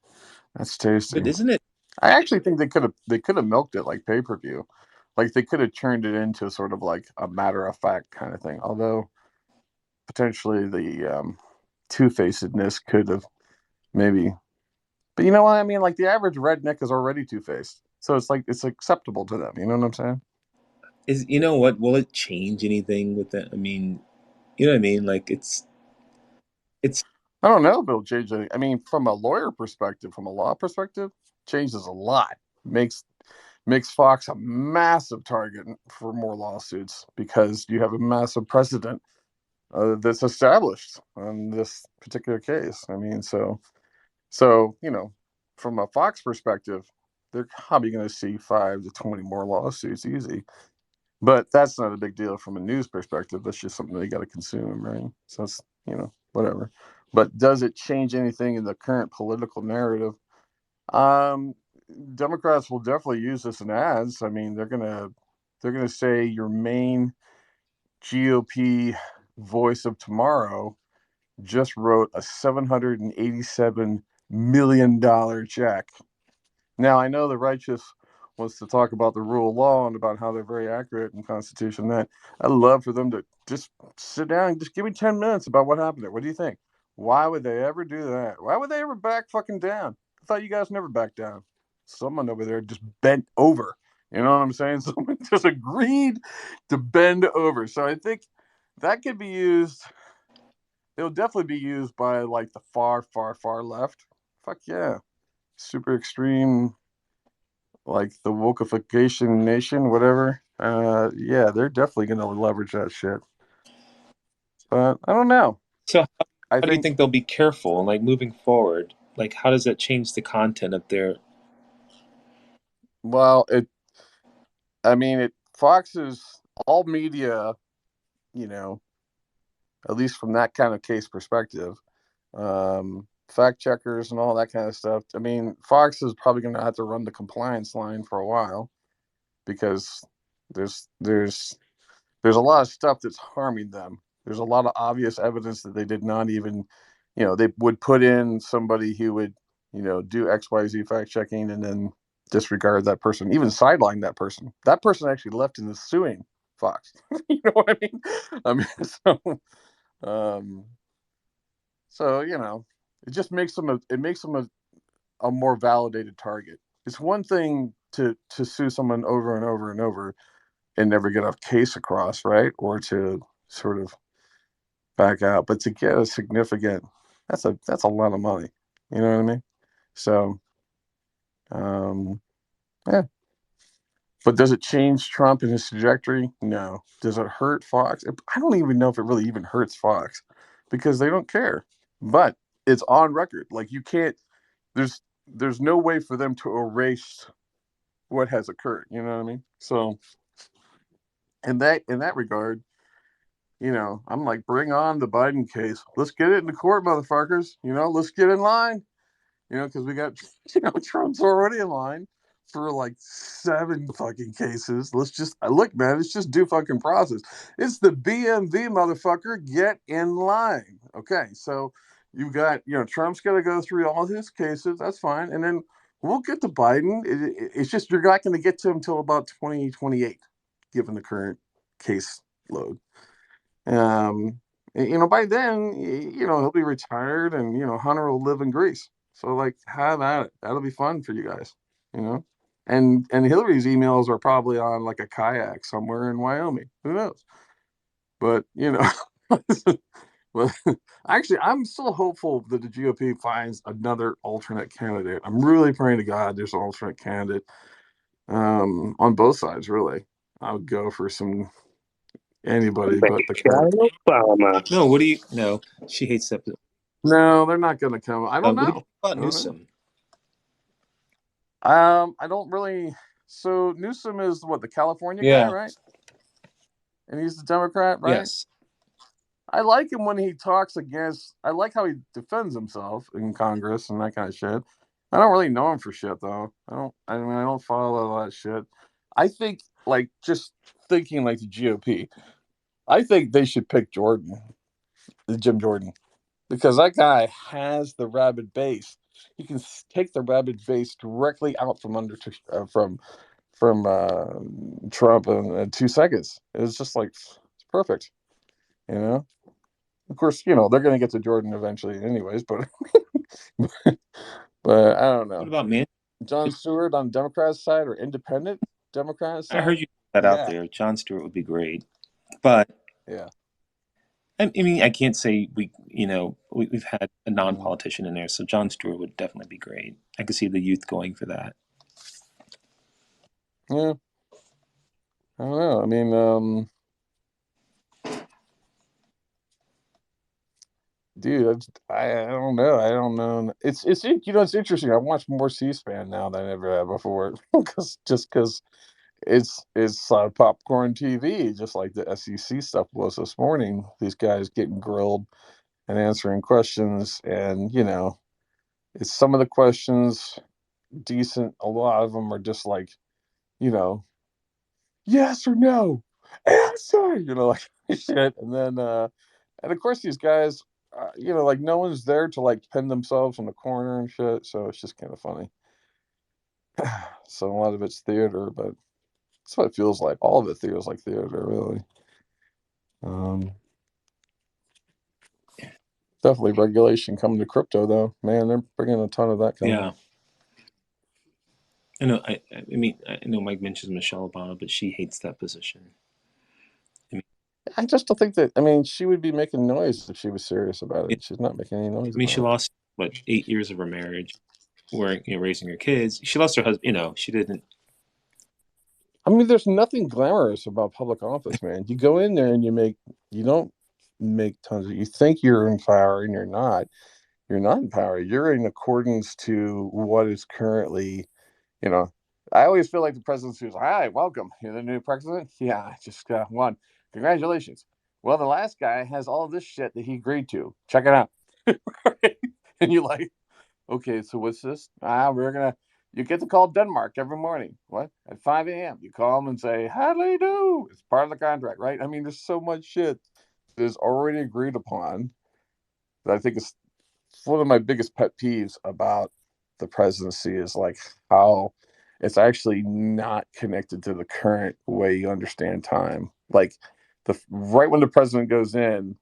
that's tasty. But isn't it? I actually think they could have milked it like pay-per-view. Like they could have turned it into sort of like a matter of fact kind of thing. Although potentially the two-facedness could have maybe, but you know what I mean? Like the average redneck is already two-faced, so it's like it's acceptable to them. You know what I'm saying? You know what? Will it change anything with that? I mean, you know what I mean? Like it's I don't know if it'll change anything. I mean, from a lawyer perspective, from a law perspective, changes a lot. Makes Fox a massive target for more lawsuits because you have a massive precedent that's established on this particular case. I mean, so from a Fox perspective, they're probably going to see 5 to 20 more lawsuits easy. But that's not a big deal from a news perspective. That's just something they got to consume, right? So it's whatever. But does it change anything in the current political narrative? Um, Democrats will definitely use this in ads. I mean, they're gonna say your main GOP voice of tomorrow just wrote a $787 million check. Now, I know the righteous wants to talk about the rule of law and about how they're very accurate in Constitution. That I'd love for them to just sit down and just give me 10 minutes about what happened there. What do you think? Why would they ever do that? Why would they ever back fucking down? I thought you guys never backed down. Someone over there just bent over. You know what I'm saying? Someone just agreed to bend over. So I think that could be used. It'll definitely be used by like the far, far, far left. Fuck yeah. Super extreme, like the wokeification nation, whatever. Yeah, they're definitely going to leverage that shit. But I don't know. so. I How do you think, think they'll be careful, like moving forward? Like, how does that change the content of their? well, Fox's all media, you know, at least from that kind of case perspective, fact checkers and all that kind of stuff. I mean, Fox is probably going to have to run the compliance line for a while because there's a lot of stuff that's harming them. There's a lot of obvious evidence that they did not even, they would put in somebody who would, do XYZ fact checking and then disregard that person, even sideline that person. That person actually left in the suing Fox. You know what I mean? I mean, um, it just makes them a more validated target. It's one thing to sue someone over and over and over and never get a case across, right? Or to sort of back out, but to get a significant, that's a lot of money. You know what I mean? So, yeah. But does it change Trump and his trajectory? No. Does it hurt Fox? I don't even know if it really even hurts Fox because they don't care. But it's on record. Like you can't. There's no way for them to erase what has occurred. You know what I mean? So in that regard, I'm like, bring on the Biden case. Let's get it in the court, motherfuckers. Let's get in line. Because we got, Trump's already in line for like 7 fucking cases. Let's just look, man. It's just due fucking process. It's the BMV, motherfucker. Get in line. Okay, so you've got, Trump's got to go through all his cases. That's fine, and then we'll get to Biden. It's just you're not going to get to him until about 2028, given the current case load. By then, he'll be retired and, Hunter will live in Greece. So like, have at it. That'll be fun for you guys, you know? And Hillary's emails are probably on like a kayak somewhere in Wyoming. Who knows? But, well, actually, I'm still hopeful that the GOP finds another alternate candidate. I'm really praying to God there's an alternate candidate on both sides, really. I would go for anybody but the current. Obama. No, what do you? No, she hates that. No, they're not going to come. I don't What do you know. think about I don't know. Newsom? I don't really. So Newsom is what, the California guy, Yeah. right? And he's the Democrat, right? Yes. I like him when he talks against. I like how he defends himself in Congress and that kind of shit. I don't really know him for shit though. I don't. I mean, I don't follow all that shit. I think like just thinking like the GOP. I think they should pick Jordan, Jim Jordan, because that guy has the rabid base. He can take the rabid base directly out from under from Trump in 2 seconds. It's just like it's perfect, you know. Of course, you know they're going to get to Jordan eventually, anyways. But but I don't What know. about man? John Stewart on Democrats' side or independent Democrats' I heard side? you put that out Yeah, there. Jon Stewart would be great, but yeah. I mean, I can't say we've had a Mm. non-politician in there, so Jon Stewart would definitely be great. I could see the youth going for that. Yeah, I don't know. I mean, dude, I don't know. I don't know. It's it's interesting. I watch more C-SPAN now than I ever have before because it's popcorn TV, just like the SEC stuff was this morning. These guys getting grilled and answering questions, and it's some of the questions decent. A lot of them are just like you know yes or no answer, like shit, and then and of course these guys. Like no one's there to like pin themselves in the corner and shit, so it's just kind of funny. So a lot of it's theater, but that's what it feels like. All of it feels like theater, really. Um, Definitely regulation coming to crypto, though. Man, they're bringing a ton of that coming. Yeah, I know. I mean, I know Mike mentions Michelle Obama, but she hates that position. I just don't think that. I mean, she would be making noise if she was serious about I it. She's not making any noise mean, she about it. lost what 8 years of her marriage, where raising her kids. She lost her husband. She didn't. I mean, there's nothing glamorous about public office, man. You go in there and you don't make tons of. You think you're in power and you're not. You're not in power. You're in accordance to what is currently You know, I always feel like the president's who's, hi, welcome. You're the new president? Yeah, I just got one. Congratulations. Well, the last guy has all this shit that he agreed to. Check it out. And you're like, okay, so what's this? You get to call Denmark every morning. What? At 5 a.m. You call them and say, how do they do? It's part of the contract, right? I mean, there's so much shit that is already agreed upon that I think is one of my biggest pet peeves about the presidency is like how it's actually not connected to the current way you understand time. Like the right when the president goes in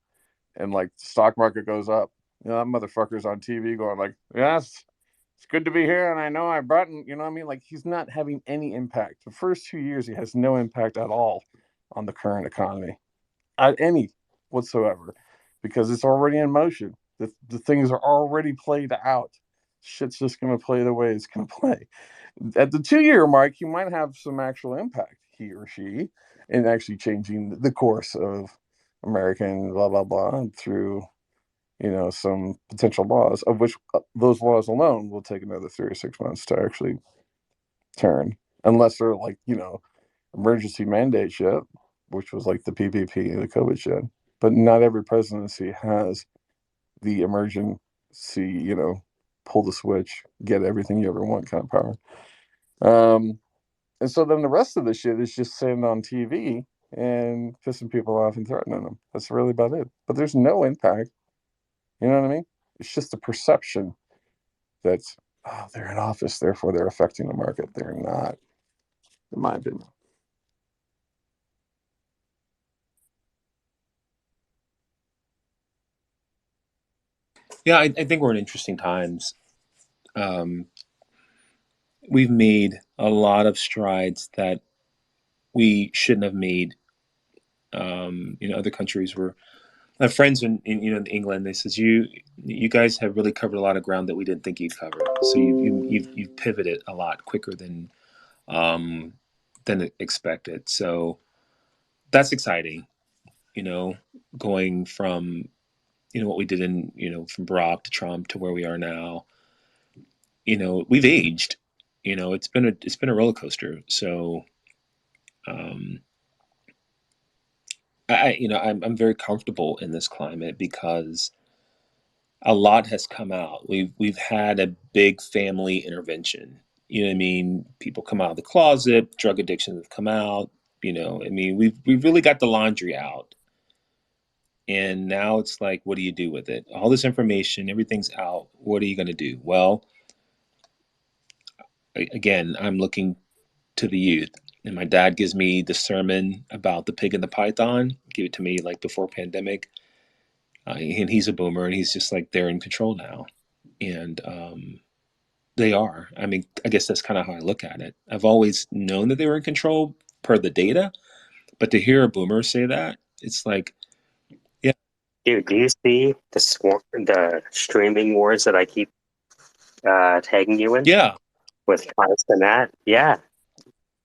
and like the stock market goes up, that motherfucker's on TV going like, "Yes, it's good to be here, and I know I brought," you know what I mean? Like he's not having any impact. The first 2 years, he has no impact at all on the current economy at any whatsoever because it's already in motion. The things are already played out. Shit's just going to play the way it's going to play. At the 2 year mark, you might have some actual impact, he or she, in actually changing the course of American blah, blah, blah through, some potential laws, of which those laws alone will take another 3 or 6 months to actually turn, unless they're like, emergency mandate shit, which was like the PPP and the COVID shit. But not every presidency has the emergency, pull the switch, get everything you ever want kind of power. And so then the rest of the shit is just sitting on TV and pissing people off and threatening them. That's really about it. But there's no impact. You know what I mean? It's just a perception that they're in office, therefore they're affecting the market. They're not, in my opinion. Yeah, I think we're in interesting times. We've made a lot of strides that we shouldn't have made. Other countries were. I have friends in England. They says you guys have really covered a lot of ground that we didn't think you'd cover. So you've pivoted a lot quicker um, than expected. So that's exciting. Going from what we did from Barack to Trump to where we are now. We've aged. It's been a roller coaster. So, um, I'm very comfortable in this climate because a lot has come out. We've had a big family intervention. You know what I mean? People come out of the closet, drug addictions have come out. You know, I mean, we've really got the laundry out. And now it's like, what do you do with it? All this information, everything's out. What are you going to do? Well, again, I'm looking to the youth. And my dad gives me the sermon about the pig and the python. Give it to me like before pandemic. And he's a boomer, and he's just like they're in control now, and they are. I mean, I guess that's kind of how I look at it. I've always known that they were in control per the data, but to hear a boomer say that, it's like, yeah, Dude, do you see the streaming wars that I keep tagging you in yeah, with Christ and that? Yeah,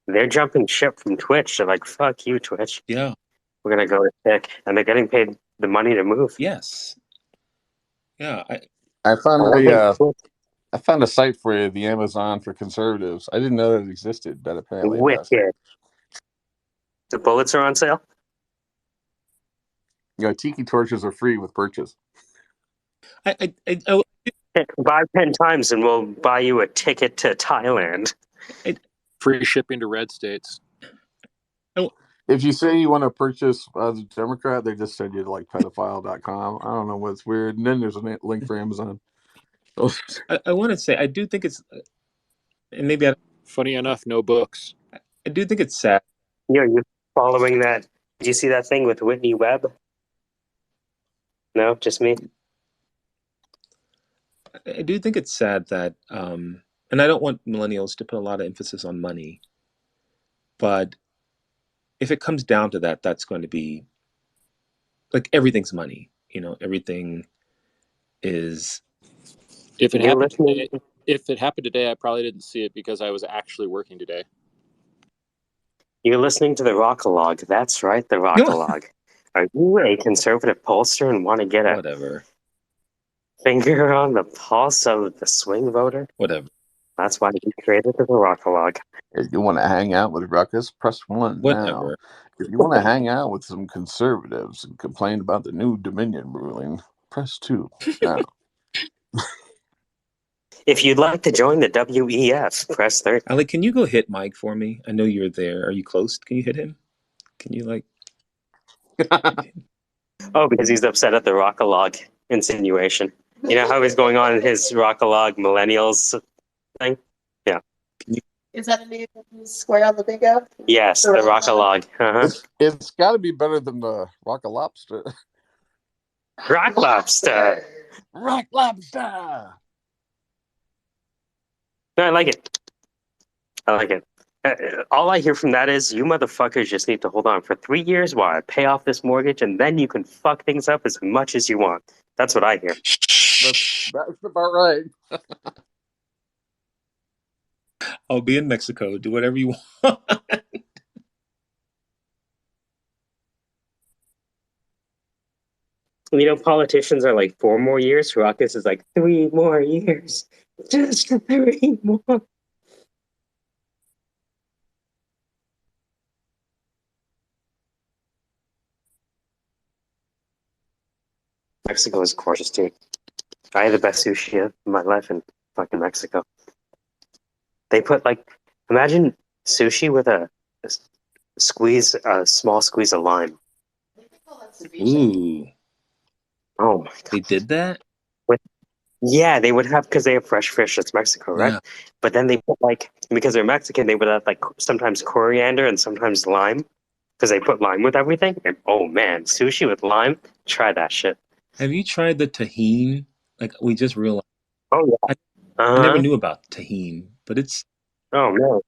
they're jumping ship from Twitch. They're like, "Fuck you, Twitch. yeah, We're gonna go to Tick," and they're getting paid the money to move. yes, yeah. I I found don't think a Twitch I found a site for you, the Amazon for conservatives. I didn't know that it existed, but apparently it does. wicked. The bullets are on sale. You know, tiki torches are free with purchase. I Buy 10 times and we'll buy you a ticket to Thailand. Free shipping to red states. If you say you want to purchase as a Democrat, they just send you to like pedophile.com. I don't know what's weird. And then there's a link for Amazon. I want to say I do think it's, and maybe Funny enough, no books. I do think it's sad. You following that? Did you see that thing with Whitney Webb? No, just me. I do think it's sad that, and I don't want millennials to put a lot of emphasis on money, but if it comes down to that, that's going to be like everything's money. You know, everything is. If it You're happened listening. today, if it happened today, I probably didn't see it because I was actually working today. You're listening to the Rockalog. That's right, the Rockalog. Are you a conservative pollster and want to get a Whatever. finger on the pulse of the swing voter? Whatever. That's why you created the Rockalog. If you want to hang out with Ruckus, press 1 now. Whatever. If you want to hang out with some conservatives and complain about the new Dominion ruling, press 2 now. If you'd like to join the WEF, press 30. Alec, can you go hit Mike for me? I know you're there. Are you close? Can you hit him? Can you like? Oh, because he's upset at the Rockalog insinuation. You know how he's going on in his Rockalog millennials thing? Yeah. Is that a new square on the bingo? Yes, the Rockalog. Uh-huh. It's got to be better than the Rock a Lobster. Rock Lobster. Rock Lobster. No, I like it. I like it. All I hear from that is you motherfuckers just need to hold on for 3 years while I pay off this mortgage, and then you can fuck things up as much as you want. That's what I hear. That's about right. I'll be in Mexico. Do whatever you want. You know, politicians are like 4 more years. Ruckus is like 3 more years. Just 3 more. Mexico is gorgeous, dude. I had the best sushi of my life in fucking Mexico. They put like, imagine sushi with a small squeeze of lime. Ooh. Oh my god. They did that? Yeah, they would have, because they have fresh fish. It's Mexico, right? Yeah. But then they put like, because they're Mexican, they would have like sometimes coriander and sometimes lime, because they put lime with everything. And oh man, sushi with lime, try that shit. Have you tried the tahine? Like we just realized. Oh yeah. I never knew about tahine, but it's. Oh man.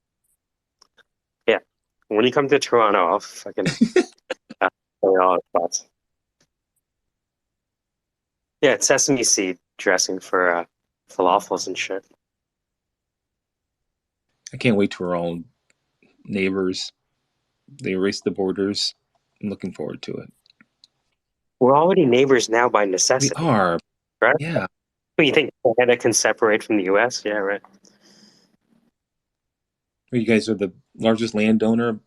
Yeah. When you come to Toronto, I'll fucking tell you all the spots. Yeah, it's sesame seed dressing for falafels and shit. I can't wait to our own neighbors. They erased the borders. I'm looking forward to it. We're already neighbors now by We necessity. are. Right? Yeah. What, you think Canada can separate from the US? Yeah, right. You guys are the largest landowner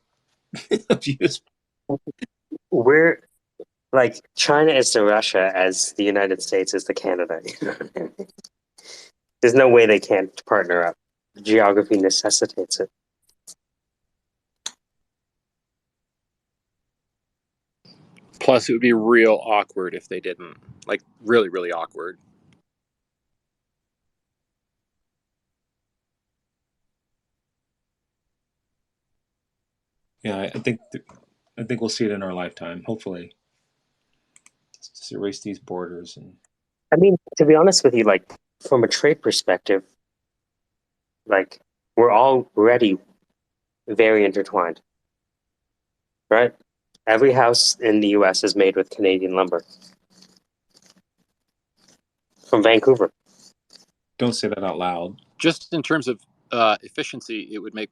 of US. we're like China is to Russia as the United States is to Canada. There's no way they can't partner up. Geography necessitates it. Plus, it would be real awkward if they didn't. Like, really, really awkward. Yeah, I think we'll see it in our lifetime. Hopefully, just erase these borders and. I mean, to be honest with you, like from a trade perspective, like we're already very intertwined, right? Every house in the U.S. is made with Canadian lumber from Vancouver. Don't say that out loud. Just in terms of efficiency, it would make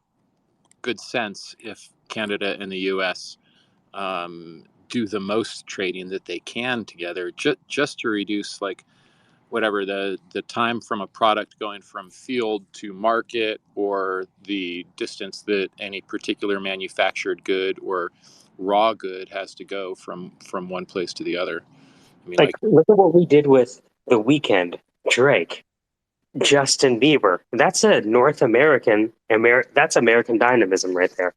good sense if Canada and the U.S. Do the most trading that they can together, just to reduce like whatever the time from a product going from field to market, or the distance that any particular manufactured good or raw good has to go from one place to the other. I mean, Like, look at what we did with The Weeknd, Drake, Justin Bieber. That's a North American, that's American dynamism right there.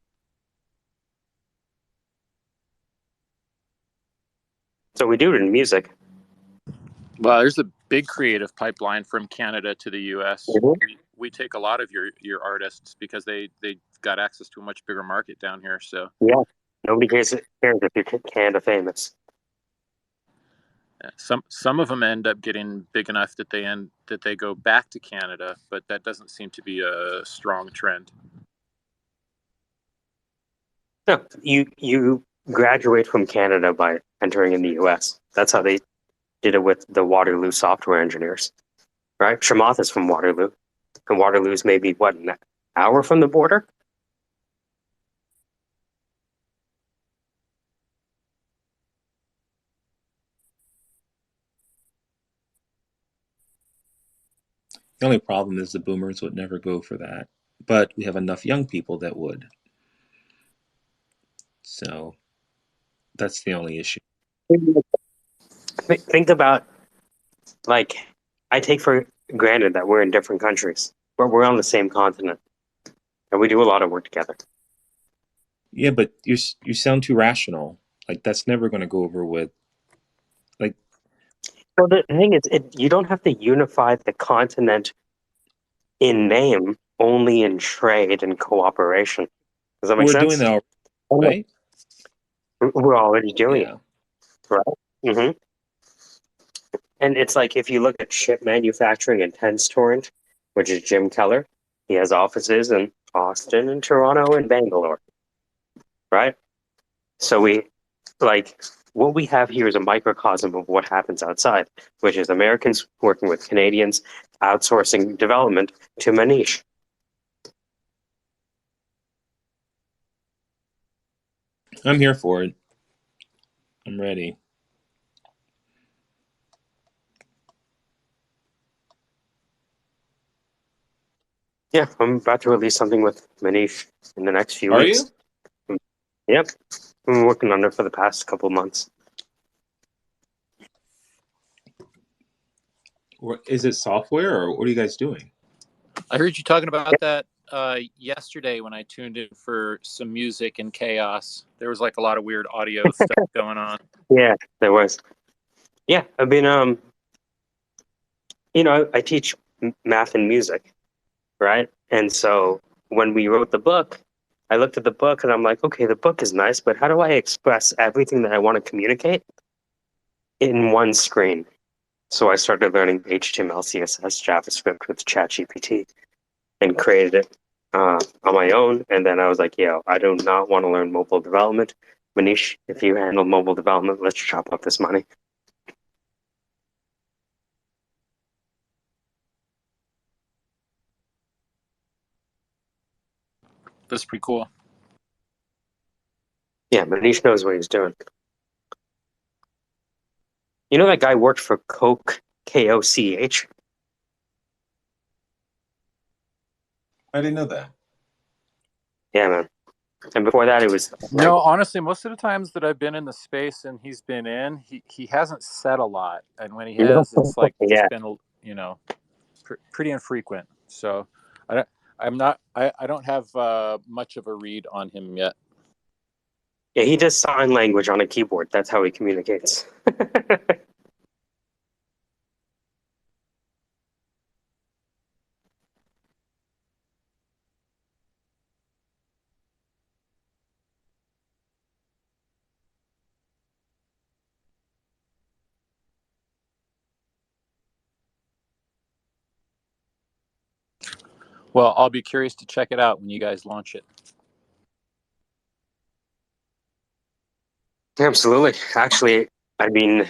So we do it in music. well, there's a big creative pipeline from Canada to the U.S. Mm-hmm. We take a lot of your artists because they got access to a much bigger market down here. So Yeah, nobody cares if you're Canada famous. some of them end up getting big enough that they go back to Canada, but that doesn't seem to be a strong trend. No, you graduate from Canada by entering in the U.S. That's how they did it with the Waterloo software engineers, right? Chamath is from Waterloo, and Waterloo's maybe what, an hour from the border. The only problem is the boomers would never go for that, but we have enough young people that would. So that's the only issue. Think about, like, I take for granted that we're in different countries, but we're on the same continent, and we do a lot of work together. Yeah, but you sound too rational. Like that's never going to go over with. Like, Well, the thing is, you don't have to unify the continent in name, only in trade and cooperation. Does that make we're doing sense? that, Oh, no. right? We're already doing Yeah. it, right? Mm-hmm. And it's like if you look at chip manufacturing in Tens Torrent, which is Jim Keller, he has offices in Austin and Toronto and Bangalore, right? So what we have here is a microcosm of what happens outside, which is Americans working with Canadians, outsourcing development to Manish. I'm here for it. I'm ready. Yeah, I'm about to release something with Manish in the next few Are weeks. you? Yep. I've been working on it for the past couple months. Or is it software, or what are you guys doing? I heard you talking about that yesterday when I tuned in for some music and chaos. There was like a lot of weird audio stuff going on. Yeah, there was. Yeah, I've been I teach math and music, right? And so when we wrote the book, I looked at the book and I'm like, okay, the book is nice, but how do I express everything that I want to communicate in one screen? So I started learning HTML, CSS, JavaScript with ChatGPT and created it on my own. And then I was like, yeah, I do not want to learn mobile development. Manish, if you handle mobile development, let's chop up this money. That's pretty cool. Yeah, Manish knows what he's doing. You know that guy worked for Coke, Koch? I didn't know that. Yeah, man. And before that, it was No, honestly, most of the times that I've been in the space and he's been in, he hasn't said a lot, and when he has, it's like just yeah. been pretty infrequent. So I don't have much of a read on him yet. Yeah, he does sign language on a keyboard. That's how he communicates. Well, I'll be curious to check it out when you guys launch it. Absolutely. Actually, I've been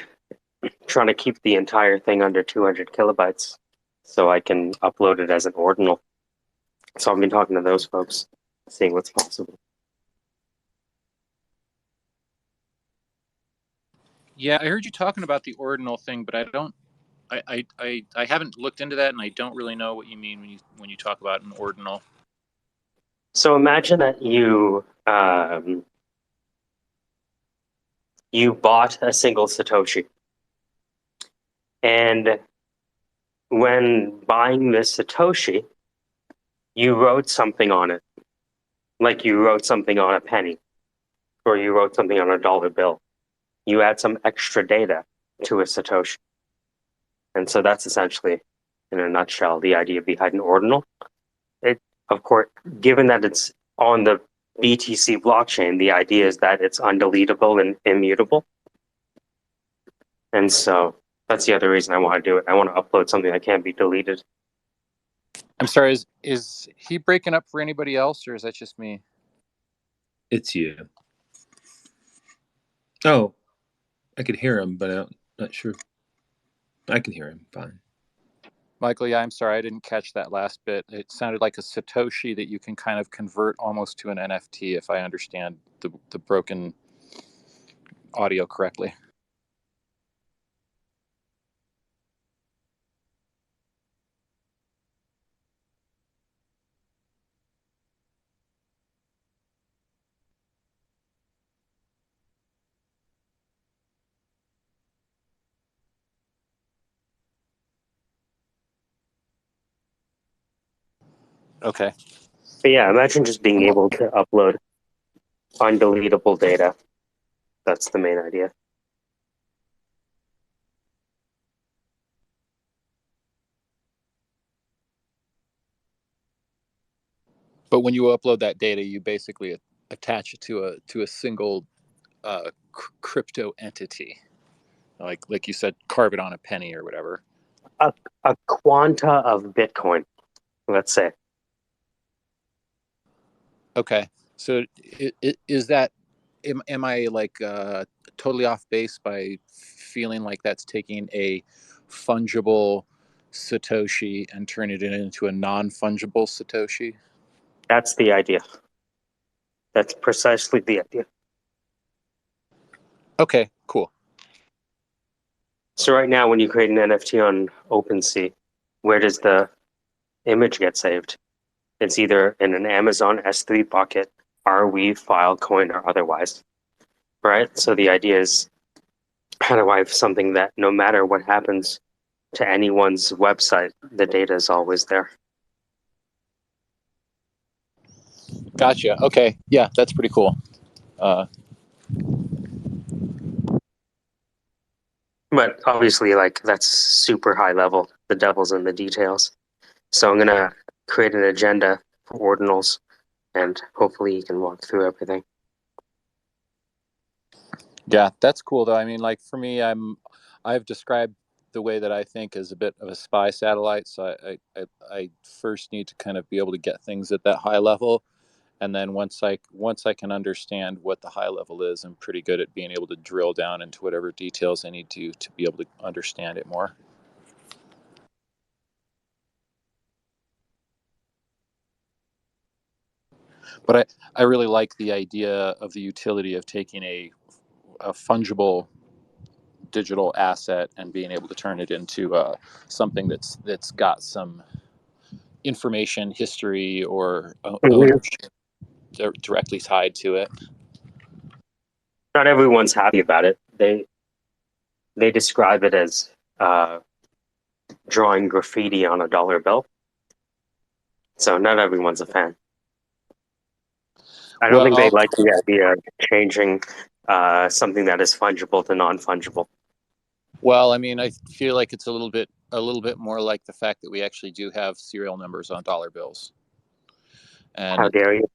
trying to keep the entire thing under 200 kilobytes so I can upload it as an ordinal. So I've been talking to those folks, seeing what's possible. Yeah, I heard you talking about the ordinal thing, but I haven't looked into that, and I don't really know what you mean when you talk about an ordinal. So imagine that you bought a single Satoshi, and when buying this Satoshi, you wrote something on it, like you wrote something on a penny, or you wrote something on a dollar bill. You add some extra data to a Satoshi. And so that's essentially, in a nutshell, the idea behind an ordinal. It, of course, given that it's on the BTC blockchain, the idea is that it's undeletable and immutable. And so that's the other reason I want to do it. I want to upload something that can't be deleted. I'm sorry, is he breaking up for anybody else, or is that just me? It's you. Oh, I could hear him, but I'm not sure. I can hear him fine. Michael, yeah, I'm sorry, I didn't catch that last bit. It sounded like a Satoshi that you can kind of convert almost to an NFT, if I understand the broken audio correctly. Okay. But yeah, imagine just being able to upload undeletable data. That's the main idea. But when you upload that data, you basically attach it to a single crypto entity, like you said, carve it on a penny or whatever. A quanta of Bitcoin, let's say. Okay, so is that am I like totally off base by feeling like that's taking a fungible Satoshi and turning it into a non-fungible Satoshi? That's the idea. That's precisely the idea. Okay, cool. So right now, when you create an NFT on OpenSea, where does the image get saved? It's either in an Amazon S3 bucket, Arweave, Filecoin, or otherwise, right? So the idea is, how do I have something that no matter what happens to anyone's website, the data is always there? Gotcha. Okay, yeah, that's pretty cool. But obviously, like, that's super high level. The devil's in the details. So I'm gonna create an agenda for ordinals, and hopefully you can walk through everything. Yeah, that's cool though. I mean, like for me, I've described the way that I think as a bit of a spy satellite. So I first need to kind of be able to get things at that high level, and then once I can understand what the high level is, I'm pretty good at being able to drill down into whatever details I need to be able to understand it more. But I really like the idea of the utility of taking a fungible digital asset and being able to turn it into something that's got some information, history, or Mhm. ownership directly tied to it. Not everyone's happy about it. They describe it as drawing graffiti on a dollar bill. So not everyone's a fan. I don't think they like the idea of changing something that is fungible to non-fungible. Well, I mean, I feel like it's a little bit more like the fact that we actually do have serial numbers on dollar bills. And how dare you?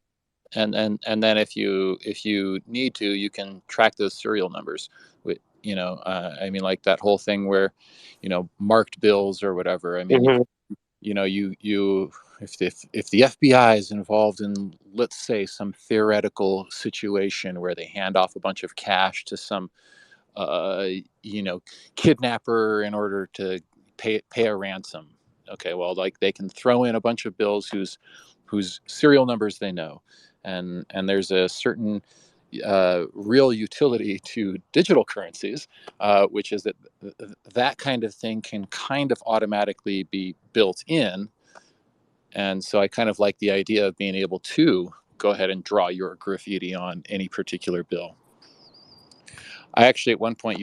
And then if you need to, you can track those serial numbers. With I mean, like that whole thing where, marked bills or whatever. I mean, you if the FBI is involved in, let's say, some theoretical situation where they hand off a bunch of cash to some kidnapper in order to pay a ransom. Okay, well, like they can throw in a bunch of bills whose serial numbers they know, and there's a certain real utility to digital currencies, which is that that kind of thing can kind of automatically be built in. And so I kind of like the idea of being able to go ahead and draw your graffiti on any particular bill. I actually at one point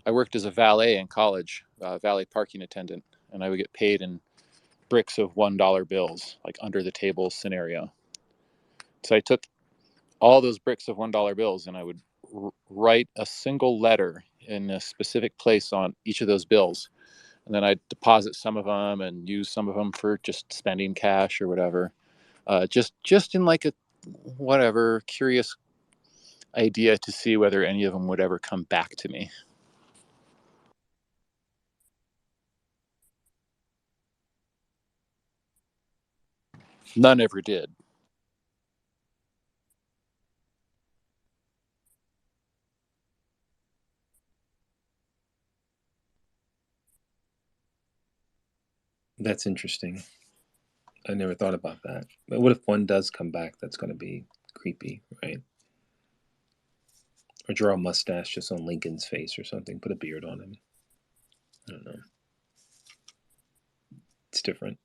I worked as a valet in college, valet parking attendant, and I would get paid in bricks of $1 bills, like under the table scenario. So I took all those bricks of $1 bills and I would write a single letter in a specific place on each of those bills. And then I'd deposit some of them and use some of them for just spending cash or whatever. Just in like a whatever curious idea to see whether any of them would ever come back to me. None ever did. That's interesting. I never thought about that. But what if one does come back that's going to be creepy, right? Or draw a mustache just on Lincoln's face or something. Put a beard on him. I don't know. It's different.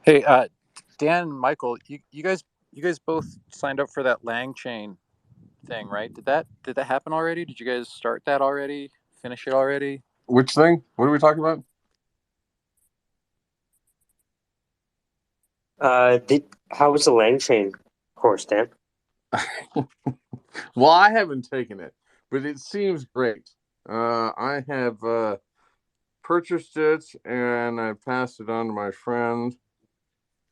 Hey, Dan and Michael, you guys both signed up for that Lang chain thing, right? Did that happen already? Did you guys start that already? Finish it already? Which thing? What are we talking about? How was the Lang chain course, Dan? Well, I haven't taken it, but it seems great. I have purchased it and I passed it on to my friend.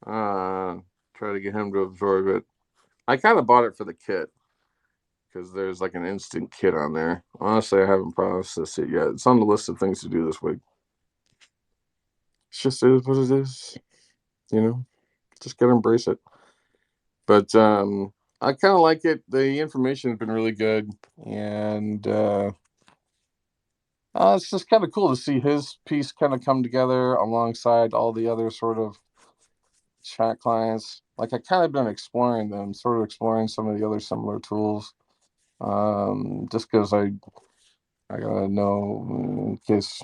Try to get him to absorb it. I kind of bought it for the kit because there's like an instant kit on there. Honestly, I haven't processed it yet. It's on the list of things to do this week. It's just is what it is, Just gotta embrace it. But I kind of like it. The information has been really good, and it's just kind of cool to see his piece kind of come together alongside all the other sort of chat clients. Like I kind of been exploring them, sort of exploring some of the other similar tools, just because I gotta know in case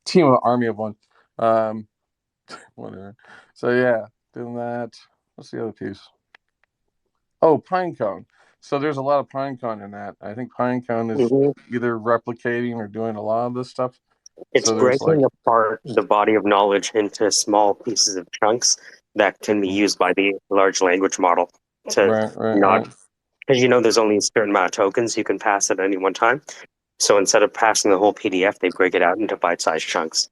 team of army of one, whatever. So yeah, doing that. What's the other piece? Oh, Pinecone. So there's a lot of Pinecone in that. I think Pinecone is either replicating or doing a lot of this stuff. It's So there's breaking apart the body of knowledge into small pieces of chunks that can be used by the large language model to right. because there's only a certain amount of tokens you can pass at any one time. So instead of passing the whole PDF, they break it out into bite-sized chunks,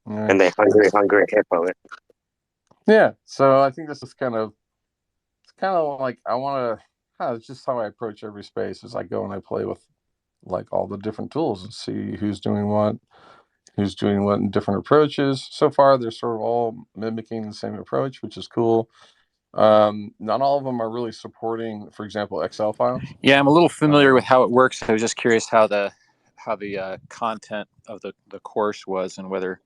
and they hungry hippo it. Yeah. So I think this is kind of like I want to. It's just how I approach every space. Is I go and I play with like all the different tools and see who's doing what in different approaches. So far, they're sort of all mimicking the same approach, which is cool. Not all of them are really supporting, for example, Excel files. Yeah, I'm a little familiar with how it works. I was just curious how the content of the course was and whether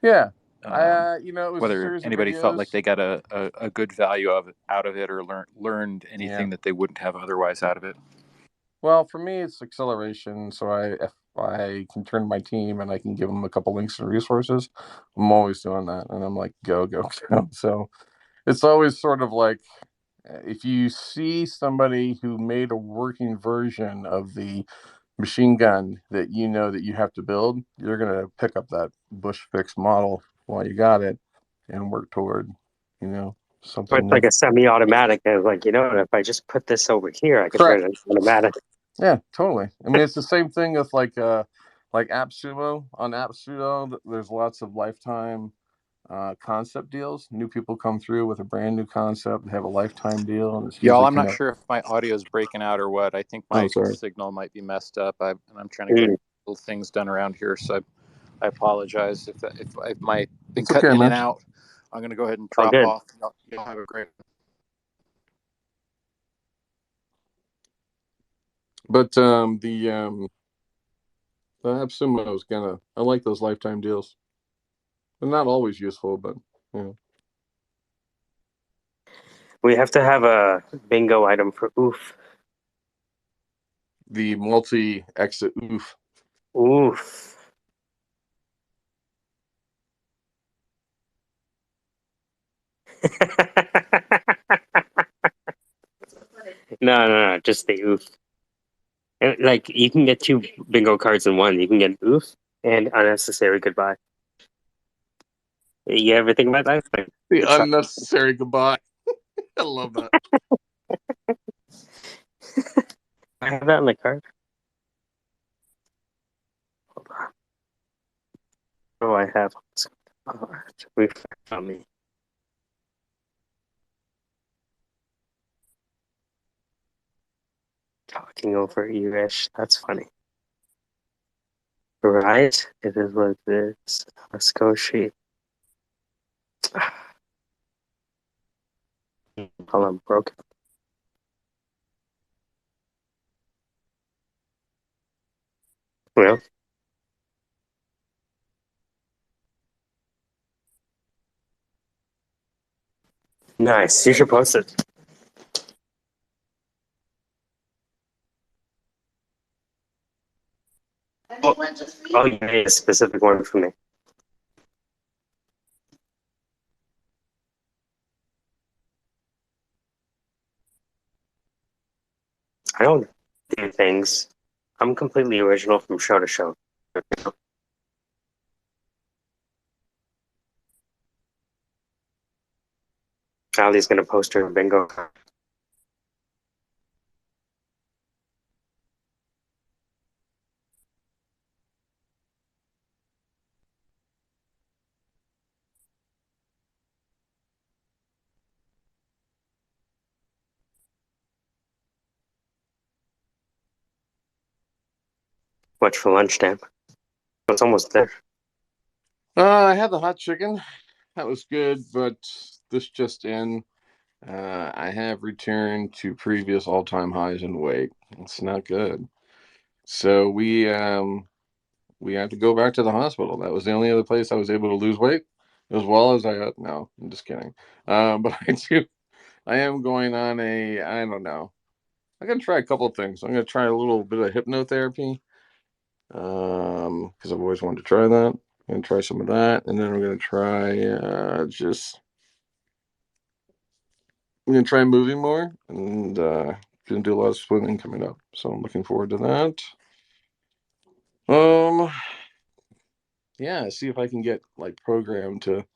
it was whether anybody felt like they got a good value out of it or learned anything that they wouldn't have otherwise out of it. Well, for me, it's acceleration. So I can turn to my team and I can give them a couple links and resources, I'm always doing that. And I'm like, go, go, go. So it's always sort of like, if you see somebody who made a working version of the machine gun that you know that you have to build, you're going to pick up that Bush Fix model while you got it and work toward, Or something it's new. like a semi-automatic. And like, if I just put this over here, I could turn Correct. it into automatic. Yeah, totally. I mean, it's the same thing with like AppSumo. On AppSumo, there's lots of lifetime concept deals. New people come through with a brand new concept, they have a lifetime deal, and it's Y'all, usually I'm not sure if my audio is breaking out or what. I think I'm my sorry. signal might be messed up. I'm trying to get Mm. little things done around here, so I apologize if my been It's okay, cutting in and man. out. I'm going to go ahead and All drop good. off. Y'all have a great. But the AppSumo is I like those lifetime deals. They're not always useful, but We have to have a bingo item for oof. the multi-exit oof. Oof. No, just the oof. And, like, you can get 2 bingo cards in one. You can get oof and unnecessary goodbye. You ever think about that? Like, The it's not- unnecessary goodbye. I love that. I have that on the card. Hold on. Oh, I have. Oh, reflect on me. Talking over you-ish. That's funny. Right? It is what it is. Let's go, sheep. Hold on, broken. Well, nice. You should post it. Oh, you made a specific one for me. I don't do things. I'm completely original from show to show. Ali's gonna post her bingo card. What's for lunch, Dan? It's almost there. I had the hot chicken. That was good, but this just in. I have returned to previous all-time highs in weight. It's not good. So we had to go back to the hospital. That was the only other place I was able to lose weight as well as I got. No, I'm just kidding. But I am going on I don't know. I'm gonna try a couple of things. I'm gonna try a little bit of hypnotherapy. Because I've always wanted to try that. I'm gonna try some of that, and then we're gonna try I'm gonna try moving more, and gonna do a lot of swimming coming up. So I'm looking forward to that. Um, yeah, see if I can get like programmed to.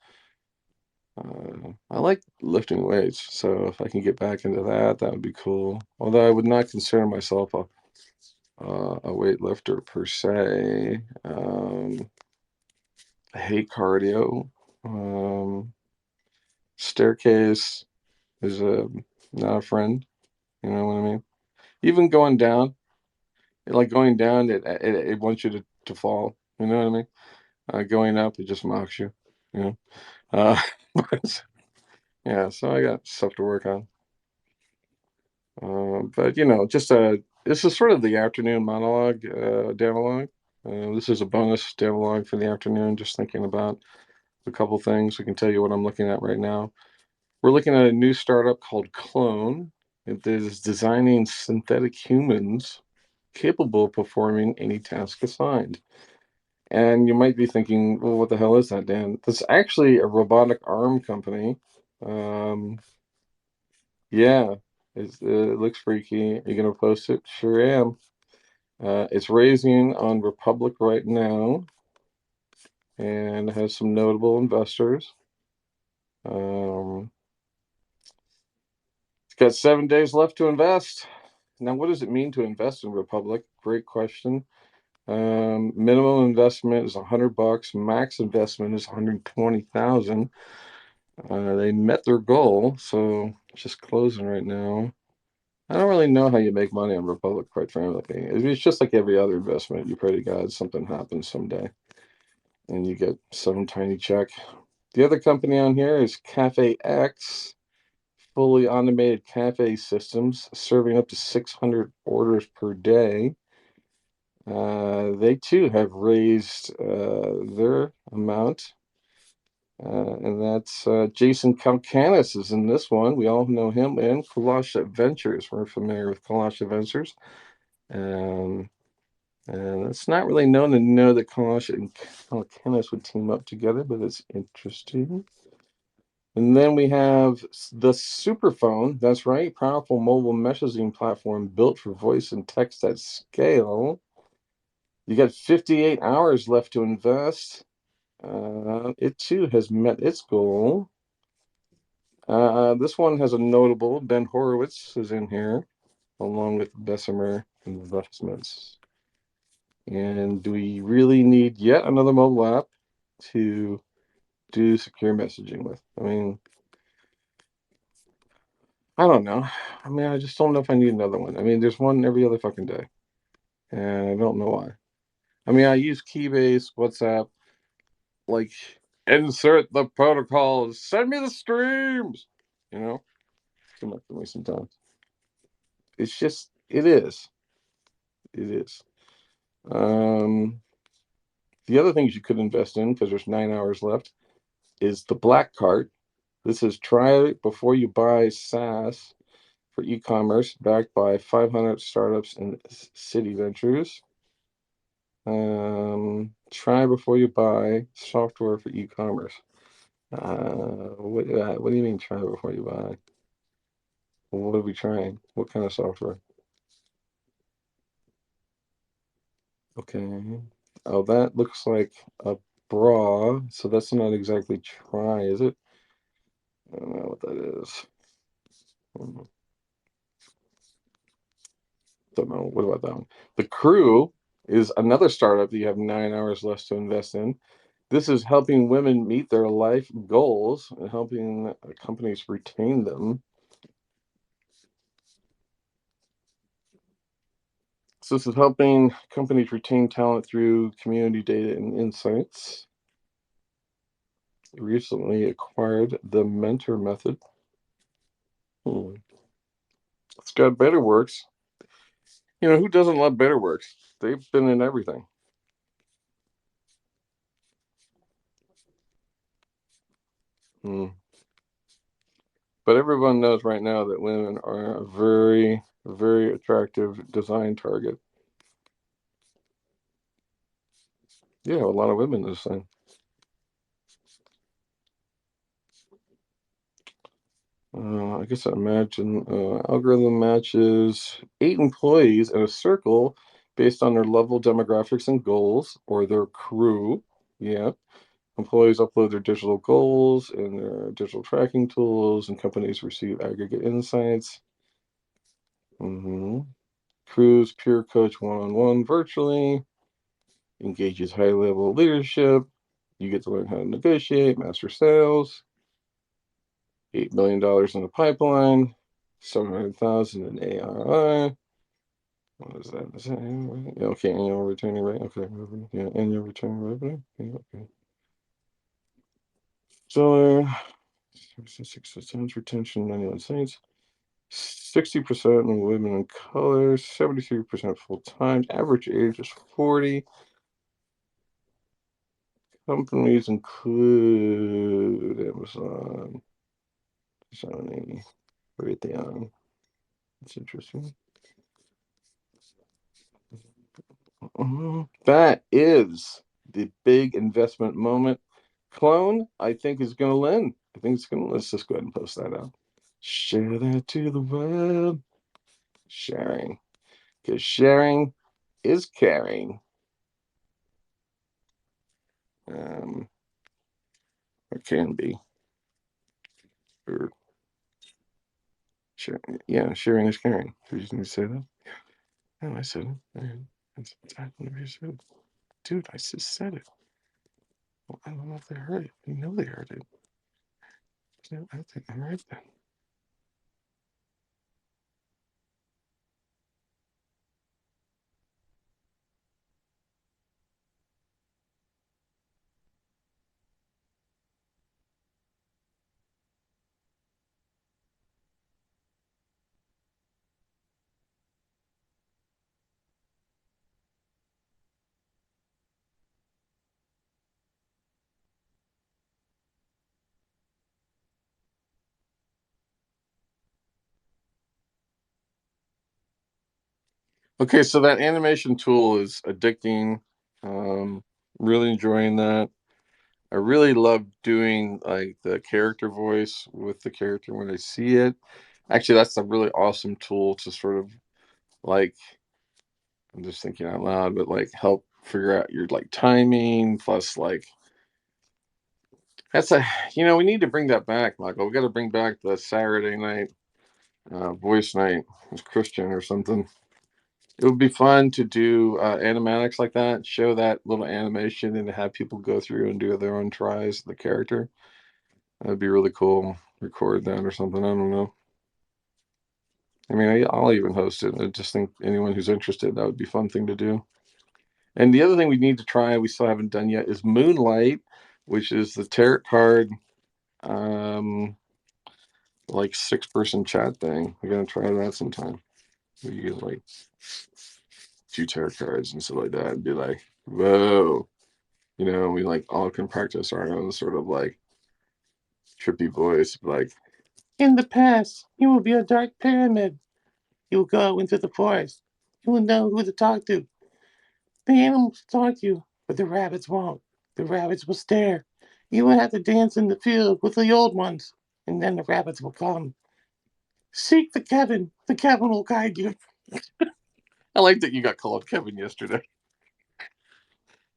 I like lifting weights, so if I can get back into that, that would be cool. Although I would not consider myself a weightlifter per se. I hate cardio. Um, Staircase is not a friend. You know what I mean? Even going down, like going down, it wants you to fall. You know what I mean? Going up, it just mocks you. You know. But, yeah. So I got stuff to work on. But just this is sort of the afternoon monologue, dialogue. This is a bonus dialogue for the afternoon. Just thinking about a couple things. I can tell you what I'm looking at right now. We're looking at a new startup called Clone. It is designing synthetic humans capable of performing any task assigned. And you might be thinking, well, what the hell is that, Dan? That's actually a robotic arm company. Um, yeah, it looks freaky. Are you going to post it? Sure am. It's raising on Republic right now and has some notable investors. It's got 7 days left to invest. Now, what does it mean to invest in Republic? Great question. Minimum investment is $100. Max investment is 120,000. They met their goal, so just closing right now. I don't really know how you make money on Republic, quite frankly. It's just like every other investment. You pray to God something happens someday, and you get some tiny check. The other company on here is Cafe X, fully automated cafe systems, serving up to 600 orders per day. They too have raised their amount. And that's Jason Kalkanis is in this one. We all know him, and Kalash Adventures. We're familiar with Kalash Adventures. And it's not really known to know that Kalash and Kalkanis would team up together, but it's interesting. And then we have the Superphone. That's right, powerful mobile messaging platform built for voice and text at scale. You got 58 hours left to invest. It too has met its goal. This one has a notable Ben Horowitz is in here, along with Bessemer Investments. And do we really need yet another mobile app to do secure messaging with? I mean, I don't know. I mean, I just don't know if I need another one. I mean, there's one every other fucking day, and I don't know why. I mean, I use Keybase, WhatsApp, like insert the protocols, send me the streams. You know, too much for me sometimes. It's just, it is. It is. The other things you could invest in, because there's 9 hours left, is the Black Cart. This is try it before you buy SaaS for e-commerce, backed by 500 startups and city ventures. Try before you buy software for e-commerce. What do you mean try before you buy? What are we trying? What kind of software? Okay. Oh, that looks like a bra, so that's not exactly try, is it? I don't know what that is. Don't know. What about that one? The Crew is another startup that you have 9 hours left to invest in. This is helping women meet their life goals and helping companies retain them. So this is helping companies retain talent through community data and insights. Recently acquired the Mentor Method. It's got BetterWorks. You know, who doesn't love BetterWorks? They've been in everything. But everyone knows right now that women are a very, very attractive design target. Yeah, a lot of women design. I guess I imagine algorithm matches 8 employees in a circle based on their level, demographics, and goals, or their crew. Yeah. Employees upload their digital goals and their digital tracking tools, and companies receive aggregate insights. Crews peer coach one-on-one virtually, engages high-level leadership. You get to learn how to negotiate, master sales. $8 million in the pipeline, 700,000 in ARR. What is that? Is that annual revenue? Yeah, okay, annual returning rate. Okay, revenue. Yeah, annual returning revenue. Yeah, okay. So, 66% retention, 91 sites. 60% of women in color, 73% full time. Average age is 40. Companies include Amazon, Sony, Raytheon. That's interesting. That is the big investment moment. Clone, I think, is going to lend. I think it's going to. Let's just go ahead and post that out. Share that to the web. Sharing. Because sharing is caring. It can be. Or sharing is caring. Did you just need to say that? No, I said it. That's exactly what you said. Dude, I just said it. Well, I don't know if they heard it. You know they heard it. No, I think I'm right then. Okay, so that animation tool is addicting. Really enjoying that. I really love doing like the character voice with the character when I see it. Actually, that's a really awesome tool to sort of like, I'm just thinking out loud, but like help figure out your like timing plus like that's a we need to bring that back, Michael. We got to bring back the Saturday night voice night with Christian or something. It would be fun to do animatics like that, show that little animation, and have people go through and do their own tries of the character. That'd be really cool. Record that or something. I don't know. I mean, I'll even host it. I just think anyone who's interested, that would be a fun thing to do. And the other thing we need to try, we still haven't done yet, is Moonlight, which is the tarot card, like 6-person chat thing. We're gonna try that sometime. We get like 2 tarot cards and stuff like that, and be like, whoa. We like all can practice our own sort of like trippy voice, like, in the past, you will be a dark pyramid. You will go into the forest. You will know who to talk to. The animals will talk to you, but the rabbits won't. The rabbits will stare. You will have to dance in the field with the old ones, and then the rabbits will come. Seek the Kevin. The Kevin will guide you. I like that you got called Kevin yesterday.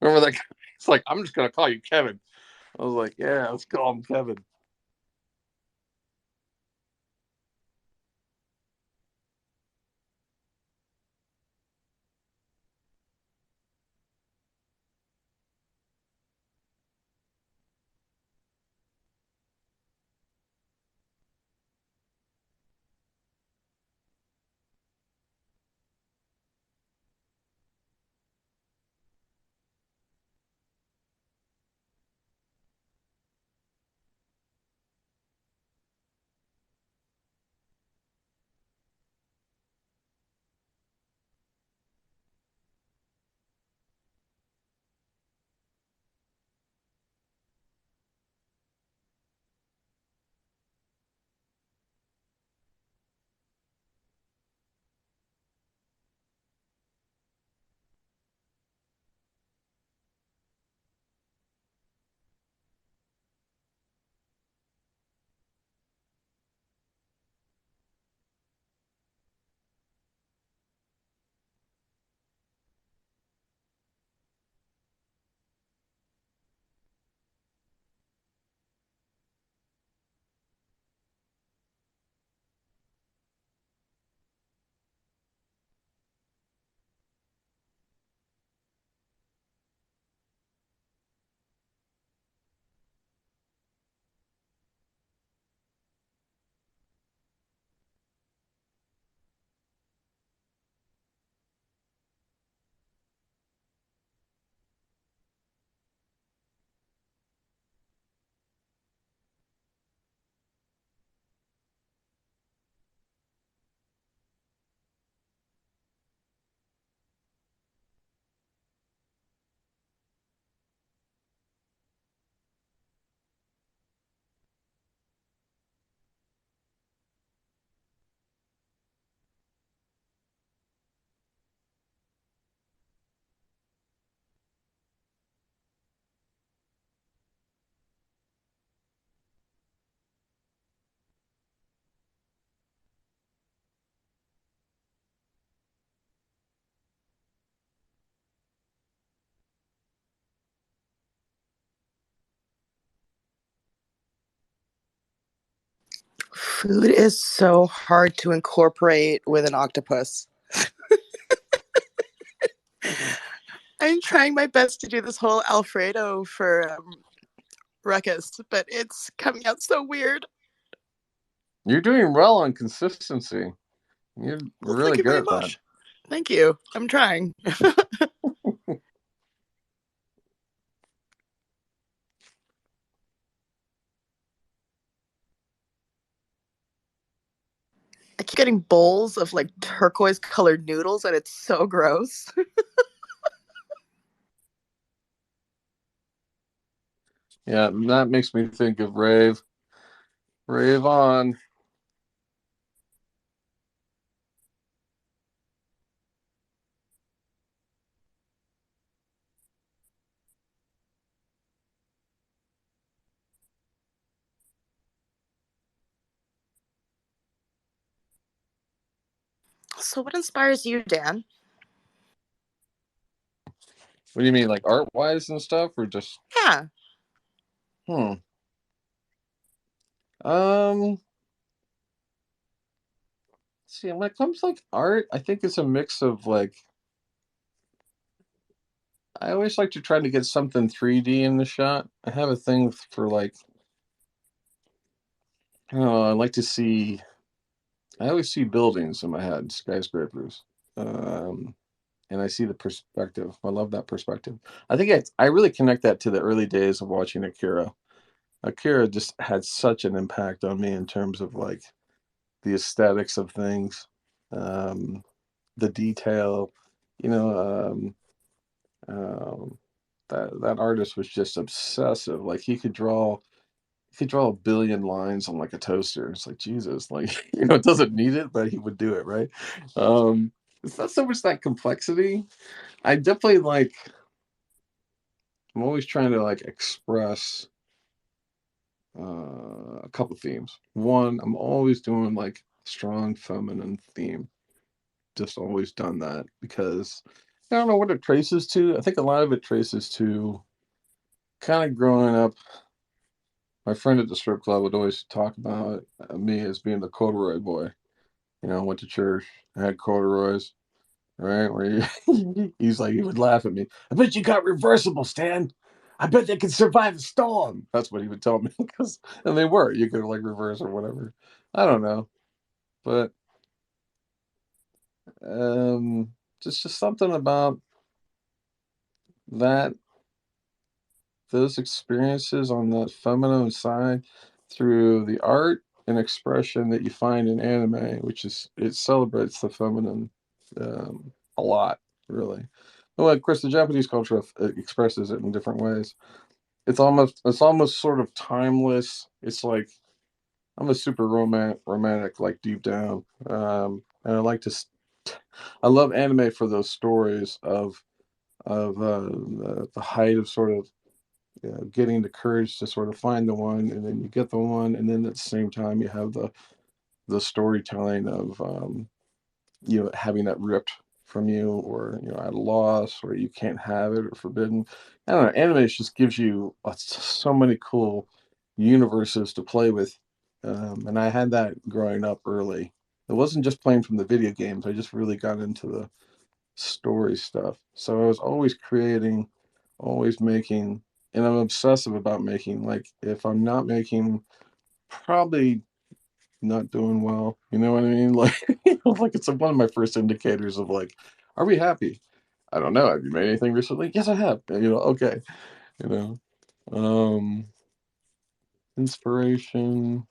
Remember that guy? It's like, I'm just going to call you Kevin. I was like, yeah, let's call him Kevin. Food is so hard to incorporate with an octopus. I'm trying my best to do this whole Alfredo for Ruckus, but it's coming out so weird. You're doing well on consistency. You're Well, really thank you good very at that. much. Thank you. I'm trying. I keep getting bowls of like turquoise colored noodles, and it's so gross. Yeah, that makes me think of Rave. Rave on. So, what inspires you, Dan? What do you mean, like art wise and stuff, or just? Yeah. Hmm. Um. See, when it comes to like art, I think it's a mix of like. I always like to try to get something 3D in the shot. I have a thing for like. I like to see. I always see buildings in my head, skyscrapers. Um, and I see the perspective. I love that perspective. I really connect that to the early days of watching Akira. Akira just had such an impact on me in terms of like the aesthetics of things, um, the detail. You know, that artist was just obsessive. Like he could draw a billion lines on like a toaster. It's like Jesus, like it doesn't need it, but he would do it, right? Um, it's not so much that complexity. I definitely like. I'm always trying to like express a couple themes. One, I'm always doing like strong feminine theme. Just always done that because I don't know what it traces to. I think a lot of it traces to kind of growing up. My friend at the strip club would always talk about me as being the corduroy boy. Went to church, had corduroys, right? Where he's like, he would laugh at me. I bet you got reversible, Stan. I bet they can survive a storm. That's what he would tell me. And they were. You could like reverse or whatever. I don't know, but just something about that those experiences on that feminine side through the art and expression that you find in anime, which is it celebrates the feminine a lot, really. Well, of course, the Japanese culture expresses it in different ways. It's almost sort of timeless. It's like I'm a super romantic, like deep down, and I like I love anime for those stories of the height of sort of getting the courage to sort of find the one, and then you get the one, and then at the same time you have the storytelling of having that ripped from you, or at a loss, or you can't have it or forbidden. I don't know. Anime just gives you so many cool universes to play with, and I had that growing up early. It wasn't just playing from the video games. I just really got into the story stuff. So I was always creating, always making, and I'm obsessive about making. Like if I'm not making, probably not doing well. You know what I mean? Like, like it's one of my first indicators of like, are we happy? I don't know. Have you made anything recently? Yes, I have. Okay. You know, um, inspiration.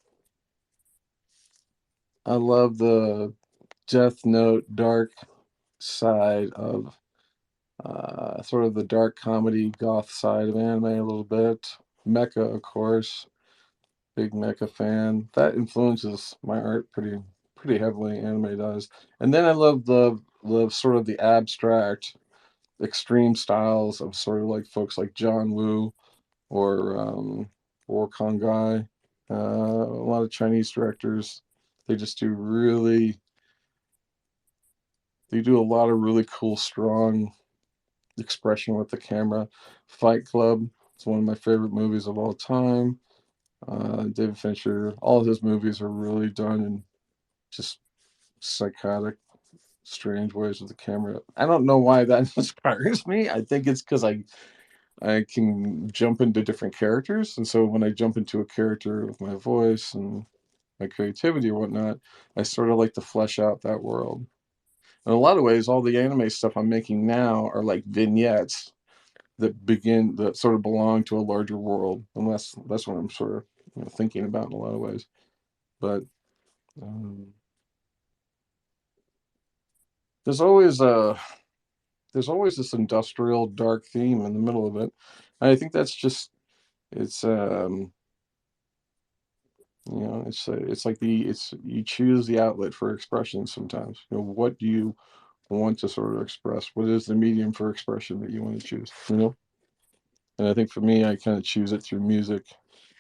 I love the Death Note dark side of sort of the dark comedy goth side of anime a little bit. Mecha, of course, big mecha fan. That influences my art pretty heavily. Anime does, and then I love the sort of the abstract, extreme styles of sort of like folks like John Woo or Kongai. A lot of Chinese directors, they just they do a lot of really cool, strong expression with the camera. Fight Club is one of my favorite movies of all time. David Fincher, all of his movies are really done in just psychotic, strange ways with the camera. I don't know why that inspires me. I think it's because I can jump into different characters, and so when I jump into a character with my voice and my creativity or whatnot, I sort of like to flesh out that world. In a lot of ways, all the anime stuff I'm making now are like vignettes that sort of belong to a larger world, and that's what I'm sort of thinking about in a lot of ways. But um, there's always this industrial dark theme in the middle of it. And I think that's just it's it's like it's you choose the outlet for expression sometimes. What do you want to sort of express? What is the medium for expression that you want to choose? And I think for me, I kind of choose it through music,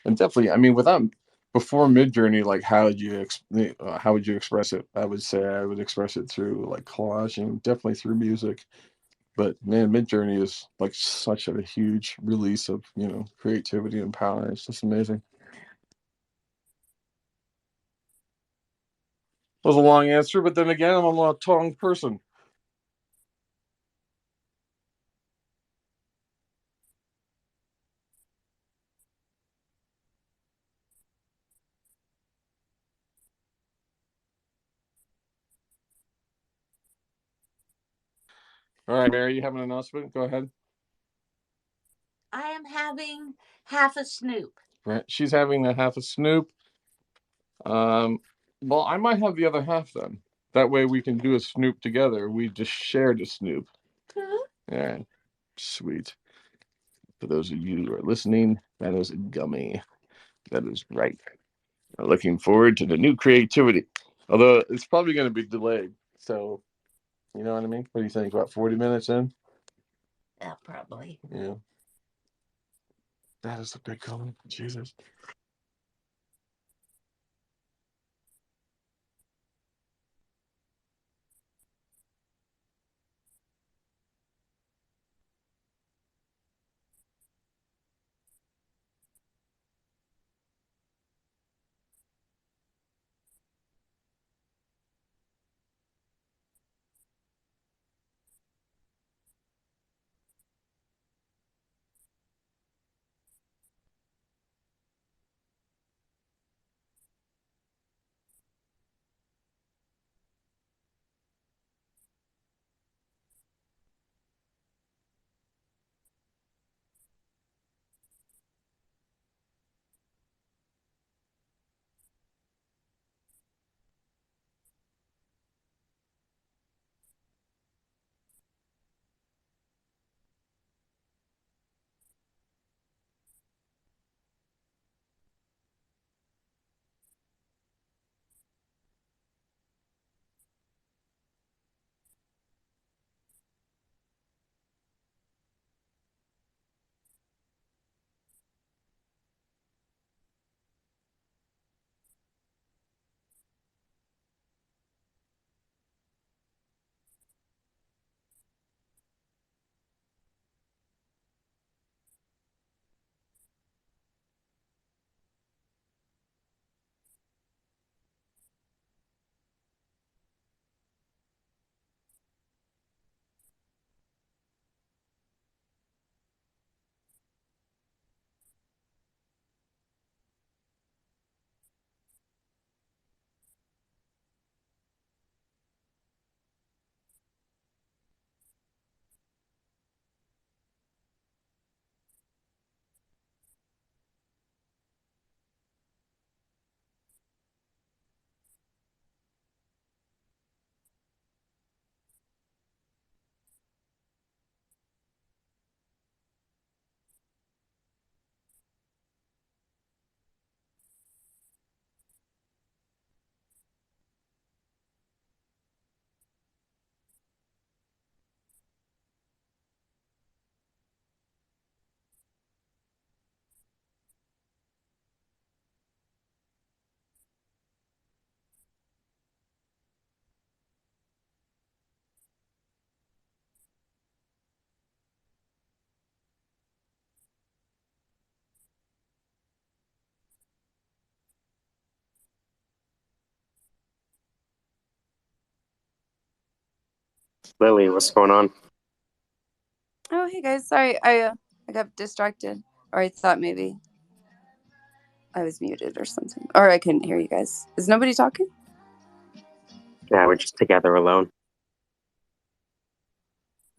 and definitely, I mean, without before Mid Journey, like how would you express it? I would say I would express it through like collaging, definitely through music. But man, Mid Journey is like such a huge release of creativity and power. It's just amazing. That was a long answer, but then again, I'm a long person. All right, Mary, you have an announcement? Go ahead. I am having half a snoop. Right, she's having a half a Snoop. Well, I might have the other half then. That way we can do a Snoop together. We just shared a Snoop. Yeah, sweet. For those of you who are listening, that is a gummy. That is right. Looking forward to the new creativity. Although it's probably going to be delayed. So, you know what I mean? What do you think? About 40 minutes in? Yeah, probably. Yeah. That is a big gummy. Jesus. Lily, what's going on? Oh, hey guys. Sorry, I got distracted, or I thought maybe I was muted or something, or I couldn't hear you guys. Is nobody talking? Yeah, we're just together alone.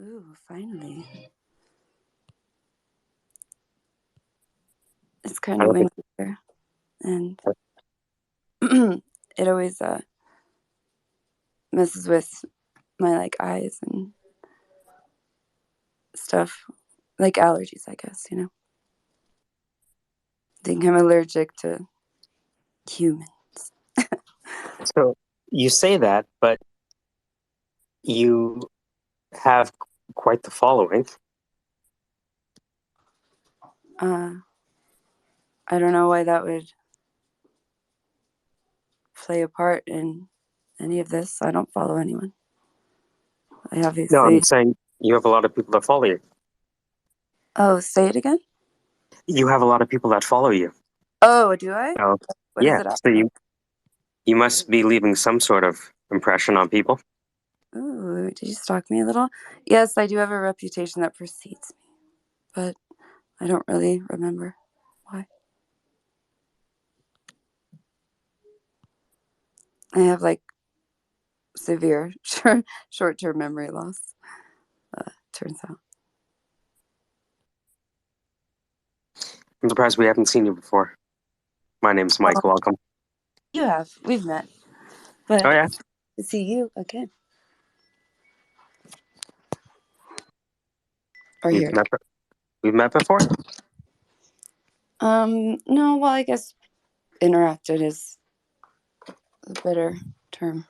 Ooh, finally. It's kind I of don't think windy here, and it always messes with my like eyes and stuff, like allergies, I guess. I think I'm allergic to humans. so. You say that, but you have quite the following. I don't know why that would play a part in any of this. I don't follow anyone. I No, obviously. I'm saying you have a lot of people that follow you. Oh, say it again. You have a lot of people that follow you. Oh, do I? So, What is yeah, it? so you must be leaving some sort of impression on people. Ooh, did you stalk me a little? Yes, I do have a reputation that precedes me, but I don't really remember why. I have like severe short-term memory loss. Turns out. I'm surprised we haven't seen you before. My name's Mike. Oh, Welcome. you have. We've met, but Oh yeah, to see you again or we've here. met. We've met before. No. Well, I guess interacted is a better term.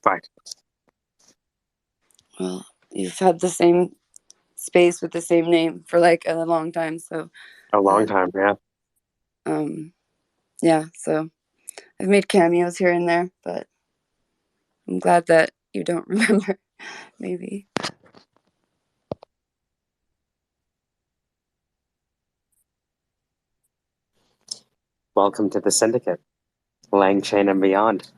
Fine. Well, you've had the same space with the same name for like a long time, so A long time, yeah. yeah. So I've made cameos here and there, but I'm glad that you don't remember. Maybe. Welcome to the Syndicate, Lang Chain and beyond.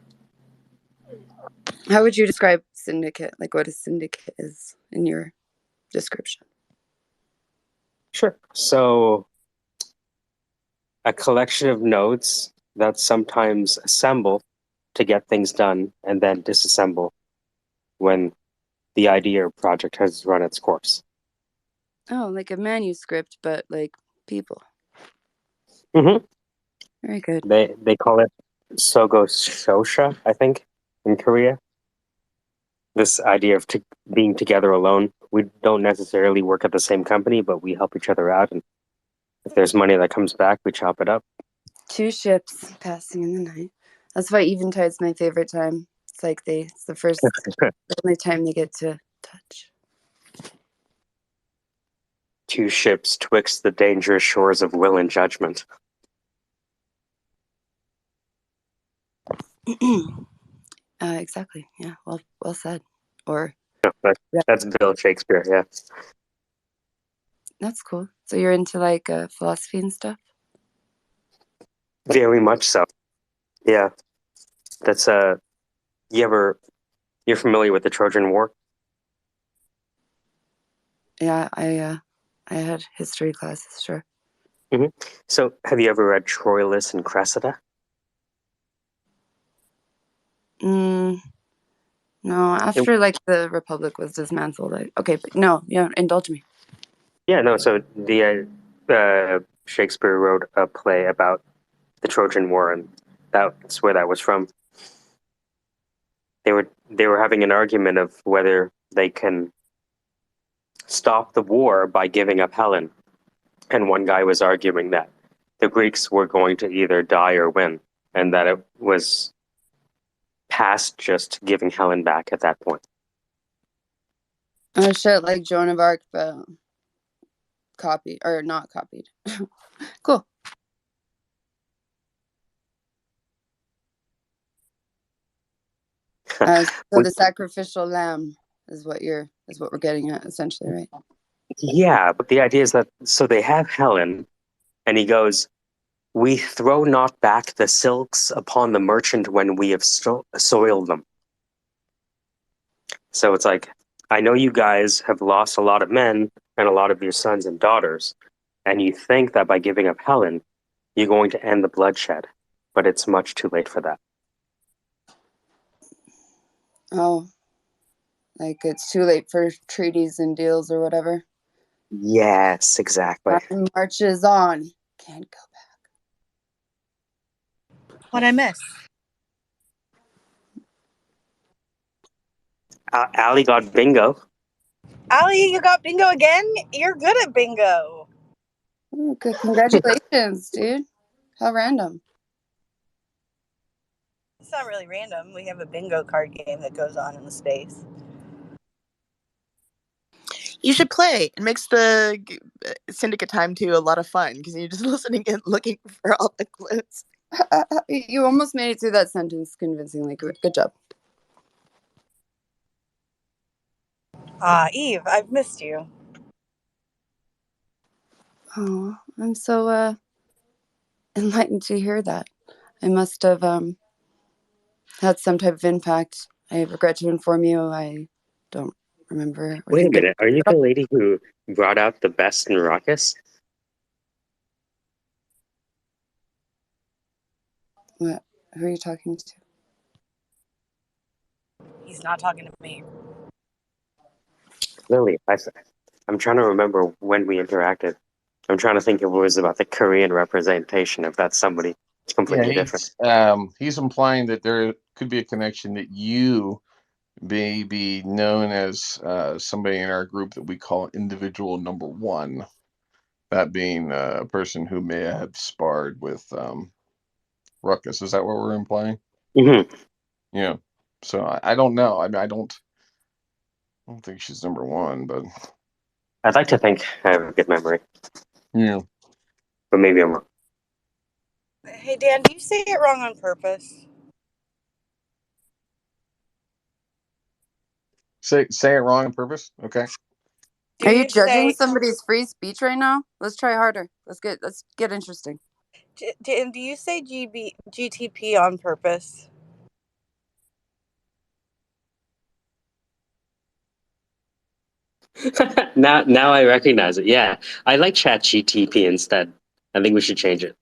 How would you describe Syndicate? Like what a syndicate is in your description? Sure. So, a collection of nodes that sometimes assemble to get things done and then disassemble when the idea or project has run its course. Oh, like a manuscript, but like people. Mm-hmm. Very good. They call it Sogo Shosha, I think, in Korea. This idea of being together alone. We don't necessarily work at the same company, but we help each other out. And if there's money that comes back, we chop it up. Two ships passing in the night. That's why Eventide's my favorite time. It's like it's the only time they get to touch. Two ships twixt the dangerous shores of will and judgment. Exactly. Yeah. Well said. Or That's Bill Shakespeare, yeah. that's cool. So you're into like philosophy and stuff? Very much so. Yeah. That's you're familiar with the Trojan War? Yeah, I had history classes, sure. Mm-hmm. So have you ever read Troilus and Cressida? No, after like the Republic was dismantled. Okay, but no, yeah, indulge me. Yeah, no, so the Shakespeare wrote a play about the Trojan War, and that's where that was from. They were having an argument of whether they can stop the war by giving up Helen. And one guy was arguing that the Greeks were going to either die or win, and that it was past just giving Helen back at that point. Oh shit, like Joan of Arc, but copied or not copied. Cool. So the sacrificial lamb is what we're getting at, essentially, right? Yeah, but the idea is that so they have Helen, and he goes, "We throw not back the silks upon the merchant when we have soiled them." So it's like, I know you guys have lost a lot of men and a lot of your sons and daughters, and you think that by giving up Helen, you're going to end the bloodshed, but it's much too late for that. Oh, like it's too late for treaties and deals or whatever. Yes, exactly. Time marches on. Can't go back. What'd I miss? Allie got bingo. Allie, you got bingo again? You're good at bingo. Ooh, good. Congratulations, dude. How random. It's not really random. We have a bingo card game that goes on in the space. You should play. It makes the Syndicate time too a lot of fun because you're just listening and looking for all the clues. You almost made it through that sentence convincingly. Good job. Eve, I've missed you. Oh, I'm so enlightened to hear that. I must have had some type of impact. I regret to inform you, I don't remember. Wait a minute, are you the lady who brought out the best in Ruckus? What? Who are you talking to? He's not talking to me. Lily, I'm trying to remember when we interacted. I'm trying to think if it was about the Korean representation, if that's somebody completely different. He's implying that there could be a connection that you may be known as somebody in our group that we call individual number one. That being a person who may have sparred with Ruckus. Is that what we're implying? Mm-hmm. Yeah. So I don't know. I mean, I don't think she's number one, but I'd like to think I have a good memory. Yeah. But maybe I'm wrong. Hey, Dan, do you say it wrong on purpose? Say it wrong on purpose? Okay. Are you judging somebody's free speech right now? Let's try harder. Let's get interesting. Dan, do you say GTP on purpose? Now I recognize it. Yeah, I like ChatGTP instead. I think we should change it.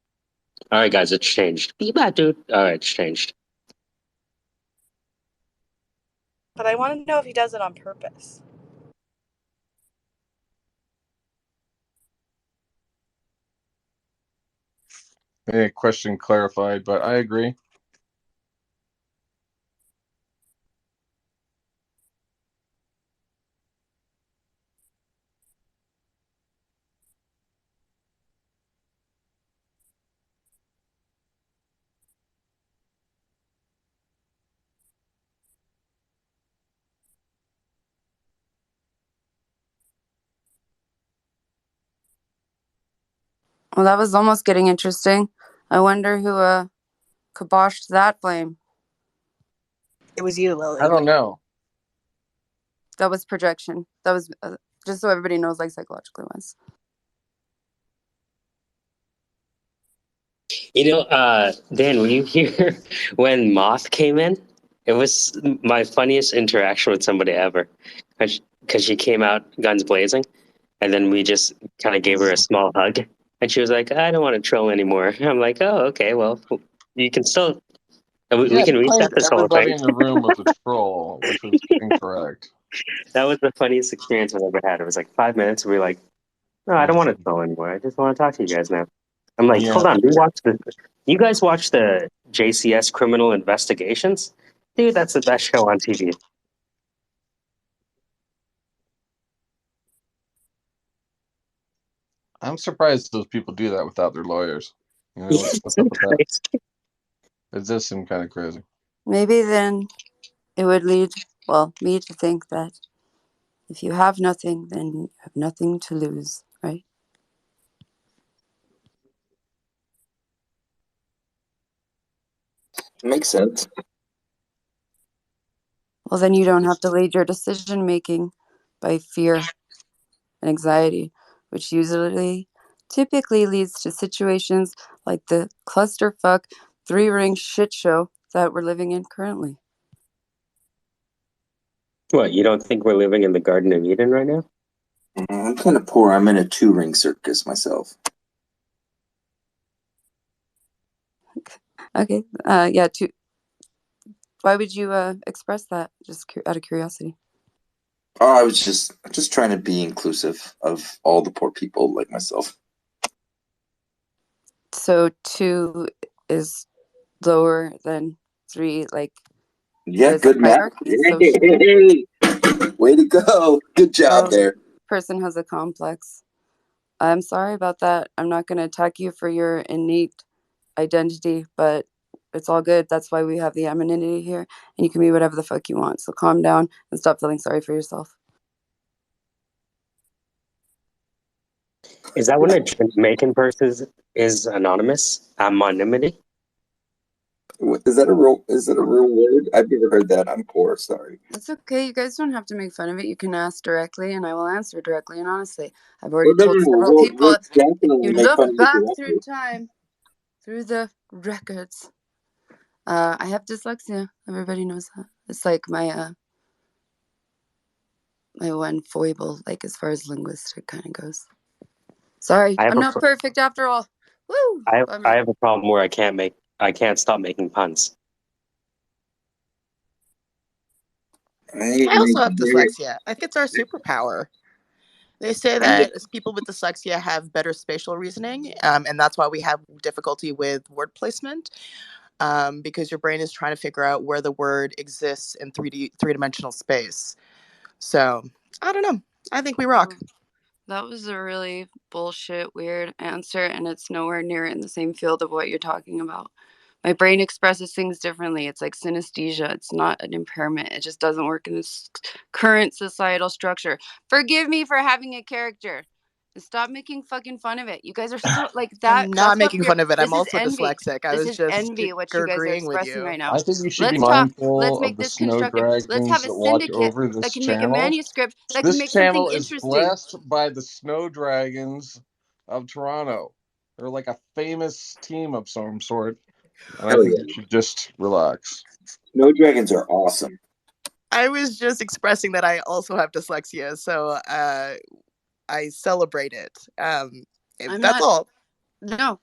All right, guys, it's changed. Be bad, dude. All right, it's changed. But I want to know if he does it on purpose. Question clarified, but I agree. Well, that was almost getting interesting. I wonder who kiboshed that flame. It was you, Lily. I don't know. That was projection. That was just so everybody knows, like psychologically wise. You know, Dan, were you here when Moth came in? It was my funniest interaction with somebody ever, because she came out guns blazing, and then we just kind of gave her a small hug, and she was like, "I don't want to troll anymore." I'm like, "Oh, okay, well, you can still, we can reset this whole Everybody thing." in the room was a troll, which was incorrect. That was the funniest experience I've ever had. It was like 5 minutes, and we were like, "No, I don't want to troll anymore. I just want to talk to you guys now." I'm like, Yeah. "Hold on, you guys watch the JCS Criminal Investigations? Dude, that's the best show on TV." I'm surprised those people do that without their lawyers. You know, what's up with that? It does seem kind of crazy. Maybe then it would lead, me to think that if you have nothing, then you have nothing to lose, right? Makes sense. Well, then you don't have to lead your decision making by fear and anxiety, which typically leads to situations like the clusterfuck 3-ring shit show that we're living in currently. What, you don't think we're living in the Garden of Eden right now? I'm kind of poor. I'm in a 2-ring circus myself. Okay. Yeah. Why would you express that? Just out of curiosity. Oh, I was just trying to be inclusive of all the poor people like myself. So 2 is lower than 3, like Yeah, there's a good math. hierarchy socially. Hey, way to go. Good job Oh, there. person has a complex. I'm sorry about that. I'm not going to attack you for your innate identity, but it's all good. That's why we have the anonymity here, and you can be whatever the fuck you want. So calm down and stop feeling sorry for yourself. Is that when a Jamaican person is anonymous? Anonymity? Is that a real word? I've never heard that. I'm poor. Sorry. It's okay. You guys don't have to make fun of it. You can ask directly, and I will answer directly and honestly. I've already Well, no, told no, no. several people. We'll If definitely you make fun look of you back through directly. time, through the records, I have dyslexia. Everybody knows that. It's like my one foible, like as far as linguistic kind of goes. Sorry, I'm not perfect after all. Woo! I have a problem where I can't stop making puns. I also have dyslexia. I think it's our superpower. They say that people with dyslexia have better spatial reasoning, and that's why we have difficulty with word placement, because your brain is trying to figure out where the word exists in three-dimensional space. So, I don't know. I think we rock. That was a really bullshit, weird answer, and it's nowhere near in the same field of what you're talking about. My brain expresses things differently. It's like synesthesia. It's not an impairment. It just doesn't work in this current societal structure. Forgive me for having a character. And stop making fucking fun of it. You guys are so like that. I'm not making fun of it. This I'm is also envy. dyslexic. I This was is just envy. What you guys are agreeing with expressing you. right now. I think you should be Let's talk. mindful Let's of make the this snow constructive. Let's have dragons a that watch syndicate over that this can make a channel. manuscript that can This make something channel is interesting. blessed by the Snow Dragons of Toronto. They're like a famous team of some sort, and I think you should just relax. Snow dragons are awesome. I was just expressing that I also have dyslexia, so I celebrate it. That's all. No,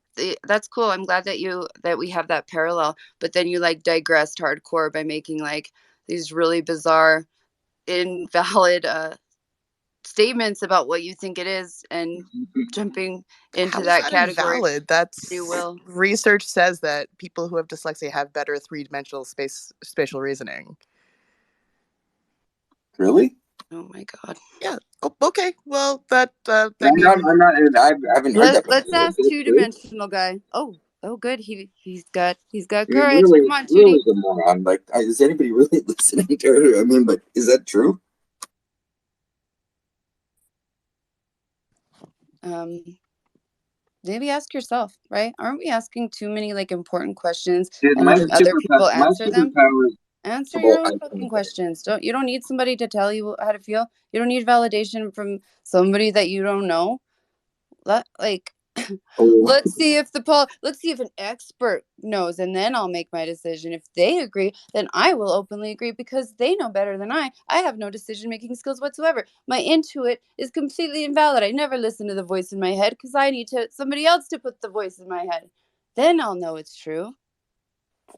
that's cool. I'm glad that we have that parallel. But then you like digressed hardcore by making like these really bizarre, invalid statements about what you think it is, and jumping into How that is that category. invalid? That's You will. Research says that people who have dyslexia have better three-dimensional spatial reasoning. Really? Oh my god. Yeah. Oh, okay. Well, that. I'm not. I haven't heard that before. Let's ask two-dimensional guy. Oh, good. He's got You're courage. really, Come on, really Tootie. the moron. Like, is anybody really listening to her? I mean, but is that true? Maybe ask yourself, right? Aren't we asking too many like important questions Dude, and letting other people answer them? Answer your own fucking questions. You don't need somebody to tell you how to feel. You don't need validation from somebody that you don't know. Let's see if an expert knows, and then I'll make my decision. If they agree, then I will openly agree because they know better than I. I have no decision-making skills whatsoever. My intuit is completely invalid. I never listen to the voice in my head because I need somebody else to put the voice in my head. Then I'll know it's true.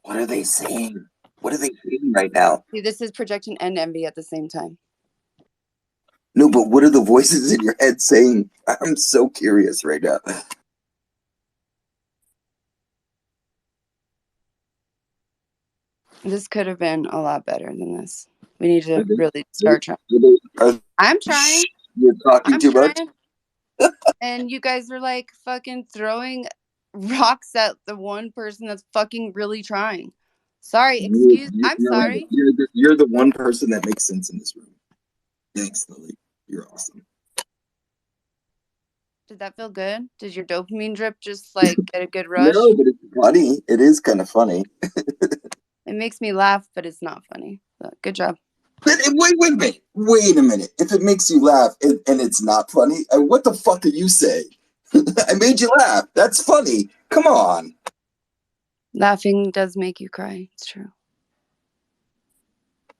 What are they saying? What are they saying right now? See, this is projection and envy at the same time. No, but what are the voices in your head saying? I'm so curious right now. This could have been a lot better than this. We need to really start trying. I'm trying. You're talking too much? And you guys are like fucking throwing rocks at the one person that's fucking really trying. Sorry, I'm sorry. You're the one person that makes sense in this room. Thanks, Lily. You're awesome. Did that feel good? Did your dopamine drip just like get a good rush? No, but it's funny. It is kind of funny. It makes me laugh, but it's not funny. But good job. Wait a minute. If it makes you laugh and it's not funny, what the fuck are you saying? I made you laugh. That's funny. Come on. Laughing does make you cry. It's true.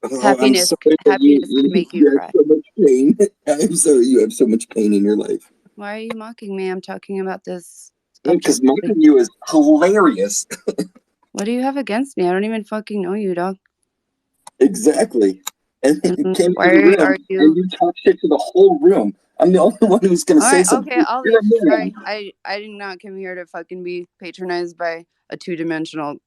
Oh, I'm Happiness, sorry that happiness could make you you have cry. so much pain. I'm sorry you have so much pain in your life. Why are you mocking me? I'm talking about this Because objectively. mocking you is hilarious. What do you have against me? I don't even fucking know you, dog. Exactly. And you came Why into the room are you? and you talk shit to the whole room. I'm the only one who's gonna All say right, something. okay, I'll You're leave. a Sorry, man. I did not come here to fucking be patronized by a two-dimensional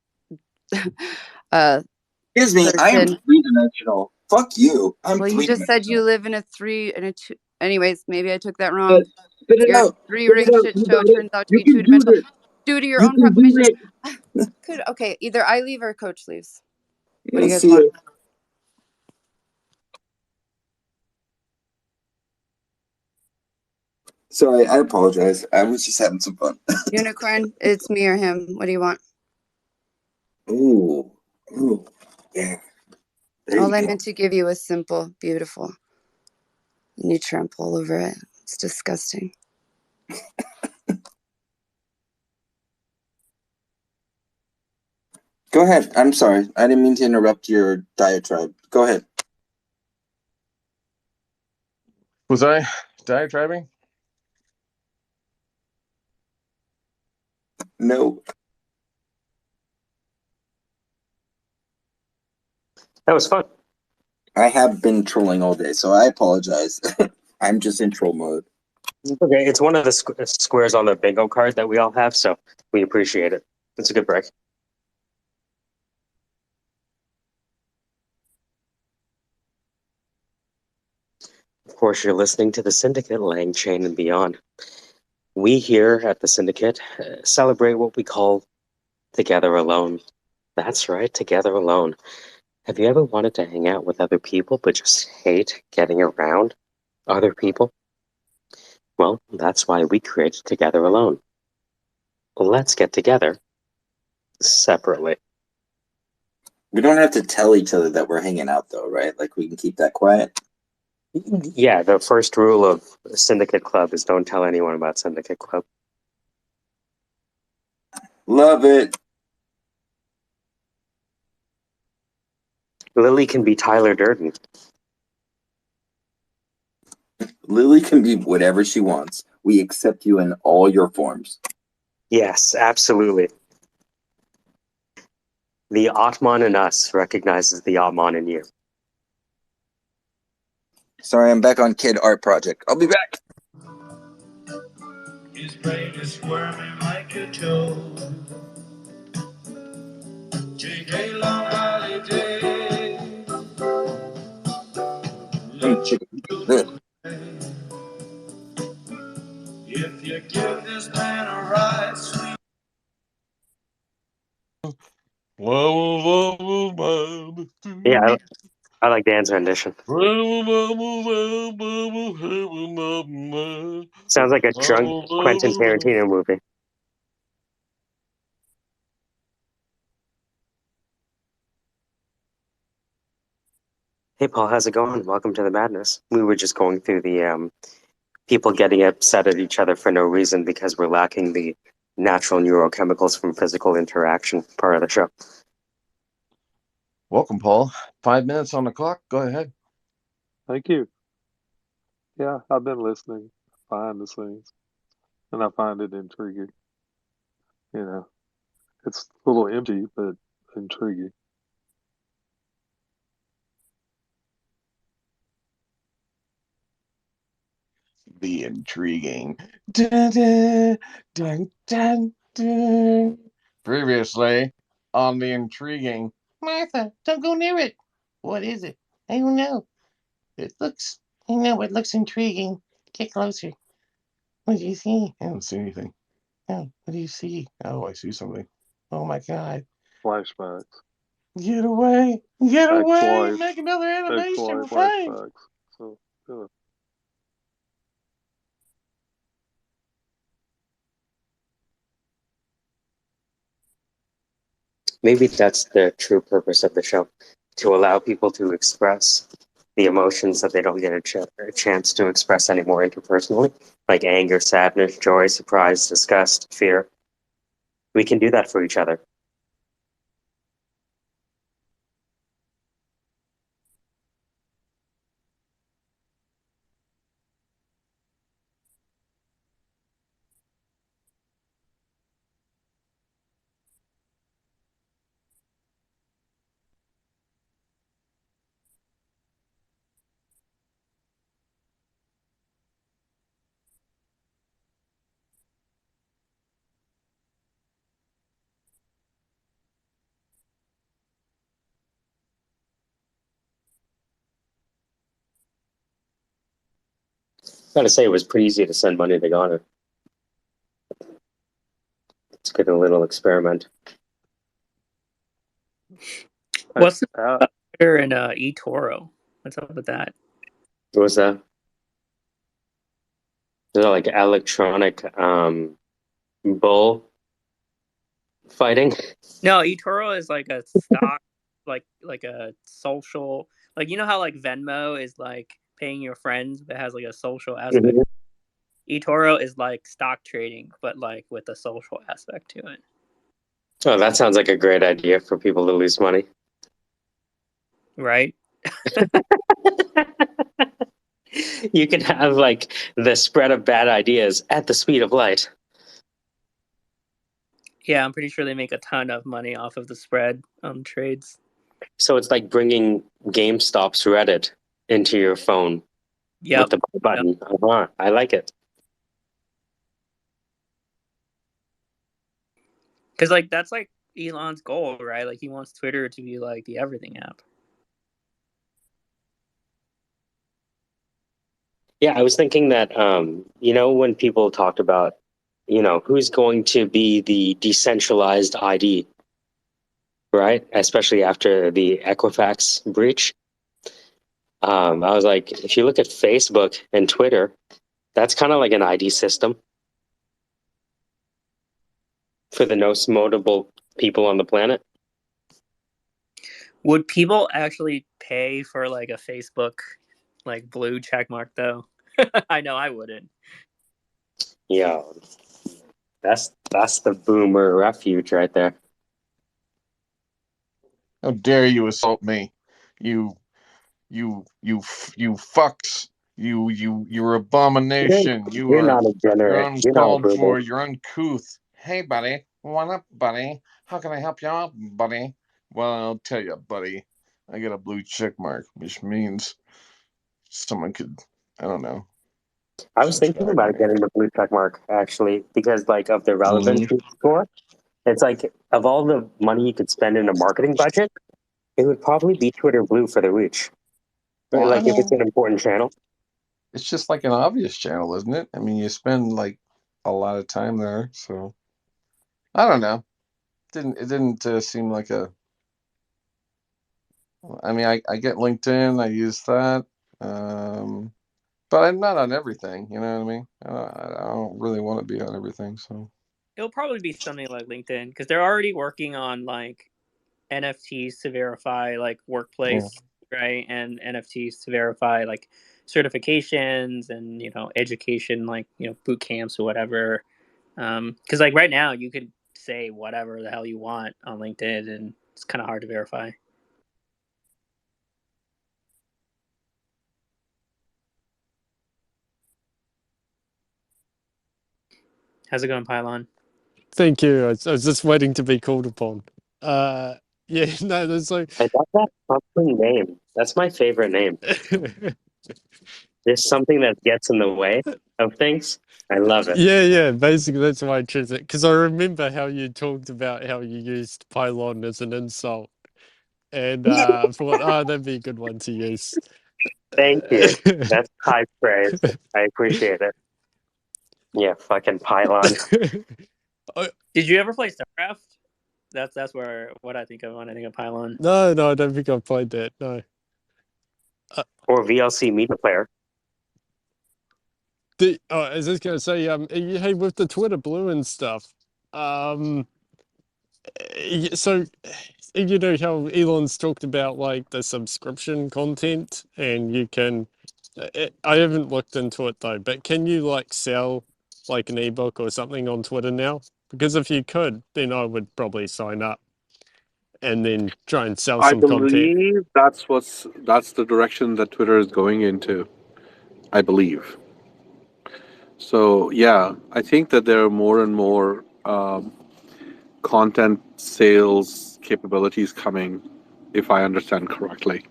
Excuse me, I am person. three-dimensional. Fuck you. I'm Well, you just said you three-dimensional. live in a three and a two. Anyways, maybe I took that But wrong. spit it Your out. Spit it three-ring out. shit You show got it. turns out to You be can do two-dimensional this. due to your You own can do proclamation. it. Could okay, either I leave or Coach leaves. What do Yeah, you guys see want? ya. Sorry, I apologize. I was just having some fun. Unicorn, it's me or him. What do you want? Ooh. Ooh. Yeah. There All you I go. meant to give you was simple, beautiful. And you trample over it. It's disgusting. Go ahead. I'm sorry. I didn't mean to interrupt your diatribe. Go ahead. Was I diatribing? No. That was fun. I have been trolling all day, so I apologize. I'm just in troll mode. Okay, it's one of the squares on the bingo card that we all have, so we appreciate it. It's a good break. Of course, you're listening to the Syndicate, Lang Chain and beyond. We here at the Syndicate celebrate what we call Together Alone. That's right, Together Alone. Have you ever wanted to hang out with other people but just hate getting around other people? Well, that's why we created Together Alone. Let's get together separately. We don't have to tell each other that we're hanging out, though, right? Like, we can keep that quiet. Yeah, the first rule of Syndicate Club is don't tell anyone about Syndicate Club. Love it. Lily can be Tyler Durden. Lily can be whatever she wants. We accept you in all your forms. Yes, absolutely. The Atman in us recognizes the Atman in you. Sorry, I'm back on Kid Art Project. I'll be back. His brain is squirming like a toad. Take a long holiday. Look to the right. If you give this man a ride, sweet. Yeah, I like Dan's rendition. Sounds like a drunk Quentin Tarantino movie. Hey, Paul, how's it going? Welcome to the madness. We were just going through the people getting upset at each other for no reason because we're lacking the natural neurochemicals from physical interaction part of the show. Welcome, Paul. 5 minutes on the clock. Go ahead. Thank you. Yeah, I've been listening behind the scenes, and I find it intriguing. You know, it's a little empty, but intriguing. The intriguing. Dun, dun, dun, dun, dun. Previously on the intriguing. Martha, don't go near it. What is it? I don't know. It looks intriguing. Get closer. What do you see? I don't see anything. Oh, what do you see? Oh, I see something. Oh my God. Flashbacks, Get away. Get away. ex-wife, Make another animation. ex-wife Fine. flashbacks. So, yeah. Maybe that's the true purpose of the show, to allow people to express the emotions that they don't get a chance to express anymore interpersonally, like anger, sadness, joy, surprise, disgust, fear. We can do that for each other. Gotta say, it was pretty easy to send money to Ghana. It's good, a little experiment. What's Twitter and eToro? What's up with that? What was that? They're like electronic bull fighting. No, eToro is like a stock, like a social, like you know how like Venmo is like paying your friends, but has like a social aspect. eToro is like stock trading, but like with a social aspect to it. Oh, that sounds like a great idea for people to lose money. Right? You can have like the spread of bad ideas at the speed of light. Yeah, I'm pretty sure they make a ton of money off of the spread on trades. So it's like bringing GameStop's Reddit into your phone with the button. Yep. Uh-huh. I like it. Because like that's like Elon's goal, right? Like he wants Twitter to be like the everything app. Yeah, I was thinking that, when people talked about, who's going to be the decentralized ID, right? Especially after the Equifax breach. I was like, if you look at Facebook and Twitter, that's kind of like an ID system for the most notable people on the planet. Would people actually pay for like a Facebook like blue check mark though? I know I wouldn't. Yeah, that's the boomer refuge right there. How dare you assault me? You fucks. You're abomination. You're not a You're degenerate. You're not a uncalled boomer. for. You're uncouth. Hey, buddy. What up, buddy? How can I help you out, buddy? Well, I'll tell you, buddy. I got a blue check mark, which means someone could, I don't know. I was thinking about getting the blue check mark actually, because like of the relevancy score. It's like of all the money you could spend in a marketing budget, it would probably be Twitter Blue for the reach. Well, Like if it's an important channel. It's just like an obvious channel, isn't it? I mean, you spend like a lot of time there, so I don't know. It didn't seem like a. I mean, I get LinkedIn, I use that, but I'm not on everything. You know what I mean? I don't really want to be on everything, so It'll probably be something like LinkedIn because they're already working on like NFTs to verify like workplace, right? And NFTs to verify like certifications and education, like boot camps or whatever. Because like right now you could say whatever the hell you want on LinkedIn and it's kind of hard to verify. How's it going, Pylon? Thank you. I was just waiting to be called upon. Yeah, no, there's like. I love that pumpkin name. That's my favorite name. There's something that gets in the way of things. I love it. Yeah. Basically, that's why I chose it because I remember how you talked about how you used pylon as an insult, and I thought, oh, that'd be a good one to use. Thank you. That's high praise. I appreciate it. Yeah, fucking pylon. Did you ever play StarCraft? That's what I think of when I think of pylon. No, I don't think I've played that. No. Or VLC Media Player. I was just gonna say, hey, with the Twitter Blue and stuff, so you know how Elon's talked about like the subscription content, and you can. I haven't looked into it though, but can you like sell like an ebook or something on Twitter now? Because if you could, then I would probably sign up and then try and sell I some content. believe that's the direction that Twitter is going into. I believe. So yeah, I think that there are more and more content sales capabilities coming, if I understand correctly.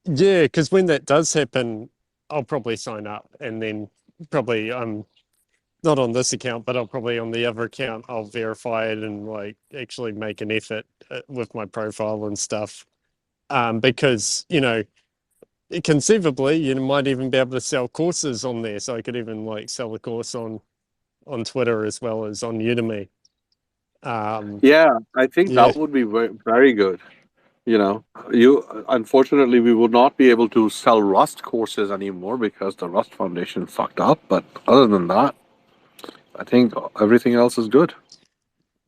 Yeah, because when that does happen, I'll probably sign up and then probably not on this account, but I'll probably on the other account, I'll verify it and like actually make an effort with my profile and stuff. Because, conceivably, you might even be able to sell courses on there. So I could even like sell a course on Twitter as well as on Udemy. Yeah, I think Yeah. that would be very, very good. You know, you unfortunately we would not be able to sell Rust courses anymore because the Rust Foundation fucked up. But other than that, I think everything else is good.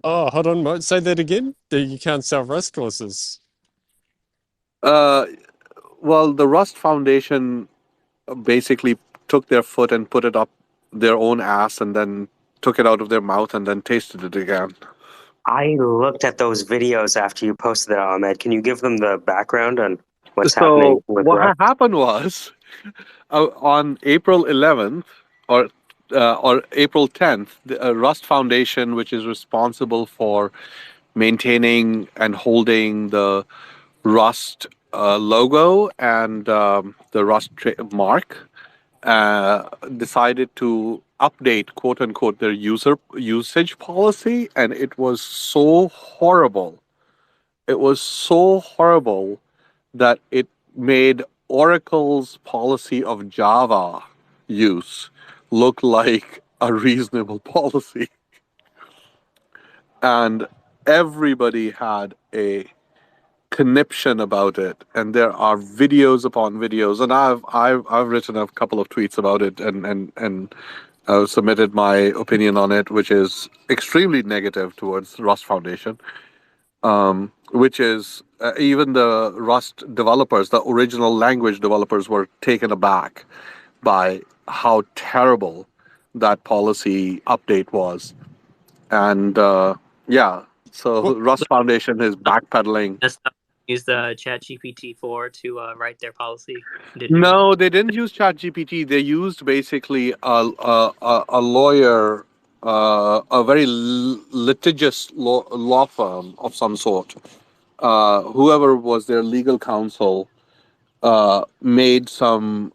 Oh, hold on, Mo. Say that again. You can't sell Rust courses. Uh, well, the Rust Foundation basically took their foot and put it up their own ass, and then took it out of their mouth and then tasted it again. I looked at those videos after you posted it, Ahmed. Can you give them the background on what's happening So with what Rust? happened was, on April 11th or April 10th, the Rust Foundation, which is responsible for maintaining and holding the Rust logo and the Rust mark, decided to update, quote unquote, their user usage policy, and it was so horrible. It was so horrible that it made Oracle's policy of Java use look like a reasonable policy. And everybody had a conniption about it, and there are videos upon videos, and I've written a couple of tweets about it, and submitted my opinion on it, which is extremely negative towards Rust Foundation. Which is even the Rust developers, the original language developers, were taken aback by how terrible that policy update was. And yeah, so What? Rust Foundation is backpedaling. Use the ChatGPT 4 to write their policy. Didn't use it. No, they didn't use ChatGPT. They used basically a lawyer, a very litigious law firm of some sort. Whoever was their legal counsel made some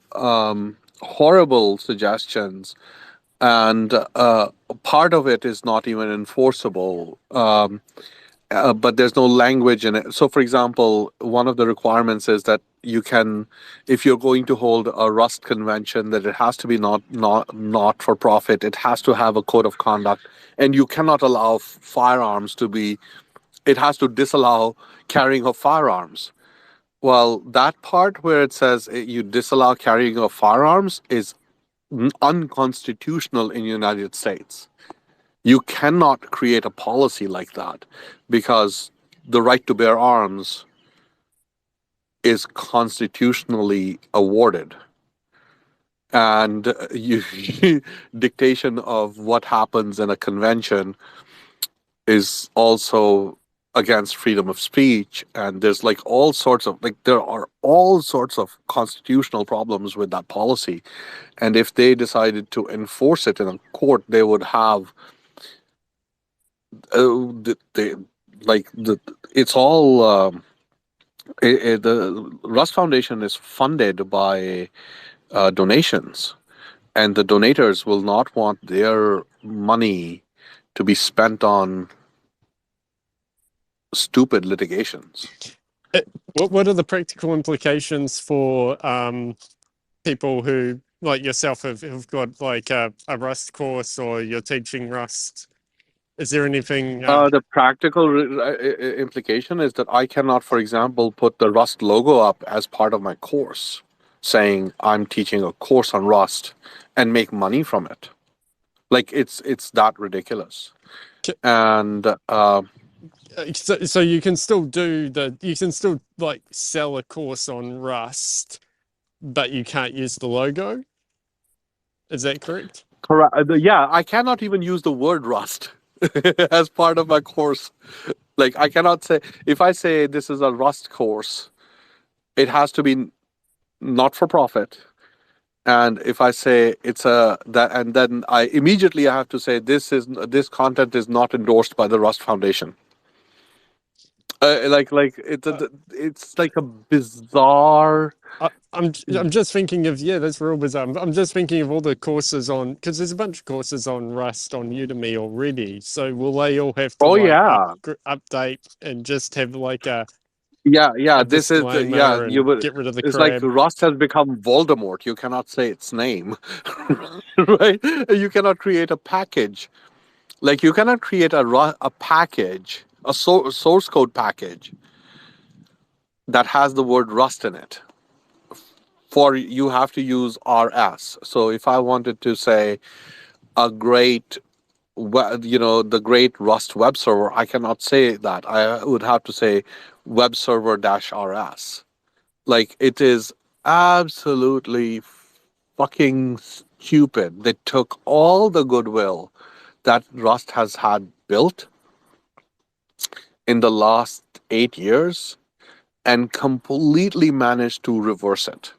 horrible suggestions, and part of it is not even enforceable. But there's no language in it. So, for example, one of the requirements is that you can, if you're going to hold a Rust convention, that it has to be not for profit. It has to have a code of conduct, and you cannot allow firearms to be. It has to disallow carrying of firearms. Well, that part where it says you disallow carrying of firearms is unconstitutional in the United States. You cannot create a policy like that because the right to bear arms is constitutionally awarded. And you, dictation of what happens in a convention is also against freedom of speech, and there's like all sorts of there are all sorts of constitutional problems with that policy. And if they decided to enforce it in a court, they would have they like the it's all the Rust Foundation is funded by donations, and the donators will not want their money to be spent on stupid litigations. What are the practical implications for people who, like yourself, have got like a Rust course, or you're teaching Rust? Is there anything? The practical implication is that I cannot, for example, put the Rust logo up as part of my course, saying I'm teaching a course on Rust and make money from it. Like it's that ridiculous. And so you can still you can still like sell a course on Rust, but you can't use the logo. Is that correct? correct. Yeah, I cannot even use the word Rust as part of my course. Like I cannot say, if I say this is a Rust course, it has to be not for profit. And if I say it's a that, and then I immediately have to say this content is not endorsed by the Rust Foundation. It's like a bizarre. I'm just thinking of, yeah, that's real bizarre. I'm just thinking of all the courses on, because there's a bunch of courses on Rust on Udemy already. So will they all have to Oh yeah. update and just have like a a This is disclaimer you and would. get rid of the It's like crab. Rust has become Voldemort. You cannot say its name, right? You cannot create a package. Like you cannot create a package, source code package that has the word Rust in it. For you have to use RS. So if I wanted to say a great, the great Rust web server, I cannot say that. I would have to say web server dash RS. Like it is absolutely fucking stupid. They took all the goodwill that Rust has had built in the last 8 years and completely managed to reverse it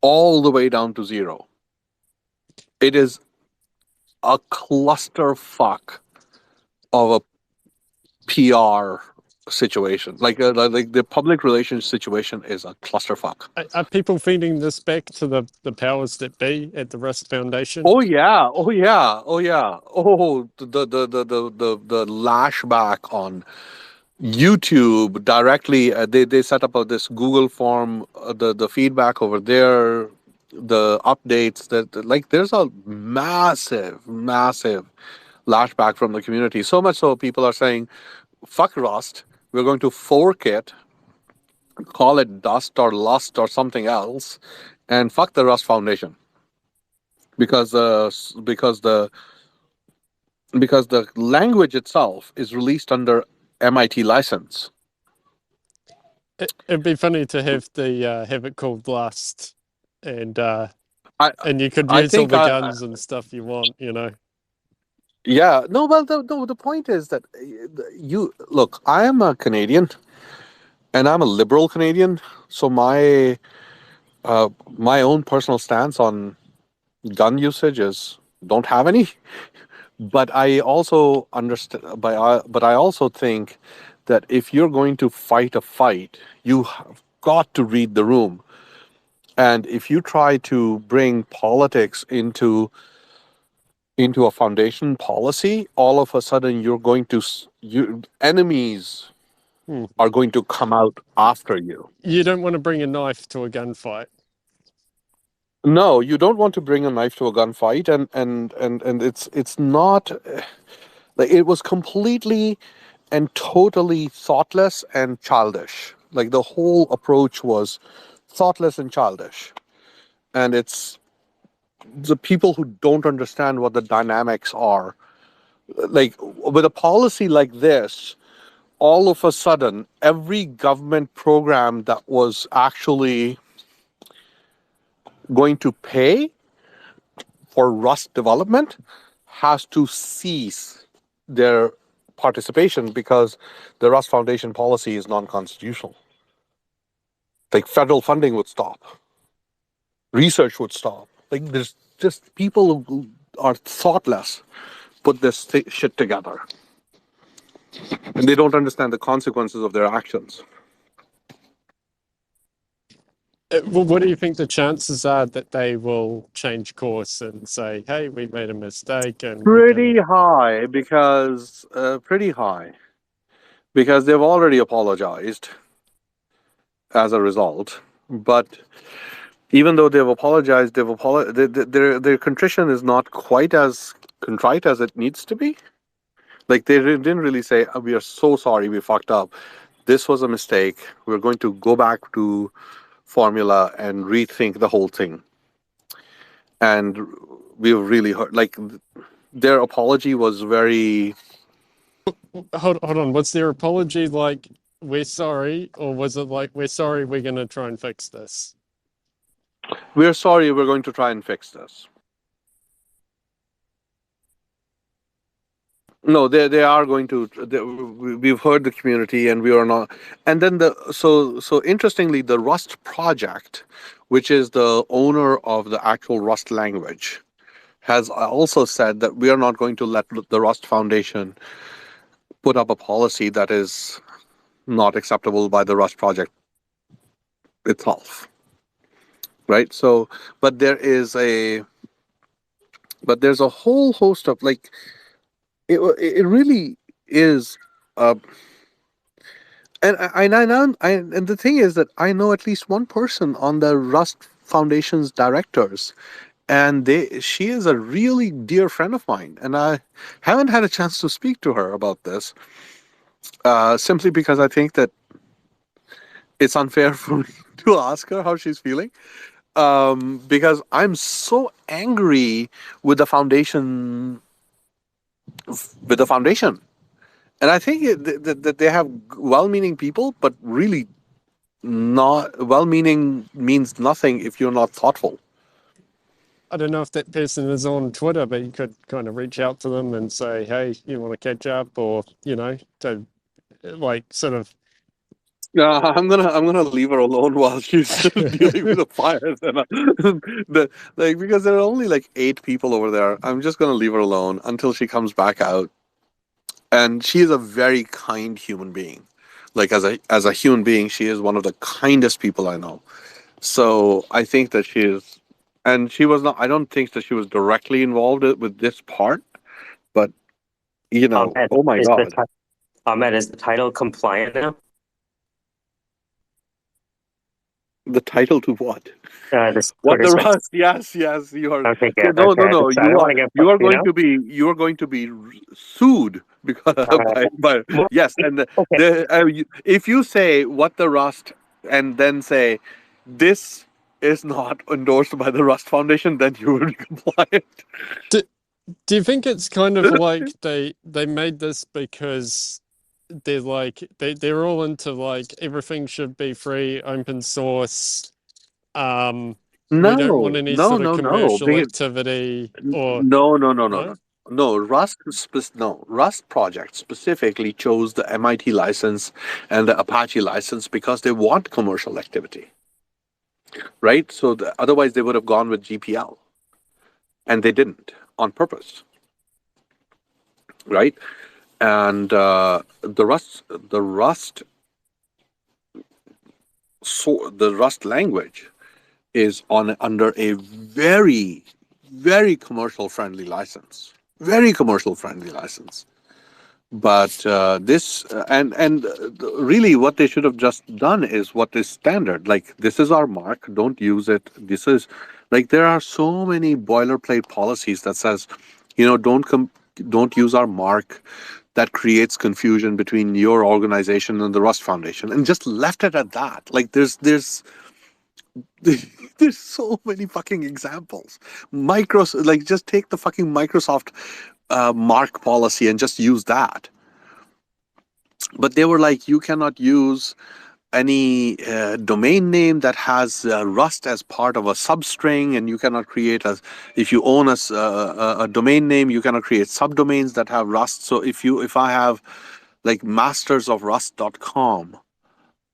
all the way down to zero. It is a clusterfuck of a PR situation. Like the public relations situation is a clusterfuck. Are people feeding this back to the powers that be at the Rust Foundation? Oh yeah, oh yeah, oh yeah. Oh, the lashback on YouTube directly. They set up this Google form. The feedback over there, the updates that like there's a massive lashback from the community. So much so people are saying, "Fuck Rust. We're going to fork it, call it Dust or Lust or something else, and fuck the Rust Foundation." Because because the because the language itself is released under MIT license. It'd be funny to have have it called Lust, and you could I use all think the guns and stuff you want. yeah, no, well, the point is that you look. I am a Canadian, and I'm a liberal Canadian. So my own personal stance on gun usage is don't have any. But I also understand. But I also think that if you're going to fight a fight, you have got to read the room. And if you try to bring politics into a foundation policy, all of a sudden you're going to enemies are going to come out after you. You don't want to bring a knife to a gunfight. No, you don't want to bring a knife to a gunfight, and it's not like it was completely and totally thoughtless and childish. Like the whole approach was thoughtless and childish, and it's the people who don't understand what the dynamics are. Like with a policy like this, all of a sudden, every government program that was actually going to pay for Rust development has to cease their participation because the Rust Foundation policy is non-constitutional. Like federal funding would stop, research would stop. Like there's just people who are thoughtless put this shit together, and they don't understand the consequences of their actions. Well, what do you think the chances are that they will change course and say, "Hey, we made a mistake," and we're Pretty gonna? high because they've already apologized as a result. But even though they've apologized, their contrition is not quite as contrite as it needs to be. Like they didn't really say, "Oh, we are so sorry, we fucked up. This was a mistake. We're going to go back to formula and rethink the whole thing." And we've really heard like their apology was very. Hold on. Was their apology like we're sorry, or was it like we're sorry, we're gonna try and fix this? We're sorry, we're going to try and fix this. No, they are going to. We've heard the community, and we are not. And then so interestingly, the Rust project, which is the owner of the actual Rust language, has also said that we are not going to let the Rust Foundation put up a policy that is not acceptable by the Rust project itself. Right. So, but there's a whole host of like it really is. And the thing is that I know at least one person on the Rust Foundation's directors, and she is a really dear friend of mine, and I haven't had a chance to speak to her about this, simply because I think that it's unfair for me to ask her how she's feeling, because I'm so angry with the foundation, and I think that they have well-meaning people, but really not well-meaning means nothing if you're not thoughtful. I don't know if that person is on Twitter, but you could kind of reach out to them and say, "Hey, you want to catch up?" Or to like sort of. I'm gonna leave her alone while she's dealing with the fires, and because there are only like 8 people over there. I'm just gonna leave her alone until she comes back out. And she is a very kind human being. Like as a human being, she is one of the kindest people I know. So I think that she is, and she was not. I don't think that she was directly involved with this part, but Ahmed, oh my is the God, Ahmed, is the title compliant now? the title to what? This What Twitter the space. Rust? Yes, you are. Okay, So good. no, Okay, no, no. I don't want to get You are you going know. to be sued because by Well, yes, and okay. if you say what the Rust and then say this is not endorsed by the Rust Foundation, then you will be compliant. Do you think it's kind of like they made this because they're like they're all into like everything should be free, open source. We don't want No, any no, sort of no, no. commercial activity or No, no, no, no, no? no. No, Rust project specifically chose the MIT license and the Apache license because they want commercial activity, right? So otherwise they would have gone with GPL, and they didn't on purpose, right? And the Rust language is on under a very, very commercial friendly license, very commercial friendly license. But really what they should have just done is what is standard. Like, this is our mark, don't use it. This is like, there are so many boilerplate policies that says, don't use our mark. That creates confusion between your organization and the Rust Foundation, and just left it at that. Like, there's so many fucking examples. Like, just take the fucking Microsoft mark policy and just use that. But they were like, you cannot use any domain name that has Rust as part of a substring, and you cannot create if you own a domain name, you cannot create subdomains that have Rust. So if I have like mastersofrust.com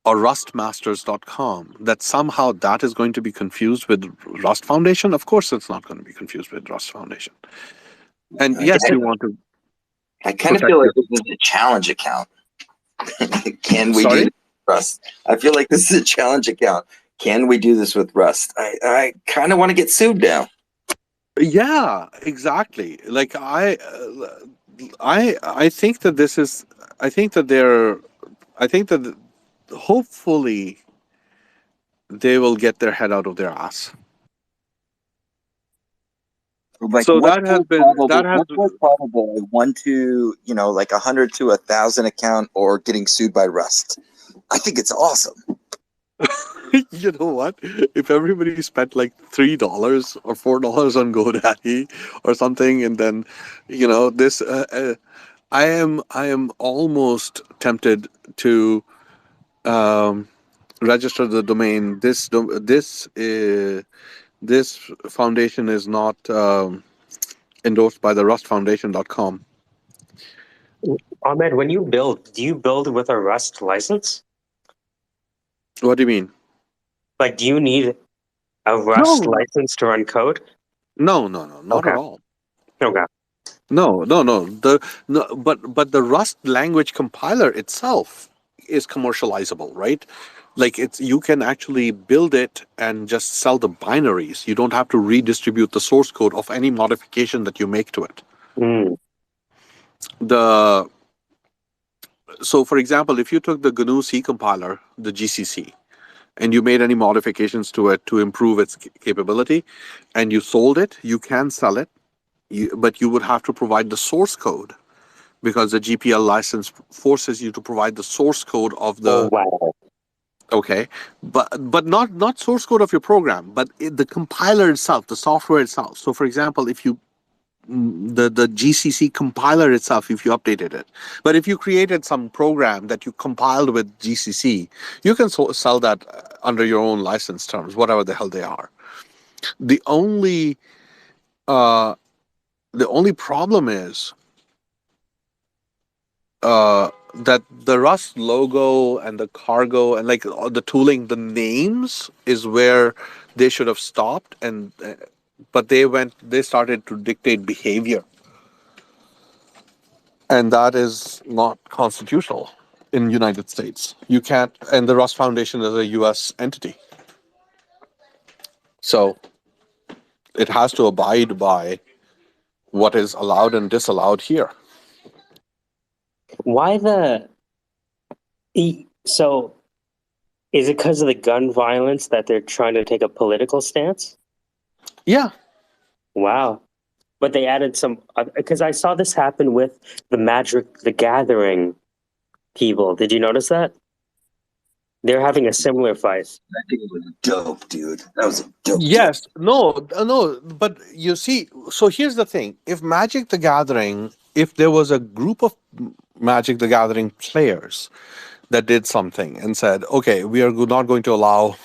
or rustmasters.com, that somehow that is going to be confused with Rust Foundation. Of course it's not going to be confused with Rust Foundation. And yes, you want to I kind of feel like this is a challenge account. Can we do this with Rust? I feel like this is a challenge account. Can we do this with Rust? I kind of want to get sued now. Yeah, exactly. Like I think that this is. I think that hopefully they will get their head out of their ass. Like, so what's that has more probable, a 1 to, like 100 to 1,000 account, or getting sued by Rust? I think it's awesome. You know what? If everybody spent like $3 or $4 on GoDaddy or something, and then, this, I am almost tempted to register the domain. This foundation is not endorsed by the rustfoundation.com. Ahmed, when you build, do you build with a Rust license? What do you mean? Like, do you need a Rust license to run code? No, not at all. Okay. No. But the Rust language compiler itself is commercializable, right? Like, you can actually build it and just sell the binaries. You don't have to redistribute the source code of any modification that you make to it. Mm. So, for example, if you took the GNU C compiler, the GCC, and you made any modifications to it to improve its capability, and you sold it, you can sell it, but you would have to provide the source code because the GPL license forces you to provide the source code of Oh the. wow. Okay, but not source code of your program, but the compiler itself, the software itself. So, for example, if you the GCC compiler itself, if you updated it, but if you created some program that you compiled with GCC, you can sell that under your own license terms, whatever the hell they are. The only problem is that the Rust logo and the cargo and like the tooling, the names is where they should have stopped, and but they started to dictate behavior, and that is not constitutional in United States. You can't, and the Rust Foundation is a U.S. entity, so it has to abide by what is allowed and disallowed here. Why the? So, is it because of the gun violence that they're trying to take a political stance? Yeah. Wow. But they added some because I saw this happen with the Magic the Gathering people. Did you notice that? They're having a similar fight. That thing was dope, dude. That was a dope. Yes, no, but you see, so here's the thing. If Magic the Gathering, if there was a group of Magic the Gathering players that did something and said, okay, we are not going to allow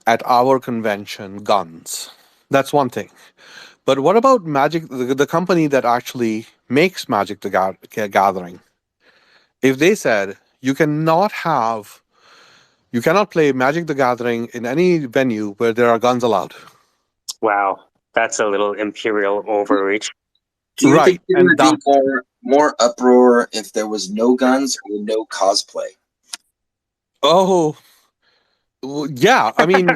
at our convention guns, that's one thing. But what about Magic, the company that actually makes Magic the Gathering? If they said, you cannot play Magic the Gathering in any venue where there are guns allowed. Wow, that's a little imperial overreach. Do you think there and would be more uproar if there was no guns or no cosplay? Oh, yeah. I mean,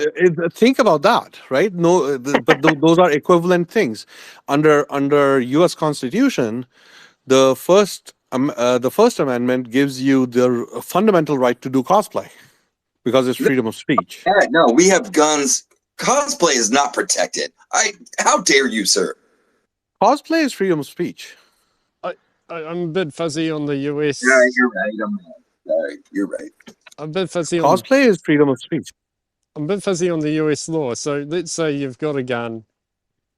think about that, right? No, but those are equivalent things. Under U.S. Constitution, the First Amendment gives you the fundamental right to do cosplay because it's freedom of speech. No, we have guns. Cosplay is not protected. How dare you, sir? Cosplay is freedom of speech. I'm a bit fuzzy on the US. Yeah, you're right. You're right. I'm a bit fuzzy on cosplay is freedom of speech. I'm a bit fuzzy on the US law. So let's say you've got a gun.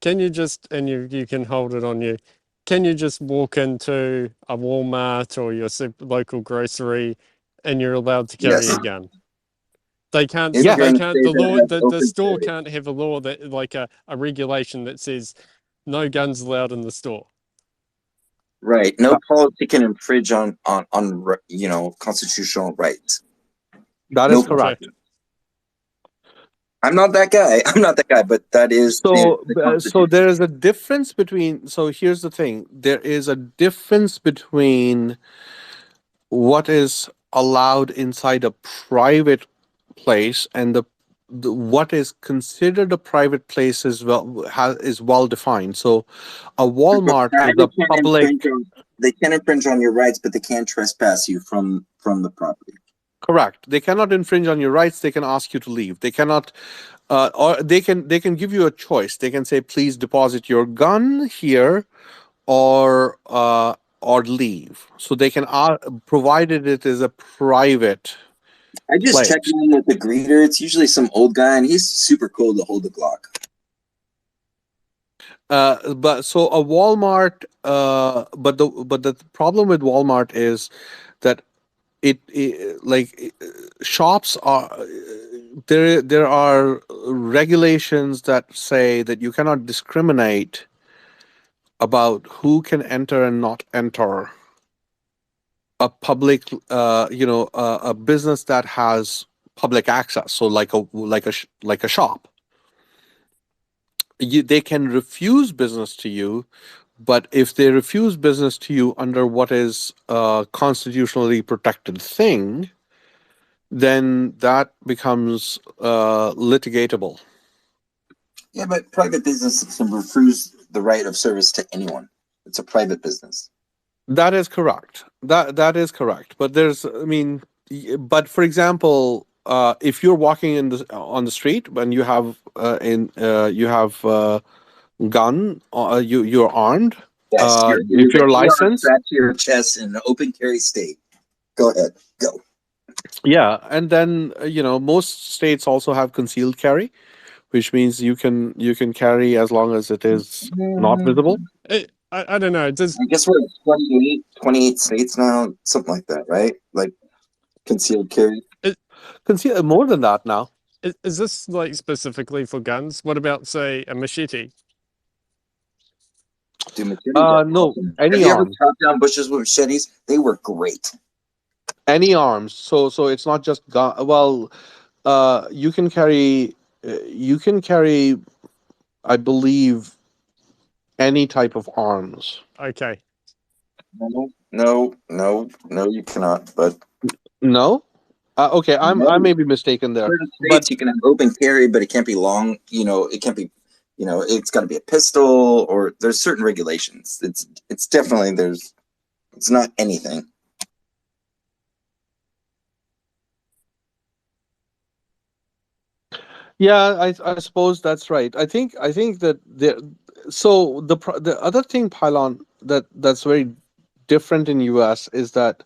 Can you just, and you can hold it on you, can you just walk into a Walmart or your local grocery and you're allowed to carry a gun? They can't, the law, the store can't have a law that, like a regulation that says no guns allowed in the store. Right. No policy can infringe on constitutional rights. That is correct. I'm not that guy, but that is so there is a difference between. So here's the thing: there is a difference between what is allowed inside a private place and the what is considered a private place is well defined. So a Walmart is a public. They can infringe on your rights, but they can't trespass you from the property. Correct. They cannot infringe on your rights. They can ask you to leave. They cannot, or they can give you a choice. They can say, please deposit your gun here, or leave. So they can, provided it is a private. I just checked in with the greeter. It's usually some old guy, and he's super cool to hold the Glock. But so a Walmart, but the problem with Walmart is that shops are there are regulations that say that you cannot discriminate about who can enter and not enter a public a business that has public access, so like a shop. They can refuse business to you, but if they refuse business to you under what is a constitutionally protected thing, then that becomes litigatable. Yeah, but private business can refuse the right of service to anyone. It's a private business. That is correct. That is correct. But there's, I mean, but for example, if you're walking in the on the street and you have you have gun, you're armed. Yes, If you're the you're AR licensed, strapped to your chest in an open carry state. Go ahead, go. yeah, and then most states also have concealed carry, which means you can carry as long as it is not visible. I don't know. Does I guess we're at 28 states now, something like that, right? Like concealed carry. Conceal more than that now. is this like specifically for guns? What about, say, a machete? Dude, machetes are No, awesome. Have any you ever arms, chopped down bushes with machetes? They work great. any arms. So it's not just gun. Well, you can carry, I believe, any type of arms. Okay. No, you cannot. But No. Okay, I no, may be mistaken there, certain but states you can have open carry, but it can't be long. It can't be. It's got to be a pistol, or there's certain regulations. It's definitely it's not anything. yeah, I suppose that's right. I think that so the other thing, Pylon, that's very different in US is that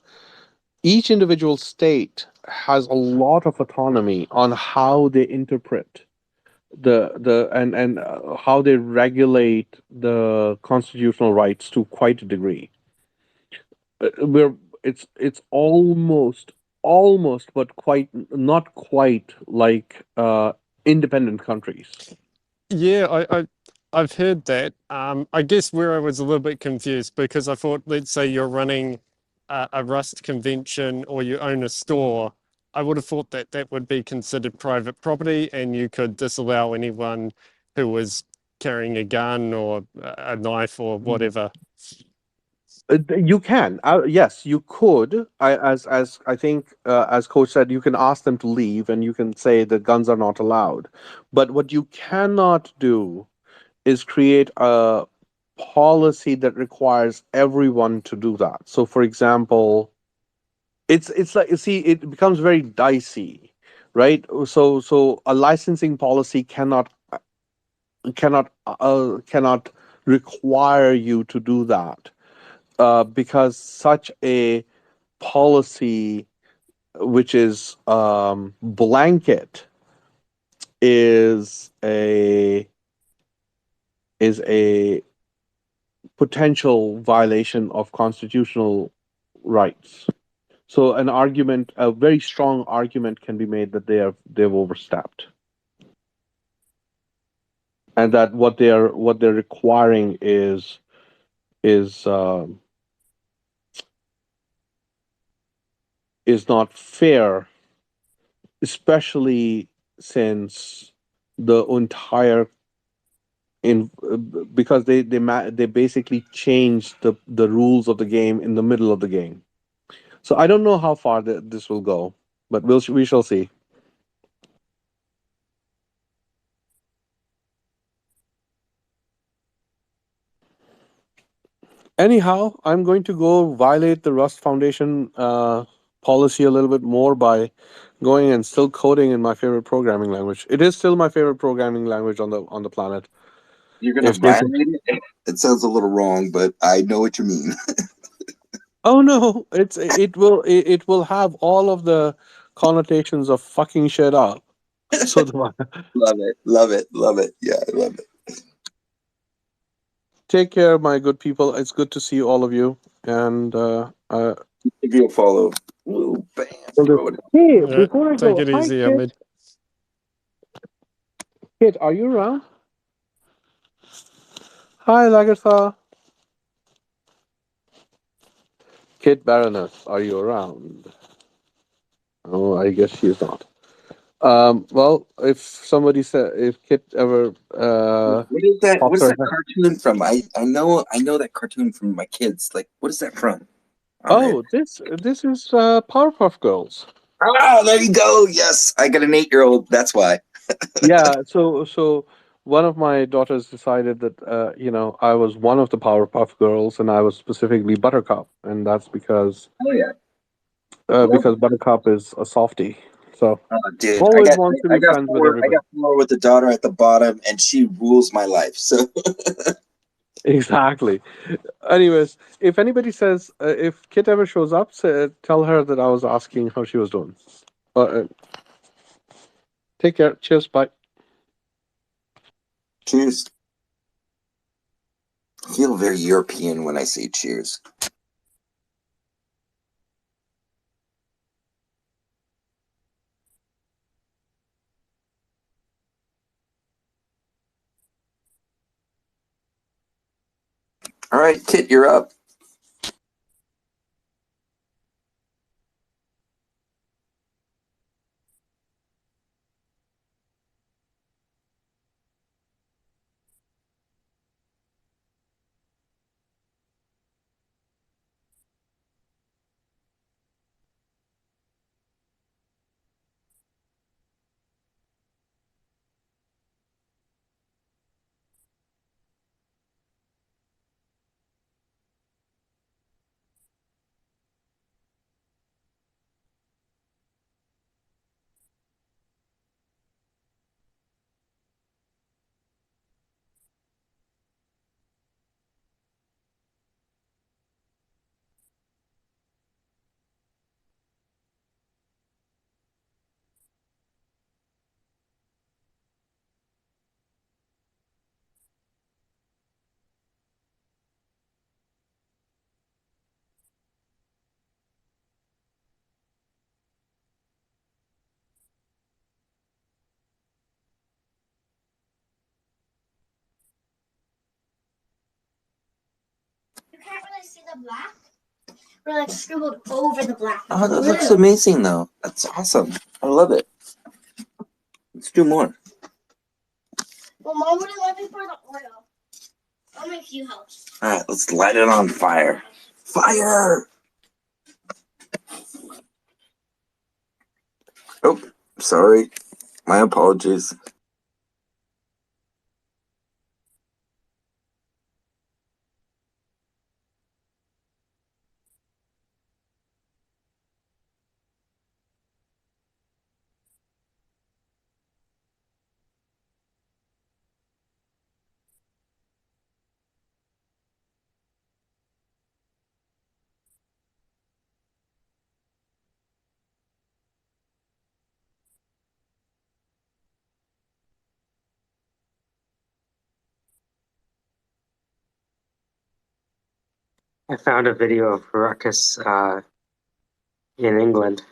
each individual state has a lot of autonomy on how they interpret the and how they regulate the constitutional rights to quite a degree. We're it's almost but quite not quite like independent countries. Yeah, I've heard that. I guess where I was a little bit confused, because I thought, let's say you're running a Rust convention or you own a store, I would have thought that that would be considered private property and you could disallow anyone who was carrying a gun or a knife or whatever. You can, yes, you could. As I think, as Coach said, you can ask them to leave, and you can say that guns are not allowed. But what you cannot do is create a policy that requires everyone to do that. So, for example, it's like, you see, it becomes very dicey, right? So a licensing policy cannot require you to do that, because such a policy, which is blanket, is a potential violation of constitutional rights. So a very strong argument can be made that they've overstepped, and that what they're requiring is um is not fair, especially since the entire in because they basically changed the rules of the game in the middle of the game. So I don't know how far this will go, but we shall see. Anyhow, I'm going to go violate the Rust Foundation policy a little bit more by going and still coding in my favorite programming language. It is still my favorite programming language on the planet. You're gonna If they could, violate it? It sounds a little wrong, but I know what you mean. oh no, it will have all of the connotations of fucking shit up. So Love it, love it, love it. Yeah, I love it. take care, my good people. It's good to see all of you, and Give you a follow. Ooh, bam, will do. throw it. Hey, Yeah, before I take go, it hi easy, Kit. Ahmed. Kit, are you around? Hi, Lagertha. Kit Baroness, are you around? Oh, I guess she's not. Well, if somebody said, if Kit ever What is that? What pops is her that head. cartoon from? I know that cartoon from my kids. Like, what is that from? Ahmed. Oh, this is Powerpuff Girls. Ah, there you go. Yes, I got an 8-year-old. That's why. Yeah, so one of my daughters decided that I was one of the Powerpuff Girls, and I was specifically Buttercup, and that's because Oh yeah. because Buttercup is a softie. So Dude, always wants to be friends with I everybody. got four with the daughter at the bottom, and she rules my life. So Exactly. Anyways, if anybody says if Kit ever shows up, tell her that I was asking how she was doing. Take care. Cheers. Bye. cheers. I feel very European when I say cheers. All right, Kit, you're up. You can't really see the black. We're like scribbled over the black. Oh, that looks amazing, though. That's awesome. I love it. Let's do more. Well, Mom wouldn't let me pour the oil. I'll make you help. All right, let's light it on fire. Fire! Oh, sorry. My apologies. I found a video of Ruckus in England.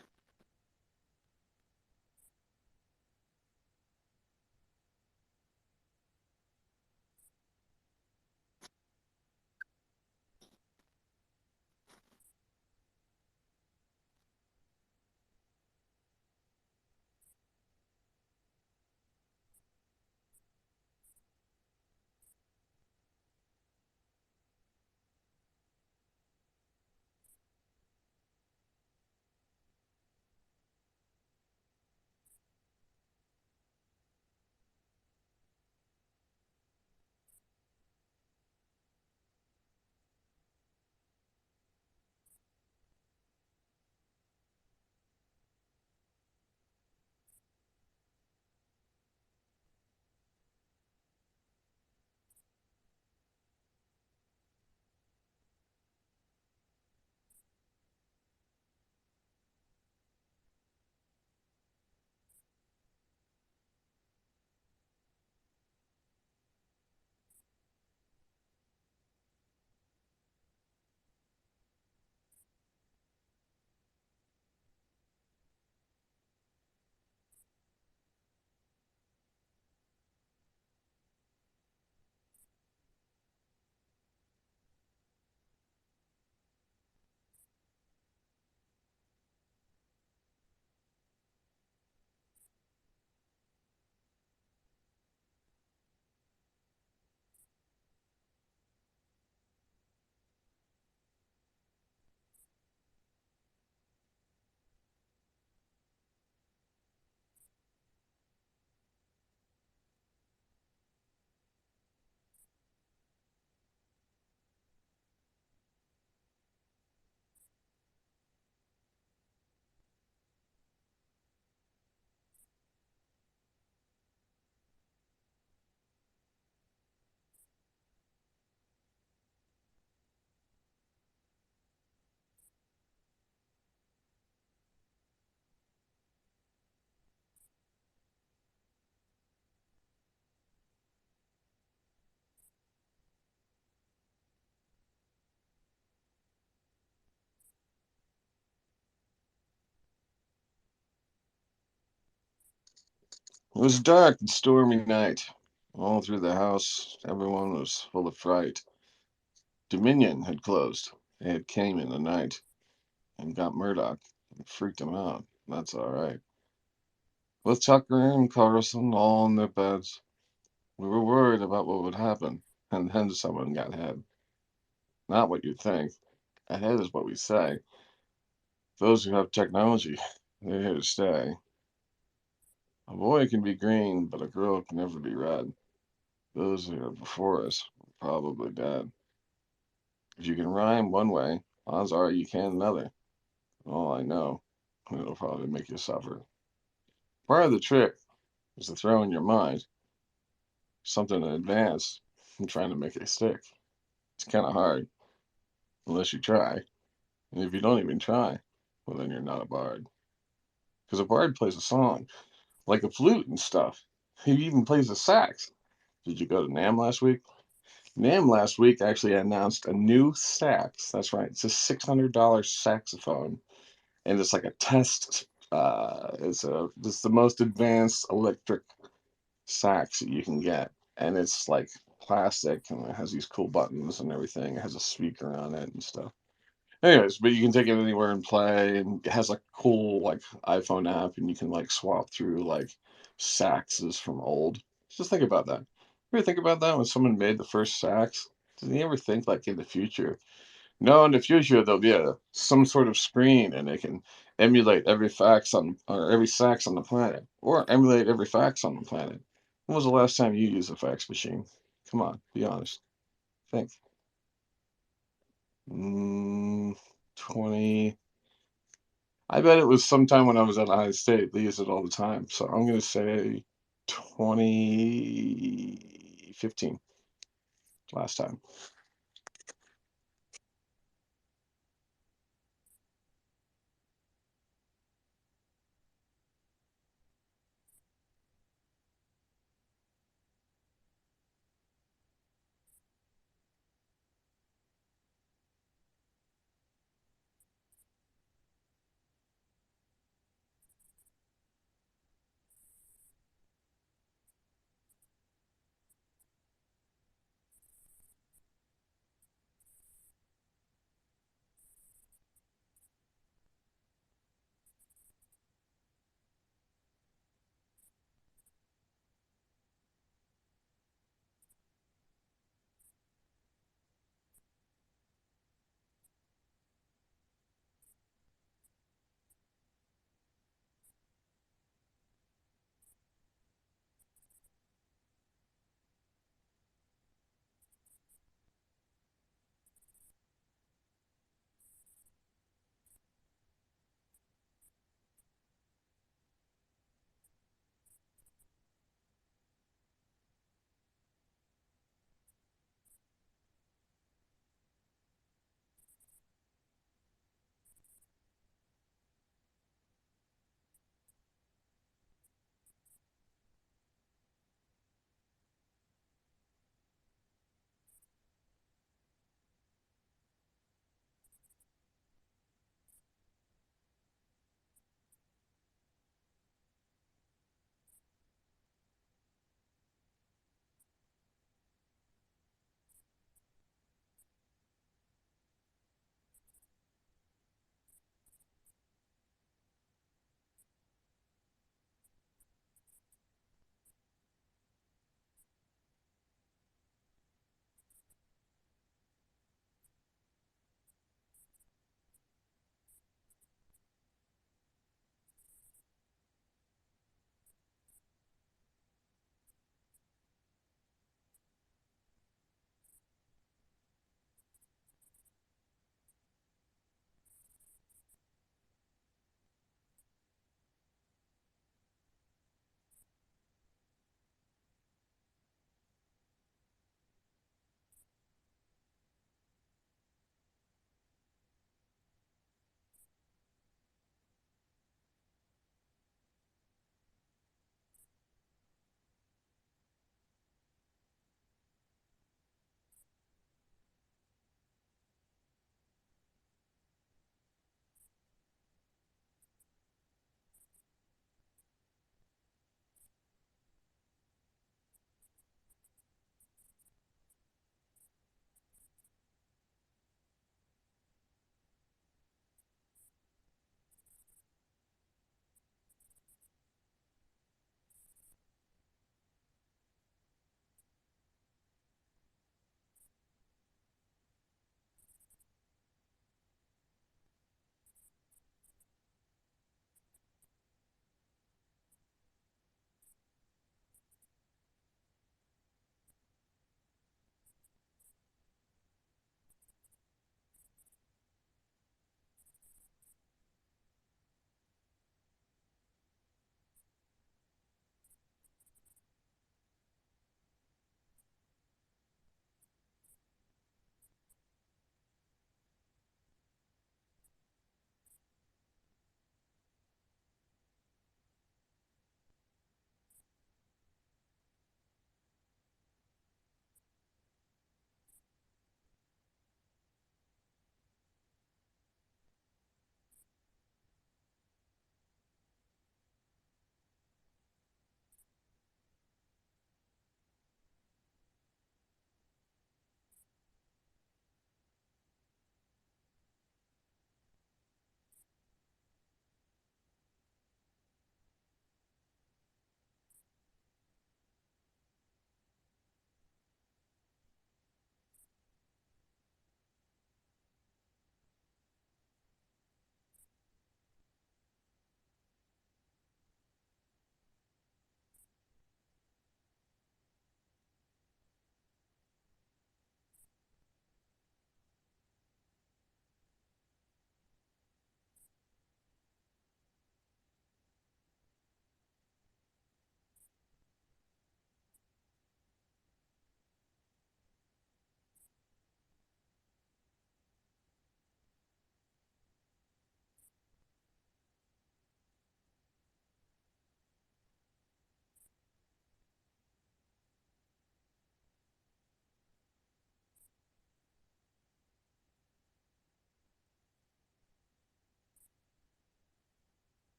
It was a dark and stormy night. All through the house, everyone was full of fright. Dominion had closed. They had came in the night and got Murdoch and freaked him out. That's all right. With Tucker and Carson all in their beds, we were worried about what would happen, and then someone got ahead. Not what you think. Ahead is what we say. Those who have technology, they're here to stay. A boy can be green, but a girl can never be red. Those who are before us are probably dead. If you can rhyme one way, odds are you can another. All I know, it'll probably make you suffer. Part of the trick is to throw in your mind something in advance and trying to make it stick. It's kind of hard, unless you try. And if you don't even try, well, then you're not a bard. Because a bard plays a song, like a flute and stuff. He even plays the sax. Did you go to NAM last week? NAM last week actually announced a new sax. That's right, it's a $600 saxophone, and it's like a test. It's the most advanced electric sax that you can get, and it's like plastic, and it has these cool buttons and everything. It has a speaker on it and stuff. Anyways, but you can take it anywhere and play, and it has a cool like iPhone app, and you can like swap through like saxes from old. Just think about that. You ever think about that when someone made the first sax? Did you ever think like in the future? No, in the future there'll be some sort of screen, and they can emulate every fax on or every sax on the planet, or emulate every fax on the planet. When was the last time you used a fax machine? Come on, be honest. Think. 20. I bet it was sometime when I was at Ohio State. They use it all the time. So I'm going to say 2015 last time.